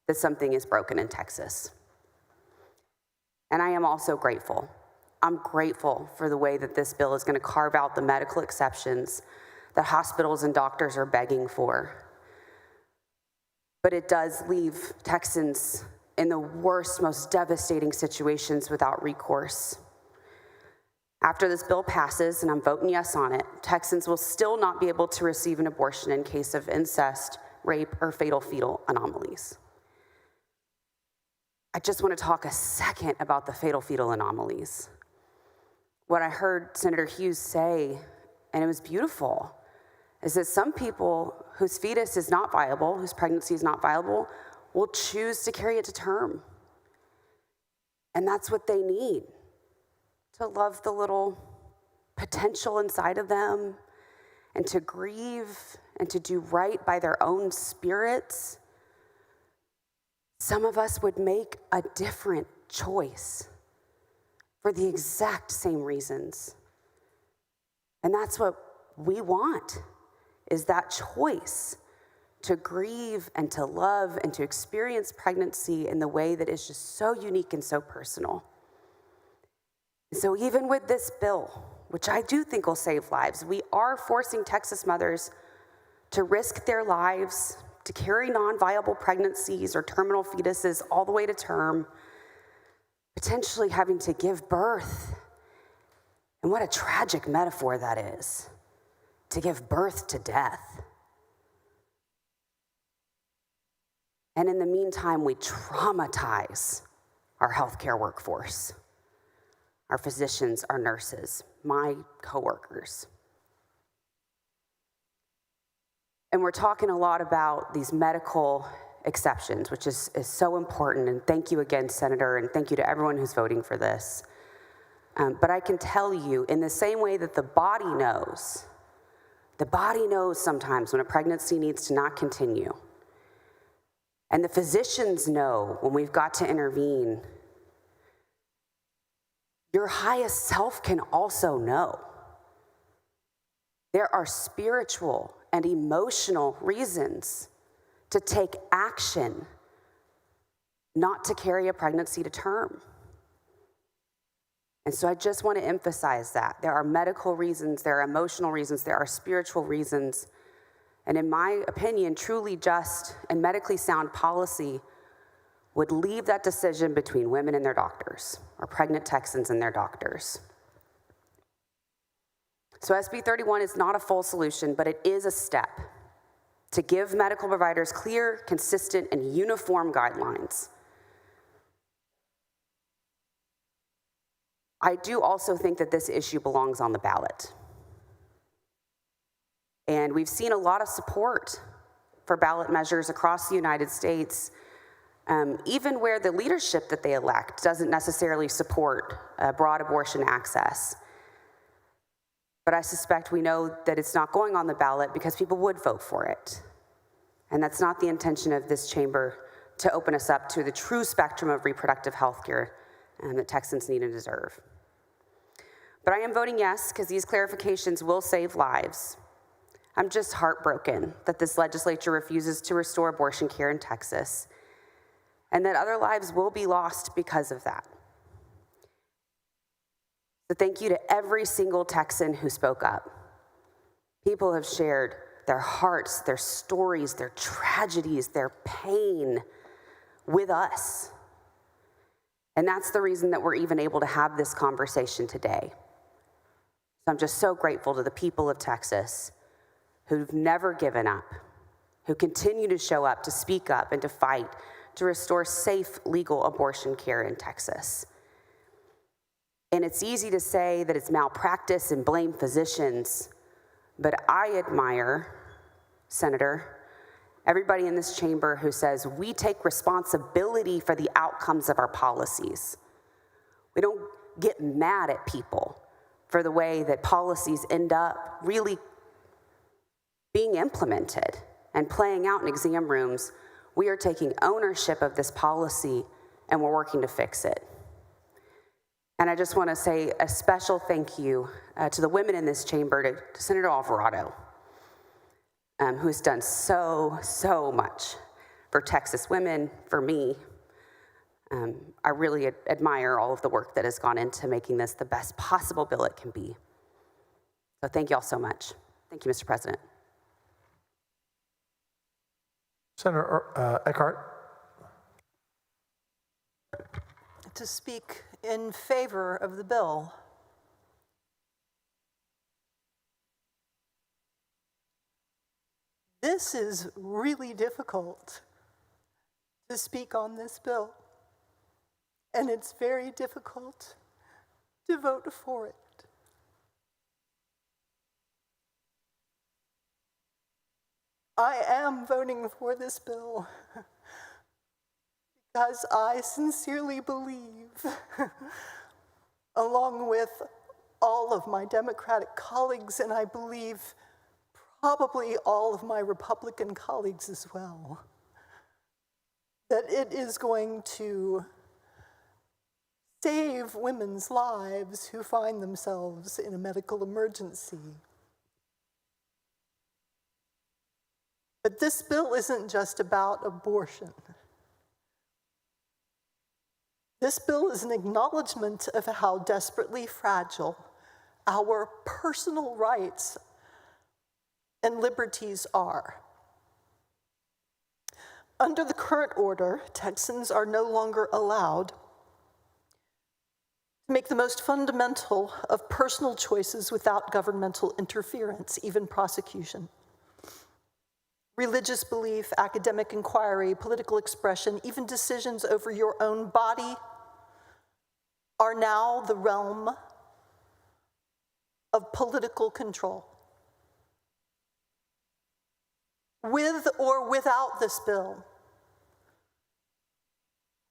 that something is broken in Texas. And I am also grateful. I'm grateful for the way that this bill is going to carve out the medical exceptions that hospitals and doctors are begging for. But it does leave Texans in the worst, most devastating situations without recourse. After this bill passes, and I'm voting yes on it, Texans will still not be able to receive an abortion in case of incest, rape, or fatal fetal anomalies. I just want to talk a second about the fatal fetal anomalies. What I heard Senator Hughes say, and it was beautiful, is that some people whose fetus is not viable, whose pregnancy is not viable, will choose to carry it to term. And that's what they need, to love the little potential inside of them and to grieve and to do right by their own spirits. Some of us would make a different choice for the exact same reasons. And that's what we want, is that choice to grieve and to love and to experience pregnancy in the way that is just so unique and so personal. So even with this bill, which I do think will save lives, we are forcing Texas mothers to risk their lives, to carry non-viable pregnancies or terminal fetuses all the way to term, potentially having to give birth. And what a tragic metaphor that is, to give birth to death. And in the meantime, we traumatize our healthcare workforce, our physicians, our nurses, my coworkers. And we're talking a lot about these medical exceptions, which is so important. And thank you again, Senator, and thank you to everyone who's voting for this. But I can tell you, in the same way that the body knows sometimes when a pregnancy needs to not continue. And the physicians know when we've got to intervene. Your highest self can also know There are spiritual and emotional reasons to take action not to carry a pregnancy to term. And so I just want to emphasize that. There are medical reasons, there are emotional reasons, there are spiritual reasons. And in my opinion, truly just and medically sound policy would leave that decision between women and their doctors, or pregnant Texans and their doctors. So SB 31 is not a full solution, but it is a step to give medical providers clear, consistent, and uniform guidelines. I do also think that this issue belongs on the ballot. And we've seen a lot of support for ballot measures across the United States, even where the leadership that they elect doesn't necessarily support broad abortion access. But I suspect we know that it's not going on the ballot because people would vote for it. And that's not the intention of this chamber, to open us up to the true spectrum of reproductive health care that Texans need and deserve. But I am voting yes because these clarifications will save lives. I'm just heartbroken that this legislature refuses to restore abortion care in Texas, and that other lives will be lost because of that. So thank you to every single Texan who spoke up. People have shared their hearts, their stories, their tragedies, their pain with us. And that's the reason that we're even able to have this conversation today. So I'm just so grateful to the people of Texas who've never given up, who continue to show up, to speak up, and to fight to restore safe, legal abortion care in Texas. And it's easy to say that it's malpractice and blame physicians, but I admire, Senator, everybody in this chamber who says we take responsibility for the outcomes of our policies. We don't get mad at people for the way that policies end up really being implemented and playing out in exam rooms. We are taking ownership of this policy and we're working to fix it. And I just want to say a special thank you to the women in this chamber, to Senator Alvarado, who has done so much for Texas women, for me. I really admire all of the work that has gone into making this the best possible bill it can be. So thank you all so much. Thank you, Mr. President. Senator Eckhart. To speak in favor of the bill. This is really difficult to speak on this bill, and it's very difficult to vote for it. I am voting for this bill because I sincerely believe, along with all of my Democratic colleagues, and I believe probably all of my Republican colleagues as well, that it is going to save women's lives who find themselves in a medical emergency. But this bill isn't just about abortion. This bill is an acknowledgement of how desperately fragile our personal rights and liberties are. Under the current order, Texans are no longer allowed to make the most fundamental of personal choices without governmental interference, even prosecution. Religious belief, academic inquiry, political expression, even decisions over your own body are now the realm of political control. With or without this bill,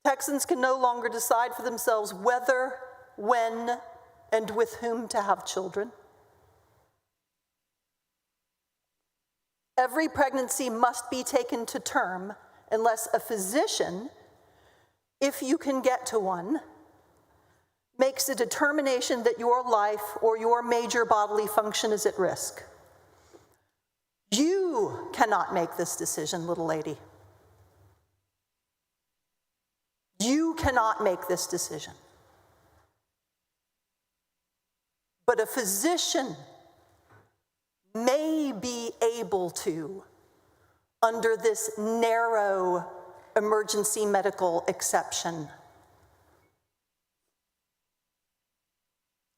Texans can no longer decide for themselves whether, when, and with whom to have children. Every pregnancy must be taken to term unless a physician, if you can get to one, makes a determination that your life or your major bodily function is at risk. cannot make this decision, little lady. You cannot make this decision. But a physician may be able to, under this narrow emergency medical exception.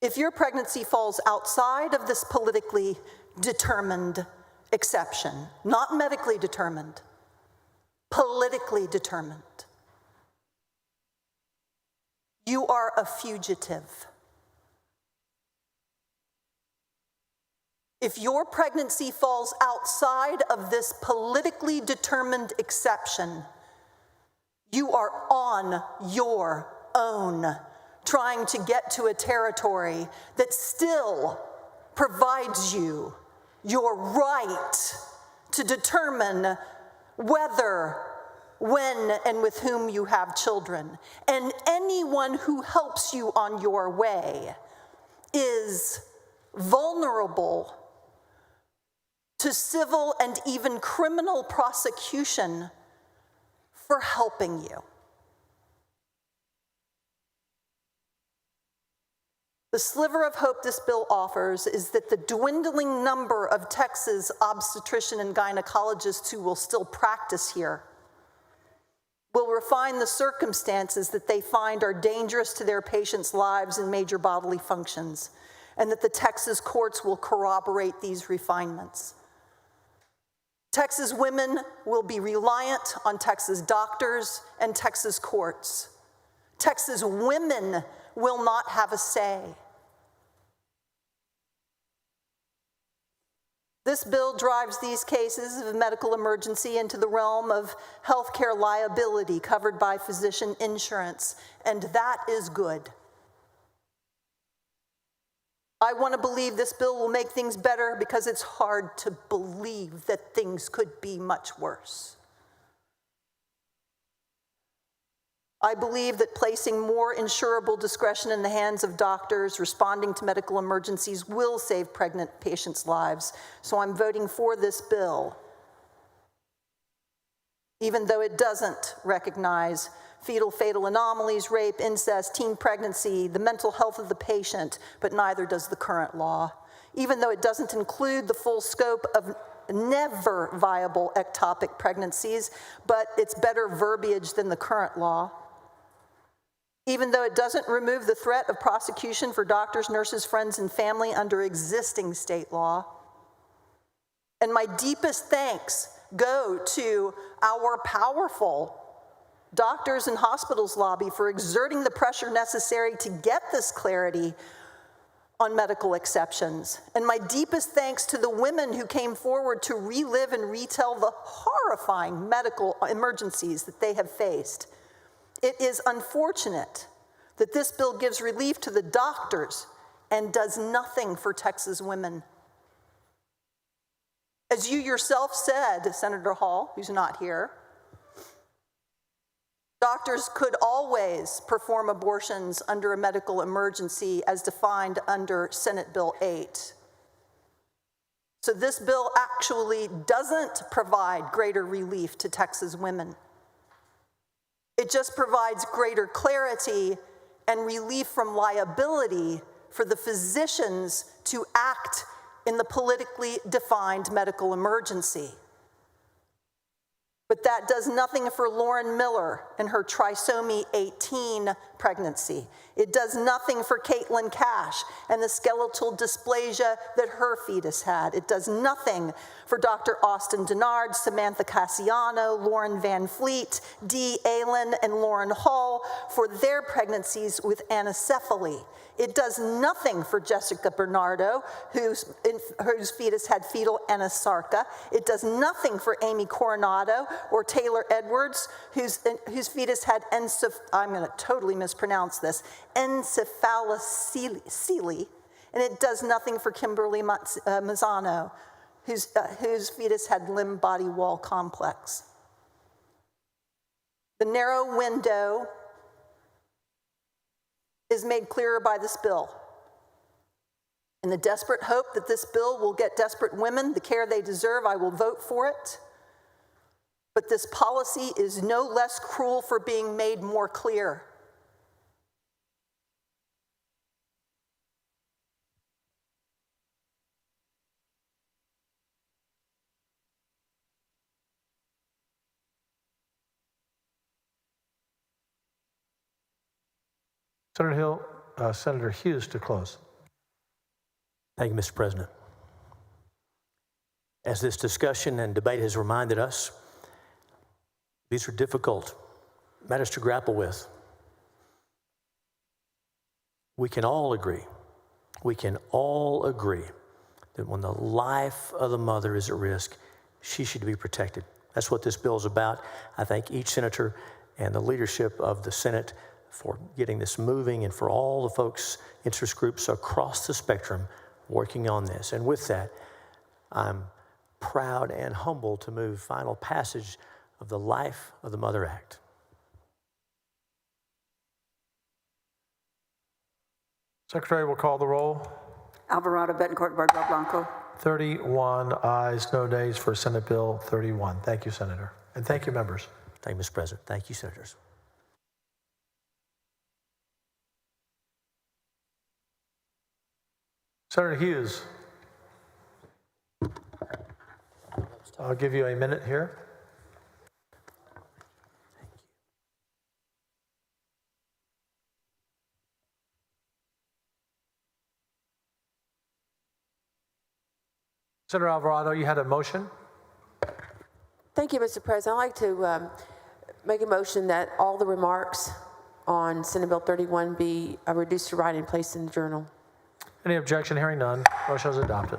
If your pregnancy falls outside of this politically determined exception, not medically determined, politically determined, you are a fugitive. If your pregnancy falls outside of this politically determined exception, you are on your own, trying to get to a territory that still provides you your right to determine whether, when, and with whom you have children. And anyone who helps you on your way is vulnerable to civil and even criminal prosecution for helping you. The sliver of hope this bill offers is that the dwindling number of Texas obstetrician and gynecologists who will still practice here will refine the circumstances that they find are dangerous to their patients' lives and major bodily functions, and that the Texas courts will corroborate these refinements. Texas women will be reliant on Texas doctors and Texas courts. Texas women will not have a say. This bill drives these cases of medical emergency into the realm of healthcare liability covered by physician insurance, and that is good. I want to believe this bill will make things better because it's hard to believe that things could be much worse. I believe that placing more insurable discretion in the hands of doctors responding to medical emergencies will save pregnant patients' lives, so I'm voting for this bill, even though it doesn't recognize fetal fatal anomalies, rape, incest, teen pregnancy, the mental health of the patient, but neither does the current law. Even though it doesn't include the full scope of never viable ectopic pregnancies, but it's better verbiage than the current law. Even though it doesn't remove the threat of prosecution for doctors, nurses, friends, and family under existing state law. And my deepest thanks go to our powerful doctors and hospitals lobby for exerting the pressure necessary to get this clarity on medical exceptions. And my deepest thanks to the women who came forward to relive and retell the horrifying medical emergencies that they have faced. It is unfortunate that this bill gives relief to the doctors and does nothing for Texas women. As you yourself said, Senator Hall, who's not here, doctors could always perform abortions under a medical emergency as defined under Senate Bill 8. So this bill actually doesn't provide greater relief to Texas women. It just provides greater clarity and relief from liability for the physicians to act in the politically defined medical emergency. But that does nothing for Lauren Miller and her trisomy 18 pregnancy. It does nothing for Caitlin Cash and the skeletal dysplasia that her fetus had. It does nothing for Dr. Austin Denard, Samantha Cassiano, Lauren Van Fleet, Dee Allen, and Lauren Hall for their pregnancies with anencephaly. It does nothing for Jessica Bernardo, whose fetus had fetal anasarca. It does nothing for Amy Coronado or Taylor Edwards, whose fetus had I'm going to totally mispronounce this, encephalocele. And it does nothing for Kimberly Mazzano, whose fetus had limb-body wall complex. The narrow window is made clearer by this bill. In the desperate hope that this bill will get desperate women the care they deserve, I will vote for it. But this policy is no less cruel for being made more clear. Senator Hughes to close. Thank you, Mr. President. As this discussion and debate has reminded us, these are difficult matters to grapple with. We can all agree that when the life of the mother is at risk, she should be protected. That's what this bill is about. I thank each senator and the leadership of the Senate for getting this moving, and for all the folks, interest groups across the spectrum working on this. And with that, I'm proud and humbled to move final passage of the Life of the Mother Act. Secretary will call the roll. Alvarado, Betancourt, Bardwell, Blanco. 31 ayes, no nays for Senate Bill 31. Thank you, Senator. And thank you, members. Thank you, Mr. President. Thank you, senators. Senator Hughes, I'll give you a minute here. Senator Alvarado, you had a motion? Thank you, Mr. President. I'd like to make a motion that all the remarks on Senate Bill 31 be reduced to writing and placed in the journal. Any objection? Hearing none. Motion is adopted.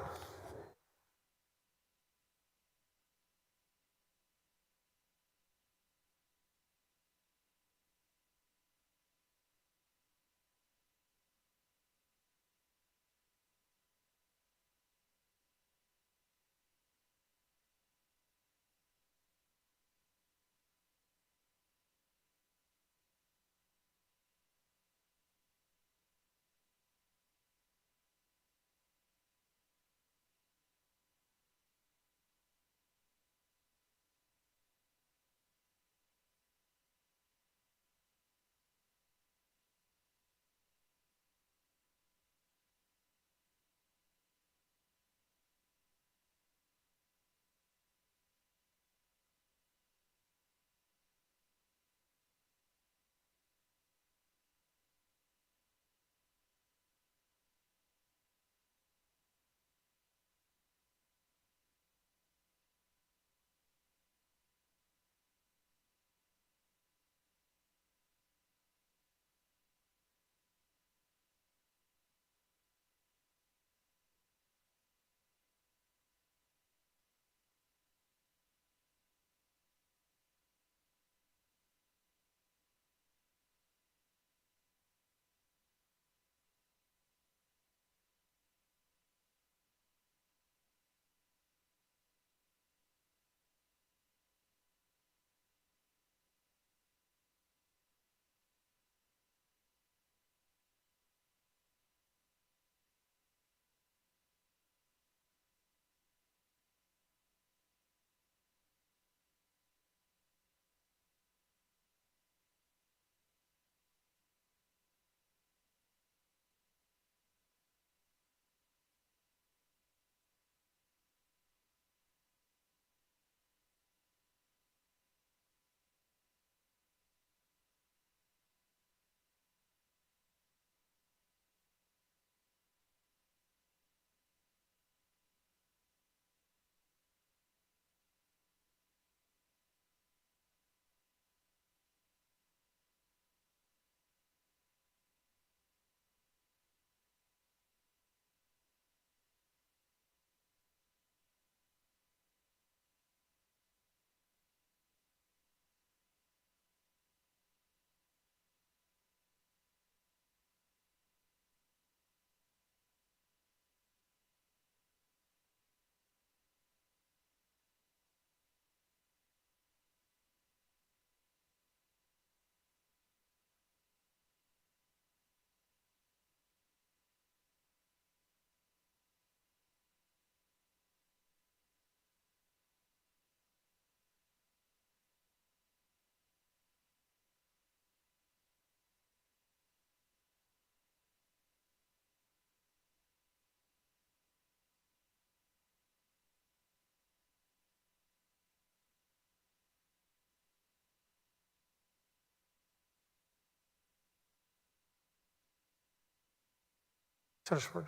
Senator Schwartz.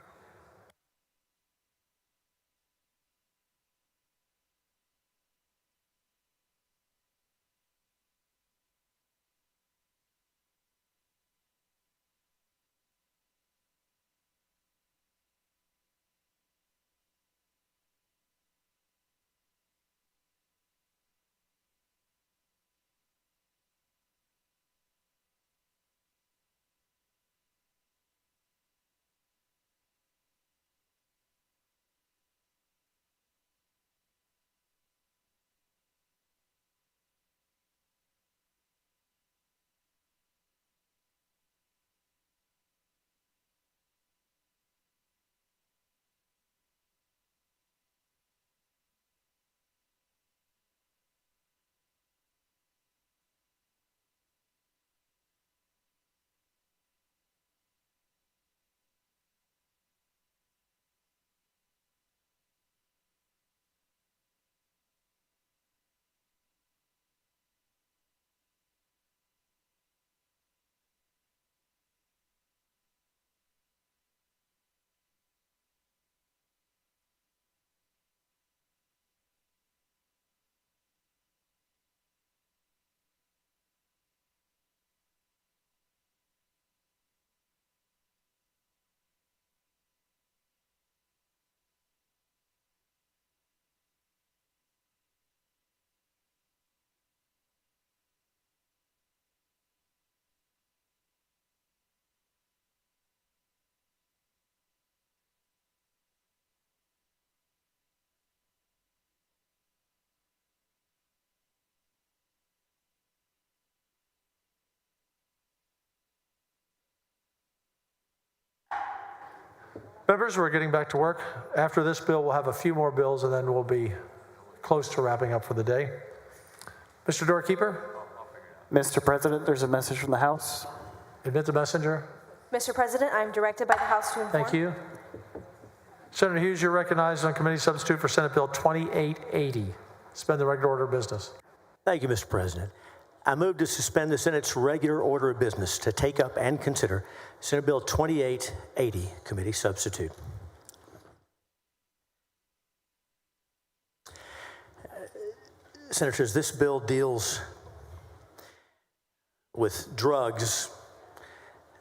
Members, we're getting back to work. After this bill, we'll have a few more bills, and then we'll be close to wrapping up for the day. Mr. Doorkeeper? Mr. President, there's a message from the House. Admit the messenger. Mr. President, I am directed by the House to inform. Thank you. Senator Hughes, you're recognized on committee substitute for Senate Bill 2880. Suspend the regular order of business. Thank you, Mr. President. I move to suspend the Senate's regular order of business to take up and consider Senate Bill 2880, committee substitute. Senators, this bill deals with drugs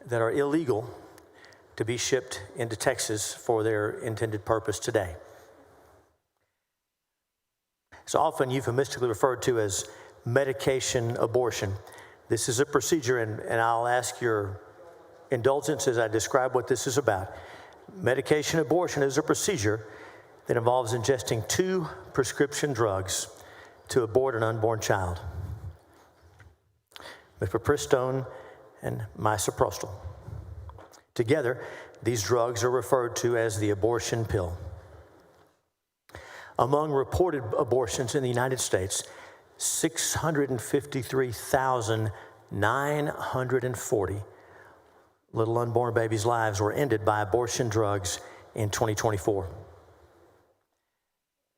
that are illegal to be shipped into Texas for their intended purpose today. It's often euphemistically referred to as medication abortion. This is a procedure, and I'll ask your indulgence as I describe what this is about. Medication abortion is a procedure that involves ingesting 2 prescription drugs to abort an unborn child: mifepristone and misoprostol. Together, these drugs are referred to as the abortion pill. Among reported abortions in the United States, 653,940 little unborn babies' lives were ended by abortion drugs in 2024.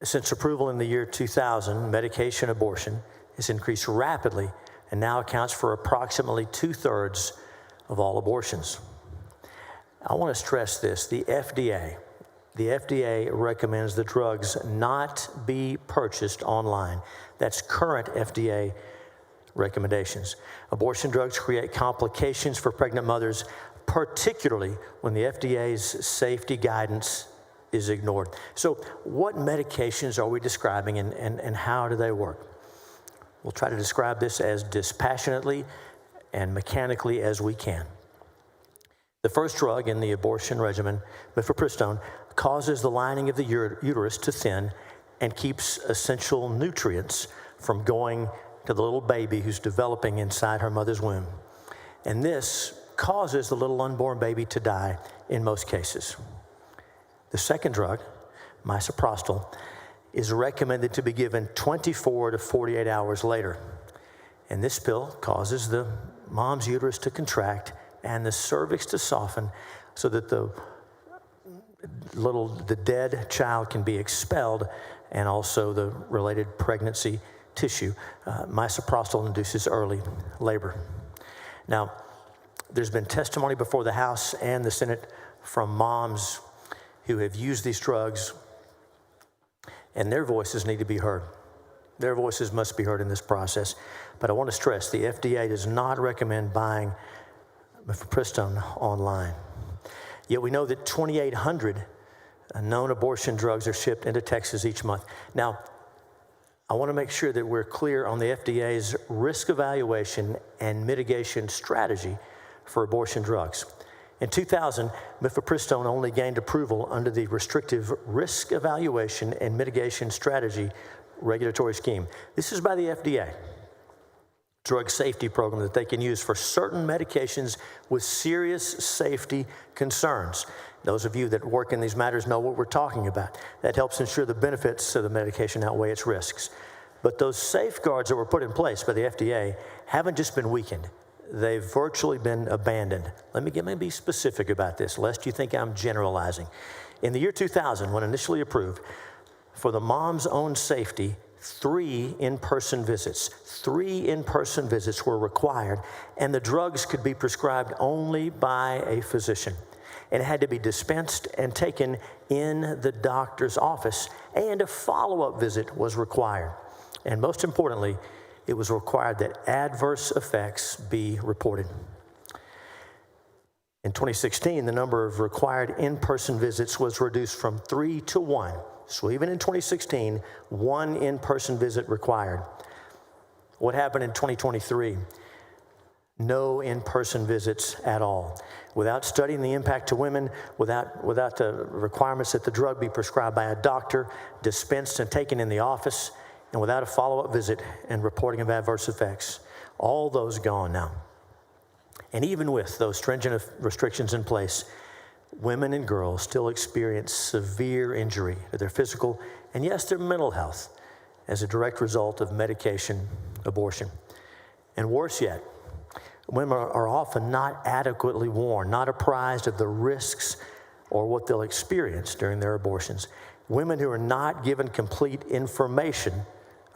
Since approval in the year 2000, medication abortion has increased rapidly and now accounts for approximately 2/3 of all abortions. I want to stress this. The FDA recommends the drugs not be purchased online. That's current FDA recommendations. Abortion drugs create complications for pregnant mothers, particularly when the FDA's safety guidance is ignored. So what medications are we describing, and how do they work? We'll try to describe this as dispassionately and mechanically as we can. The first drug in the abortion regimen, mifepristone, causes the lining of the uterus to thin and keeps essential nutrients from going to the little baby who's developing inside her mother's womb. And this causes the little unborn baby to die in most cases. The second drug, misoprostol, is recommended to be given 24 to 48 hours later. And this pill causes the mom's uterus to contract and the cervix to soften so that the dead child can be expelled, and also the related pregnancy tissue. Misoprostol induces early labor. Now, there's been testimony before the House and the Senate from moms who have used these drugs, and their voices need to be heard. Their voices must be heard in this process. But I want to stress, the FDA does not recommend buying mifepristone online. Yet we know that 2,800 known abortion drugs are shipped into Texas each month. Now, I want to make sure that we're clear on the FDA's risk evaluation and mitigation strategy for abortion drugs. In 2000, mifepristone only gained approval under the restrictive risk evaluation and mitigation strategy regulatory scheme. This is by the FDA, drug safety program that they can use for certain medications with serious safety concerns. Those of you that work in these matters know what we're talking about. That helps ensure the benefits of the medication outweigh its risks. But those safeguards that were put in place by the FDA haven't just been weakened. They've virtually been abandoned. Let me be specific about this, lest you think I'm generalizing. In the year 2000, when initially approved, for the mom's own safety, 3 in-person visits were required, and the drugs could be prescribed only by a physician. And it had to be dispensed and taken in the doctor's office, and a follow-up visit was required. And most importantly, it was required that adverse effects be reported. In 2016, the number of required in-person visits was reduced from 3 to 1. So even in 2016, 1 in-person visit required. What happened in 2023? No in-person visits at all. Without studying the impact to women, without the requirements that the drug be prescribed by a doctor, dispensed and taken in the office, and without a follow-up visit and reporting of adverse effects. All those gone now. And even with those stringent restrictions in place, women and girls still experience severe injury to their physical and, yes, their mental health as a direct result of medication abortion. And worse yet, women are often not adequately warned, not apprised of the risks or what they'll experience during their abortions. Women who are not given complete information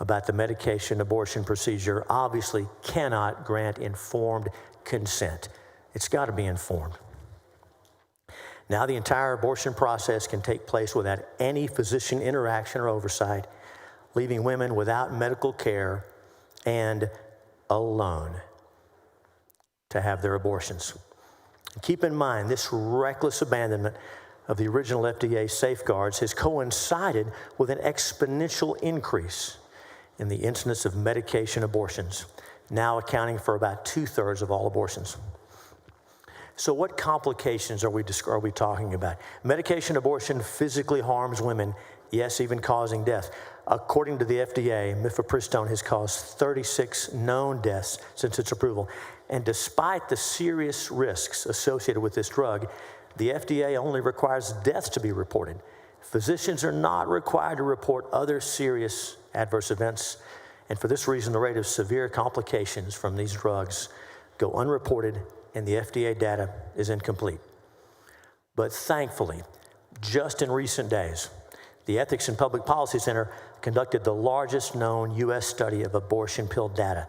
about the medication abortion procedure obviously cannot grant informed consent. It's got to be informed. Now the entire abortion process can take place without any physician interaction or oversight, leaving women without medical care and alone to have their abortions. Keep in mind, this reckless abandonment of the original FDA safeguards has coincided with an exponential increase in the incidence of medication abortions, now accounting for about 2/3 of all abortions. So what complications are we talking about? Medication abortion physically harms women, yes, even causing death. According to the FDA, mifepristone has caused 36 known deaths since its approval. And despite the serious risks associated with this drug, the FDA only requires deaths to be reported. Physicians are not required to report other serious adverse events. And for this reason, the rate of severe complications from these drugs go unreported, and the FDA data is incomplete. But thankfully, just in recent days, the Ethics and Public Policy Center conducted the largest known U.S. study of abortion pill data.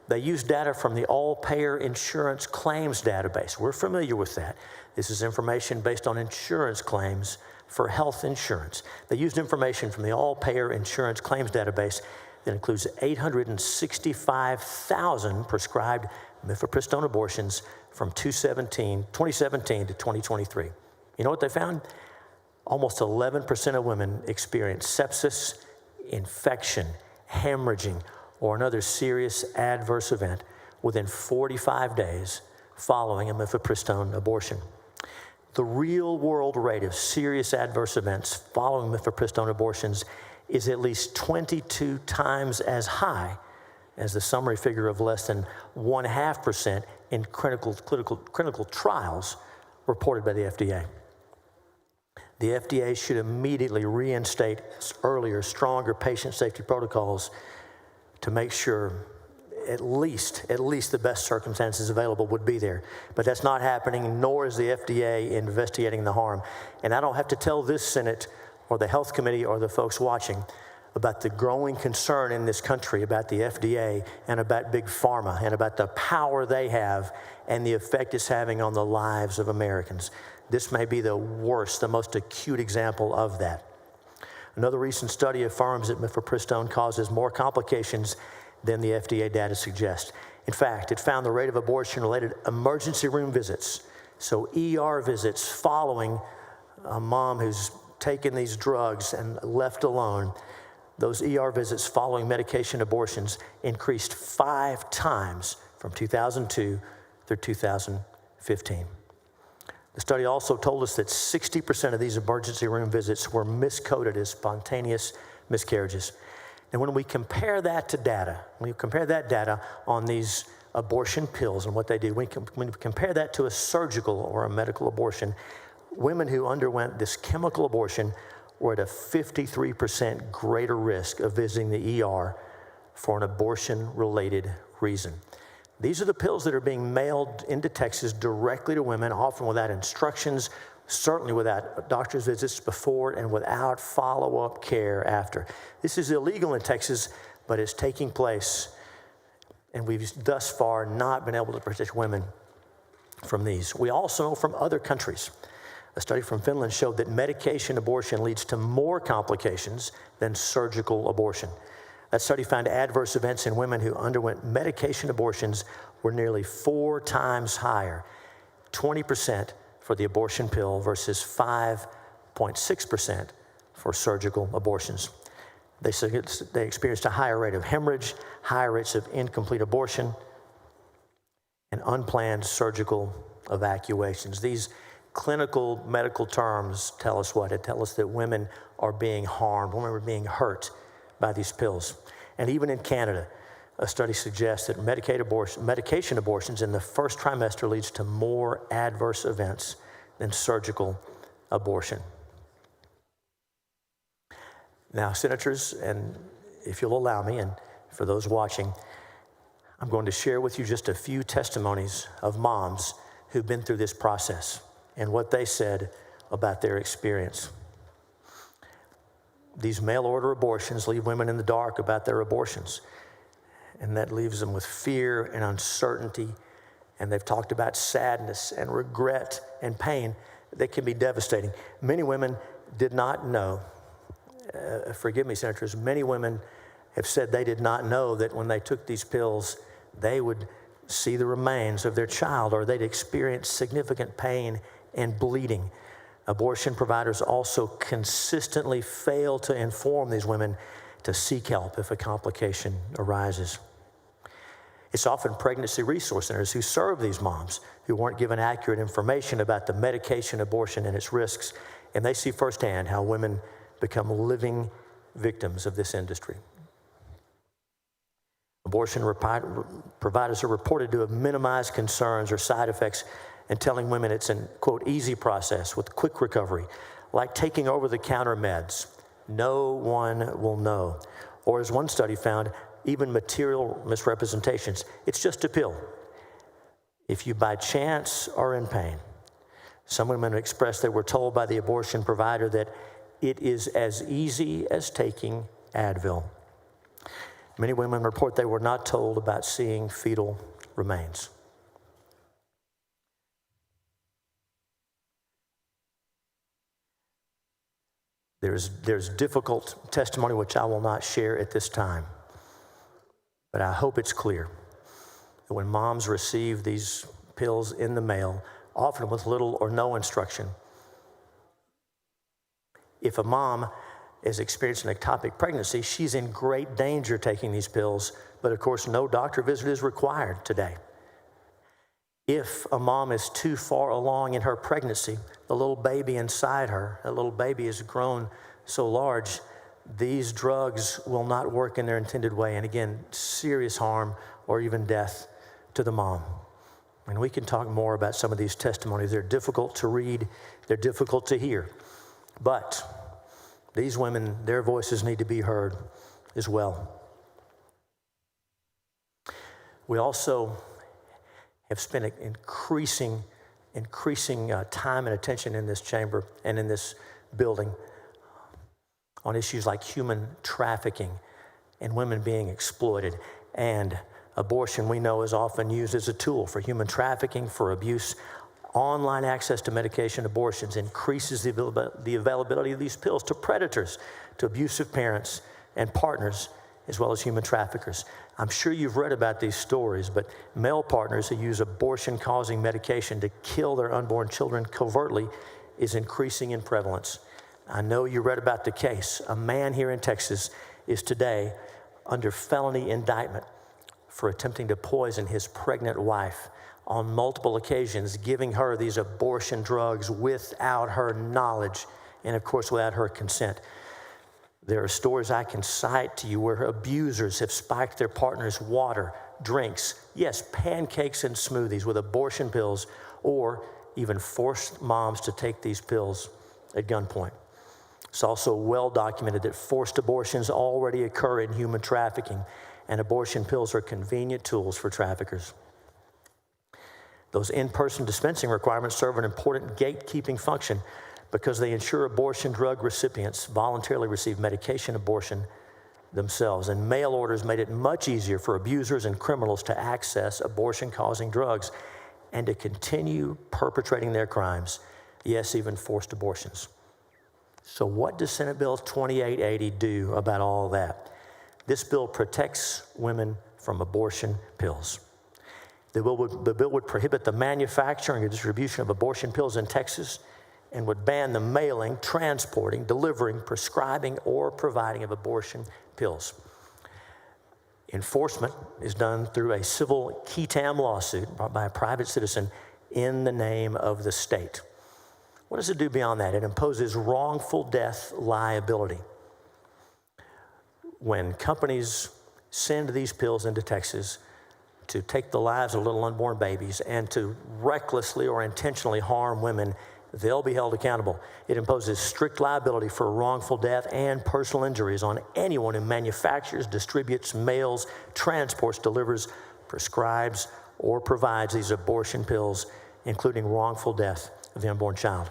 They used data from the All-Payer Insurance Claims Database. We're familiar with that. This is information based on insurance claims for health insurance. They used information from the All-Payer Insurance Claims Database that includes 865,000 prescribed mifepristone abortions from 2017 to 2023. You know what they found? Almost 11% of women experienced sepsis, infection, hemorrhaging, or another serious adverse event within 45 days following a mifepristone abortion. The real-world rate of serious adverse events following mifepristone abortions is at least 22 times as high as the summary figure of less than 0.5% in clinical trials reported by the FDA. The FDA should immediately reinstate earlier, stronger patient safety protocols to make sure at least the best circumstances available would be there. But that's not happening, nor is the FDA investigating the harm. And I don't have to tell this Senate or the Health Committee or the folks watching about the growing concern in this country about the FDA and about Big Pharma and about the power they have and the effect it's having on the lives of Americans. this may be the worst, the most acute example of that. Another recent study affirms that mifepristone causes more complications than the FDA data suggests. In fact, it found the rate of abortion-related emergency room visits, so ER visits following a mom who's taken these drugs and left alone, those ER visits following medication abortions increased 5 times from 2002 through 2015. The study also told us that 60% of these emergency room visits were miscoded as spontaneous miscarriages. And when we compare that to data, when you compare that data on these abortion pills and what they do, when we compare that to a surgical or a medical abortion, women who underwent this chemical abortion were at a 53% greater risk of visiting the ER for an abortion-related reason. These are the pills that are being mailed into Texas directly to women, often without instructions, certainly without doctor's visits before and without follow-up care after. This is illegal in Texas, but it's taking place, and we've thus far not been able to protect women from these. We also know from other countries. A study from Finland showed that medication abortion leads to more complications than surgical abortion. That study found adverse events in women who underwent medication abortions were nearly 4 times higher, 20% for the abortion pill versus 5.6% for surgical abortions. They experienced a higher rate of hemorrhage, higher rates of incomplete abortion, and unplanned surgical evacuations. These clinical medical terms tell us what? It tells us that women are being harmed, women are being hurt by these pills. And even in Canada, a study suggests that medication abortions in the first trimester leads to more adverse events than surgical abortion. Now, senators, and if you'll allow me, and for those watching, I'm going to share with you just a few testimonies of moms who've been through this process and what they said about their experience. These mail-order abortions leave women in the dark about their abortions, and that leaves them with fear and uncertainty, and they've talked about sadness and regret and pain that can be devastating. Many women did not know, forgive me, senators, many women have said they did not know that when they took these pills, they would see the remains of their child, or they'd experience significant pain and bleeding. Abortion providers also consistently fail to inform these women to seek help if a complication arises. It's often pregnancy resource centers who serve these moms who weren't given accurate information about the medication abortion and its risks, and they see firsthand how women become living victims of this industry. Abortion providers are reported to have minimized concerns or side effects and telling women it's an, quote, easy process with quick recovery, like taking over-the-counter meds. No one will know. Or as one study found, even material misrepresentations. It's just a pill. If you by chance are in pain, some women expressed they were told by the abortion provider that it is as easy as taking Advil. Many women report they were not told about seeing fetal remains. There's difficult testimony which I will not share at this time, but I hope it's clear that when moms receive these pills in the mail, often with little or no instruction, if a mom is experiencing ectopic pregnancy, she's in great danger taking these pills, but of course no doctor visit is required today. If a mom is too far along in her pregnancy, the little baby inside her, that little baby has grown so large, these drugs will not work in their intended way, and again, serious harm or even death to the mom. And we can talk more about some of these testimonies. They're difficult to read, they're difficult to hear, but these women, their voices need to be heard as well. We also have spent increasing time and attention in this chamber and in this building on issues like human trafficking and women being exploited. And abortion, we know, is often used as a tool for human trafficking, for abuse. Online access to medication abortions increases the availability of these pills to predators, to abusive parents and partners, as well as human traffickers. I'm sure you've read about these stories, but male partners who use abortion-causing medication to kill their unborn children covertly is increasing in prevalence. I know you read about the case. A man here in Texas is today under felony indictment for attempting to poison his pregnant wife on multiple occasions, giving her these abortion drugs without her knowledge and, of course, without her consent. There are stories I can cite to you where abusers have spiked their partner's water, drinks, yes, pancakes and smoothies with abortion pills, or even forced moms to take these pills at gunpoint. It's also well documented that forced abortions already occur in human trafficking, and abortion pills are convenient tools for traffickers. Those in-person dispensing requirements serve an important gatekeeping function because they ensure abortion drug recipients voluntarily receive medication abortion themselves. And mail orders made it much easier for abusers and criminals to access abortion-causing drugs and to continue perpetrating their crimes, yes, even forced abortions. So what does Senate Bill 2880 do about all that? This bill protects women from abortion pills. The bill would prohibit the manufacturing or distribution of abortion pills in Texas and would ban the mailing, transporting, delivering, prescribing, or providing of abortion pills. Enforcement is done through a civil qui tam lawsuit brought by a private citizen in the name of the state. What does it do beyond that? It imposes wrongful death liability. When companies send these pills into Texas to take the lives of little unborn babies and to recklessly or intentionally harm women, they'll be held accountable. It imposes strict liability for wrongful death and personal injuries on anyone who manufactures, distributes, mails, transports, delivers, prescribes, or provides these abortion pills, including wrongful death of the unborn child.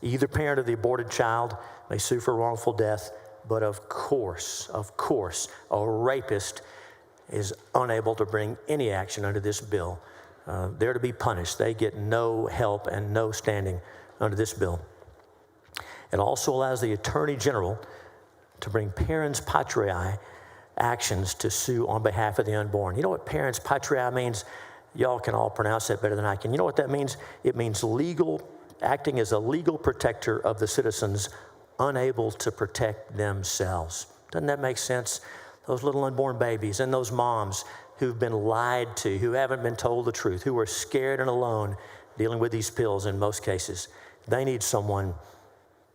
Either parent of the aborted child may sue for wrongful death, but of course, a rapist is unable to bring any action under this bill. They're to be punished. They get no help and no standing under this bill. It also allows the Attorney General to bring parens patriae actions to sue on behalf of the unborn. You know what parens patriae means? Y'all can all pronounce that better than I can. You know what that means? It means acting as a legal protector of the citizens unable to protect themselves. Doesn't that make sense? Those little unborn babies and those moms who've been lied to, who haven't been told the truth, who are scared and alone dealing with these pills in most cases. They need someone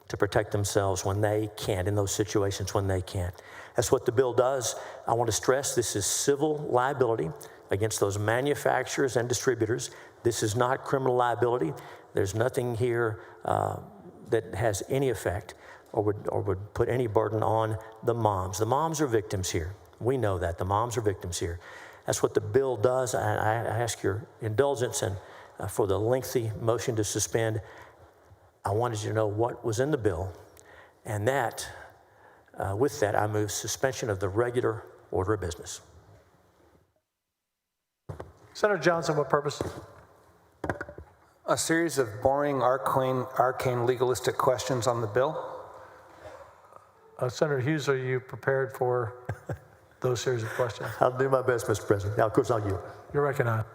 to protect themselves when they can't, in those situations when they can't. That's what the bill does. I want to stress this is civil liability against those manufacturers and distributors. This is not criminal liability. There's nothing here that has any effect or would put any burden on the moms. The moms are victims here. We know that. The moms are victims here. That's what the bill does. I ask your indulgence and for the lengthy motion to suspend. I wanted you to know what was in the bill, and that, with that, I move suspension of the regular order of business. Senator Johnson, what purpose? A series of boring, arcane legalistic questions on the bill. Senator Hughes, are you prepared for those series of questions? I'll do my best, Mr. President. Now, of course, I'll yield. You're recognized.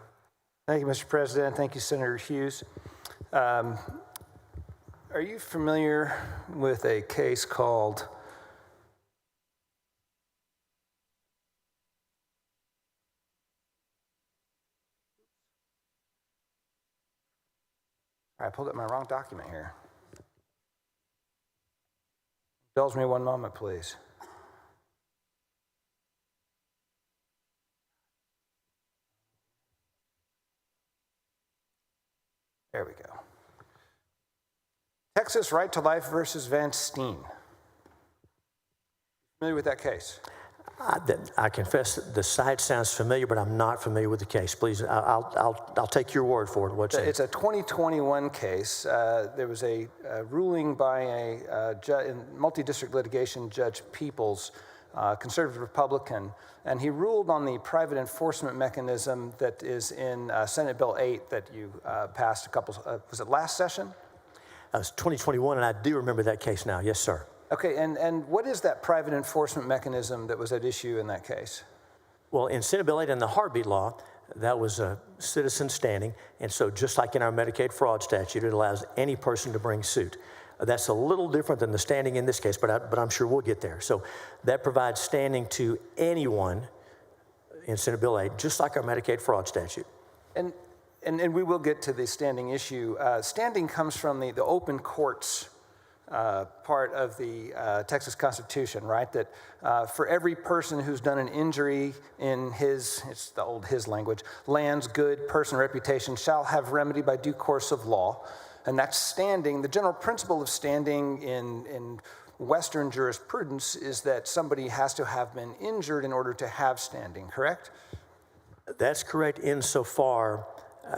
Thank you, Mr. President. Thank you, Senator Hughes. Are you familiar with a case called I pulled up my wrong document here. Indulge me one moment, please. There we go. Texas Right to Life versus Van Steen. Familiar with that case? I confess that the site sounds familiar, but I'm not familiar with the case. Please, I'll take your word for it. What's it? It's a 2021 case. There was a ruling by a judge in multi-district litigation, Judge Peoples, conservative Republican, and he ruled on the private enforcement mechanism that is in Senate Bill 8 that you passed was it last session? It was 2021, and I do remember that case now. Yes, sir. Okay, and what is that private enforcement mechanism that was at issue in that case? Well, in Senate Bill 8 and the heartbeat law, that was a citizen standing, and so just like in our Medicaid fraud statute, it allows any person to bring suit. That's a little different than the standing in this case, but I'm sure we'll get there. So that provides standing to anyone in Senate Bill 8, just like our Medicaid fraud statute. And we will get to the standing issue. Standing comes from the open courts part of the Texas Constitution, right? That for every person who's done an injury in it's the old his language, lands, good, person, reputation, shall have remedy by due course of law. And that's standing. The general principle of standing in Western jurisprudence is that somebody has to have been injured in order to have standing, correct? That's correct insofar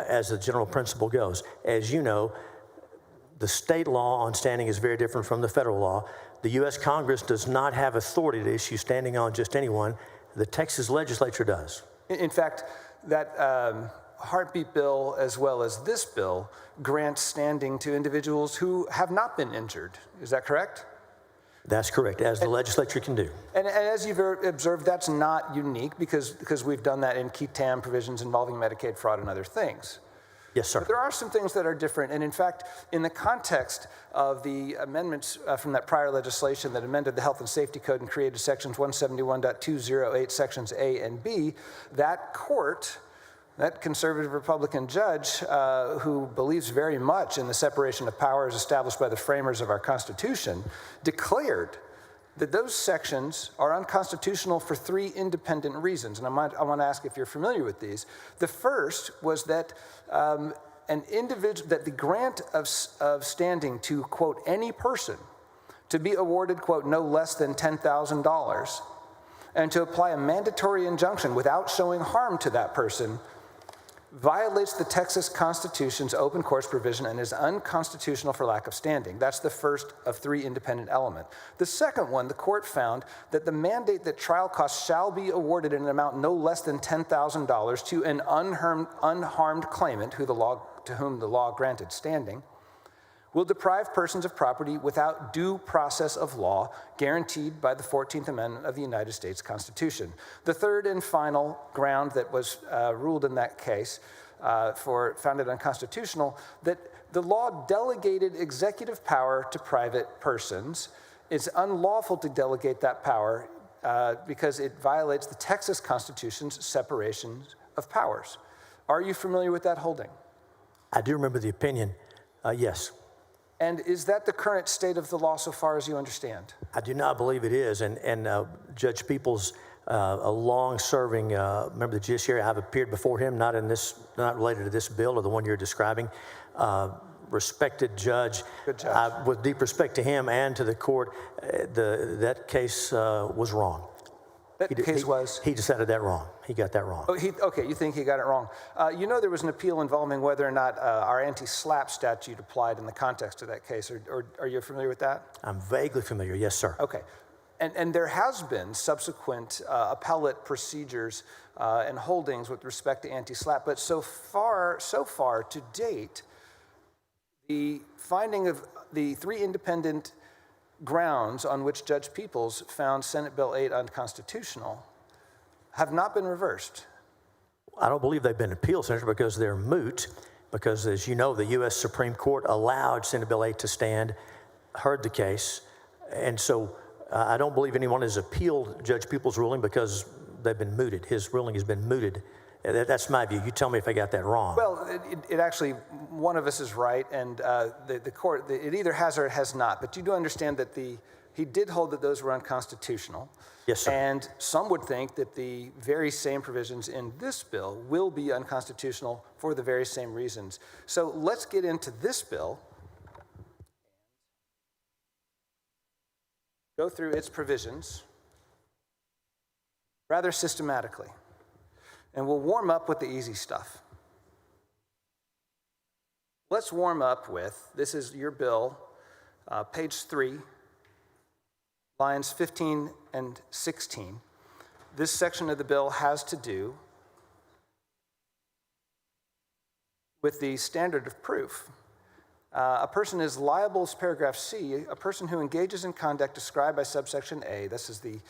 as the general principle goes. As you know, the state law on standing is very different from the federal law. The U.S. Congress does not have authority to issue standing on just anyone. The Texas legislature does. In fact, that heartbeat bill, as well as this bill, grants standing to individuals who have not been injured. Is that correct? That's correct, as the legislature can do. And as you've observed, that's not unique because we've done that in QI-TAM provisions involving Medicaid fraud and other things. Yes, sir. But there are some things that are different. And in fact, in the context of the amendments from that prior legislation that amended the Health and Safety Code and created sections 171.208, sections A and B, that court, that conservative Republican judge who believes very much in the separation of powers established by the framers of our Constitution, declared that those sections are unconstitutional for three independent reasons. And I want to ask if you're familiar with these. The first was that that the grant of standing to, quote, any person to be awarded, quote, no less than $10,000, and to apply a mandatory injunction without showing harm to that person violates the Texas Constitution's open courts provision and is unconstitutional for lack of standing. That's the first of three independent elements. The second one, the court found that the mandate that trial costs shall be awarded in an amount no less than $10,000 to an unharmed claimant to whom the law granted standing will deprive persons of property without due process of law guaranteed by the 14th Amendment of the United States Constitution. The third and final ground that was ruled in that case found it unconstitutional, that the law delegated executive power to private persons. It's unlawful to delegate that power because it violates the Texas Constitution's separation of powers. Are you familiar with that holding? I do remember the opinion, yes. And is that the current state of the law so far as you understand? I do not believe it is. And Judge Peoples, a long-serving member of the judiciary, I've appeared before him, not related to this bill or the one you're describing. Respected judge. Good judge. With deep respect to him and to the court, that case was wrong. He decided that wrong. He got that wrong. Oh, okay, you think he got it wrong. You know there was an appeal involving whether or not our anti-SLAPP statute applied in the context of that case, or are you familiar with that? I'm vaguely familiar, yes, sir. Okay. And there has been subsequent appellate procedures and holdings with respect to anti-SLAPP, but so far to date, the finding of the three independent grounds on which Judge Peoples found Senate Bill 8 unconstitutional have not been reversed. I don't believe they've been appealed, Senator, because they're moot, because as you know, the U.S. Supreme Court allowed Senate Bill 8 to stand, heard the case, and so I don't believe anyone has appealed Judge Peoples' ruling because they've been mooted. His ruling has been mooted. That's my view. You tell me if I got that wrong. Well, it actually, one of us is right, and the court, it either has or it has not. But you do understand that he did hold that those were unconstitutional. Yes, sir. And some would think that the very same provisions in this bill will be unconstitutional for the very same reasons. So let's get into this bill, go through its provisions rather systematically. And we'll warm up with the easy stuff. Let's warm up with, this is your bill, page 3, lines 15 and 16. This section of the bill has to do with the standard of proof. A person is liable, as paragraph C, a person who engages in conduct described by subsection A, this is the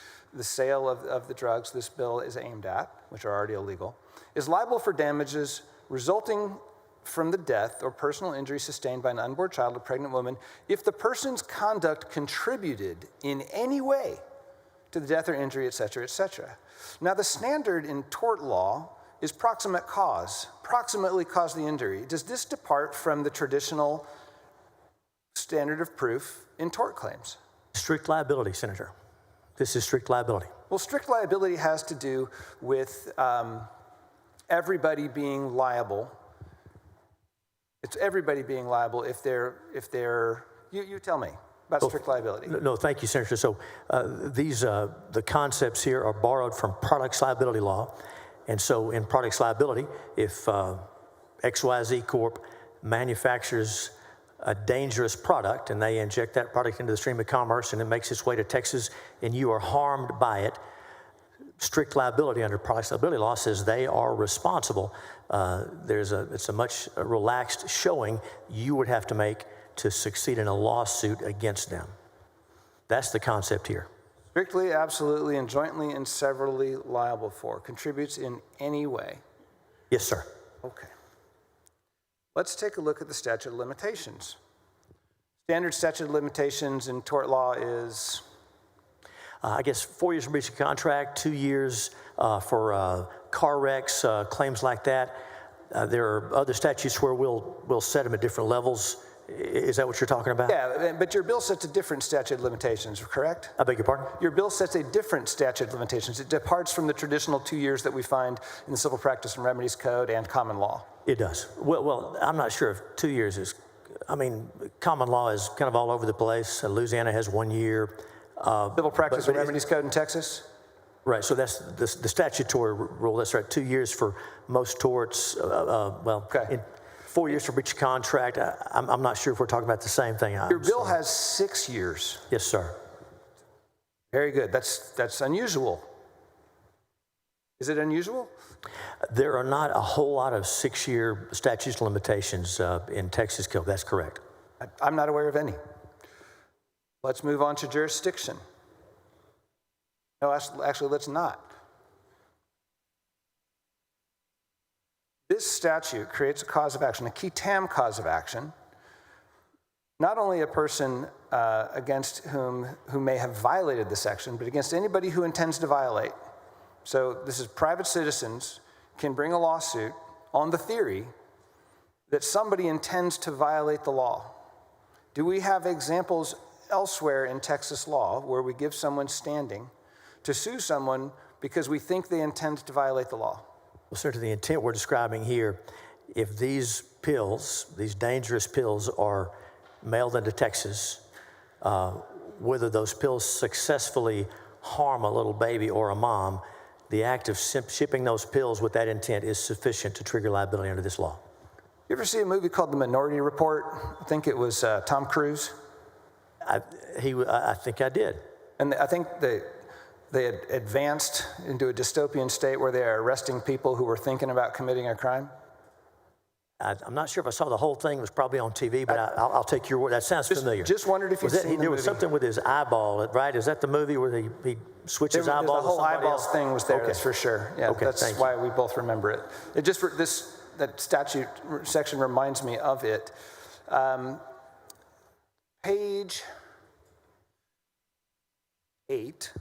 sale of the drugs this bill is aimed at, which are already illegal, is liable for damages resulting from the death or personal injury sustained by an unborn child or pregnant woman if the person's conduct contributed in any way to the death or injury, et cetera, et cetera. Now, the standard in tort law is proximate cause, proximately caused the injury. Does this depart from the traditional standard of proof in tort claims? Strict liability, Senator. This is strict liability. Well, strict liability has to do with everybody being liable. It's everybody being liable if they're you tell me about strict liability. No, thank you, Senator. So the concepts here are borrowed from products liability law. And so in products liability, if XYZ Corp manufactures a dangerous product and they inject that product into the stream of commerce and it makes its way to Texas and you are harmed by it, strict liability under products liability law says they are responsible. It's a much relaxed showing you would have to make to succeed in a lawsuit against them. That's the concept here. Strictly, absolutely, and jointly and severally liable for, contributes in any way. Yes, sir. Okay. Let's take a look at the statute of limitations. Standard statute of limitations in tort law is? I guess 4 years for breach of contract, 2 years for car wrecks, claims like that. There are other statutes where we'll set them at different levels. Is that what you're talking about? Yeah, but your bill sets a different statute of limitations, correct? I beg your pardon? Your bill sets a different statute of limitations. It departs from the traditional 2 years that we find in the Civil Practice and Remedies Code and common law. It does. Well, I'm not sure if 2 years is, common law is kind of all over the place. Louisiana has 1 year. Civil Practice and Remedies Code in Texas? Right, so that's the statutory rule. That's right, 2 years for most torts. Okay. 4 years for breach of contract. I'm not sure if we're talking about the same thing. Your bill has 6 years. Yes, sir. Very good. That's unusual. Is it unusual? There are not a whole lot of 6-year statutes of limitations in Texas Code. That's correct. I'm not aware of any. Let's move on to jurisdiction. No, actually, let's not. This statute creates a cause of action, a qui tam cause of action, not only a person against who may have violated the section, but against anybody who intends to violate. So this is private citizens can bring a lawsuit on the theory that somebody intends to violate the law. Do we have examples elsewhere in Texas law where we give someone standing to sue someone because we think they intend to violate the law? Well, sir, to the intent we're describing here, if these pills, these dangerous pills, are mailed into Texas, whether those pills successfully harm a little baby or a mom, the act of shipping those pills with that intent is sufficient to trigger liability under this law. You ever see a movie called The Minority Report? I think it was Tom Cruise. I think I did. And I think they had advanced into a dystopian state where they are arresting people who were thinking about committing a crime. I'm not sure if I saw the whole thing. It was probably on TV, but I'll take your word. That sounds familiar. Just wondered if you've seen the movie. There was something with his eyeball, right? Is that the movie where he switches eyeball to somebody else? The whole eyeballs thing was there, Okay. that's for sure. Yeah, Okay, that's thank why we both remember it. That statute section reminds me of it. Page 8,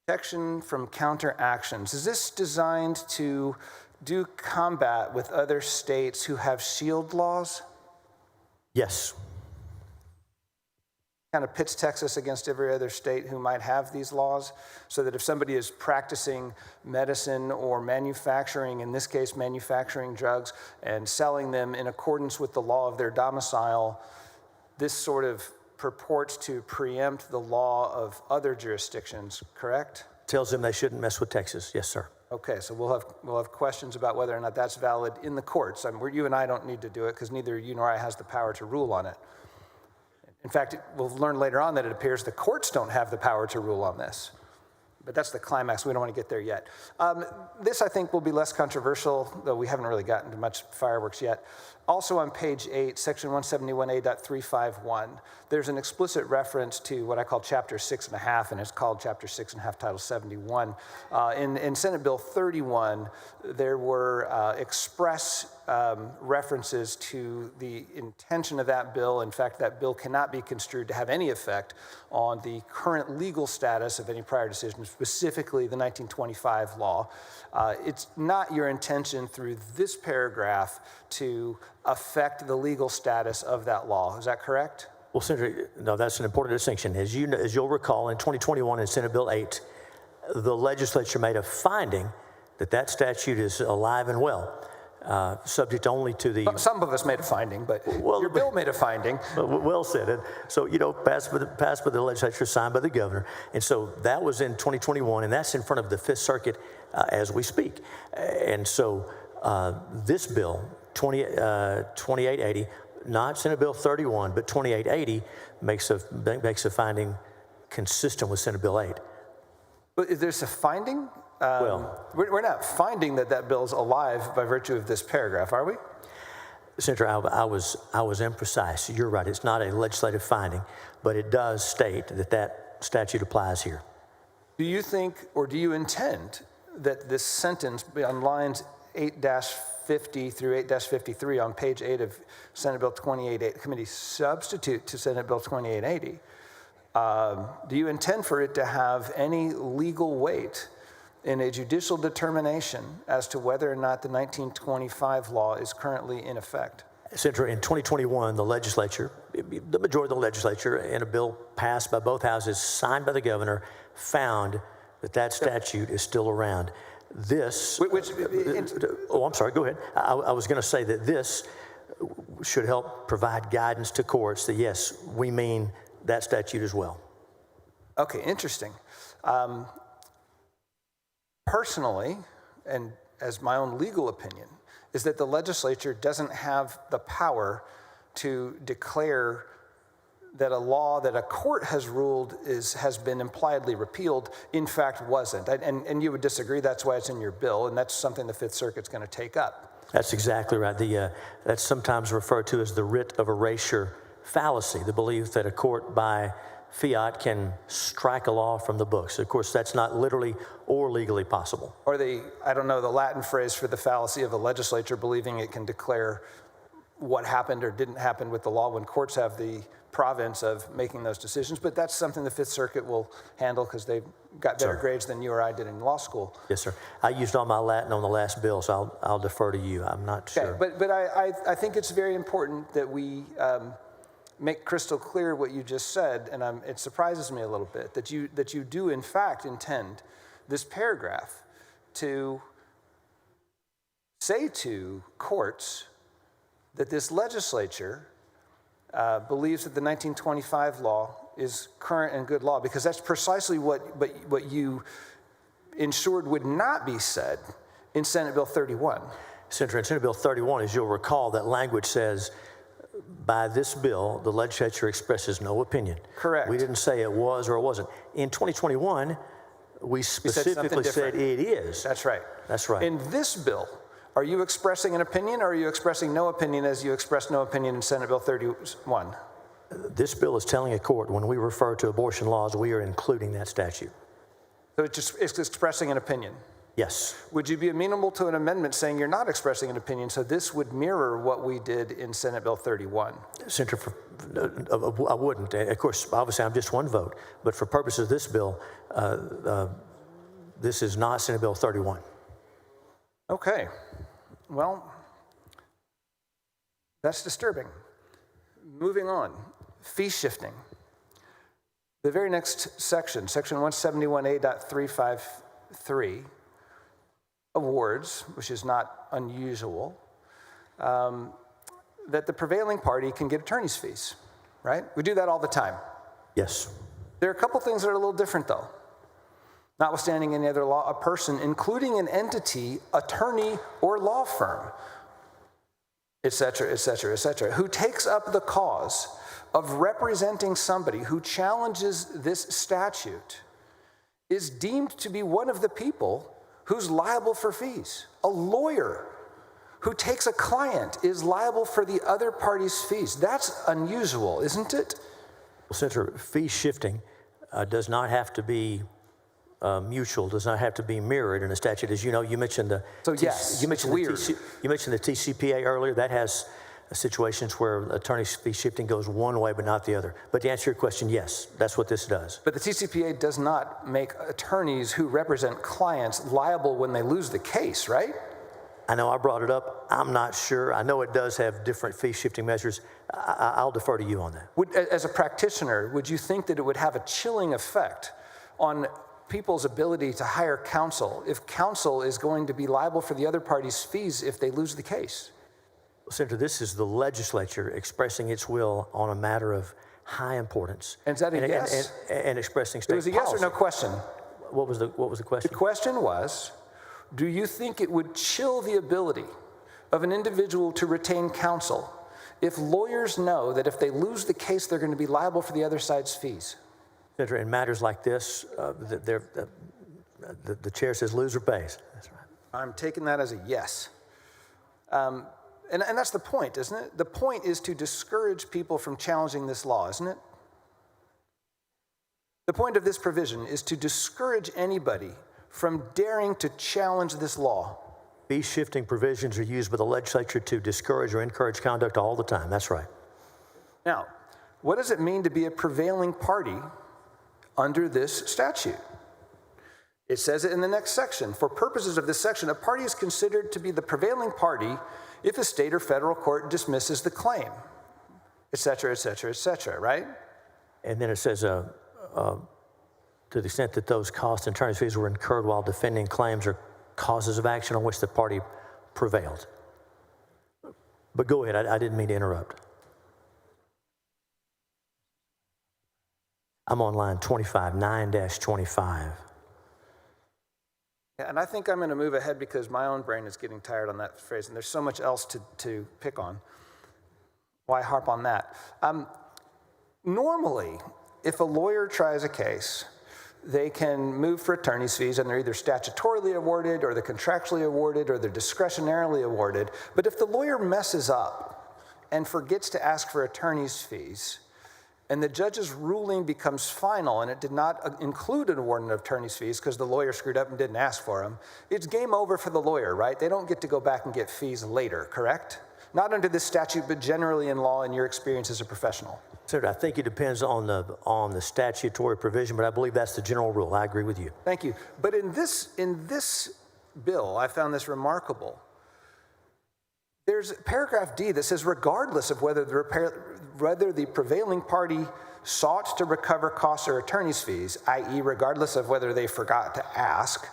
protection from counteractions. Is this designed to do combat with other states who have shield laws? Yes. Kind of pits Texas against every other state who might have these laws, so that if somebody is practicing medicine or manufacturing, in this case manufacturing drugs, and selling them in accordance with the law of their domicile, this sort of purports to preempt the law of other jurisdictions, correct? Tells them they shouldn't mess with Texas. Yes, sir. Okay, so we'll have questions about whether or not that's valid in the courts. You and I don't need to do it because neither you nor I has the power to rule on it. In fact, we'll learn later on that it appears the courts don't have the power to rule on this. But that's the climax. We don't want to get there yet. This, I think, will be less controversial, though we haven't really gotten to much fireworks yet. Also on page 8, section 171A.351, there's an explicit reference to what I call chapter 6.5, and it's called chapter 6.5, title 71. In Senate Bill 31, there were express references to the intention of that bill. In fact, that bill cannot be construed to have any effect on the current legal status of any prior decision, specifically the 1925 law. It's not your intention through this paragraph to affect the legal status of that law. Is that correct? Well, Senator, no, that's an important distinction. As you'll recall, in 2021 in Senate Bill 8, the legislature made a finding that that statute is alive and well, subject only to the... Some of us made a finding, but your bill made a finding. Well said. And so, passed by the legislature, signed by the governor. And so that was in 2021, and that's in front of the Fifth Circuit as we speak. And so this bill, 2880, not Senate Bill 31, but 2880 makes a finding consistent with Senate Bill 8. But there's a finding? We're not finding that bill is alive by virtue of this paragraph, are we? Senator, I was imprecise. You're right. It's not a legislative finding, but it does state that statute applies here. Do you think, or do you intend that this sentence on lines 8-50 through 8-53 on page 8 of Senate Bill 2880, committee substitute to Senate Bill 2880, do you intend for it to have any legal weight in a judicial determination as to whether or not the 1925 law is currently in effect? Senator, in 2021, the legislature, the majority of the legislature, in a bill passed by both houses, signed by the governor, found that statute is still around. This, I'm sorry, go ahead. I was going to say that this should help provide guidance to courts that, yes, we mean that statute as well. Okay, interesting. Personally, and as my own legal opinion, is that the legislature doesn't have the power to declare that a law that a court has ruled has been impliedly repealed, in fact wasn't. And you would disagree, that's why it's in your bill, and that's something the Fifth Circuit's going to take up. That's exactly right. That's sometimes referred to as the writ of erasure fallacy, the belief that a court by fiat can strike a law from the books. Of course, that's not literally or legally possible. Or the Latin phrase for the fallacy of a legislature believing it can declare what happened or didn't happen with the law when courts have the province of making those decisions. But that's something the Fifth Circuit will handle because they've got better grades than you or I did in law school. Yes, sir. I used all my Latin on the last bill, so I'll defer to you. I'm not sure. But I think it's very important that we make crystal clear what you just said, and it surprises me a little bit that you do in fact intend this paragraph to say to courts that this legislature believes that the 1925 law is current and good law, because that's precisely what you ensured would not be said in Senate Bill 31. Senator, in Senate Bill 31, as you'll recall, that language says, by this bill, the legislature expresses no opinion. Correct. We didn't say it was or it wasn't. In 2021, we specifically said it is. That's right. That's right. In this bill, are you expressing an opinion or are you expressing no opinion as you expressed no opinion in Senate Bill 31? This bill is telling a court when we refer to abortion laws, we are including that statute. So it's expressing an opinion? Yes. Would you be amenable to an amendment saying you're not expressing an opinion, so this would mirror what we did in Senate Bill 31? Senator, I wouldn't. Of course, obviously, I'm just one vote. But for purposes of this bill, this is not Senate Bill 31. Okay. Well, that's disturbing. Moving on. Fee shifting. The very next section, section 171A.353, awards, which is not unusual, that the prevailing party can get attorney's fees, right? We do that all the time. Yes. There are a couple things that are a little different, though. Notwithstanding any other law, a person, including an entity, attorney, or law firm, et cetera, who takes up the cause of representing somebody who challenges this statute is deemed to be one of the people who's liable for fees. A lawyer who takes a client is liable for the other party's fees. That's unusual, isn't it? Well, Senator, fee shifting does not have to be mutual, does not have to be mirrored in a statute. As you know, you mentioned the you mentioned you mentioned the TCPA earlier. That has situations where attorney's fee shifting goes one way but not the other. But to answer your question, yes, that's what this does. But the TCPA does not make attorneys who represent clients liable when they lose the case, right? I know I brought it up. I'm not sure. I know it does have different fee shifting measures. I'll defer to you on that. As a practitioner, would you think that it would have a chilling effect on people's ability to hire counsel if counsel is going to be liable for the other party's fees if they lose the case? Senator, this is the legislature expressing its will on a matter of high importance. And is that a yes? And expressing state policy. It was a yes or no question. What was the question? The question was, do you think it would chill the ability of an individual to retain counsel if lawyers know that if they lose the case, they're going to be liable for the other side's fees? Senator, in matters like this, the chair says loser pays. That's right. I'm taking that as a yes. And that's the point, isn't it? The point is to discourage people from challenging this law, isn't it? The point of this provision is to discourage anybody from daring to challenge this law. Fee shifting provisions are used by the legislature to discourage or encourage conduct all the time. That's right. Now, what does it mean to be a prevailing party under this statute? It says it in the next section. For purposes of this section, a party is considered to be the prevailing party if a state or federal court dismisses the claim, et cetera, et cetera, et cetera, right? And then it says, to the extent that those costs and attorney's fees were incurred while defending claims or causes of action on which the party prevailed. But go ahead, I didn't mean to interrupt. I'm on line 25, 9-25. And I think I'm going to move ahead because my own brain is getting tired on that phrase, and there's so much else to pick on. Why harp on that? Normally, if a lawyer tries a case, they can move for attorney's fees, and they're either statutorily awarded, or they're contractually awarded, or they're discretionarily awarded. But if the lawyer messes up and forgets to ask for attorney's fees, and the judge's ruling becomes final, and it did not include an award of attorney's fees because the lawyer screwed up and didn't ask for them, it's game over for the lawyer, right? They don't get to go back and get fees later, correct? Not under this statute, but generally in law in your experience as a professional. Senator, I think it depends on the statutory provision, but I believe that's the general rule. I agree with you. Thank you. But in this bill, I found this remarkable. There's paragraph D that says, regardless of whether the prevailing party sought to recover costs or attorney's fees, i.e. regardless of whether they forgot to ask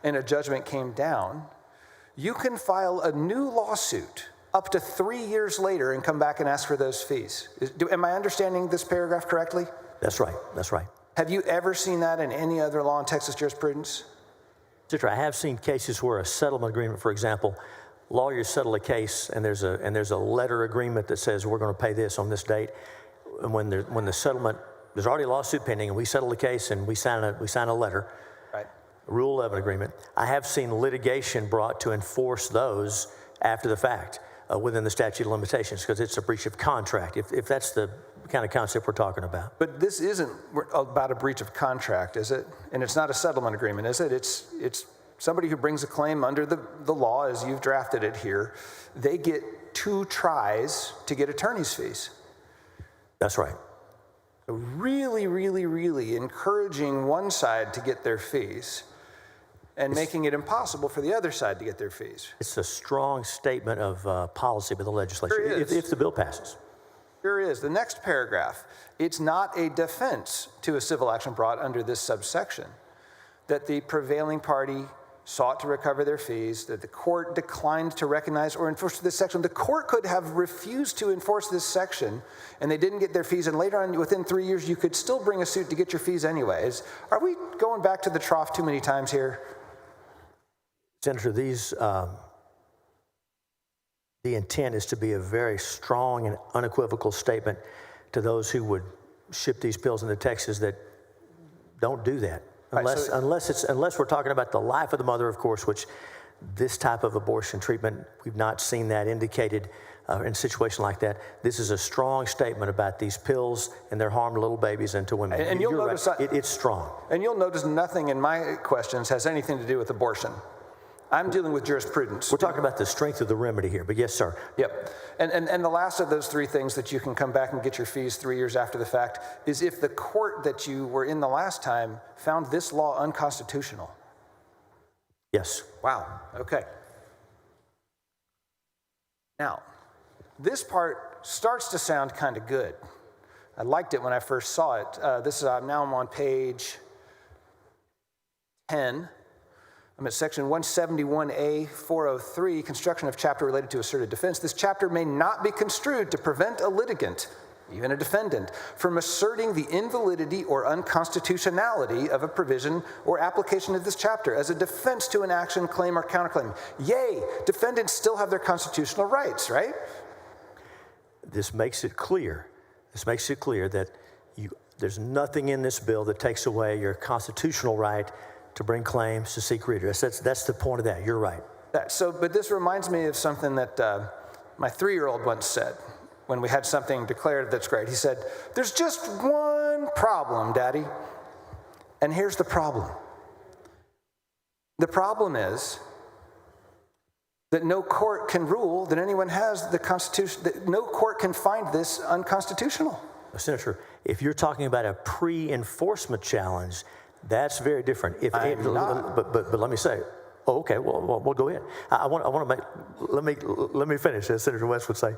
and a judgment came down, you can file a new lawsuit up to 3 years later and come back and ask for those fees. Am I understanding this paragraph correctly? That's right. That's right. Have you ever seen that in any other law in Texas jurisprudence? Senator, I have seen cases where a settlement agreement, for example, lawyers settle a case and there's a letter agreement that says we're going to pay this on this date. And when the settlement, there's already a lawsuit pending, and we settle the case and we sign a letter, right? A Rule 11 agreement. I have seen litigation brought to enforce those after the fact within the statute of limitations because it's a breach of contract. If that's the kind of concept we're talking about. But this isn't about a breach of contract, is it? And it's not a settlement agreement, is it? It's somebody who brings a claim under the law as you've drafted it here. They get 2 tries to get attorney's fees. That's right. So really, really, really encouraging one side to get their fees and making it impossible for the other side to get their fees. It's a strong statement of policy by the legislature if the bill passes. Here is the next paragraph. It's not a defense to a civil action brought under this subsection that the prevailing party sought to recover their fees, that the court declined to recognize or enforce this section. The court could have refused to enforce this section and they didn't get their fees, and later on, within 3 years, you could still bring a suit to get your fees anyways. Are we going back to the trough too many times here? Senator, the intent is to be a very strong and unequivocal statement to those who would ship these pills into Texas that don't do that. Unless we're talking about the life of the mother, of course, which this type of abortion treatment, we've not seen that indicated in a situation like that. This is a strong statement about these pills and their harm to little babies and to women. And you'll notice it's strong. And you'll notice nothing in my questions has anything to do with abortion. I'm dealing with jurisprudence. We're talking about the strength of the remedy here, but yes, sir. Yep. And the last of those three things that you can come back and get your fees 3 years after the fact is if the court that you were in the last time found this law unconstitutional. Yes. Wow. Okay. Now, this part starts to sound kind of good. I liked it when I first saw it. Now I'm on page 10. I'm at section 171A 403, construction of chapter related to asserted defense. This chapter may not be construed to prevent a litigant, even a defendant, from asserting the invalidity or unconstitutionality of a provision or application of this chapter as a defense to an action, claim, or counterclaim. Yay, defendants still have their constitutional rights, right? This makes it clear. That there's nothing in this bill that takes away your constitutional right to bring claims, to seek redress. That's the point of that. You're right. But this reminds me of something that my 3-year-old once said when we had something declared that's great. He said, "There's just one problem, Daddy. And here's the problem. The problem is that no court can rule that anyone has the Constitution, that no court can find this unconstitutional." Senator, if you're talking about a pre-enforcement challenge, that's very different. But let me say, okay, well, go ahead. I want to make. Let me finish. As Senator West would say,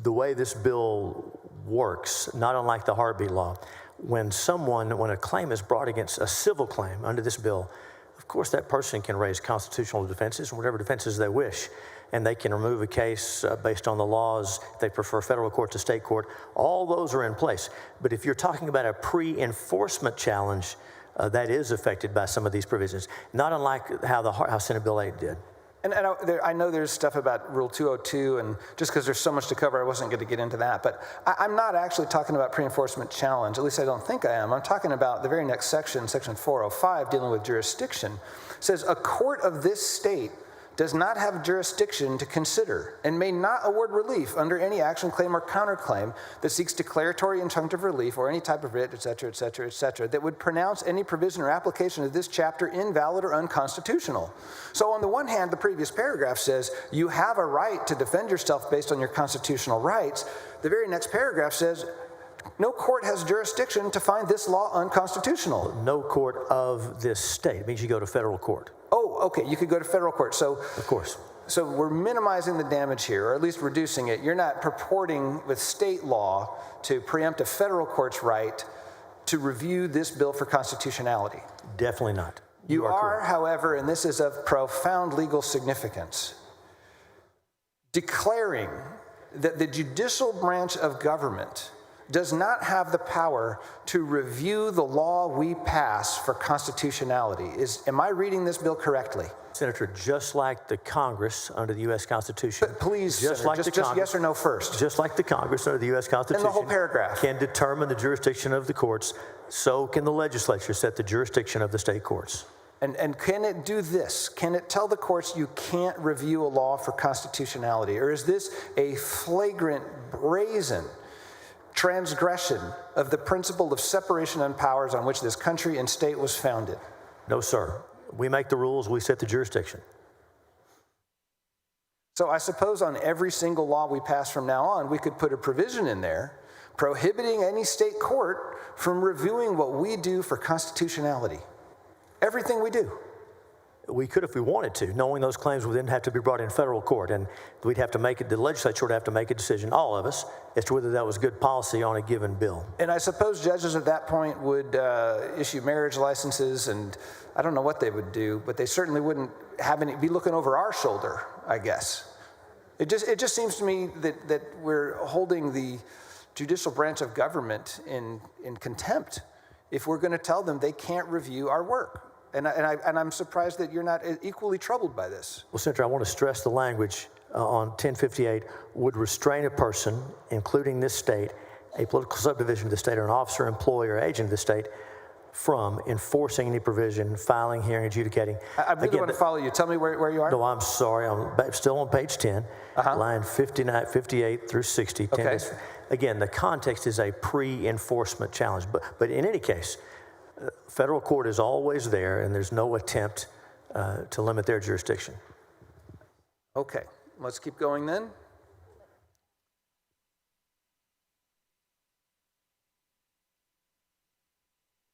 the way this bill works, not unlike the heartbeat law, when a claim is brought against a civil claim under this bill, of course that person can raise constitutional defenses and whatever defenses they wish. And they can remove a case based on the laws. They prefer federal court to state court. All those are in place. But if you're talking about a pre-enforcement challenge, that is affected by some of these provisions, not unlike how Senate Bill 8 did. And I know there's stuff about Rule 202, and just because there's so much to cover, I wasn't going to get into that. But I'm not actually talking about pre-enforcement challenge. At least I don't think I am. I'm talking about the very next section, section 405, dealing with jurisdiction. It says, a court of this state does not have jurisdiction to consider and may not award relief under any action, claim, or counterclaim that seeks declaratory injunctive relief or any type of writ, et cetera, that would pronounce any provision or application of this chapter invalid or unconstitutional. So on the one hand, the previous paragraph says you have a right to defend yourself based on your constitutional rights. The very next paragraph says no court has jurisdiction to find this law unconstitutional. No court of this state. It means you go to federal court. Oh, okay, you could go to federal court. So, of course. So we're minimizing the damage here, or at least reducing it. You're not purporting with state law to preempt a federal court's right to review this bill for constitutionality. Definitely not. You are, however, and this is of profound legal significance, declaring that the judicial branch of government does not have the power to review the law we pass for constitutionality. Am I reading this bill correctly? Senator, just like the Congress under the U.S. Constitution. But please, just yes or no first. Just like the Congress under the U.S. Constitution. And the whole paragraph. Can determine the jurisdiction of the courts, so can the legislature set the jurisdiction of the state courts. And can it do this? Can it tell the courts you can't review a law for constitutionality? Or is this a flagrant, brazen transgression of the principle of separation of powers on which this country and state was founded? No, sir. We make the rules, we set the jurisdiction. So I suppose on every single law we pass from now on, we could put a provision in there prohibiting any state court from reviewing what we do for constitutionality. Everything we do. We could if we wanted to, knowing those claims would then have to be brought in federal court, and we'd have to the legislature would have to make a decision, all of us, as to whether that was good policy on a given bill. And I suppose judges at that point would issue marriage licenses, and I don't know what they would do, but they certainly wouldn't be looking over our shoulder, I guess. It just seems to me that we're holding the judicial branch of government in contempt if we're going to tell them they can't review our work. And I'm surprised that you're not equally troubled by this. Well, Senator, I want to stress the language on 1058 would restrain a person, including this state, a political subdivision of the state, or an officer, employee, or agent of the state, from enforcing any provision, filing, hearing, adjudicating. I really want to follow you. Tell me where you are. No, I'm sorry. I'm still on page 10, line 59, 58 through 60. 10 Okay. Again, the context is a pre-enforcement challenge. But in any case, federal court is always there, and there's no attempt to limit their jurisdiction. Okay, let's keep going then.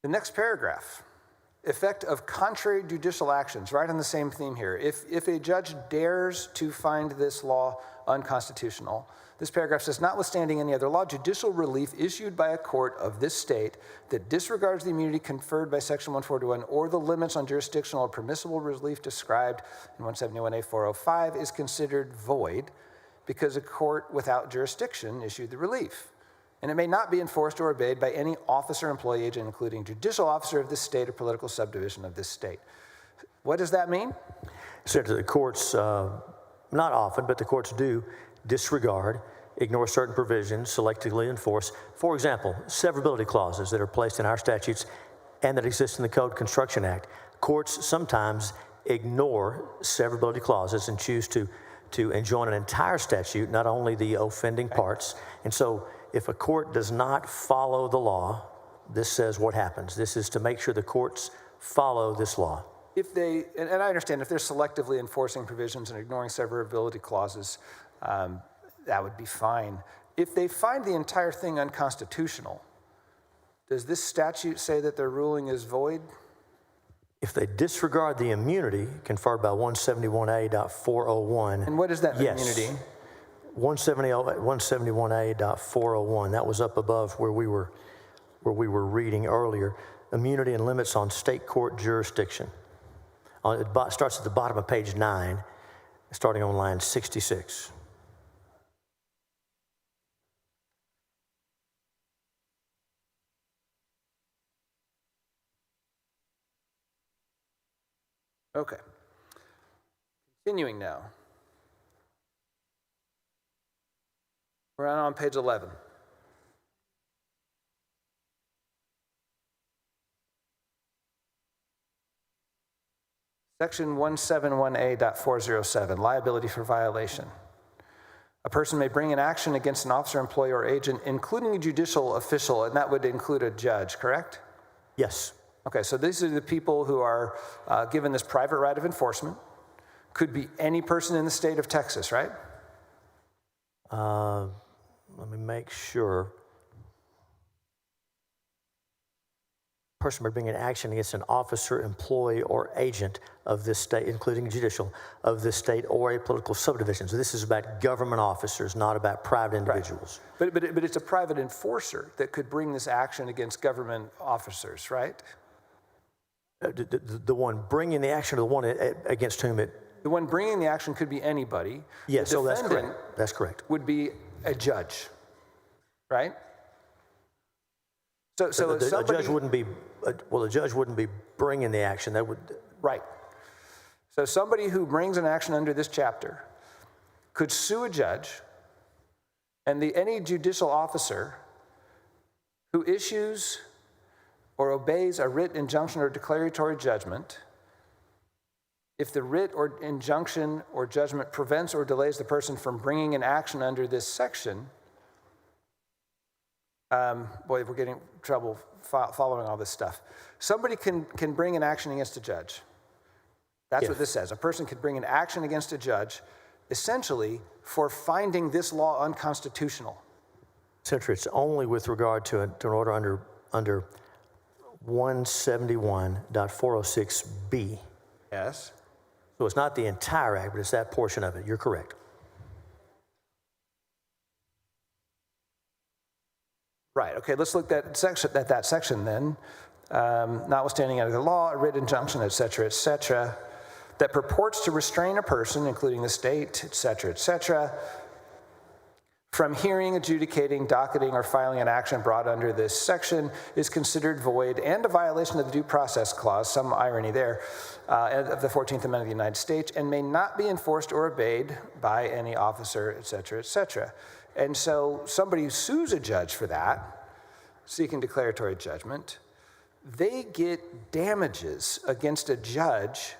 The next paragraph, effect of contrary judicial actions, right on the same theme here. If a judge dares to find this law unconstitutional, this paragraph says, notwithstanding any other law, judicial relief issued by a court of this state that disregards the immunity conferred by Section 141 or the limits on jurisdictional or permissible relief described in 171A.405 is considered void because a court without jurisdiction issued the relief. And it may not be enforced or obeyed by any officer, employee, agent, including judicial officer of this state or political subdivision of this state. What does that mean? So the courts, not often, but the courts do disregard, ignore certain provisions, selectively enforce. For example, severability clauses that are placed in our statutes and that exist in the Code Construction Act. Courts sometimes ignore severability clauses and choose to enjoin an entire statute, not only the offending parts. And so if a court does not follow the law, this says what happens. This is to make sure the courts follow this law. If they, and I understand if they're selectively enforcing provisions and ignoring severability clauses, that would be fine. If they find the entire thing unconstitutional, does this statute say that their ruling is void? If they disregard the immunity conferred by 171A.401. And what is that yes, immunity? 171A.401. That was up above where we were reading earlier. Immunity and limits on state court jurisdiction. It starts at the bottom of page 9, starting on line 66. Okay. Continuing now. We're on page 11. Section 171A.407, liability for violation. A person may bring an action against an officer, employee, or agent, including a judicial official, and that would include a judge, correct? Yes. Okay, so these are the people who are given this private right of enforcement. Could be any person in the state of Texas, right? Let me make sure. Person may bring an action against an officer, employee, or agent of this state, including judicial, of this state or a political subdivision. So this is about government officers, not about private individuals. Right. But it's a private enforcer that could bring this action against government officers, right? The one bringing the action, or the one against whom it... The one bringing the action could be anybody. Yes, the so that's correct. That's correct. Would be a judge, right? So a judge wouldn't be, the judge wouldn't be bringing the action. That would... Right. So somebody who brings an action under this chapter could sue a judge, and any judicial officer who issues or obeys a writ, injunction, or declaratory judgment, if the writ or injunction or judgment prevents or delays the person from bringing an action under this section, boy, we're getting trouble following all this stuff. Somebody can bring an action against a judge. That's what this says. A person could bring an action against a judge, essentially for finding this law unconstitutional. Senator, it's only with regard to an order under 171.406B. Yes. So it's not the entire act, but it's that portion of it. You're correct. Right. Okay. Let's look at that section then. Notwithstanding under the law, a writ, injunction, et cetera, that purports to restrain a person, including the state, et cetera, from hearing, adjudicating, docketing, or filing an action brought under this section is considered void and a violation of the Due Process Clause, some irony there, of the 14th Amendment of the United States, and may not be enforced or obeyed by any officer, et cetera, et cetera. And so somebody sues a judge for that, seeking declaratory judgment, they get damages against a judge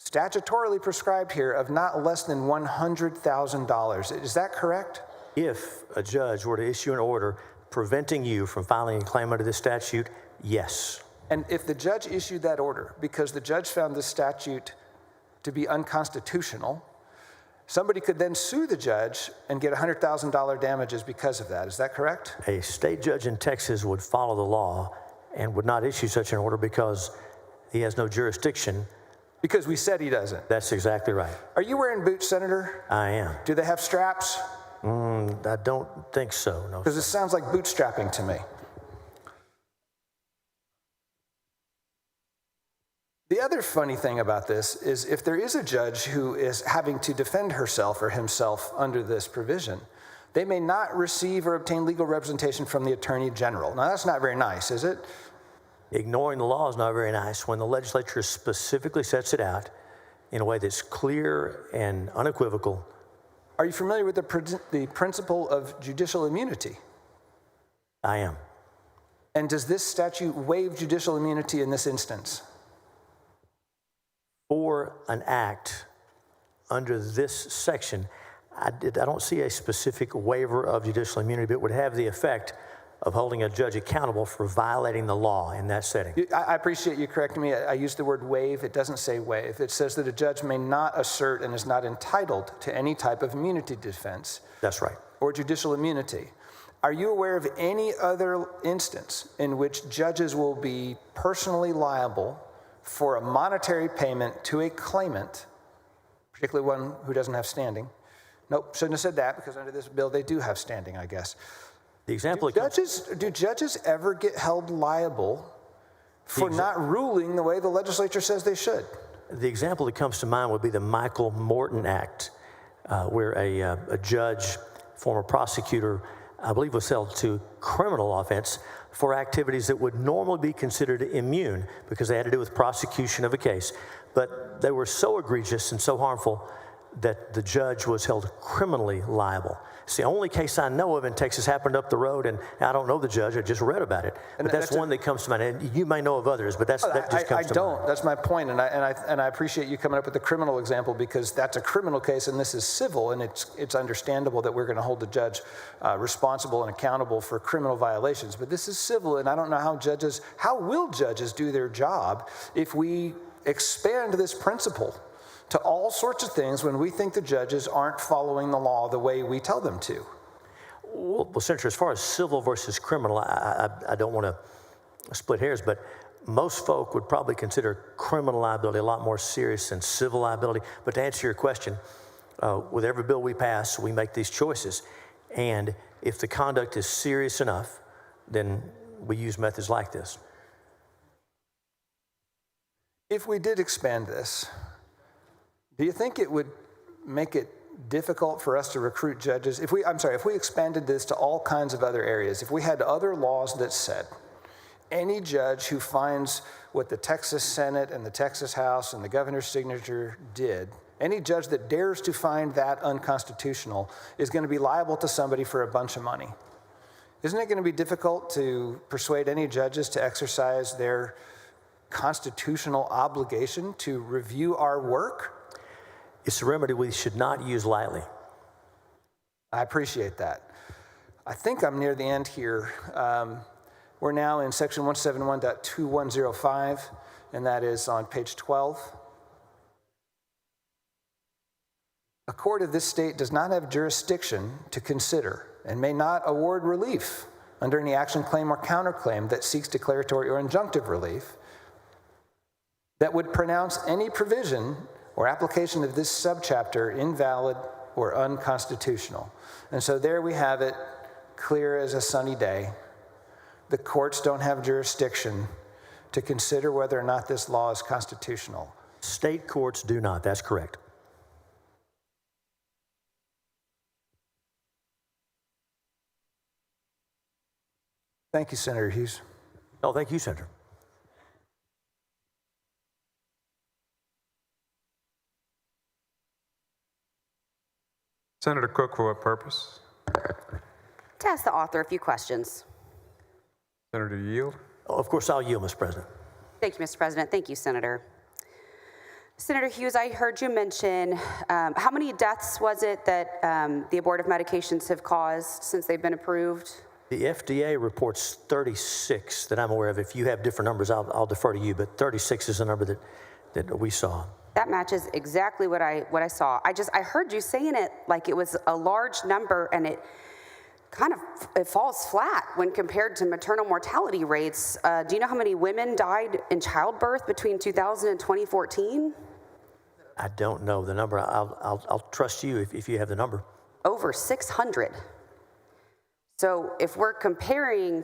statutorily prescribed here of not less than $100,000. Is that correct? If a judge were to issue an order preventing you from filing a claim under this statute, yes. And if the judge issued that order because the judge found this statute to be unconstitutional, somebody could then sue the judge and get $100,000 damages because of that. Is that correct? A state judge in Texas would follow the law and would not issue such an order because he has no jurisdiction. Because we said he doesn't. That's exactly right. Are you wearing boots, Senator? I am. Do they have straps? I don't think so, no. Because it sounds like bootstrapping to me. The other funny thing about this is if there is a judge who is having to defend herself or himself under this provision, they may not receive or obtain legal representation from the Attorney General. Now, that's not very nice, is it? Ignoring the law is not very nice. When the legislature specifically sets it out in a way that's clear and unequivocal. Are you familiar with the principle of judicial immunity? I am. And does this statute waive judicial immunity in this instance? For an act under this section, I don't see a specific waiver of judicial immunity, but it would have the effect of holding a judge accountable for violating the law in that setting. I appreciate you correcting me. I used the word waive. It doesn't say waive. It says that a judge may not assert and is not entitled to any type of immunity defense. That's right. Or judicial immunity. Are you aware of any other instance in which judges will be personally liable for a monetary payment to a claimant, particularly one who doesn't have standing? Nope, shouldn't have said that, because under this bill they do have standing, I guess. The example do judges ever get held liable for not ruling the way the legislature says they should? The example that comes to mind would be the Michael Morton Act, where a judge, former prosecutor, I believe was held to criminal offense for activities that would normally be considered immune because they had to do with prosecution of a case. But they were so egregious and so harmful that the judge was held criminally liable. It's the only case I know of in Texas, happened up the road, and I don't know the judge, I just read about it. But that's one that comes to mind. And you may know of others, but that just comes to mind. I don't. That's my point, and I appreciate you coming up with the criminal example, because that's a criminal case and this is civil, and it's understandable that we're going to hold the judge responsible and accountable for criminal violations. But this is civil, and I don't know how will judges do their job if we expand this principle to all sorts of things when we think the judges aren't following the law the way we tell them to? Well, Senator, as far as civil versus criminal, I don't want to split hairs, but most folk would probably consider criminal liability a lot more serious than civil liability. But to answer your question, with every bill we pass, we make these choices. And if the conduct is serious enough, then we use methods like this. If we did expand this, do you think it would make it difficult for us to recruit judges? If we expanded this to all kinds of other areas, if we had other laws that said any judge who finds what the Texas Senate and the Texas House and the governor's signature did, any judge that dares to find that unconstitutional is going to be liable to somebody for a bunch of money. Isn't it going to be difficult to persuade any judges to exercise their constitutional obligation to review our work? It's a remedy we should not use lightly. I appreciate that. I think I'm near the end here. We're now in section 171.2105, and that is on page 12. A court of this state does not have jurisdiction to consider and may not award relief under any action, claim, or counterclaim that seeks declaratory or injunctive relief that would pronounce any provision or application of this subchapter invalid or unconstitutional. And so there we have it, clear as a sunny day. The courts don't have jurisdiction to consider whether or not this law is constitutional. State courts do not, that's correct. Thank you, Senator Hughes. Oh, thank you, Senator. Senator Cook, for what purpose? To ask the author a few questions. Senator, you yield? Oh, of course, I'll yield, Mr. President. Thank you, Mr. President. Thank you, Senator. Senator Hughes, I heard you mention, how many deaths was it that the abortive medications have caused since they've been approved? The FDA reports 36 that I'm aware of. If you have different numbers, I'll defer to you, but 36 is the number that we saw. That matches exactly what I saw. I heard you saying it like it was a large number, and it falls flat when compared to maternal mortality rates. Do you know how many women died in childbirth between 2000 and 2014? I don't know the number. I'll trust you if you have the number. Over 600. So if we're comparing,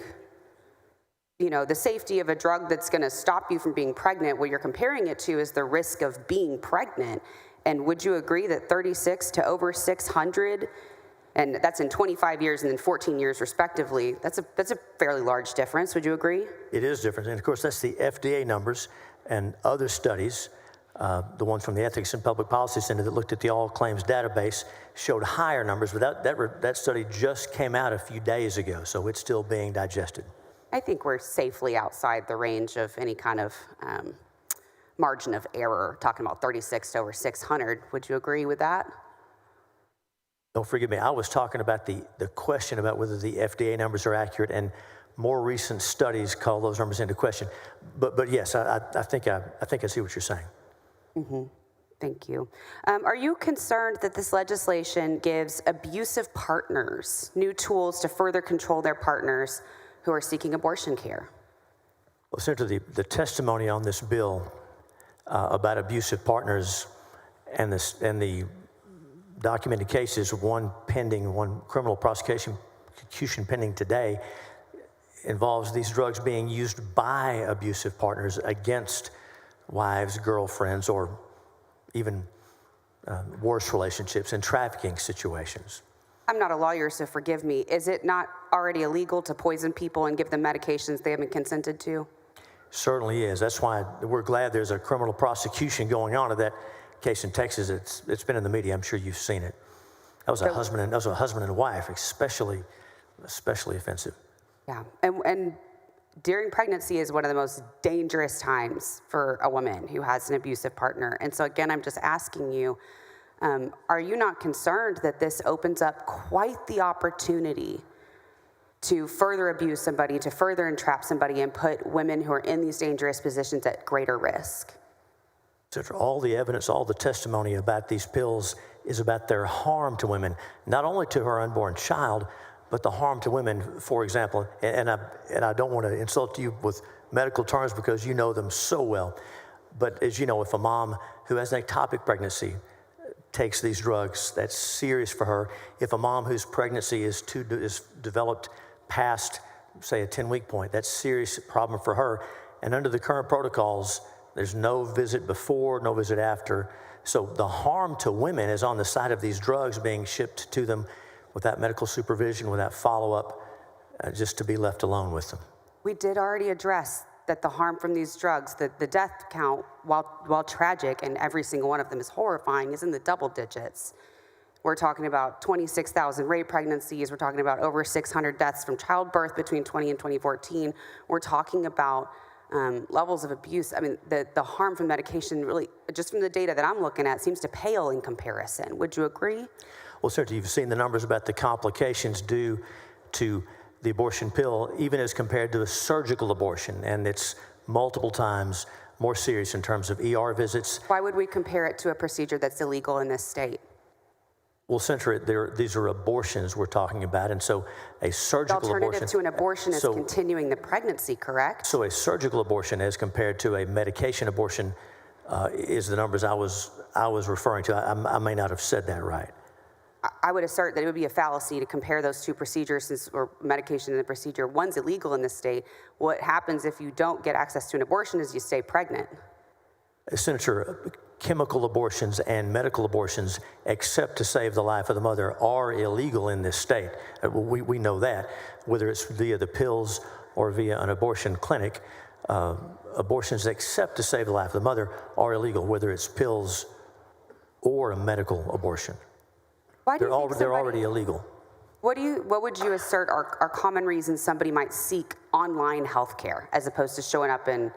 the safety of a drug that's going to stop you from being pregnant, what you're comparing it to is the risk of being pregnant. And would you agree that 36 to over 600, and that's in 25 years and then 14 years respectively, that's a fairly large difference? Would you agree? It is different. And of course, that's the FDA numbers, and other studies, the ones from the Ethics and Public Policy Center that looked at the all claims database, showed higher numbers, but that study just came out a few days ago, so it's still being digested. I think we're safely outside the range of any kind of margin of error, talking about 36 to over 600. Would you agree with that? Don't forgive me, I was talking about the question about whether the FDA numbers are accurate, and more recent studies call those numbers into question. But yes, I think I see what you're saying. Mm-hmm. Thank you. Are you concerned that this legislation gives abusive partners new tools to further control their partners who are seeking abortion care? Well, Senator, the testimony on this bill about abusive partners and the documented cases, one criminal prosecution pending today, involves these drugs being used by abusive partners against wives, girlfriends, or even worse relationships in trafficking situations. I'm not a lawyer, so forgive me. Is it not already illegal to poison people and give them medications they haven't consented to? Certainly is. That's why we're glad there's a criminal prosecution going on of that case in Texas. It's been in the media. I'm sure you've seen it. That was a husband and wife, especially offensive. Yeah, and during pregnancy is one of the most dangerous times for a woman who has an abusive partner. And so again, I'm just asking you, are you not concerned that this opens up quite the opportunity to further abuse somebody, to further entrap somebody, and put women who are in these dangerous positions at greater risk? So all the evidence, all the testimony about these pills is about their harm to women, not only to her unborn child, but the harm to women, for example, and I don't want to insult you with medical terms because you know them so well, but as you know, if a mom who has an ectopic pregnancy takes these drugs, that's serious for her. If a mom whose pregnancy is developed past, say, a 10-week point, that's a serious problem for her. And under the current protocols, there's no visit before, no visit after. So the harm to women is on the side of these drugs being shipped to them without medical supervision, without follow-up, just to be left alone with them. We did already address that the harm from these drugs, the death count, while tragic, and every single one of them is horrifying, is in the double digits. We're talking about 26,000 rape pregnancies. We're talking about over 600 deaths from childbirth between 20 and 2014. We're talking about levels of abuse. I mean, the harm from medication really, just from the data that I'm looking at, seems to pale in comparison. Would you agree? Well, certainly you've seen the numbers about the complications due to the abortion pill, even as compared to a surgical abortion, and it's multiple times more serious in terms of ER visits. Why would we compare it to a procedure that's illegal in this state? Well, Senator, these are abortions we're talking about, and so a surgical abortion... The alternative to an abortion is continuing the pregnancy, correct? So a surgical abortion as compared to a medication abortion is the numbers I was referring to. I may not have said that right. I would assert that it would be a fallacy to compare those two procedures, or medication and the procedure. One's illegal in this state. What happens if you don't get access to an abortion is you stay pregnant. Senator, chemical abortions and medical abortions, except to save the life of the mother, are illegal in this state. We know that, whether it's via the pills or via an abortion clinic, abortions except to save the life of the mother are illegal, whether it's pills or a medical abortion. Why do They're already illegal. What would you assert are common reasons somebody might seek online health care as opposed to showing up and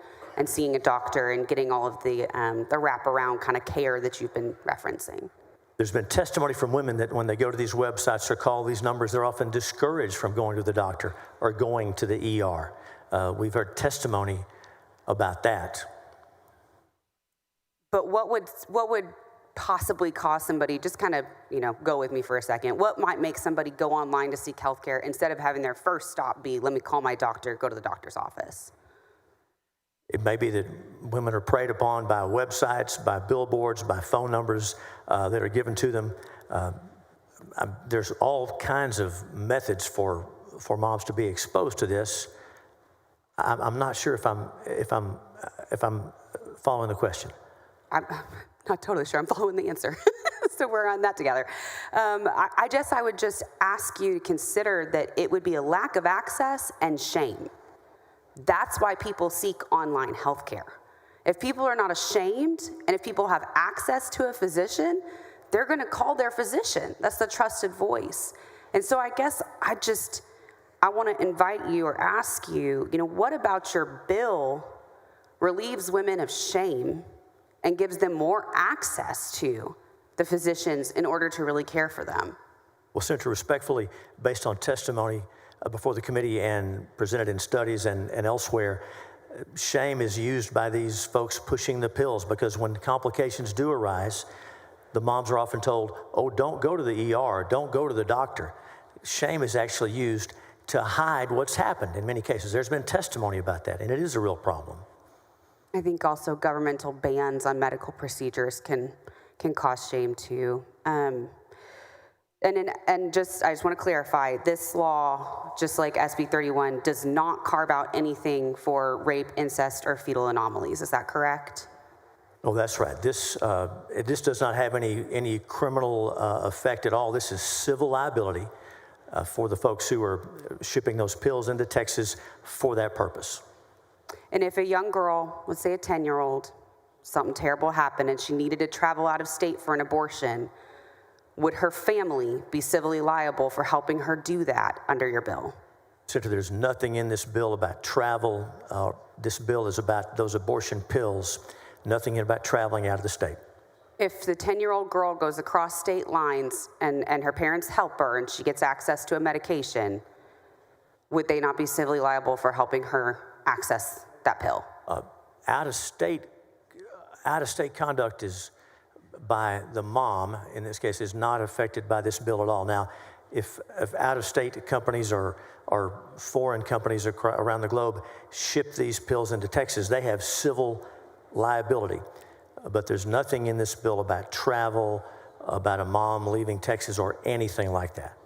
seeing a doctor and getting all of the wraparound kind of care that you've been referencing? There's been testimony from women that when they go to these websites or call these numbers, they're often discouraged from going to the doctor or going to the ER. We've heard testimony about that. But what would possibly cause somebody, just kind of, go with me for a second, what might make somebody go online to seek health care instead of having their first stop be, let me call my doctor, go to the doctor's office? It may be that women are preyed upon by websites, by billboards, by phone numbers that are given to them. There's all kinds of methods for moms to be exposed to this. I'm not sure if I'm following the question. I'm not totally sure I'm following the answer. So we're on that together. I guess I would just ask you to consider that it would be a lack of access and shame. That's why people seek online health care. If people are not ashamed and if people have access to a physician, they're going to call their physician. That's the trusted voice. And so I guess I want to invite you or ask you, what about your bill relieves women of shame and gives them more access to the physicians in order to really care for them? Well, Senator, respectfully, based on testimony before the committee and presented in studies and elsewhere, shame is used by these folks pushing the pills because when complications do arise, the moms are often told, oh, don't go to the ER, don't go to the doctor. Shame is actually used to hide what's happened in many cases. There's been testimony about that, and it is a real problem. I think also governmental bans on medical procedures can cause shame too. I just want to clarify, this law, just like SB 31, does not carve out anything for rape, incest, or fetal anomalies. Is that correct? Oh, that's right. This does not have any criminal effect at all. This is civil liability for the folks who are shipping those pills into Texas for that purpose. And if a young girl, let's say a 10-year-old, something terrible happened and she needed to travel out of state for an abortion, would her family be civilly liable for helping her do that under your bill? Senator, there's nothing in this bill about travel. This bill is about those abortion pills, nothing about traveling out of the state. If the 10-year-old girl goes across state lines and her parents help her and she gets access to a medication, would they not be civilly liable for helping her access that pill? Out-of-state conduct is by the mom, in this case, is not affected by this bill at all. Now, if out-of-state companies or foreign companies around the globe ship these pills into Texas, they have civil liability. But there's nothing in this bill about travel, about a mom leaving Texas or anything like that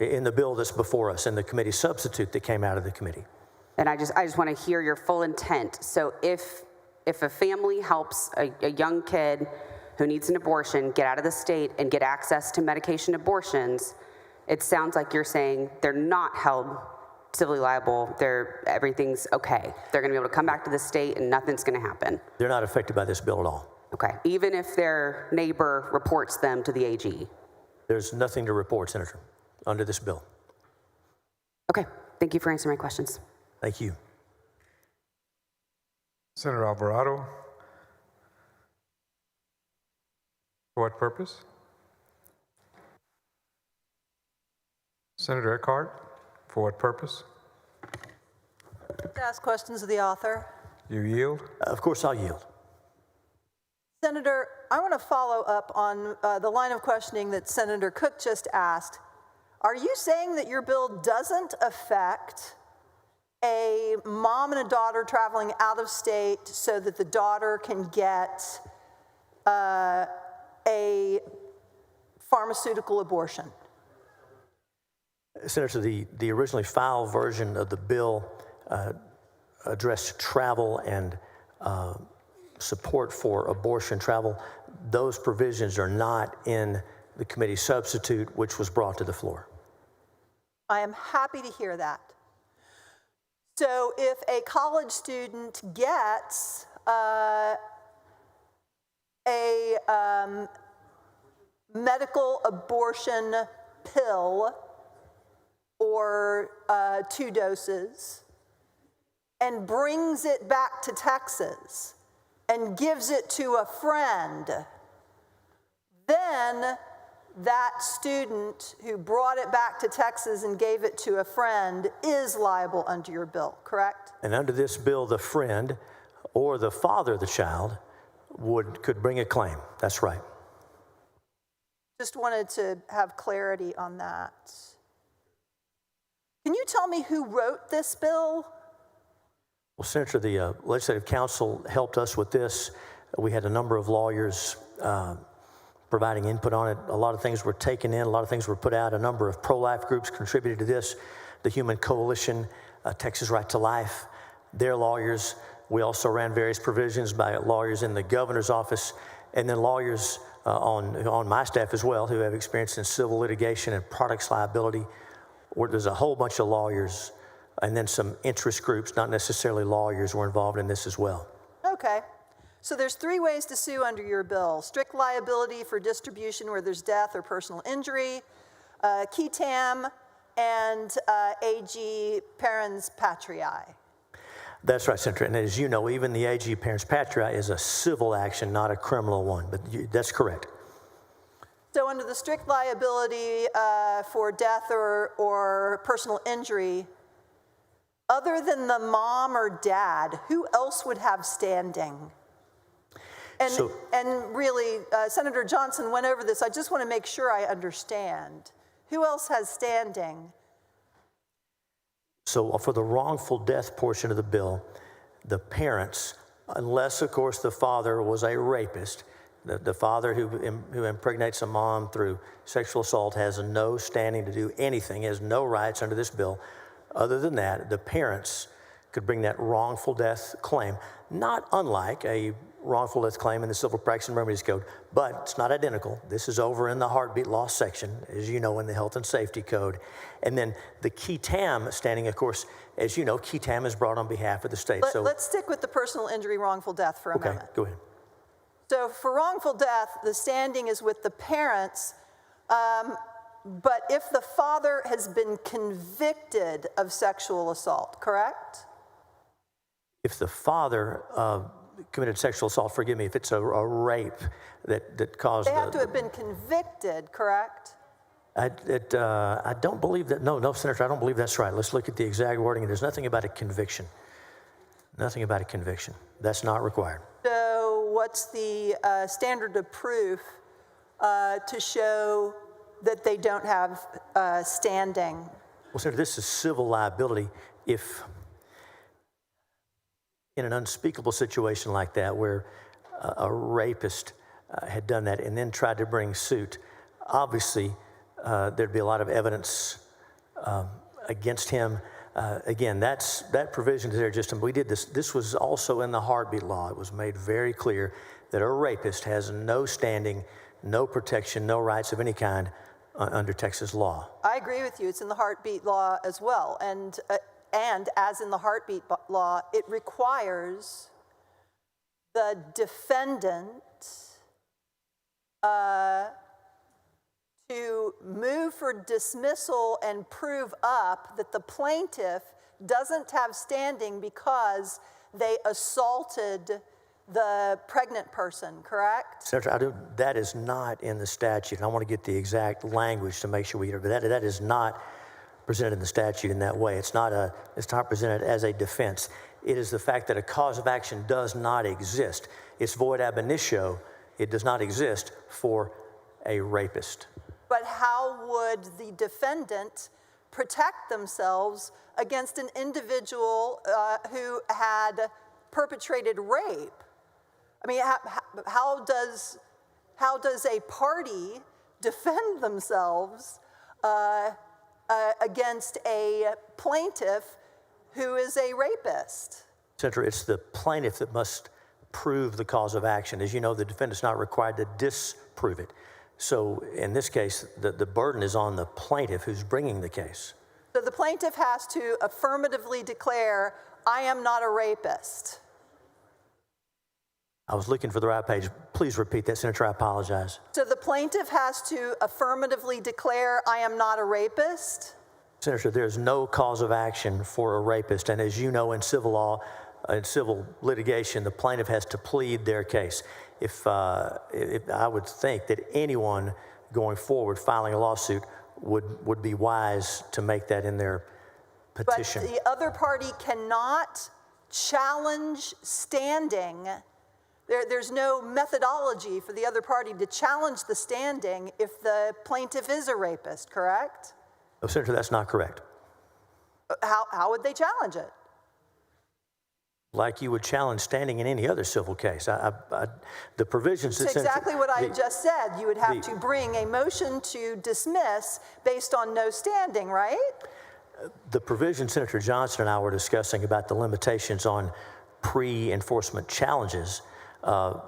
in the bill that's before us, in the committee substitute that came out of the committee. And I just want to hear your full intent. So if a family helps a young kid who needs an abortion get out of the state and get access to medication abortions, it sounds like you're saying they're not held civilly liable. Everything's okay. They're going to be able to come back to the state and nothing's going to happen. They're not affected by this bill at all. Okay. Even if their neighbor reports them to the AG? There's nothing to report, Senator, under this bill. Okay. Thank you for answering my questions. Thank you. Senator Alvarado. For what purpose? Senator Eckhart. For what purpose? To ask questions of the author. You yield? Of course I'll yield. Senator, I want to follow up on the line of questioning that Senator Cook just asked. Are you saying that your bill doesn't affect a mom and a daughter traveling out of state so that the daughter can get a pharmaceutical abortion? Senator, the originally filed version of the bill addressed travel and support for abortion travel. Those provisions are not in the committee substitute, which was brought to the floor. I am happy to hear that. So if a college student gets a medical abortion pill or 2 doses and brings it back to Texas and gives it to a friend, then that student who brought it back to Texas and gave it to a friend is liable under your bill, correct? And under this bill, the friend or the father of the child could bring a claim. That's right. Just wanted to have clarity on that. Can you tell me who wrote this bill? Well, Senator, the Legislative Council helped us with this. We had a number of lawyers providing input on it. A lot of things were taken in, a lot of things were put out. A number of pro-life groups contributed to this. The Human Coalition, Texas Right to Life, their lawyers. We also ran various provisions by lawyers in the governor's office, and then lawyers on my staff as well who have experience in civil litigation and products liability. Or there's a whole bunch of lawyers, and then some interest groups, not necessarily lawyers, were involved in this as well. Okay. So there's 3 ways to sue under your bill: strict liability for distribution where there's death or personal injury, qui tam, and AG parens patriae. That's right, Senator. And as you know, even the AG parens patriae is a civil action, not a criminal one. But that's correct. So under the strict liability for death or personal injury, other than the mom or dad, who else would have standing? And really, Senator Johnson went over this. I just want to make sure I understand. Who else has standing? So for the wrongful death portion of the bill, the parents, unless, of course, the father was a rapist, the father who impregnates a mom through sexual assault has no standing to do anything, has no rights under this bill. Other than that, the parents could bring that wrongful death claim, not unlike a wrongful death claim in the Civil Practice and Remedies Code, but it's not identical. This is over in the heartbeat loss section, as you know, in the Health and Safety Code. And then the qui tam standing, of course, as you know, qui tam is brought on behalf of the state. Let's stick with the personal injury wrongful death for a moment. Okay, go ahead. So for wrongful death, the standing is with the parents, but if the father has been convicted of sexual assault, correct? If the father committed sexual assault, forgive me, if it's a rape that caused they have to have been convicted, correct? I don't believe that. No, Senator, I don't believe that's right. Let's look at the exact wording. There's nothing about a conviction. Nothing about a conviction. That's not required. So what's the standard of proof to show that they don't have standing? Well, Senator, this is civil liability. If in an unspeakable situation like that, where a rapist had done that and then tried to bring suit, obviously there'd be a lot of evidence against him. Again, that provision is there just, we did this. This was also in the heartbeat law. It was made very clear that a rapist has no standing, no protection, no rights of any kind under Texas law. I agree with you. It's in the heartbeat law as well. And as in the heartbeat law, it requires the defendant to move for dismissal and prove up that the plaintiff doesn't have standing because they assaulted the pregnant person, correct? Senator, that is not in the statute. I want to get the exact language to make sure we hear it, but that is not presented in the statute in that way. It's not presented as a defense. It is the fact that a cause of action does not exist. It's void ab initio. It does not exist for a rapist. But how would the defendant protect themselves against an individual who had perpetrated rape? I mean, how does a party defend themselves against a plaintiff who is a rapist? Senator, it's the plaintiff that must prove the cause of action. As you know, the defendant's not required to disprove it. So in this case, the burden is on the plaintiff who's bringing the case. So the plaintiff has to affirmatively declare, I am not a rapist. I was looking for the right page. Please repeat that, Senator. I apologize. So the plaintiff has to affirmatively declare, I am not a rapist? Senator, there's no cause of action for a rapist. And as you know, in civil law, in civil litigation, the plaintiff has to plead their case. If I would think that anyone going forward filing a lawsuit would be wise to make that in their petition. But the other party cannot challenge standing. There's no methodology for the other party to challenge the standing if the plaintiff is a rapist, correct? No, Senator, that's not correct. How would they challenge it? Like you would challenge standing in any other civil case. The provisions that That's exactly what I just said. You would have to bring a motion to dismiss based on no standing, right? The provision Senator Johnson and I were discussing about the limitations on pre-enforcement challenges are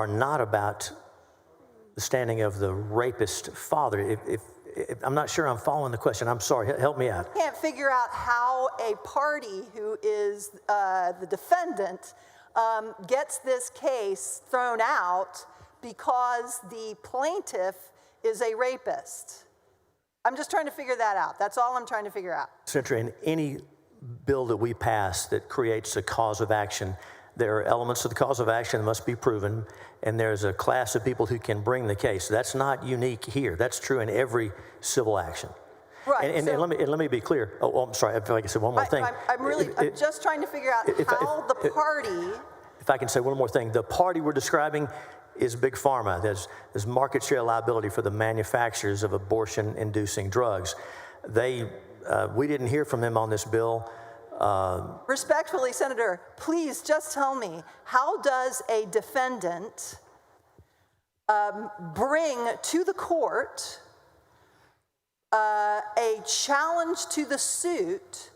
not about the standing of the rapist father. If I'm not sure I'm following the question. I'm sorry. Help me out. I can't figure out how a party who is the defendant gets this case thrown out because the plaintiff is a rapist. I'm just trying to figure that out. That's all I'm trying to figure out. Senator, in any bill that we pass that creates a cause of action, there are elements of the cause of action that must be proven, and there's a class of people who can bring the case. That's not unique here. That's true in every civil action. Right. And let me be clear. Oh, I'm sorry. If I can say one more thing. I'm just trying to figure out how the party. If I can say one more thing, the party we're describing is Big Pharma. There's market share liability for the manufacturers of abortion-inducing drugs. We didn't hear from them on this bill. Respectfully, Senator, please just tell me, how does a defendant bring to the court a challenge to the suit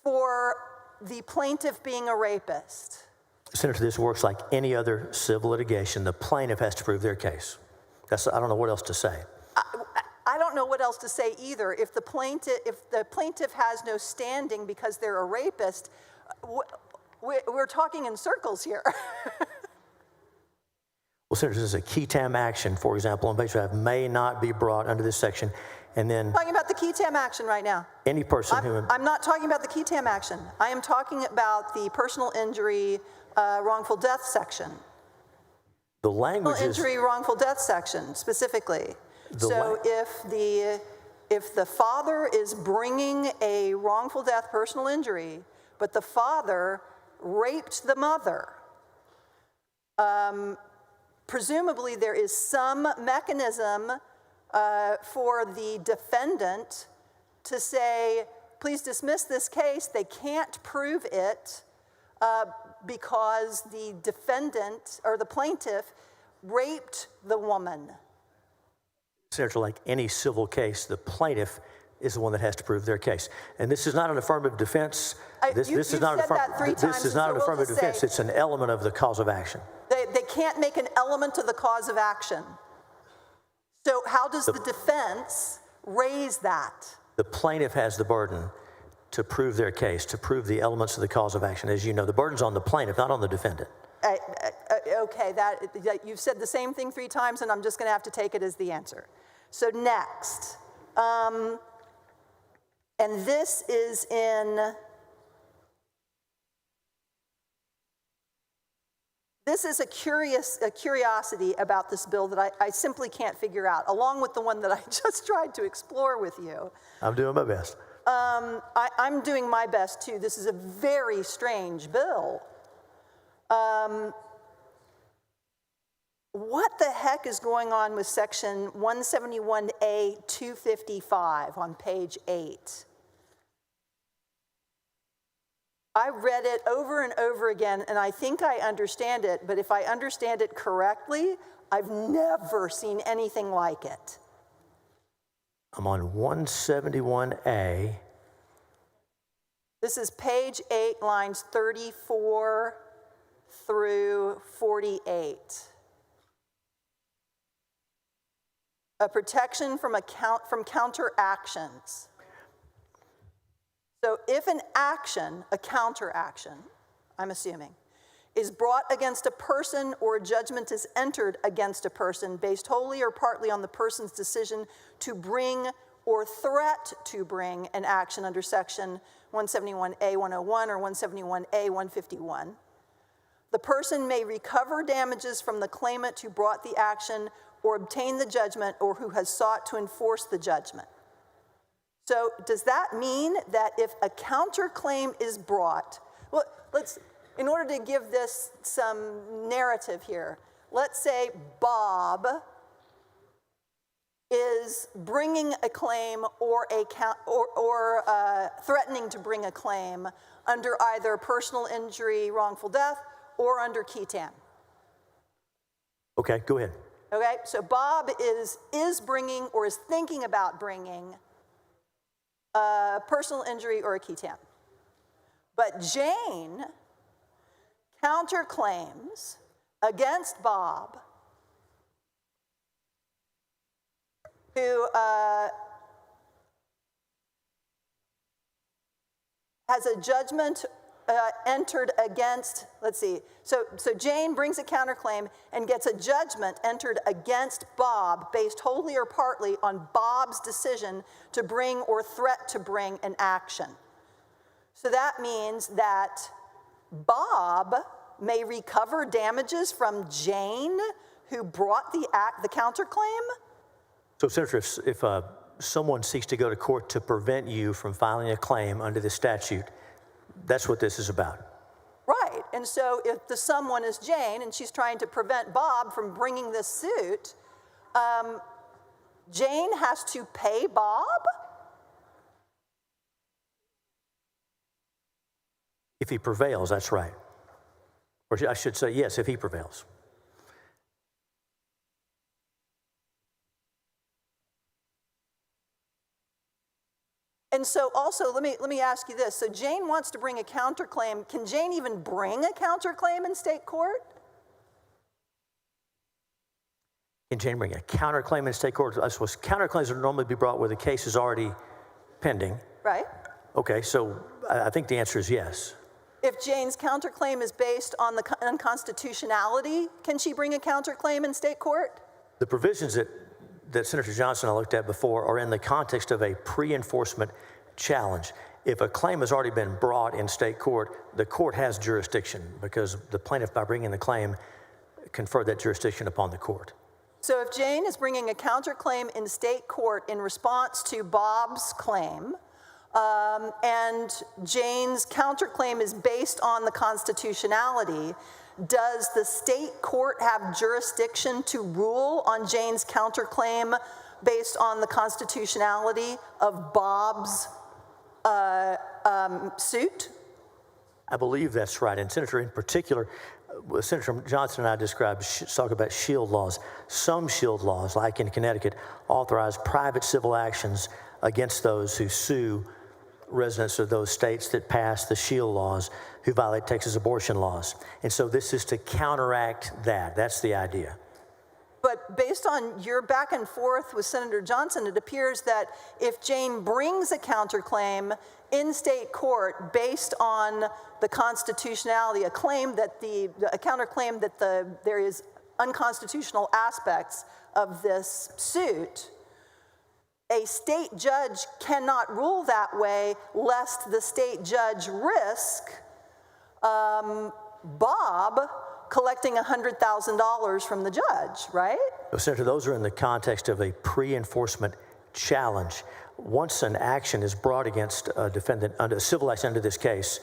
for the plaintiff being a rapist? Senator, this works like any other civil litigation. The plaintiff has to prove their case. I don't know what else to say. I don't know what else to say either. If the plaintiff has no standing because they're a rapist, we're talking in circles here. Well, Senator, this is a QI-TAM action, for example, on page 5 may not be brought under this section. And then I'm talking about the QI-TAM action right now. Any person I'm not talking about the QI-TAM action. I am talking about the personal injury wrongful death section. The language personal injury wrongful death section specifically. So if the father is bringing a wrongful death personal injury, but the father raped the mother, presumably there is some mechanism for the defendant to say, please dismiss this case. They can't prove it because the defendant or the plaintiff raped the woman. Senator, like any civil case, the plaintiff is the one that has to prove their case. And this is not an affirmative defense. This is not an affirmative defense. It's an element of the cause of action. They can't make an element of the cause of action. So how does the defense raise that? The plaintiff has the burden to prove their case, to prove the elements of the cause of action. As you know, the burden's on the plaintiff, not on the defendant. Okay, you've said the same thing 3 times, and I'm just going to have to take it as the answer. So next, and this is a curiosity about this bill that I simply can't figure out, along with the one that I just tried to explore with you. I'm doing my best. I'm doing my best too. This is a very strange bill. What the heck is going on with section 171A 255 on page 8? I read it over and over again, and I think I understand it, but if I understand it correctly, I've never seen anything like it. I'm on 171A. This is page 8, lines 34 through 48. A protection from counteractions. So if an action, a counteraction, I'm assuming, is brought against a person or a judgment is entered against a person based wholly or partly on the person's decision to bring or threat to bring an action under section 171A 101 or 171A 151, the person may recover damages from the claimant who brought the action or obtain the judgment or who has sought to enforce the judgment. So does that mean that if a counterclaim is brought, well, in order to give this some narrative here, let's say Bob is bringing a claim or threatening to bring a claim under either personal injury, wrongful death, or under Ketan. Okay, go ahead. Okay, so Bob is bringing or is thinking about bringing a personal injury or a Ketan. But Jane counterclaims against Bob, who has a judgment entered against, let's see, so Jane brings a counterclaim and gets a judgment entered against Bob based wholly or partly on Bob's decision to bring or threat to bring an action. So that means that Bob may recover damages from Jane, who brought the counterclaim? So, Senator, if someone seeks to go to court to prevent you from filing a claim under this statute, that's what this is about. Right, and so if the someone is Jane and she's trying to prevent Bob from bringing this suit, Jane has to pay Bob? If he prevails, that's right. Or I should say, yes, if he prevails. And so also, let me ask you this. So Jane wants to bring a counterclaim. Can Jane even bring a counterclaim in state court? Can Jane bring a counterclaim in state court? I suppose counterclaims would normally be brought where the case is already pending. Right. Okay, so I think the answer is yes. If Jane's counterclaim is based on the unconstitutionality, can she bring a counterclaim in state court? The provisions that Senator Johnson and I looked at before are in the context of a pre-enforcement challenge. If a claim has already been brought in state court, the court has jurisdiction because the plaintiff, by bringing the claim, conferred that jurisdiction upon the court. So if Jane is bringing a counterclaim in state court in response to Bob's claim, and Jane's counterclaim is based on the constitutionality, does the state court have jurisdiction to rule on Jane's counterclaim based on the constitutionality of Bob's suit? I believe that's right. And Senator, in particular, Senator Johnson and I talk about shield laws. Some shield laws, like in Connecticut, authorize private civil actions against those who sue residents of those states that pass the shield laws who violate Texas abortion laws. And so this is to counteract that. That's the idea. But based on your back and forth with Senator Johnson, it appears that if Jane brings a counterclaim in state court based on the constitutionality, a counterclaim that there is unconstitutional aspects of this suit, a state judge cannot rule that way lest the state judge risk Bob collecting $100,000 from the judge, right? Well, Senator, those are in the context of a pre-enforcement challenge. Once an action is brought against a defendant under a civil action under this case,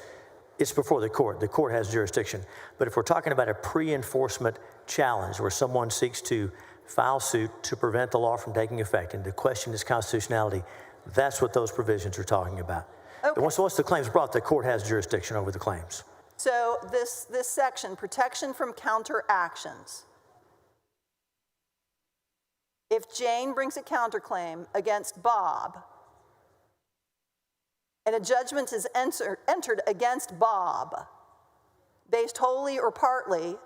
it's before the court. The court has jurisdiction. But if we're talking about a pre-enforcement challenge where someone seeks to file suit to prevent the law from taking effect and to question its constitutionality, that's what those provisions are talking about. Okay. Once the claim is brought, the court has jurisdiction over the claims. So this section, protection from counteractions. If Jane brings a counterclaim against Bob and a judgment is entered against Bob based wholly or partly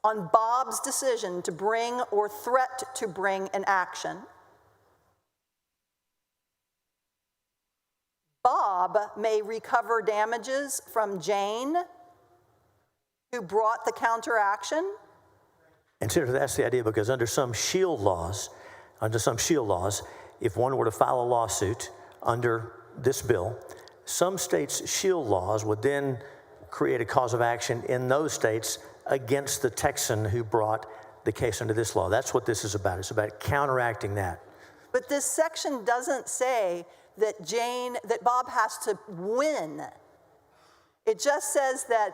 on Bob's decision to bring or threat to bring an action, Bob may recover damages from Jane, who brought the counteraction? And Senator, that's the idea, because under some shield laws, if one were to file a lawsuit under this bill, some states' shield laws would then create a cause of action in those states against the Texan who brought the case under this law. That's what this is about. It's about counteracting that. But this section doesn't say that Bob has to win. It just says that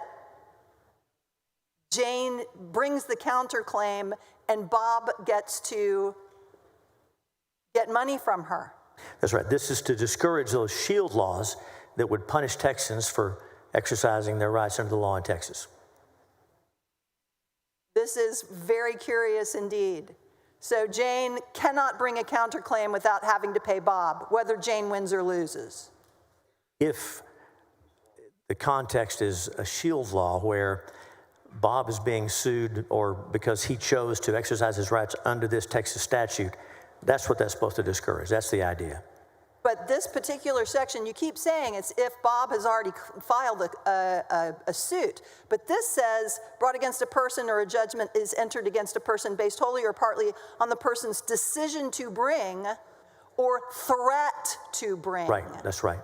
Jane brings the counterclaim and Bob gets to get money from her. That's right. This is to discourage those shield laws that would punish Texans for exercising their rights under the law in Texas. This is very curious indeed. So Jane cannot bring a counterclaim without having to pay Bob, whether Jane wins or loses. If the context is a shield law where Bob is being sued or because he chose to exercise his rights under this Texas statute, that's what that's supposed to discourage. That's the idea. But this particular section, you keep saying it's if Bob has already filed a suit. But this says brought against a person or a judgment is entered against a person based wholly or partly on the person's decision to bring or threat to bring. Right, that's right.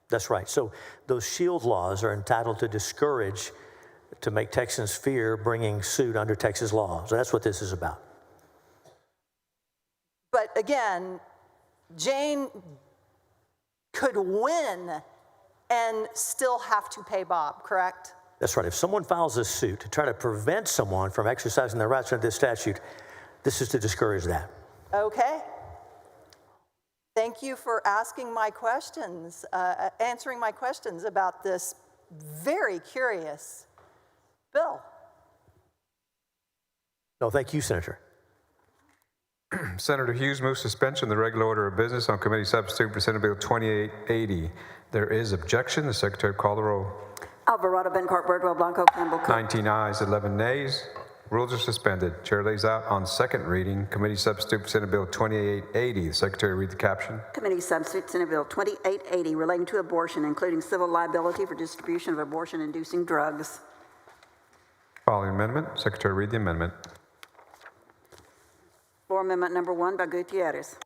That's right. So those shield laws are entitled to discourage, to make Texans fear bringing suit under Texas law. So that's what this is about. But again, Jane could win and still have to pay Bob, correct? That's right. If someone files a suit to try to prevent someone from exercising their rights under this statute, this is to discourage that. Okay. Thank you for asking my questions, answering my questions about this very curious bill. No, thank you, Senator. Senator Hughes moves suspension of the regular order of business on committee substitute for Senate Bill 2880. There is objection. The Secretary call the roll. Alvarado, Bencourt, Birdwell, Blanco, Campbell, Cook. 19 ayes, 11 nays. Rules are suspended. Chair lays out on second reading committee substitute for Senate Bill 2880. The Secretary read the caption. Committee substitute Senate Bill 2880 relating to abortion, including civil liability for distribution of abortion-inducing drugs. Following amendment. Secretary read the amendment. Floor amendment number 1 by Gutierrez.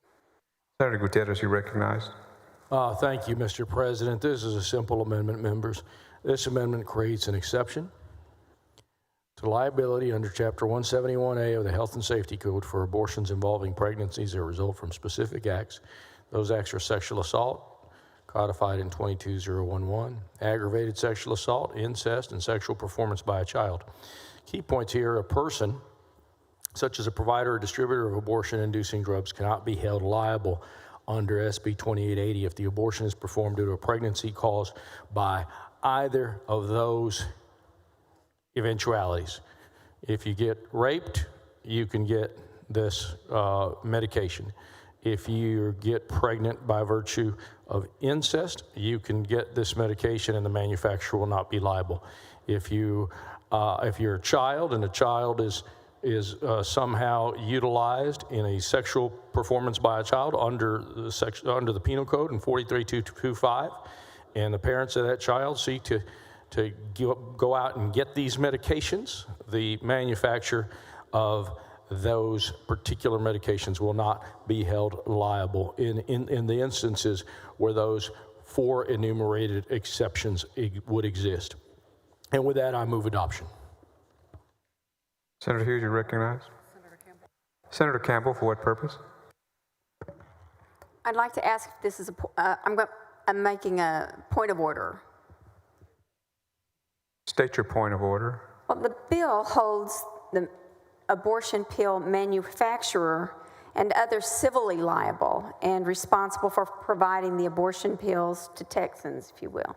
Senator Gutierrez, you recognized. Thank you, Mr. President. This is a simple amendment, members. This amendment creates an exception to liability under Chapter 171A of the Health and Safety Code for abortions involving pregnancies that result from specific acts. Those acts are sexual assault, codified in 22011, aggravated sexual assault, incest, and sexual performance by a child. Key points here: a person, such as a provider or distributor of abortion-inducing drugs, cannot be held liable under SB 2880 if the abortion is performed due to a pregnancy caused by either of those eventualities. If you get raped, you can get this medication. If you get pregnant by virtue of incest, you can get this medication and the manufacturer will not be liable. If you're a child and the child is somehow utilized in a sexual performance by a child under the Penal Code in 43225, and the parents of that child seek to go out and get these medications, the manufacturer of those particular medications will not be held liable in the instances where those 4 enumerated exceptions would exist. And with that, I move adoption. Senator Hughes, you recognize. Senator Campbell, for what purpose? I'd like to ask if this is I'm making a point of order. State your point of order. Well, the bill holds the abortion pill manufacturer and others civilly liable and responsible for providing the abortion pills to Texans, if you will.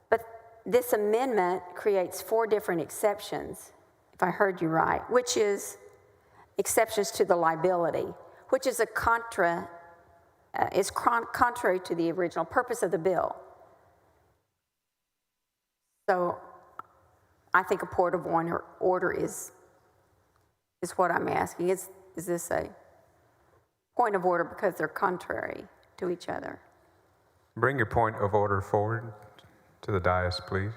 But this amendment creates 4 different exceptions, if I heard you right, which is exceptions to the liability, which is contrary to the original purpose of the bill. So I think a point of order is what I'm asking. Is this a point of order because they're contrary to each other? Bring your point of order forward to the dais, please.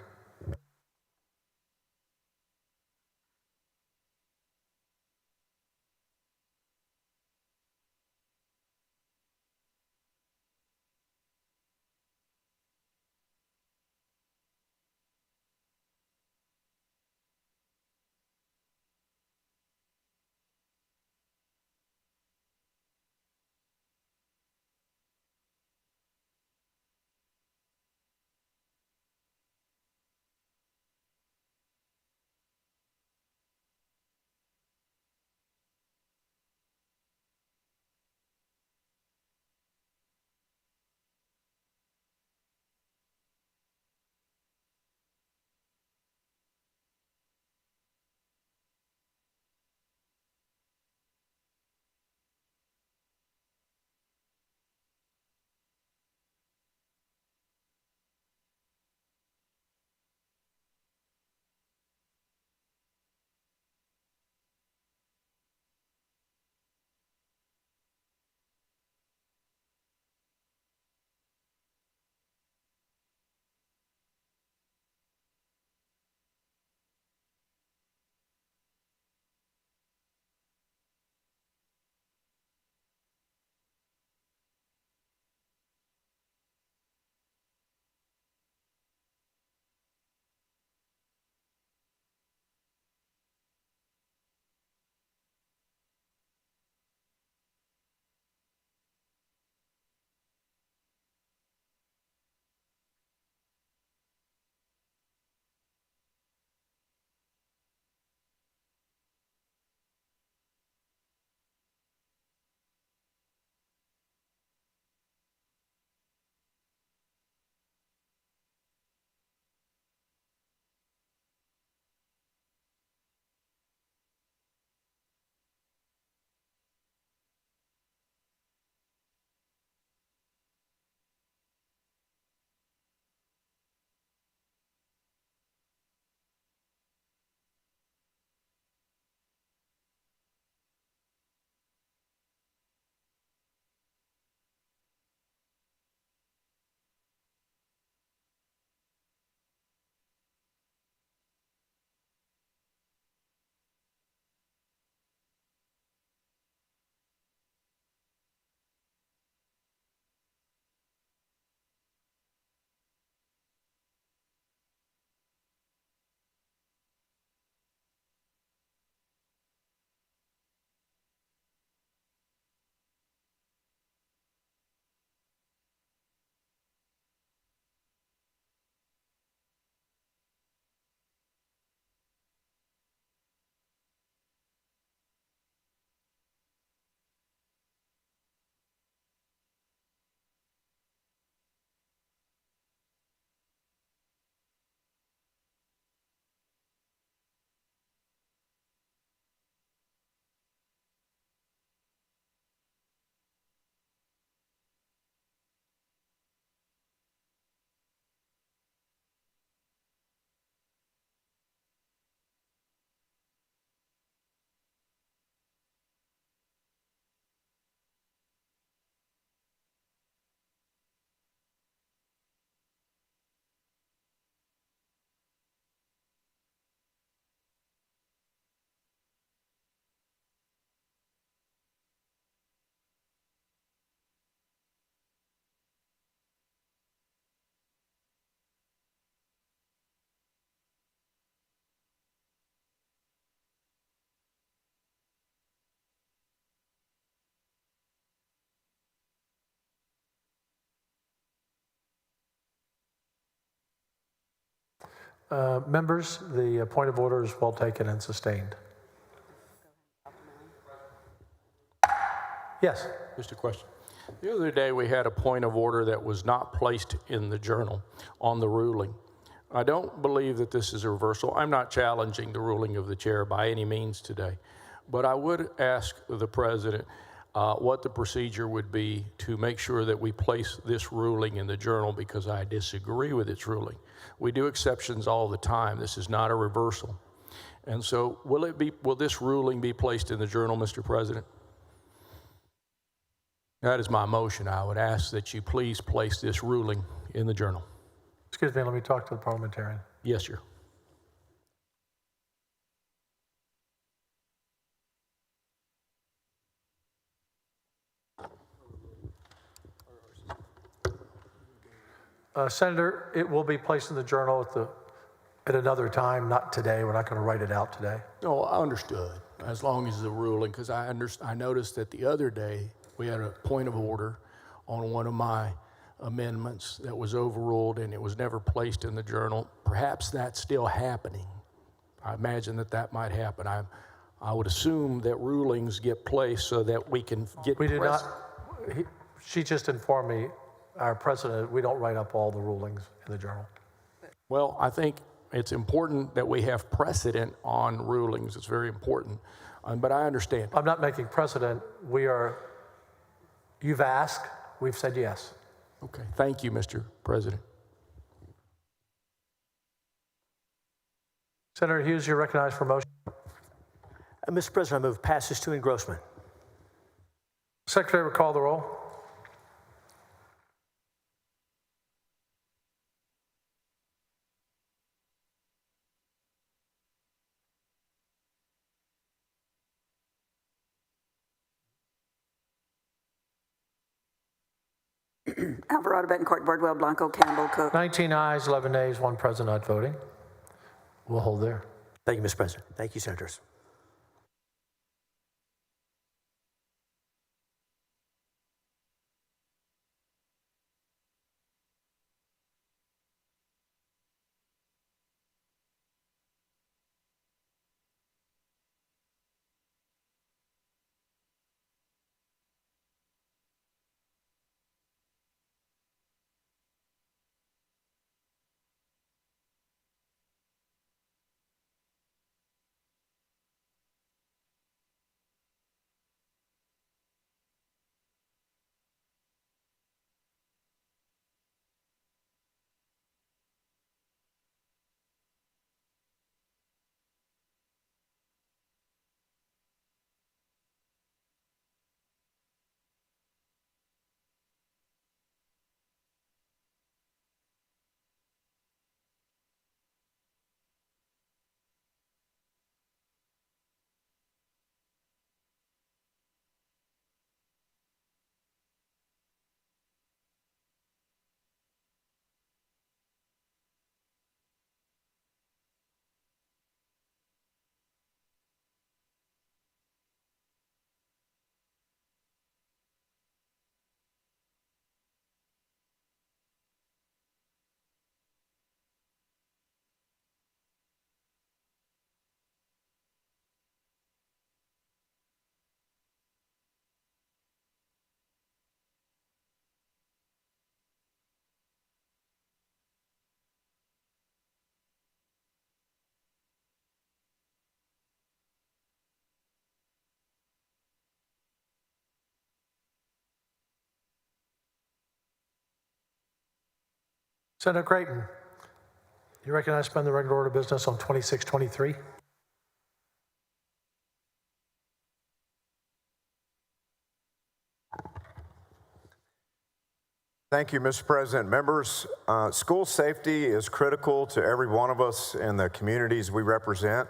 Members, the point of order is well taken and sustained. Yes. Just a question. The other day, we had a point of order that was not placed in the journal on the ruling. I don't believe that this is a reversal. I'm not challenging the ruling of the chair by any means today, but I would ask the president what the procedure would be to make sure that we place this ruling in the journal, because I disagree with its ruling. We do exceptions all the time. This is not a reversal. And so will this ruling be placed in the journal, Mr. President? That is my motion. I would ask that you please place this ruling in the journal. Excuse me, let me talk to the parliamentarian. Yes, sir. Senator, it will be placed in the journal at another time, not today. We're not going to write it out today. No, I understood, as long as the ruling, because I noticed that the other day we had a point of order on one of my amendments that was overruled and it was never placed in the journal. Perhaps that's still happening. I imagine that might happen. I would assume that rulings get placed so that we can get. We do not. She just informed me, our president, we don't write up all the rulings in the journal. Well, I think it's important that we have precedent on rulings. It's very important. But I understand. I'm not making precedent. You've asked, we've said yes. Okay, thank you, Mr. President. Senator Hughes, you're recognized for motion. Mr. President, I move passes to engrossment. Secretary will call the roll. Alvarado, Betancourt, Bardwell, Blanco, Campbell, Cook. 19 ayes, 11 nays, 1 present not voting. We'll hold there. Thank you, Mr. President. Thank you, Senators. Senator Creighton, you recognize to suspend the regular order of business on 2623. Thank you, Mr. President. Members, school safety is critical to every one of us in the communities we represent.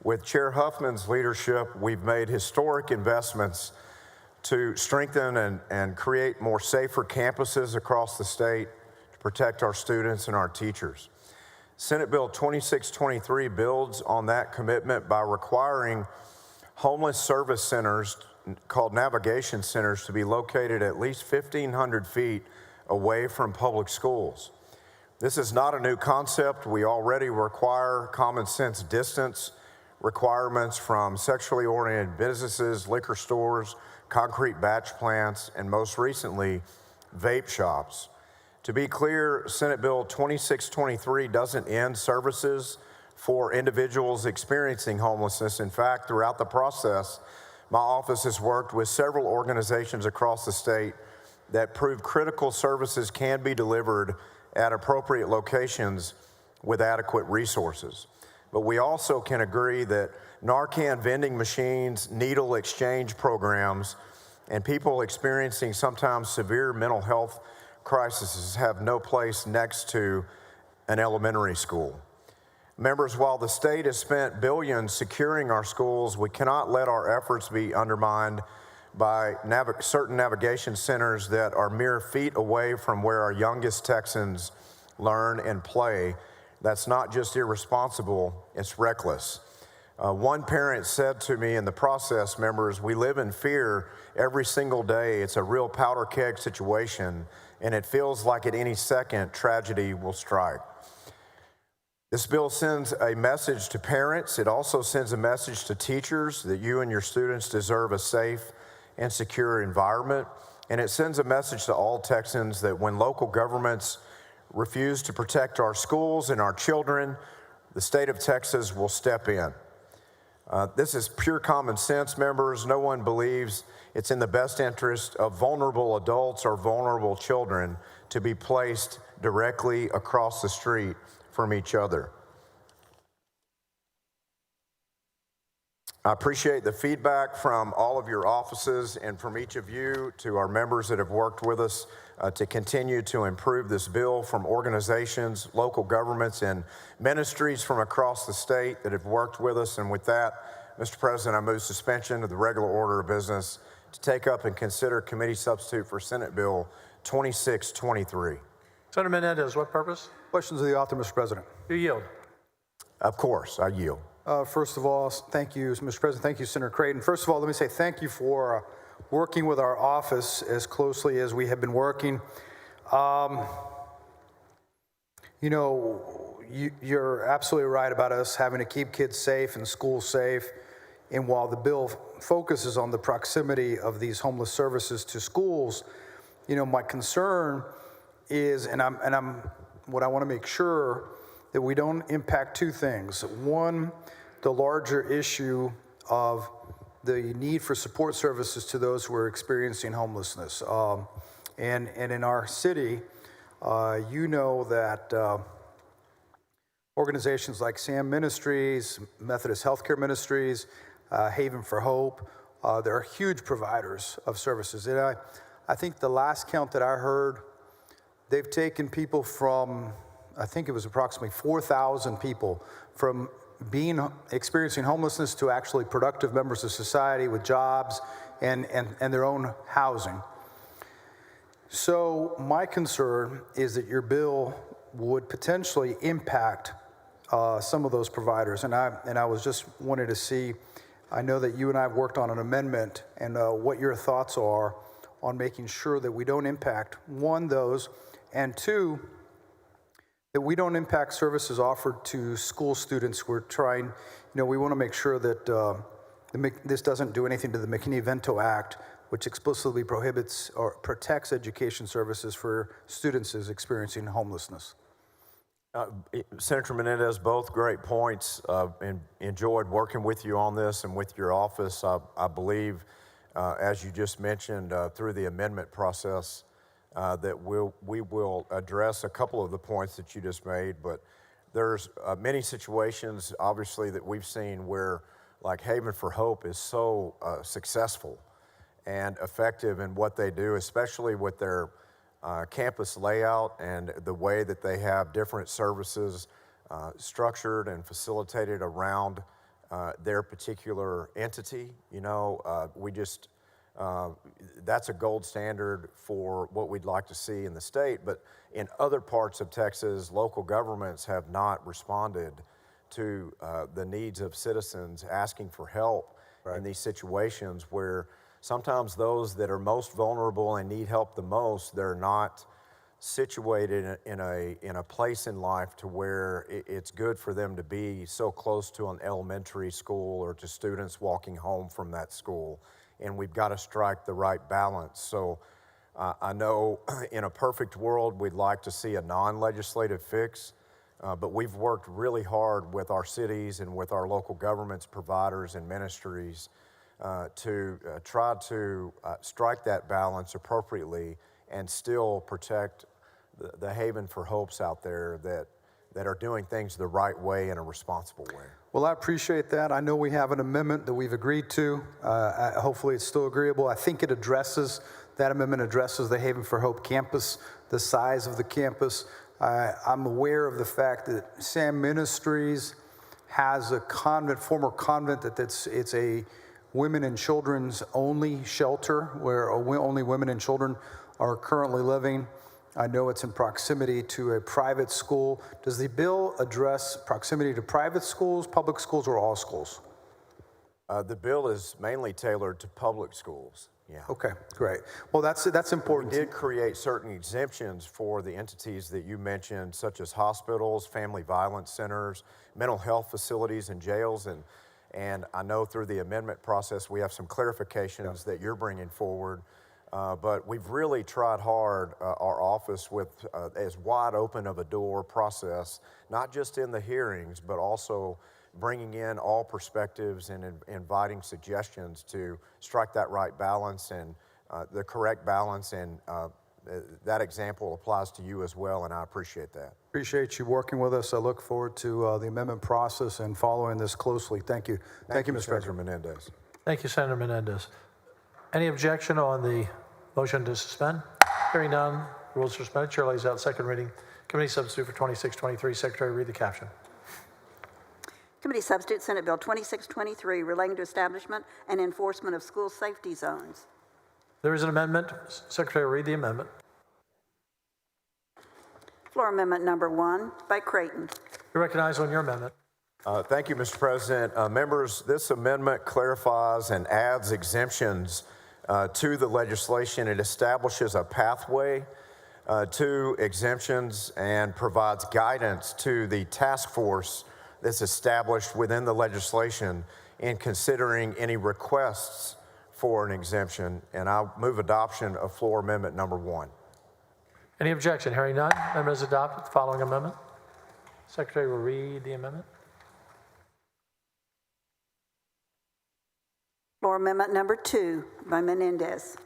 With Chair Huffman's leadership, we've made historic investments to strengthen and create more safer campuses across the state to protect our students and our teachers. Senate Bill 2623 builds on that commitment by requiring homeless service centers called navigation centers to be located at least 1,500 feet away from public schools. This is not a new concept. We already require common sense distance requirements from sexually oriented businesses, liquor stores, concrete batch plants, and most recently, vape shops. To be clear, Senate Bill 2623 doesn't end services for individuals experiencing homelessness. In fact, throughout the process, my office has worked with several organizations across the state that prove critical services can be delivered at appropriate locations with adequate resources. But we also can agree that Narcan vending machines, needle exchange programs, and people experiencing sometimes severe mental health crises have no place next to an elementary school. Members, while the state has spent billions securing our schools, we cannot let our efforts be undermined by certain navigation centers that are mere feet away from where our youngest Texans learn and play. That's not just irresponsible, it's reckless. One parent said to me in the process, members, we live in fear every single day. It's a real powder keg situation, and it feels like at any second tragedy will strike. This bill sends a message to parents. It also sends a message to teachers that you and your students deserve a safe and secure environment. And it sends a message to all Texans that when local governments refuse to protect our schools and our children, the state of Texas will step in. This is pure common sense, members. No one believes it's in the best interest of vulnerable adults or vulnerable children to be placed directly across the street from each other. I appreciate the feedback from all of your offices and from each of you to our members that have worked with us to continue to improve this bill, from organizations, local governments, and ministries from across the state that have worked with us. And with that, Mr. President, I move suspension of the regular order of business to take up and consider committee substitute for Senate Bill 2623. Senator Menendez, what purpose? Questions of the author, Mr. President. You yield. Of course, I yield. First of all, thank you, Mr. President. Thank you, Senator Creighton. First of all, let me say thank you for working with our office as closely as we have been working. You know, you're absolutely right about us having to keep kids safe and schools safe. And while the bill focuses on the proximity of these homeless services to schools, you know, my concern is, what I want to make sure that we don't impact two things. One, the larger issue of the need for support services to those who are experiencing homelessness. And in our city, you know that organizations like SAM Ministries, Methodist Healthcare Ministries, Haven for Hope, they're huge providers of services. And I think the last count that I heard, they've taken people from, I think it was approximately 4,000 people from experiencing homelessness to actually productive members of society with jobs and their own housing. So my concern is that your bill would potentially impact some of those providers. And I was just wanted to see, I know that you and I have worked on an amendment, and what your thoughts are on making sure that we don't impact, one, those, and two, that we don't impact services offered to school students. We're trying, we want to make sure that this doesn't do anything to the McKinney-Vento Act, which explicitly prohibits or protects education services for students experiencing homelessness. Senator Menendez, both great points. And enjoyed working with you on this and with your office. I believe, as you just mentioned, through the amendment process, that we will address a couple of the points that you just made, but there's many situations, obviously, that we've seen where, like Haven for Hope is so successful and effective in what they do, especially with their campus layout and the way that they have different services structured and facilitated around their particular entity. That's a gold standard for what we'd like to see in the state. But in other parts of Texas, local governments have not responded to the needs of citizens asking for help in these situations where sometimes those that are most vulnerable and need help the most, they're not situated in a place in life to where it's good for them to be so close to an elementary school or to students walking home from that school. And we've got to strike the right balance. So I know in a perfect world, we'd like to see a non-legislative fix, but we've worked really hard with our cities and with our local governments, providers, and ministries to try to strike that balance appropriately and still protect the Haven for Hopes out there that that are doing things the right way in a responsible way. Well, I appreciate that. I know we have an amendment that we've agreed to. Hopefully it's still agreeable. I think that amendment addresses the Haven for Hope campus, the size of the campus. I'm aware of the fact that Sam Ministries has a former convent it's a women and children's only shelter where only women and children are currently living. I know it's in proximity to a private school. Does the bill address proximity to private schools, public schools, or all schools? The bill is mainly tailored to public schools. Yeah. Okay, great. Well, that's important. We did create certain exemptions for the entities that you mentioned, such as hospitals, family violence centers, mental health facilities, and jails. And I know through the amendment process, we have some clarifications that you're bringing forward. But we've really tried hard, our office, with as wide open of a door process, not just in the hearings, but also bringing in all perspectives and inviting suggestions to strike that right balance and the correct balance. And that example applies to you as well, and I appreciate that. Appreciate you working with us. I look forward to the amendment process and following this closely. Thank you. Thank you, Mr. Senator Menendez. Thank you, Senator Menendez. Any objection on the motion to suspend? Hearing none, rules are suspended. Chair lays out second reading. Committee substitute for 2623. Secretary, read the caption. Committee substitute Senate Bill 2623 relating to establishment and enforcement of school safety zones. There is an amendment. Secretary, read the amendment. Floor amendment number 1 by Creighton. You're recognized on your amendment. Thank you, Mr. President. Members, this amendment clarifies and adds exemptions to the legislation. It establishes a pathway to exemptions and provides guidance to the task force that's established within the legislation in considering any requests for an exemption. And I'll move adoption of floor amendment number 1. Any objection? Hearing none, amendment is adopted. The following amendment. Secretary will read the amendment. Floor amendment number 2 by Menendez.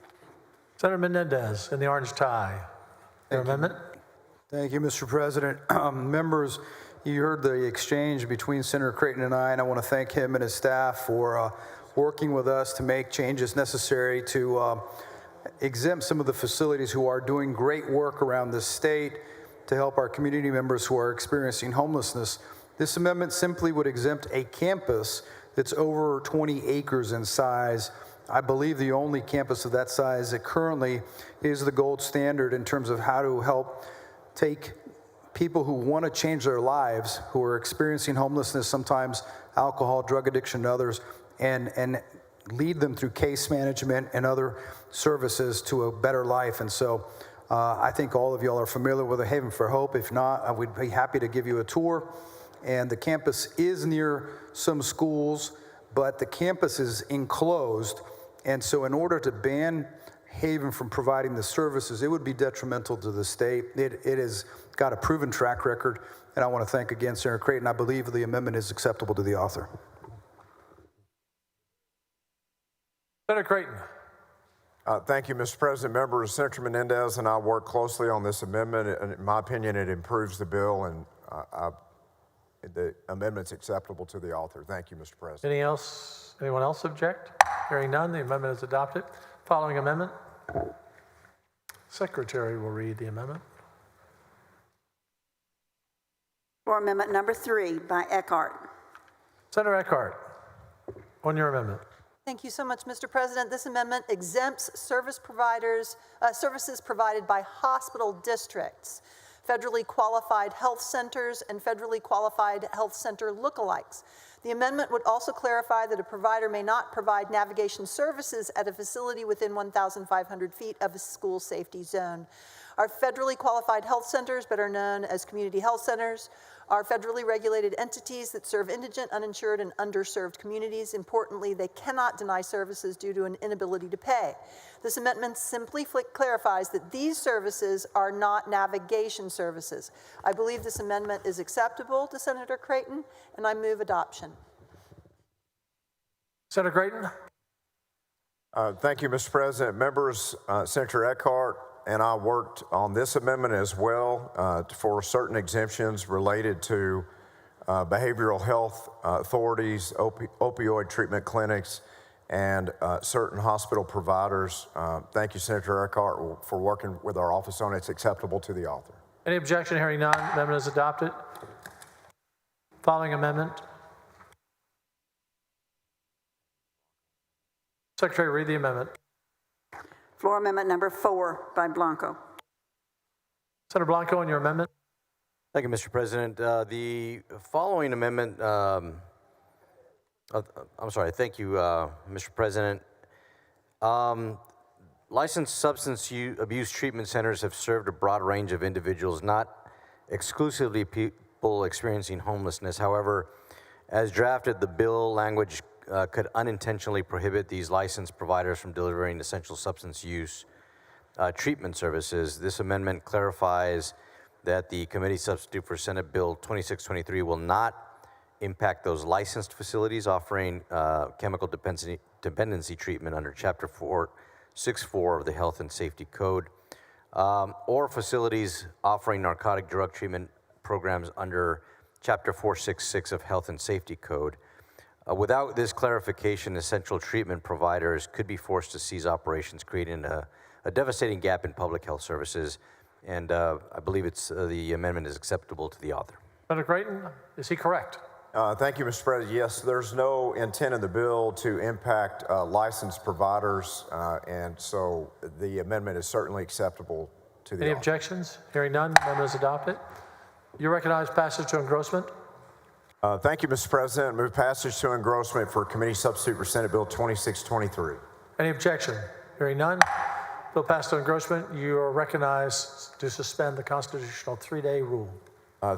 Senator Menendez in the orange tie. Your amendment. Thank you, Mr. President. Members, you heard the exchange between Senator Creighton and I want to thank him and his staff for working with us to make changes necessary to exempt some of the facilities who are doing great work around the state to help our community members who are experiencing homelessness. This amendment simply would exempt a campus that's over 20 acres in size. I believe the only campus of that size that currently is the gold standard in terms of how to help take people who want to change their lives, who are experiencing homelessness, sometimes alcohol, drug addiction, and others, and lead them through case management and other services to a better life. And so I think all of y'all are familiar with the Haven for Hope. If not, I would be happy to give you a tour. And the campus is near some schools, but the campus is enclosed. And so in order to ban Haven from providing the services, it would be detrimental to the state. It has got a proven track record, and I want to thank again Senator Creighton. I believe the amendment is acceptable to the author. Senator Creighton. Thank you, Mr. President. Members, Senator Menendez and I work closely on this amendment, and in my opinion, it improves the bill, and the amendment's acceptable to the author. Thank you, Mr. President. Anyone else object? Hearing none, the amendment is adopted. Following amendment. Secretary will read the amendment. Floor amendment number 3 by Eckhart. Senator Eckhart, on your amendment. Thank you so much, Mr. President. This amendment exempts services provided by hospital districts, federally qualified health centers, and federally qualified health center lookalikes. The amendment would also clarify that a provider may not provide navigation services at a facility within 1,500 feet of a school safety zone. Our federally qualified health centers, better known as community health centers, are federally regulated entities that serve indigent, uninsured, and underserved communities. Importantly, they cannot deny services due to an inability to pay. This amendment simply clarifies that these services are not navigation services. I believe this amendment is acceptable to Senator Creighton, and I move adoption. Senator Creighton. Thank you, Mr. President. Members, Senator Eckhart and I worked on this amendment as well for certain exemptions related to behavioral health authorities, opioid treatment clinics, and certain hospital providers. Thank you, Senator Urquhart, for working with our office on it. It's acceptable to the author. Any objection? Hearing none, amendment is adopted. Following amendment. Secretary, read the amendment. Floor amendment number 4 by Blanco. Senator Blanco, on your amendment. Thank you, Mr. President. The following amendment, I'm sorry, thank you, Mr. President. Licensed substance abuse treatment centers have served a broad range of individuals, not exclusively people experiencing homelessness. However, as drafted, the bill language could unintentionally prohibit these licensed providers from delivering essential substance use treatment services. This amendment clarifies that the committee substitute for Senate Bill 2623 will not impact those licensed facilities offering chemical dependency treatment under Chapter 464 of the Health and Safety Code, or facilities offering narcotic drug treatment programs under Chapter 466 of Health and Safety Code. Without this clarification, essential treatment providers could be forced to cease operations, creating a devastating gap in public health services. And I believe the amendment is acceptable to the author. Senator Creighton, is he correct? Thank you, Mr. President. Yes, there's no intent in the bill to impact licensed providers, and so the amendment is certainly acceptable to the Any author. objections? Hearing none, amendment is adopted. You recognize passage to engrossment. Thank you, Mr. President. Move passage to engrossment for committee substitute for Senate Bill 2623. Any objection? Hearing none, bill passed to engrossment. You are recognized to suspend the constitutional 3-day rule.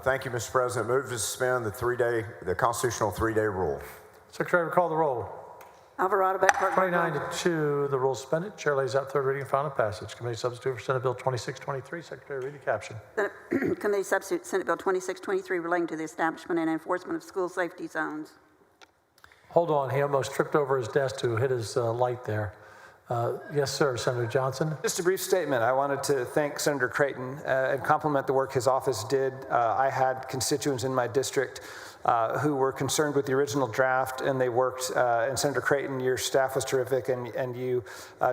Thank you, Mr. President. Move to suspend the constitutional 3-day rule. Secretary, will call the roll. Alvarado, Betancourt. 29 to 2, the rule suspended. Chair lays out third reading and final passage. Committee substitute for Senate Bill 2623. Secretary, read the caption. Committee substitute Senate Bill 2623 relating to the establishment and enforcement of school safety zones. Hold on, he almost tripped over his desk to hit his light there. Yes, sir, Senator Johnson. Just a brief statement. I wanted to thank Senator Creighton and compliment the work his office did. I had constituents in my district who were concerned with the original draft, and they worked, and Senator Creighton, your staff was terrific, and you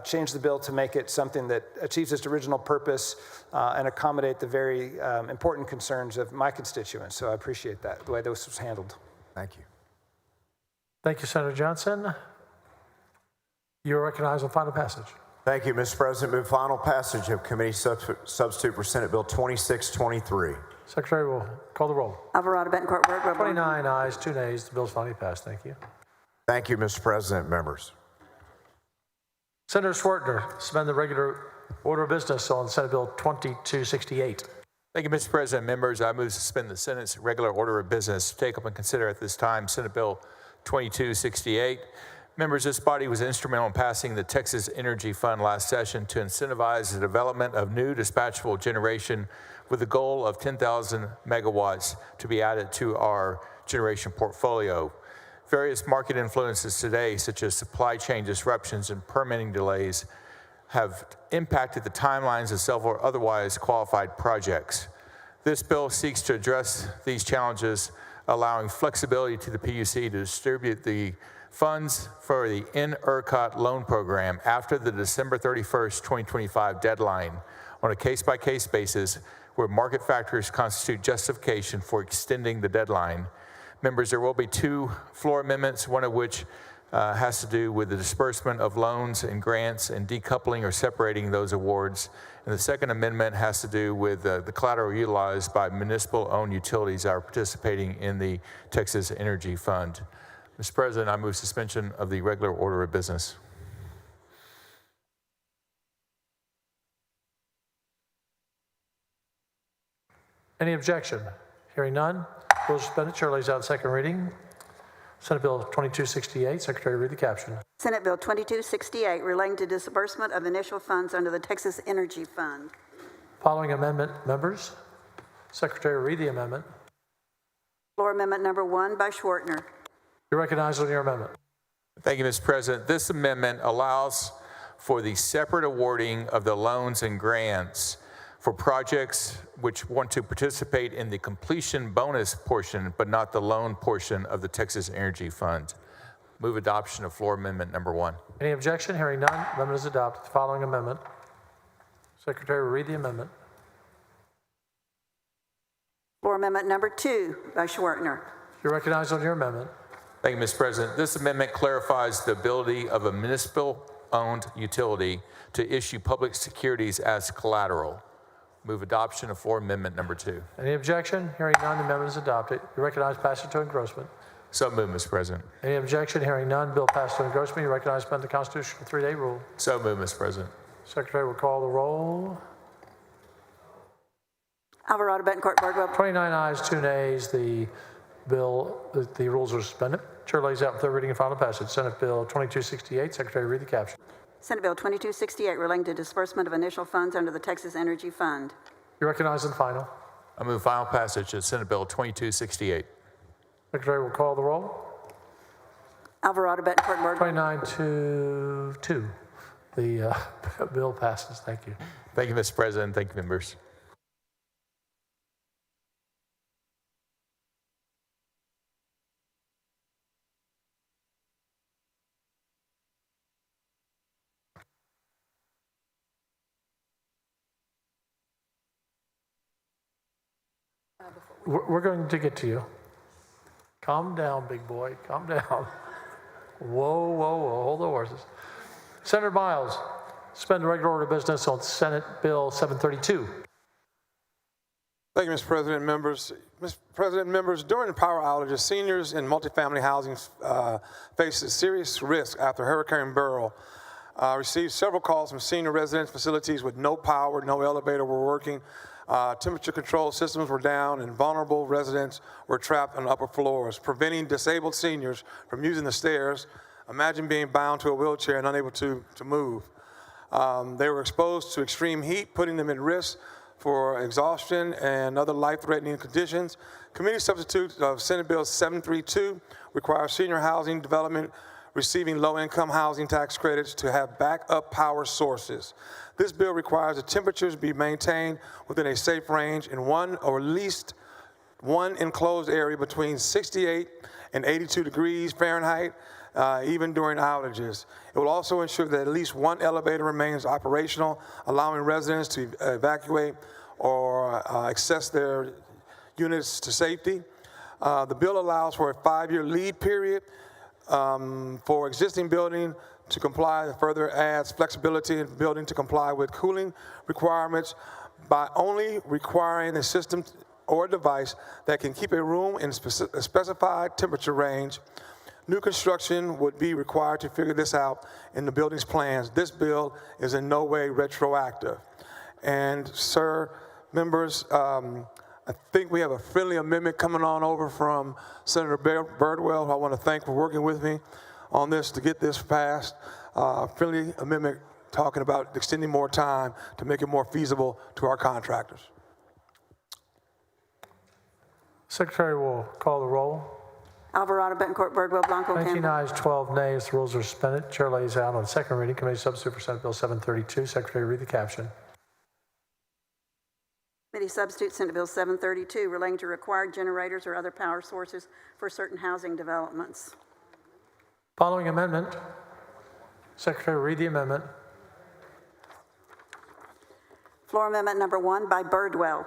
changed the bill to make it something that achieves its original purpose and accommodate the very important concerns of my constituents. So I appreciate that, the way this was handled. Thank you. Thank you, Senator Johnson. You are recognized on final passage. Thank you, Mr. President. Move final passage of committee substitute for Senate Bill 2623. Secretary will call the roll. Alvarado, Betancourt, Berg, 29 ayes, 2 nays. The bill is finally passed. Thank you. Thank you, Mr. President, members. Senator Swartner, suspend the regular order of business on Senate Bill 2268. Thank you, Mr. President. Members, I move to suspend the Senate's regular order of business. Take up and consider at this time Senate Bill 2268. Members, this body was instrumental in passing the Texas Energy Fund last session to incentivize the development of new dispatchable generation with the goal of 10,000 megawatts to be added to our generation portfolio. Various market influences today, such as supply chain disruptions and permitting delays, have impacted the timelines of several otherwise qualified projects. This bill seeks to address these challenges, allowing flexibility to the PUC to distribute the funds for the ERCOT loan program after the December 31st, 2025 deadline on a case-by-case basis where market factors constitute justification for extending the deadline. Members, there will be 2 floor amendments, one of which has to do with the disbursement of loans and grants and decoupling or separating those awards. And the second amendment has to do with the collateral utilized by municipal-owned utilities that are participating in the Texas Energy Fund. Mr. President, I move suspension of the regular order of business. Any objection? Hearing none, rules suspended. Chair lays out second reading. Senate Bill 2268. Secretary, read the caption. Senate Bill 2268 relating to disbursement of initial funds under the Texas Energy Fund. Following amendment, members. Secretary, read the amendment. Floor amendment number 1 by Schwartner. You're recognized on your amendment. Thank you, Mr. President. This amendment allows for the separate awarding of the loans and grants for projects which want to participate in the completion bonus portion, but not the loan portion of the Texas Energy Fund. Move adoption of floor amendment number 1. Any objection? Hearing none, amendment is adopted. The following amendment. Secretary will read the amendment. Floor amendment number 2 by Schwertner. You're recognized on your amendment. Thank you, Mr. President. This amendment clarifies the ability of a municipal-owned utility to issue public securities as collateral. Move adoption of floor amendment number 2. Any objection? Hearing none, the amendment is adopted. You recognize passage to engrossment. So moved, Mr. President. Any objection? Hearing none, bill passed to engrossment. You recognize suspend the constitutional 3-day rule. So moved, Mr. President. Secretary will call the roll. Alvarado, Betancourt, Birdwell. 29 ayes, 2 nays. The rules are suspended. Chair lays out third reading and final passage. Senate Bill 2268. Secretary, read the caption. Senate Bill 2268 relating to disbursement of initial funds under the Texas Energy Fund. You recognize in final. I move final passage of Senate Bill 2268. Secretary will call the roll. Alvarado, Betancourt, Birdwell. 29 to 2. The bill passes. Thank you. Thank you, Mr. President. Thank you, members. We're going to get to you. Calm down, big boy. Calm down. Whoa, whoa, whoa. Hold the horses. Senator Miles, suspend the regular order of business on Senate Bill 732. Thank you, Mr. President, members. Mr. President, members, during the power outages, seniors in multifamily housing faced a serious risk after Hurricane Beryl. Received several calls from senior residence facilities with no power, no elevator were working. Temperature control systems were down, and vulnerable residents were trapped on upper floors, preventing disabled seniors from using the stairs. Imagine being bound to a wheelchair and unable to move. They were exposed to extreme heat, putting them at risk for exhaustion and other life-threatening conditions. Committee substitute of Senate Bill 732 requires senior housing development receiving low-income housing tax credits to have backup power sources. This bill requires the temperatures be maintained within a safe range in one or at least one enclosed area between 68 and 82 degrees Fahrenheit, even during outages. It will also ensure that at least one elevator remains operational, allowing residents to evacuate or access their units to safety. The bill allows for a 5-year lead period for existing building to comply, and further adds flexibility in building to comply with cooling requirements by only requiring a system or device that can keep a room in a specified temperature range. New construction would be required to figure this out in the building's plans. This bill is in no way retroactive. And, sir, members, I think we have a friendly amendment coming on over from Senator Birdwell, who I want to thank for working with me on this to get this passed. Friendly amendment talking about extending more time to make it more feasible to our contractors. Secretary will call the roll. Alvarado, Betancourt, Birdwell, Blanco, 19 Campbell. ayes, 12 nays. The rules are suspended. Chair lays out on second reading. Committee substitute for Senate Bill 732. Secretary, read the caption. Committee substitute Senate Bill 732 relating to required generators or other power sources for certain housing developments. Following amendment. Secretary, read the amendment. Floor amendment number 1 by Birdwell.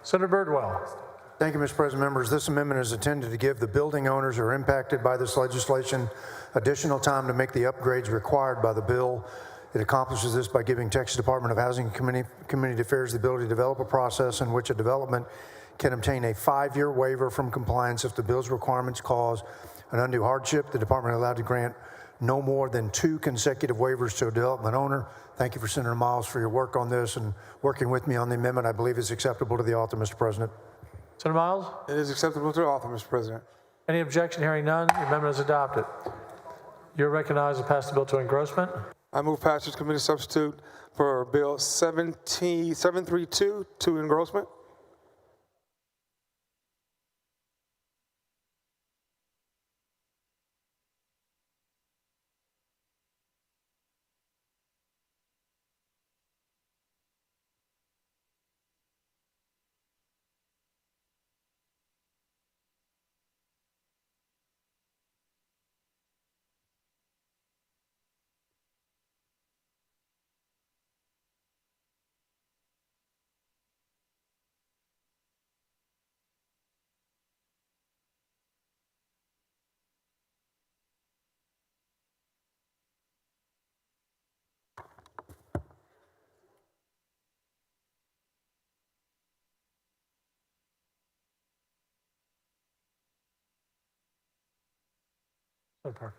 Senator Birdwell. Thank you, Mr. President. Members, this amendment is intended to give the building owners who are impacted by this legislation additional time to make the upgrades required by the bill. It accomplishes this by giving Texas Department of Housing and Community Affairs the ability to develop a process in which a development can obtain a 5-year waiver from compliance if the bill's requirements cause an undue hardship. The department is allowed to grant no more than 2 consecutive waivers to a development owner. Thank you for Senator Miles for your work on this and working with me on the amendment. I believe is acceptable to the author, Mr. President. Senator Miles? It is acceptable to the author, Mr. President. Any objection? Hearing none, the amendment is adopted. You're recognized to pass the bill to engrossment. I move passage committee substitute for Bill 732 to engrossment. Councilman Parker.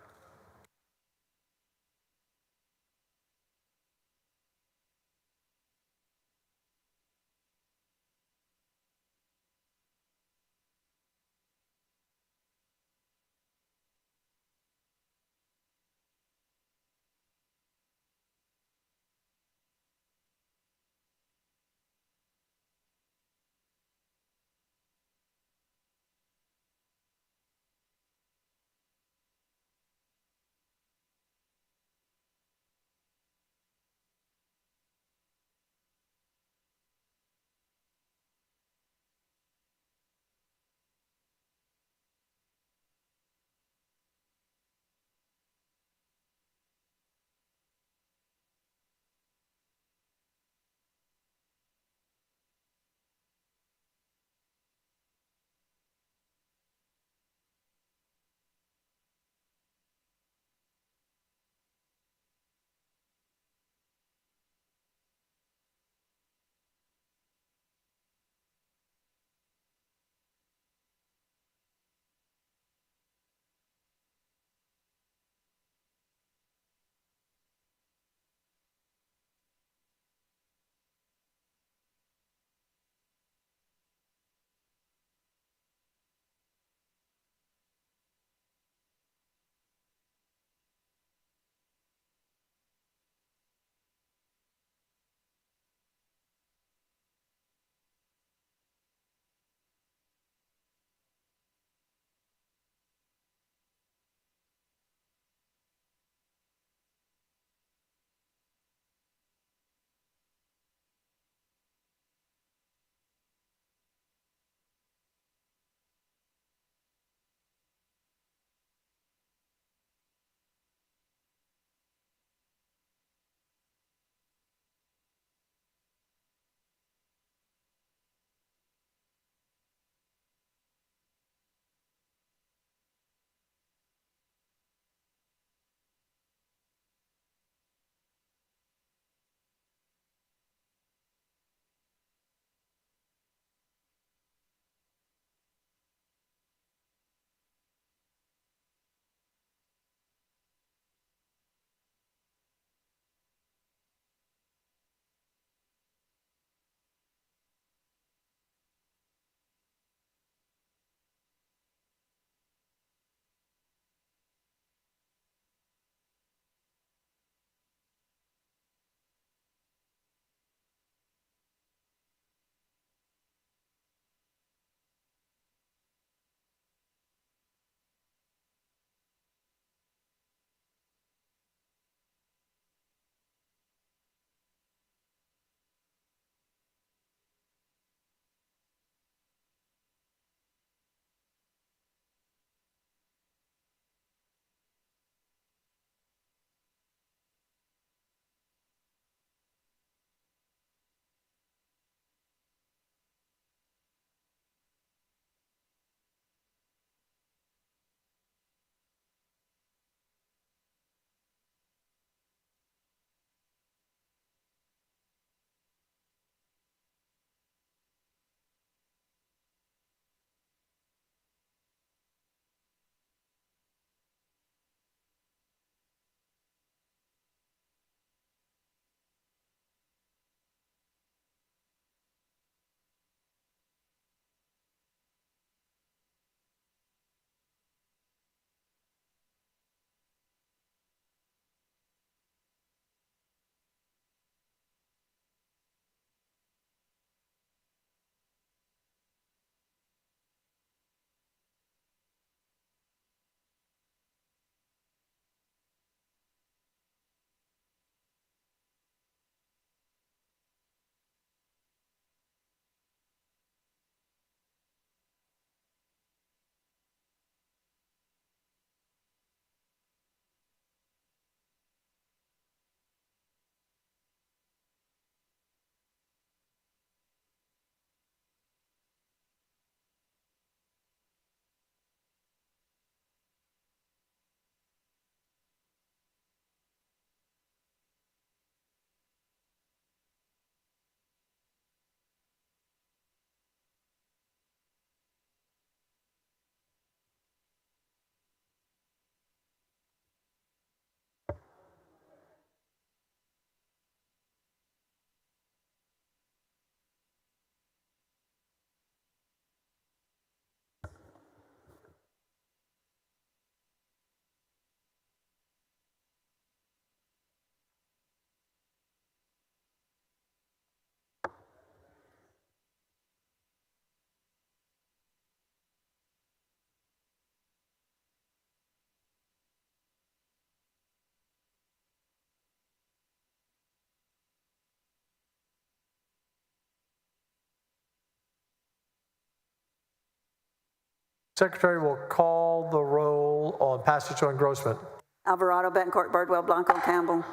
Secretary will call the roll on passage to engrossment. Alvarado, Betancourt, Birdwell, Blanco, Campbell.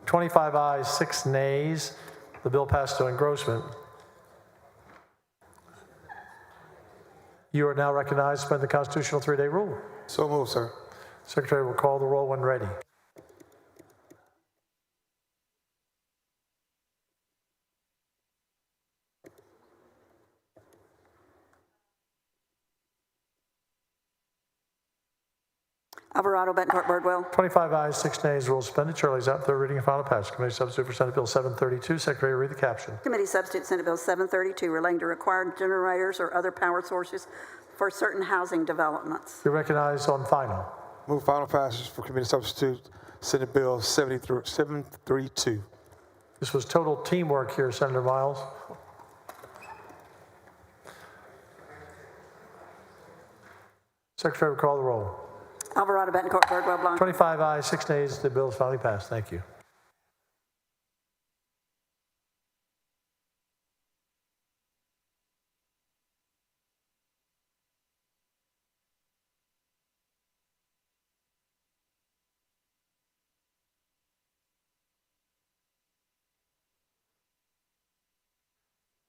25 ayes, 6 nays. The bill passed to engrossment. You are now recognized to suspend the constitutional 3-day rule. So moved, sir. Secretary will call the roll when ready. Alvarado, Betancourt, Birdwell. 25 ayes, 6 nays, rule suspended. Chair lays out third reading and final passage. Committee substitute for Senate Bill 732. Secretary, read the caption. Committee substitute Senate Bill 732 relating to required generators or other power sources for certain housing developments. You're recognized on final. Move final passage for committee substitute Senate Bill 732. This was total teamwork here, Senator Miles. Secretary will call the roll. Alvarado, Betancourt, Birdwell, Blanco. 25 ayes, 6 nays. The bill is finally passed. Thank you.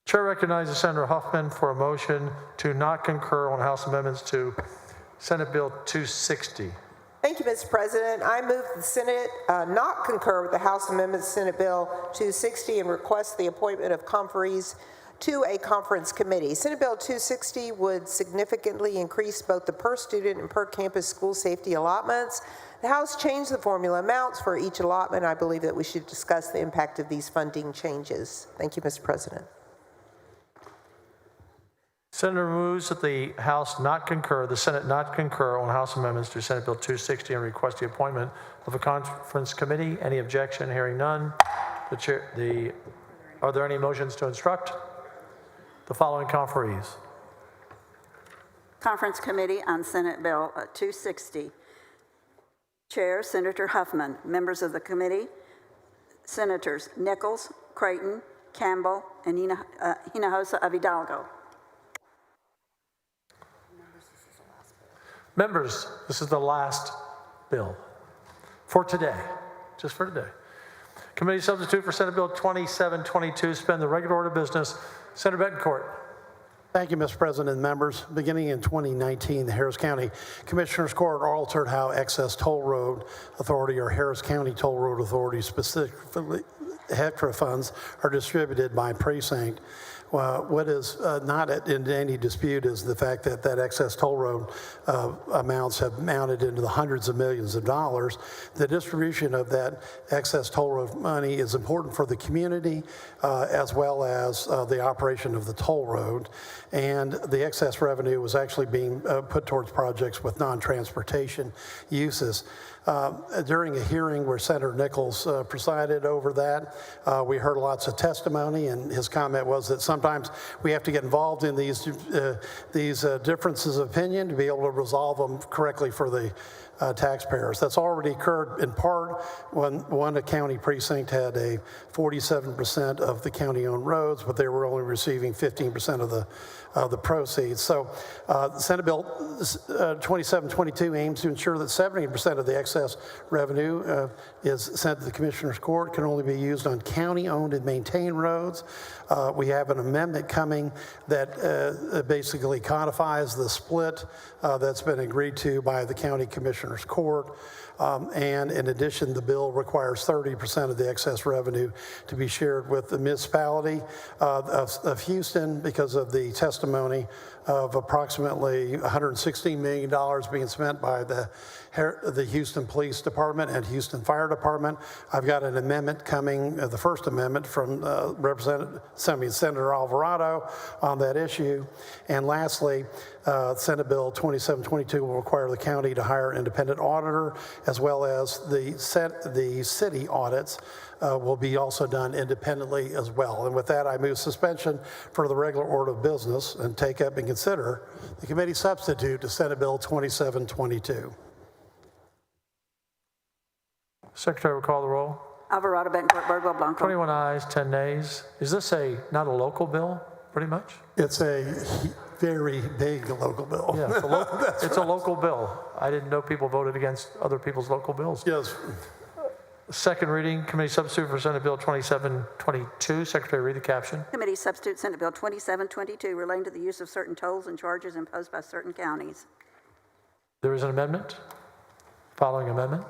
Chair recognizes Senator Huffman for a motion to not concur on House amendments to Senate Bill 260. Thank you, Mr. President. I move the Senate not concur with the House amendments to Senate Bill 260 and request the appointment of conferees to a conference committee. Senate Bill 260 would significantly increase both the per student and per campus school safety allotments. The House changed the formula amounts for each allotment. I believe that we should discuss the impact of these funding changes. Thank you, Mr. President. Senator moves that the House not concur, the Senate not concur on House amendments to Senate Bill 260 and request the appointment of a conference committee. Any objection? Hearing none. Are there any motions to instruct the following conferees? Conference Committee on Senate Bill 260. Chair, Senator Huffman. Members of the committee, Senators Nichols, Creighton, Campbell, and Hinojosa of Hidalgo. Members, this is the last bill for today, just for today. Committee substitute for Senate Bill 2722, suspend the regular order of business. Senator Betancourt. Thank you, Mr. President and members. Beginning in 2019, the Harris County Commissioners Court altered how Excess Toll Road Authority or Harris County Toll Road Authority, specifically HECTRA funds, are distributed by precinct. What is not in any dispute is the fact that excess toll road amounts have mounted into the hundreds of millions of dollars. The distribution of that excess toll road money is important for the community as well as the operation of the toll road. And the excess revenue was actually being put towards projects with non-transportation uses. During a hearing where Senator Nichols presided over that, we heard lots of testimony, and his comment was that sometimes we have to get involved in these differences of opinion to be able to resolve them correctly for the taxpayers. That's already occurred in part when one county precinct had a 47% of the county-owned roads, but they were only receiving 15% of the proceeds. So Senate Bill 2722 aims to ensure that 70% of the excess revenue is sent to the Commissioner's Court, can only be used on county-owned and maintained roads. We have an amendment coming that basically codifies the split that's been agreed to by the County Commissioner's Court. And in addition, the bill requires 30% of the excess revenue to be shared with the municipality of Houston because of the testimony of approximately $116 million being spent by the Houston Police Department and Houston Fire Department. I've got an amendment coming, the first amendment from Senator Alvarado on that issue. And lastly, Senate Bill 2722 will require the county to hire an independent auditor, as well as the city audits will be also done independently as well. And with that, I move suspension for the regular order of business and take up and consider the committee substitute to Senate Bill 2722. Secretary will call the roll. Alvarado, Betancourt, Birdwell, Blanco. 21 ayes, 10 nays. Is this not a local bill, pretty much? It's a very big local bill. Yeah, it's a local bill. I didn't know people voted against other people's local bills. Yes. Second reading, committee substitute for Senate Bill 2722. Secretary, read the caption. Committee substitute Senate Bill 2722 relating to the use of certain tolls and charges imposed by certain counties. There is an amendment. Following amendment.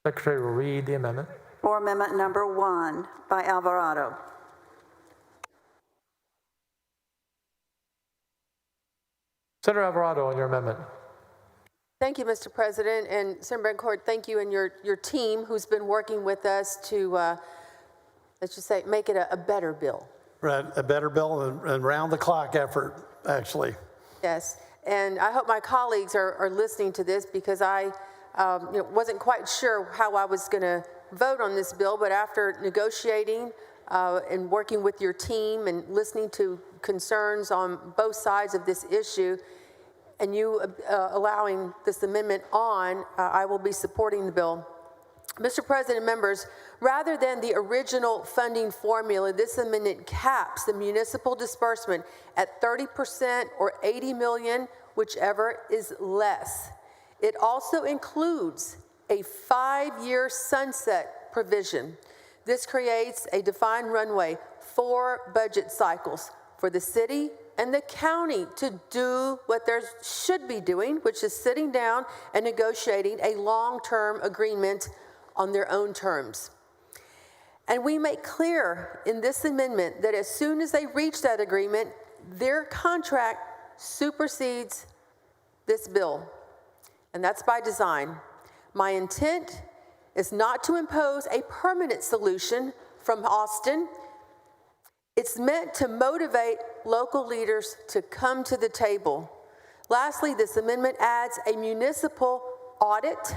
Secretary will read the amendment. For amendment number 1 by Alvarado. Senator Alvarado on your amendment. Thank you, Mr. President. And Senator Betancourt, thank you and your team who's been working with us to, let's just say, make it a better bill. Right, a better bill and round-the-clock effort, actually. Yes, and I hope my colleagues are listening to this because I wasn't quite sure how I was going to vote on this bill, but after negotiating and working with your team and listening to concerns on both sides of this issue, and you allowing this amendment on, I will be supporting the bill. Mr. President, members, rather than the original funding formula, this amendment caps the municipal disbursement at 30% or 80 million, whichever is less. It also includes a 5-year sunset provision. This creates a defined runway for budget cycles for the city and the county to do what they should be doing, which is sitting down and negotiating a long-term agreement on their own terms. And we make clear in this amendment that as soon as they reach that agreement, their contract supersedes this bill. And that's by design. My intent is not to impose a permanent solution from Austin. It's meant to motivate local leaders to come to the table. Lastly, this amendment adds a municipal audit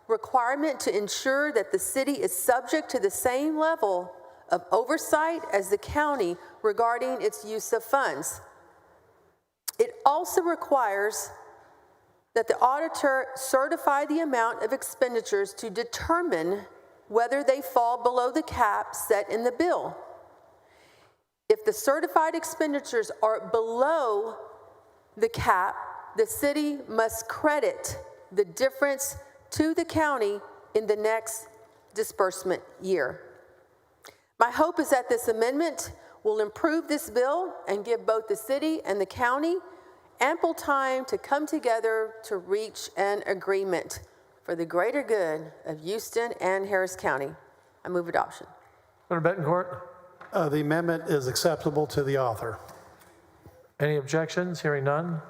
requirement to ensure that the city is subject to the same level of oversight as the county regarding its use of funds. It also requires that the auditor certify the amount of expenditures to determine whether they fall below the cap set in the bill. If the certified expenditures are below the cap, the city must credit the difference to the county in the next disbursement year. My hope is that this amendment will improve this bill and give both the city and the county ample time to come together to reach an agreement for the greater good of Houston and Harris County. I move adoption. Senator Betancourt. The amendment is acceptable to the author. Any objections? Hearing none.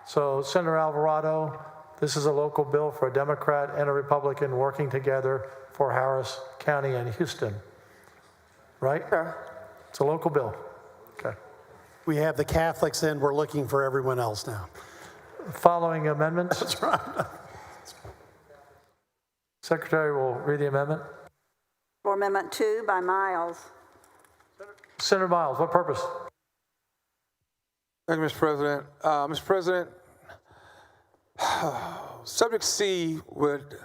So Senator Alvarado, this is a local bill for a Democrat and a Republican working together for Harris County and Houston, right? Sure. It's a local bill. Okay. We have the Catholics in, we're looking for everyone else now. Following amendments? That's right. Secretary will read the amendment. For amendment 2 by Miles. Senator Miles, what purpose? Thank you, Mr. President. Mr. President, Subject C would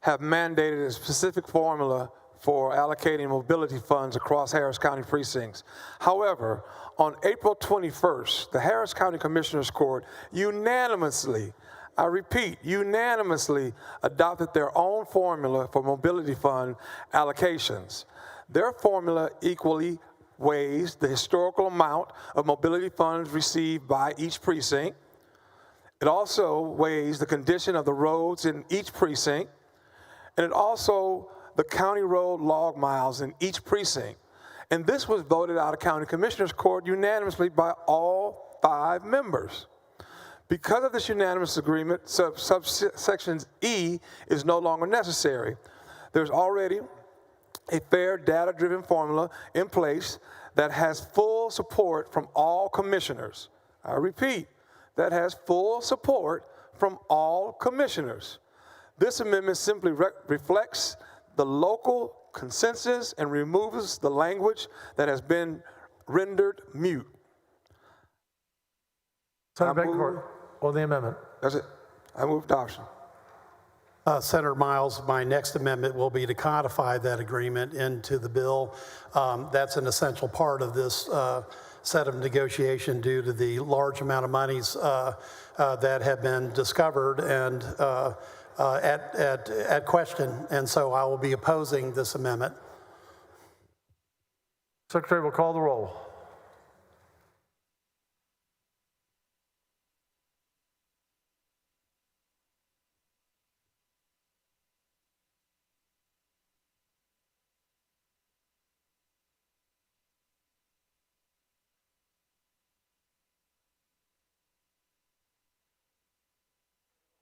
have mandated a specific formula for allocating mobility funds across Harris County precincts. However, on April 21st, the Harris County Commissioners Court unanimously, I repeat, unanimously adopted their own formula for mobility fund allocations. Their formula equally weighs the historical amount of mobility funds received by each precinct. It also weighs the condition of the roads in each precinct, and it also the county road log miles in each precinct. And this was voted out of County Commissioners Court unanimously by all 5 members. Because of this unanimous agreement, subsection E is no longer necessary. There's already a fair data-driven formula in place that has full support from all commissioners. I repeat, that has full support from all commissioners. This amendment simply reflects the local consensus and removes the language that has been rendered mute. Senator Betancourt, on the amendment. That's it. I move adoption. Senator Miles, my next amendment will be to codify that agreement into the bill. That's an essential part of this set of negotiation due to the large amount of monies that have been discovered and at question. And so I will be opposing this amendment. Secretary will call the roll.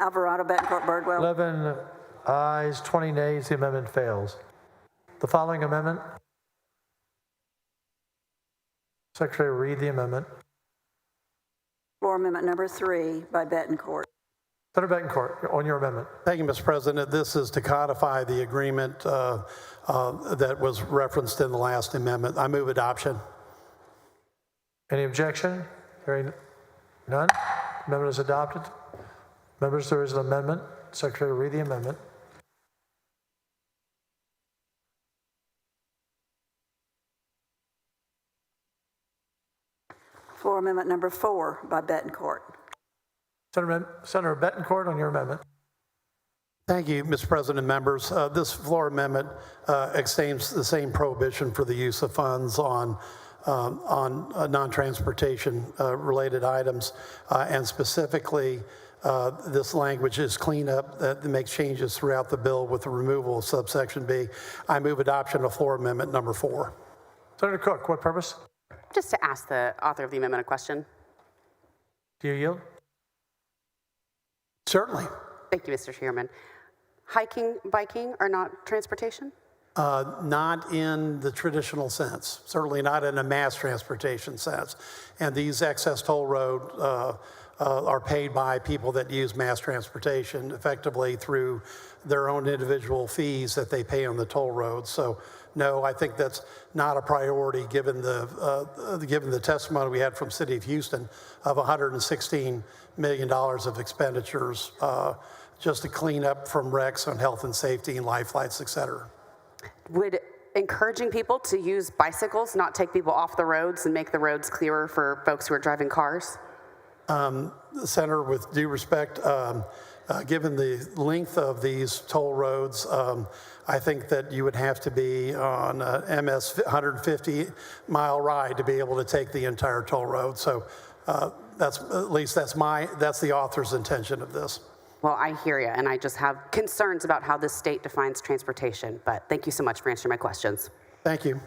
Alvarado, Bettencourt, Birdwell. 11 ayes, 20 nays. The amendment fails. The following amendment. Secretary, read the amendment. Floor amendment number 3 by Bettencourt. Senator Bettencourt, on your amendment. Thank you, Mr. President. This is to codify the agreement that was referenced in the last amendment. I move adoption. Any objection? Hearing none. Amendment is adopted. Members, there is an amendment. Secretary, read the amendment. Floor amendment number 4 by Bettencourt. Senator Bettencourt, on your amendment. Thank you, Mr. President and members. This floor amendment extends the same prohibition for the use of funds on non-transportation related items, and specifically this language is cleanup that makes changes throughout the bill with the removal of subsection B. I move adoption of floor amendment number 4. Senator Cook, what purpose? Just to ask the author of the amendment a question. Do you yield? Certainly. Thank you, Mr. Chairman. Hiking, biking are not transportation? Not in the traditional sense, certainly not in a mass transportation sense. And these excess toll road are paid by people that use mass transportation effectively through their own individual fees that they pay on the toll roads. So no, I think that's not a priority given the testimony we had from City of Houston of $116 million of expenditures just to clean up from wrecks on health and safety and life flights, et cetera. Would encouraging people to use bicycles not take people off the roads and make the roads clearer for folks who are driving cars? Senator, with due respect, given the length of these toll roads, I think that you would have to be on a MS 150-mile ride to be able to take the entire toll road. So that's the author's intention of this. Well, I hear you, and I just have concerns about how this state defines transportation. But thank you so much for answering my questions. Thank you.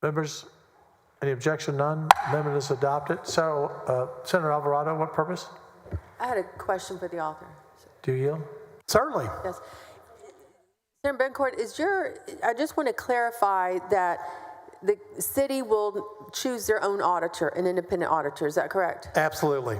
Members, any objection? None. Amendment is adopted. So, Senator Alvarado, what purpose? I had a question for the author. Do you yield? Certainly. Yes. Senator Bettencourt, I just want to clarify that the city will choose their own auditor, an independent auditor. Is that correct? Absolutely.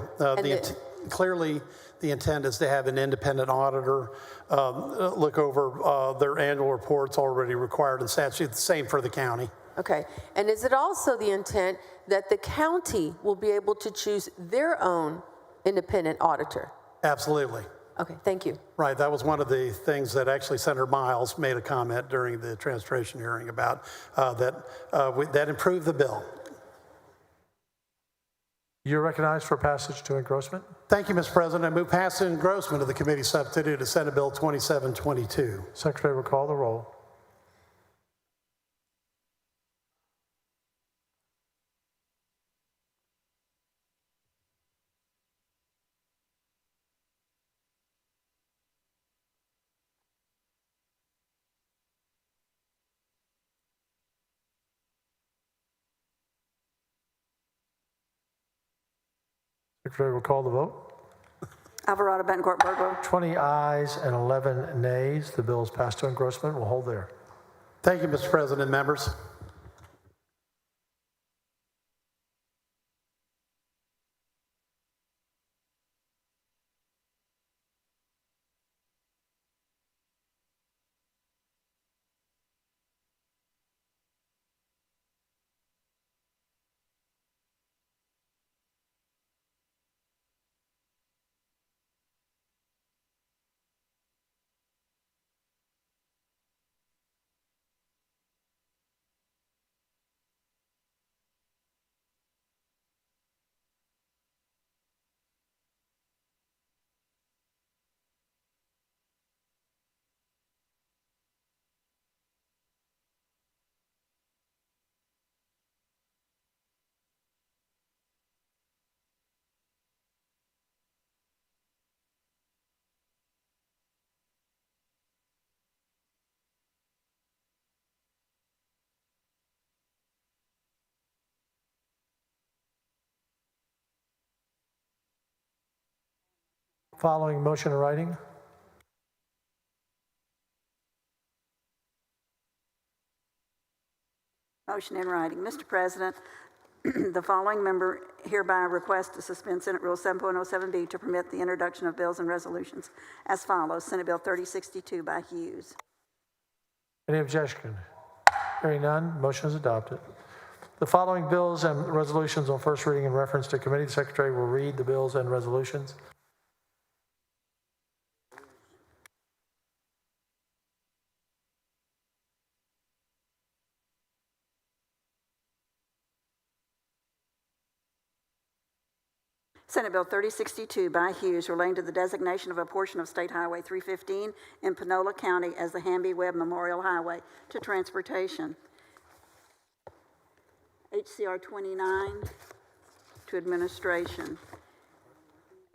Clearly, the intent is to have an independent auditor look over their annual reports already required in statute. The same for the county. Okay. And is it also the intent that the county will be able to choose their own independent auditor? Absolutely. Okay, thank you. Right, that was one of the things that actually Senator Miles made a comment during the transportation hearing about that improved the bill. You're recognized for passage to engrossment. Thank you, Mr. President. I move passage and engrossment of the committee substitute to Senate Bill 2722. Secretary will call the roll. Secretary will call the vote. Alvarado, Bettencourt, Birdwell. 20 ayes and 11 nays. The bill is passed to engrossment. We'll hold there. Thank you, Mr. President, members. Following motion in writing. Motion in writing. Mr. President, the following member hereby requests to suspend Senate Rule 7.07B to permit the introduction of bills and resolutions as follows. Senate Bill 3062 by Hughes. Any objection? Hearing none, motion is adopted. The following bills and resolutions on first reading in reference to committee. The Secretary will read the bills and resolutions. Senate Bill 3062 by Hughes relating to the designation of a portion of State Highway 315 in Panola County as the Hamby-Webb Memorial Highway to transportation. HCR 29 to administration.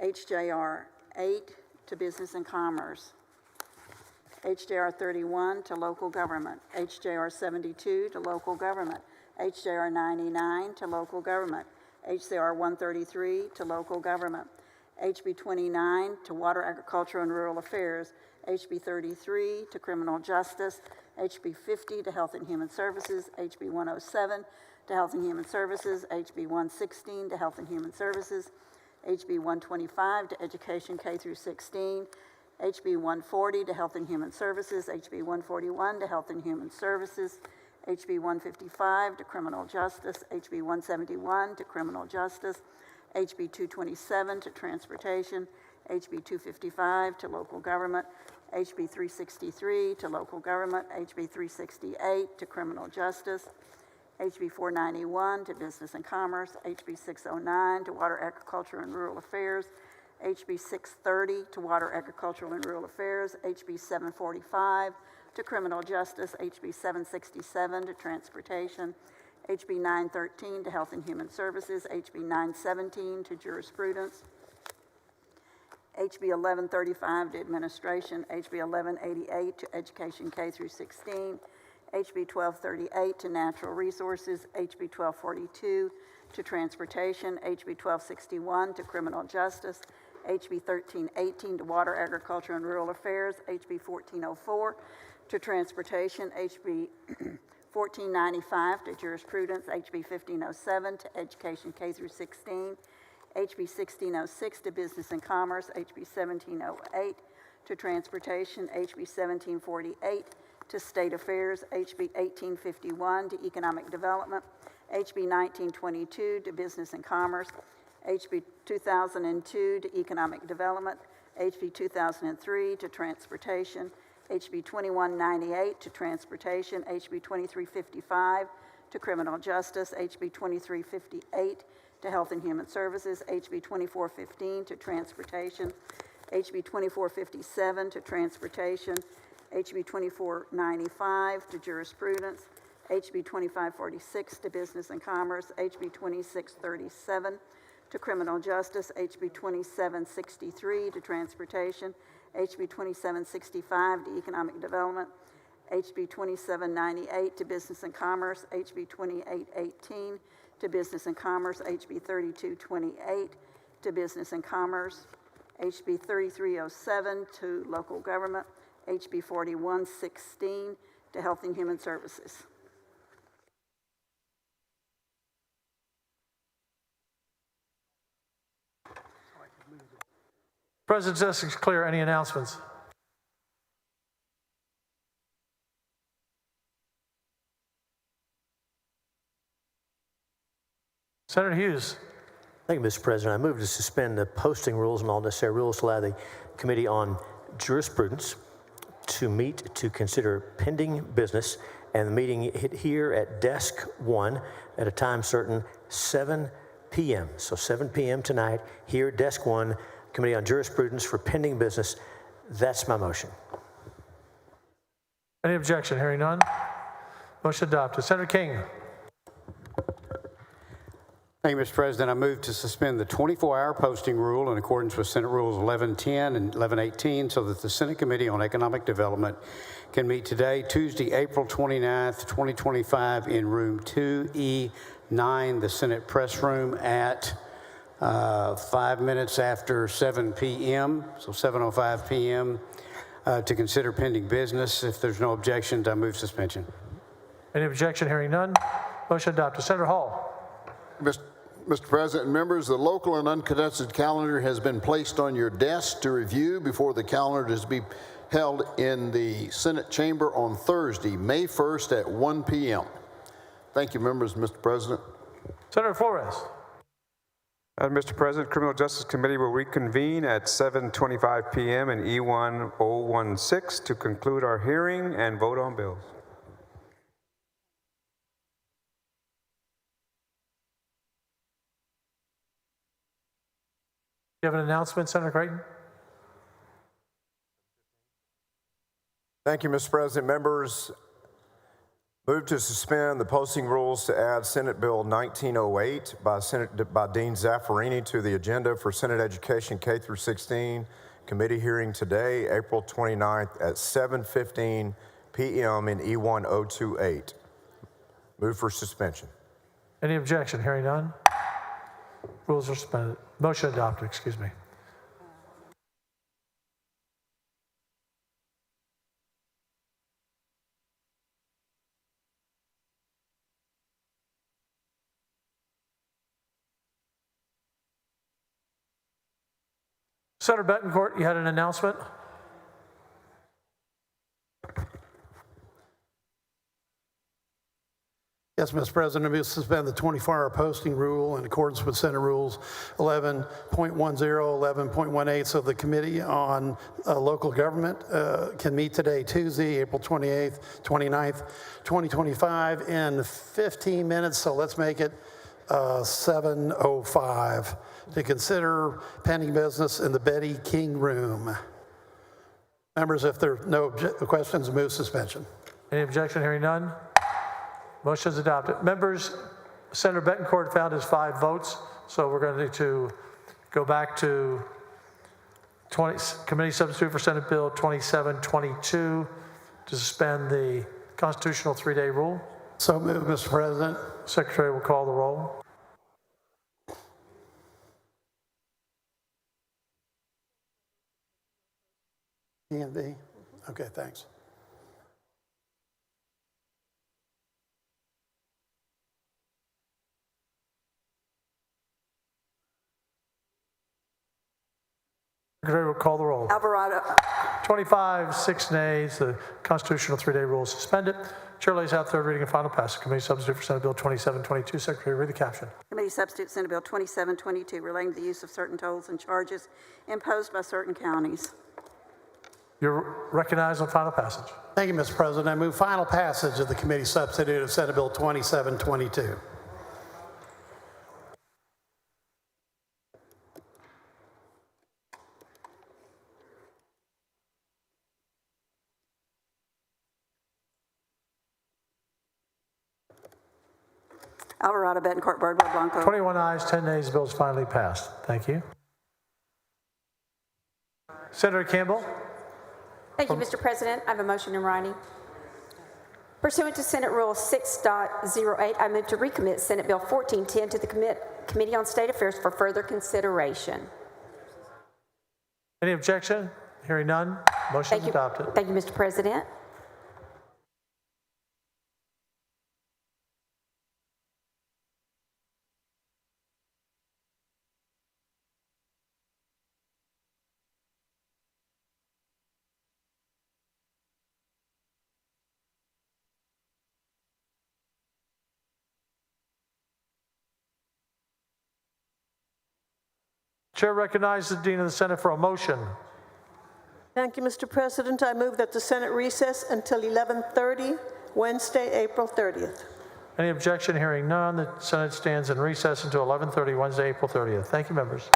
HJR 8 to business and commerce. HJR 31 to local government. HJR 72 to local government. HJR 99 to local government. HCR 133 to local government, HB 29 to water, agriculture, and rural affairs, HB 33 to criminal justice, HB 50 to health and human services, HB 107 to health and human services, HB 116 to health and human services, HB 125 to education K through 16, HB 140 to health and human services, HB 141 to health and human services, HB 155 to criminal justice, HB 171 to criminal justice, HB 227 to transportation, HB 255 to local government, HB 363 to local government, HB 368 to criminal justice, HB 491 to business and commerce, HB 609 to water, agriculture, and rural affairs, HB 630 to water, agricultural, and rural affairs, HB 745 to criminal justice, HB 767 to transportation, HB 913 to health and human services, HB 917 to jurisprudence, HB 1135 to administration, HB 1188 to education K through 16, HB 1238 to natural resources, HB 1242 to transportation, HB 1261 to criminal justice, HB 1318 to water, agriculture, and rural affairs, HB 1404 to transportation, HB 1495 to jurisprudence, HB 1507 to education K through 16, HB 1606 to business and commerce, HB 1708 to transportation, HB 1748 to state affairs, HB 1851 to economic development, HB 1922 to business and commerce, HB 2002 to economic development, HB 2003 to transportation, HB 2198 to transportation, HB 2355 to criminal justice, HB 2358 to health and human services, HB 2415 to transportation, HB 2457 to transportation, HB 2495 to jurisprudence, HB 2546 to business and commerce, HB 2637 to criminal justice, HB 2763 to transportation, HB 2765 to economic development, HB 2798 to business and commerce, HB 2818 to business and commerce, HB 3228 to business and commerce, HB 3307 to local government, HB 4116 to health and human services. President's desk is clear. Any announcements? Senator Hughes. Thank you, Mr. President. I move to suspend the posting rules and all necessary rules to allow the Committee on Jurisprudence to meet to consider pending business, and the meeting here at Desk 1 at a time certain, 7 p.m. So 7 p.m. tonight, here at Desk 1, Committee on Jurisprudence for pending business. That's my motion. Any objection? Hearing none. Motion adopted. Senator King. Thank you, Mr. President. I move to suspend the 24-hour posting rule in accordance with Senate Rules 1110 and 1118 so that the Senate Committee on Economic Development can meet today, Tuesday, April 29th, 2025, in room 2E9, the Senate press room at 5 minutes after 7 p.m., so 7:05 p.m., to consider pending business. If there's no objections, I move suspension. Any objection? Hearing none. Motion adopted. Senator Hall. Mr. President and members, the local and uncontested calendar has been placed on your desk to review before the calendar is to be held in the Senate chamber on Thursday, May 1st at 1 p.m. Thank you, members. Mr. President. Senator Flores. Mr. President, Criminal Justice Committee will reconvene at 7:25 p.m. in E1 016 to conclude our hearing and vote on bills. You have an announcement, Senator Creighton? Thank you, Mr. President. Members, move to suspend the posting rules to add Senate Bill 1908 by Dean Zaffarini to the agenda for Senate Education K through 16 committee hearing today, April 29th at 7:15 p.m. in E1 028. Move for suspension. Any objection? Hearing none. Rules are suspended. Motion adopted, excuse me. Senator Betancourt, you had an announcement? Yes, Mr. President, we suspend the 24-hour posting rule in accordance with Senate Rules 11.10, 11.18, so the Committee on Local Government can meet today, Tuesday, April 29th, 2025, in 15 minutes, so let's make it 7:05 to consider pending business in the Betty King Room. Members, if there are no questions, move suspension. Any objection? Hearing none. Motion is adopted. Members, Senator Betancourt found his 5 votes, so we're going to need to go back to committee substitute for Senate Bill 2722 to suspend the constitutional 3-day rule. So moved, Mr. President. Secretary will call the roll. E&B. Okay, thanks. Secretary will call the roll. Alvarado. 25, 6 nays. The constitutional 3-day rule is suspended. Chair lays out third reading and final passage. Committee substitute for Senate Bill 2722. Secretary, read the caption. Committee substitute Senate Bill 2722 relating to the use of certain tolls and charges imposed by certain counties. You're recognized on final passage. Thank you, Mr. President. I move final passage of the committee substitute of Senate Bill 2722. Alvarado, Betancourt, Bardwell, Blanco. 21 ayes, 10 nays. The bill is finally passed. Thank you. Senator Campbell. Thank you, Mr. President. I have a motion in writing. Pursuant to Senate Rule 6.08, I move to recommit Senate Bill 1410 to the Committee on State Affairs for further consideration. Any objection? Hearing none. Motion is adopted. Thank you, Mr. President. Chair recognizes the Dean of the Senate for a motion. Thank you, Mr. President. I move that the Senate recess until 11:30, Wednesday, April 30th. Any objection? Hearing none. The Senate stands in recess until 11:30, Wednesday, April 30th. Thank you, members.